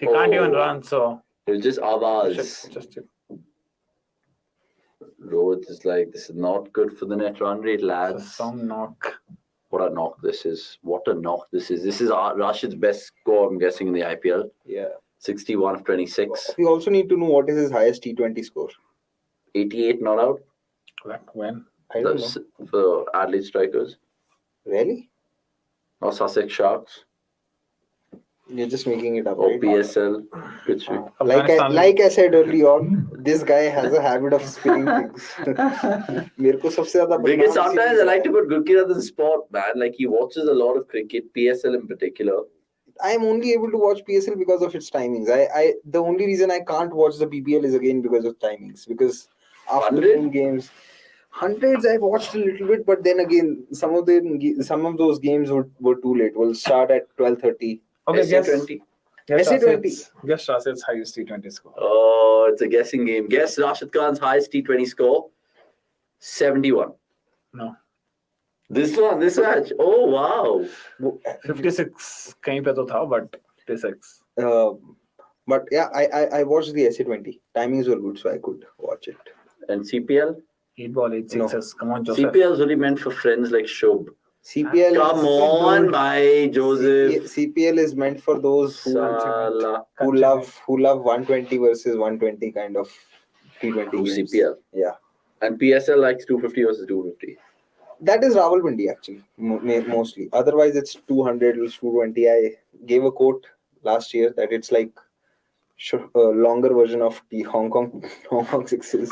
He can't even run, so. It's just Avaz. Just Rohit is like, this is not good for the net run rate, lads. some knock. What a knock this is. What a knock this is. This is Rashid's best score, I'm guessing, in the IPL. Yeah. 61 of 26. We also need to know what is his highest T20 score. 88 not out. When? I don't know. For Adelaide Strikers. Really? Or Sussex Sharks. You're just making it up, Or right? PSL. Which we... Like I said earlier on, this guy has a habit of spinning things. मेरे को सबसे ज़्यादा Because sometimes I like to put Gurkirat in sport, man. Like he watches a lot of cricket, PSL in particular. I am only able to watch PSL because of its timings. The only reason I can't watch the BBL is again because of timings. Because after 10 games, hundreds I watched a little bit, but then again, some of those games were too late. We'll start at 12:30. Okay, guess. SA20. Guess SA20. Rashid's highest T20 score. Oh, it's a guessing game. Guess Rashid Khan's highest T20 score. 71. No. This match. Oh, wow. 56 कहीं पे तो था, but 56. But yeah, I watched the SA20. Timings were good, so I could watch it. And CPL? 8 ball, 8 sixes. Come on, Joseph. CPL is only meant for friends like Shubh. CPL. Come on, bhai, Joseph. CPL is meant for those who Salah. love 120 versus 120 kind of T20 Who's games. CPL? Yeah. And PSL likes 250 versus 250. That is Rawalpindi actually, mostly. Otherwise, it's 200 or 220. I gave a quote last year that it's like a longer version of the Hong Kong sixes.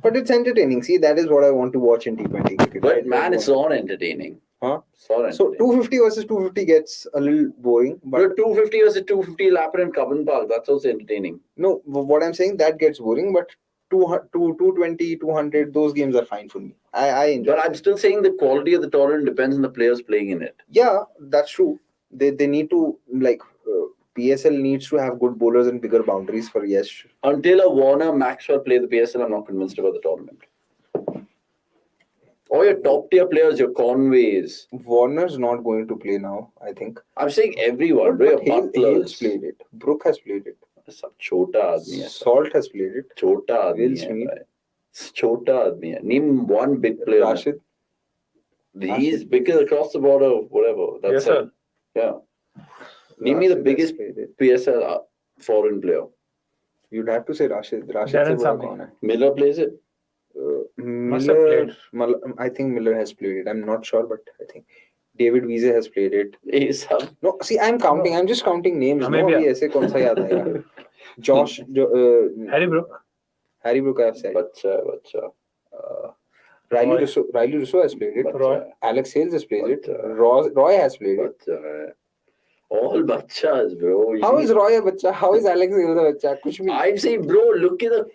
But it's entertaining. See, that is what I want to watch in T20 cricket. But man, it's not entertaining. Huh? It's not So entertaining. 250 versus 250 gets a little boring. But 250 versus 250 Lapper and Cubbon Park, that's also entertaining. No, what I'm saying, that gets boring. But 220, 200, those games are fine for me. I enjoy. But I'm still saying the quality of the tournament depends on the players playing in it. Yeah, that's true. They need to, like, PSL needs to have good bowlers and bigger boundaries for yes. Until a Warner Maxwell play the PSL, I'm not convinced about the tournament. Or your top tier players, your Conways. Warner's not going to play now, I think. I'm saying everyone. But Hale's played it. Brook has played it. Chota aadmi hai. Salt has played it. Chota aadmi Will hai. Smith. Chota aadmi hai. Name one big player. Rashid. He's bigger across the border, whatever. That's Yes, sir. Yeah. Name me the biggest PSL foreign player. You'd have to say Rashid. Darren Sammy. Miller plays it. Must have played. I think Miller has played it. I'm not sure, but I think David Wiese has played it. No, see, I'm counting. I'm just counting names. No, maybe. अभी ऐसे कौन सा याद आएगा? Josh, Harry Brook. Harry Brook, I have said. Bacha. Riley Russo has played it. Roy. Alex Hales has played it. Roy has played it. All bachas, bro. How is Roy a bacha? How is Alex Hales a bacha? कुछ भी. I'm saying, bro, look at the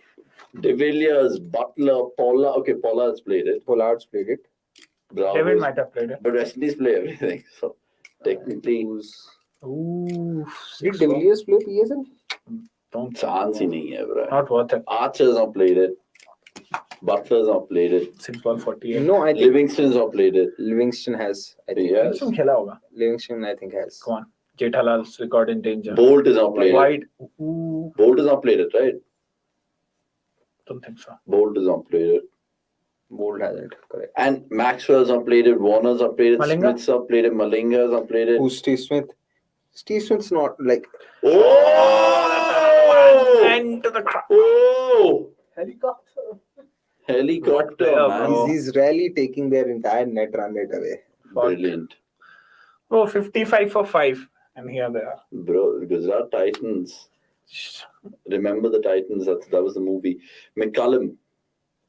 De Villiers, Butler, Pollard. Okay, Pollard's played it. Pollard's played it. David might have played it. But West Indies play everything. So technically, Ooh, did De Villiers play PSL? Don't chance ही नहीं है, bro. Not worth it. Archer's not played it. Butler's not played it. 6 ball 48. No, I think Livingston's not played it. Livingston has. I think. Yes. Livingston खेला होगा. Livingston, I think, has. Come on. Jethalal's record in danger. Bolt is not played it. Wide. Ooh, Bolt is not played it, right? don't think so. Bolt is not played it. Bold hasn't. Correct. And Maxwell's not played it. Warner's not played it. Malinga? Smith's not played it. Malinga's not played it. Who's Steve Smith? Steve Smith's not like. Oh! And to the crowd. Oh! Helicopter, player, man. bro. He's rarely taking their entire net run rate away. Brilliant. Oh, 55 for 5. And here they are. Bro, Gujarat Titans. Remember the Titans? That was the movie. McCullum.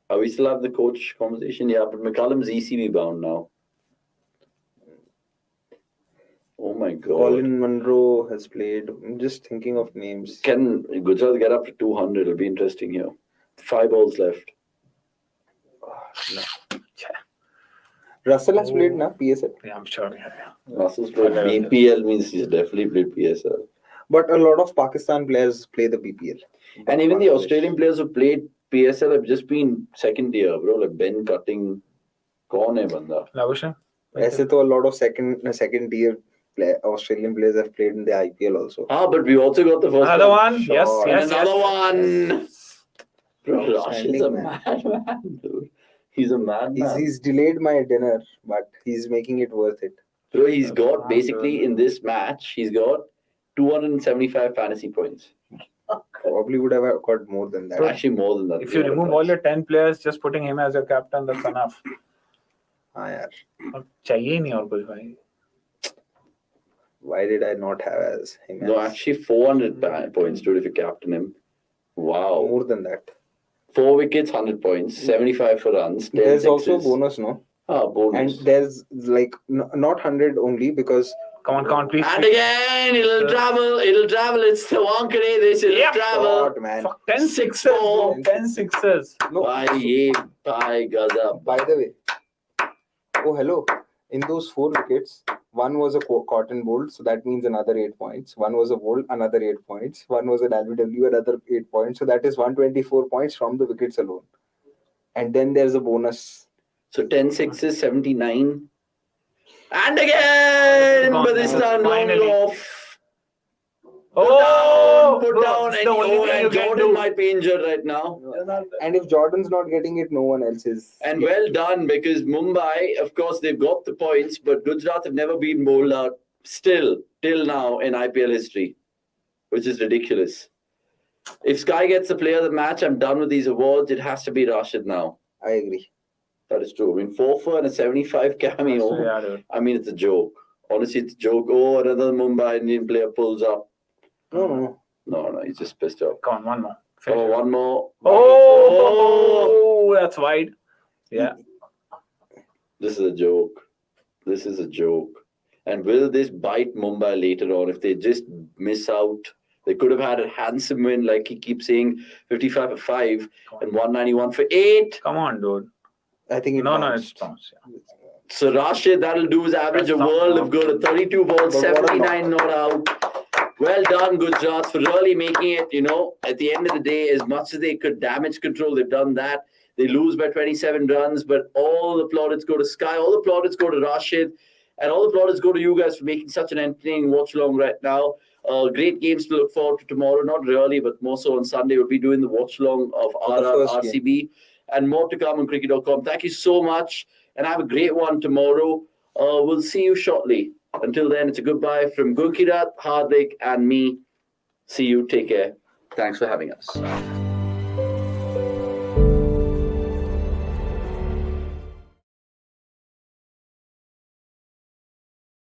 Are we still have the coach conversation? Yeah, but McCullum's ECB bound now. Oh my God. Colin Munro has played. I'm just thinking of names. Can Gujarat get up to 200? It'll be interesting here. 5 balls left. Russell has played now, PSL. Yeah, I'm sure. Yeah. Russell's played BPL means he's definitely played PSL. But a lot of Pakistan players play the BPL. And even the Australian players who played PSL have just been second tier, bro. Like Ben Cutting. Kaun hai banda? Lavushan? ऐसे तो a lot of second tier Australian players have played in the IPL also. Ah, but we also got the first Another one. Sure. Yes, And yes, another yes. one. Bro, Rush is a Outstanding, man. madman, dude. He's a madman. He's delayed my dinner, but he's making it worth it. Bro, he's got basically in this match, he's got 275 fantasy points. Probably would have got more than that. Actually, more than that. If you remove all your 10 players, just putting him as your captain, that's enough. हाँ यार. अब चाहिए ही नहीं और कुछ भाई. Why did I not have as him? No, as- actually 400 points, dude, if you captain him. Wow. more than that. 4 wickets, 100 points, 75 for runs. 10 There's also a sixes. bonus, no? Ah, bonus. And there's like not 100 only because Come on, please. And again, it'll travel. It's the Wankade. This will travel. God, man. Fuck, 10 sixes, bro. 10 sixes. No. Bye, Gaza. By the way, oh hello. In those 4 wickets, one was a cotton bolt, so that means another 8 points. One was a bolt, another 8 points. One was an LBW, another 8 points. So that is 124 points from the wickets alone. And then there's a bonus. So 10 sixes, 79. And again, but this time long Finally. off. Oh, put bro, down, it's and, the only thing you can Jordan do. might be injured right now. And if Jordan's not getting it, no one else is. And well done, because Mumbai, of course, they've got the points, but Gujarat have never been bowled out still, till now in IPL history, which is ridiculous. If Sky gets the player of the match, I'm done with these awards. It has to be Rashid now. I agree. That is true. I mean, 4 for and a 75 cameo. Yeah, dude. I mean, it's a joke. Honestly, it's a joke. Oh, another Mumbai Indian player pulls up. No. No, he's just pissed off. Come on, one more. Oh, one more. Oh, that's wide. Yeah. This is a joke. This is a joke. And will this bite Mumbai later on if they just miss out? They could have had a handsome win, like he keeps saying, 55 for 5 and 191 for 8. Come on, dude. I think No, it's bounce. Yeah. So Rashid, that'll do his average a world of good. 32 balls, 79 not out. Well done, Gujarat, for really making it, at the end of the day, as much as they could damage control, they've done that. They lose by 27 runs, but all the plaudits go to Sky, all the plaudits go to Rashid, and all the plaudits go to you guys for making such an entertaining watch-along right now. Great games to look forward to tomorrow. Not really, but more so on Sunday. We'll be doing the watch-along of RCB. And more to come on cricket.com. Thank you so much, and have a great one tomorrow. We'll see you shortly. Until then, it's a goodbye from Gurkirat, Hardik, and me. See you. Take care. Thanks for having us.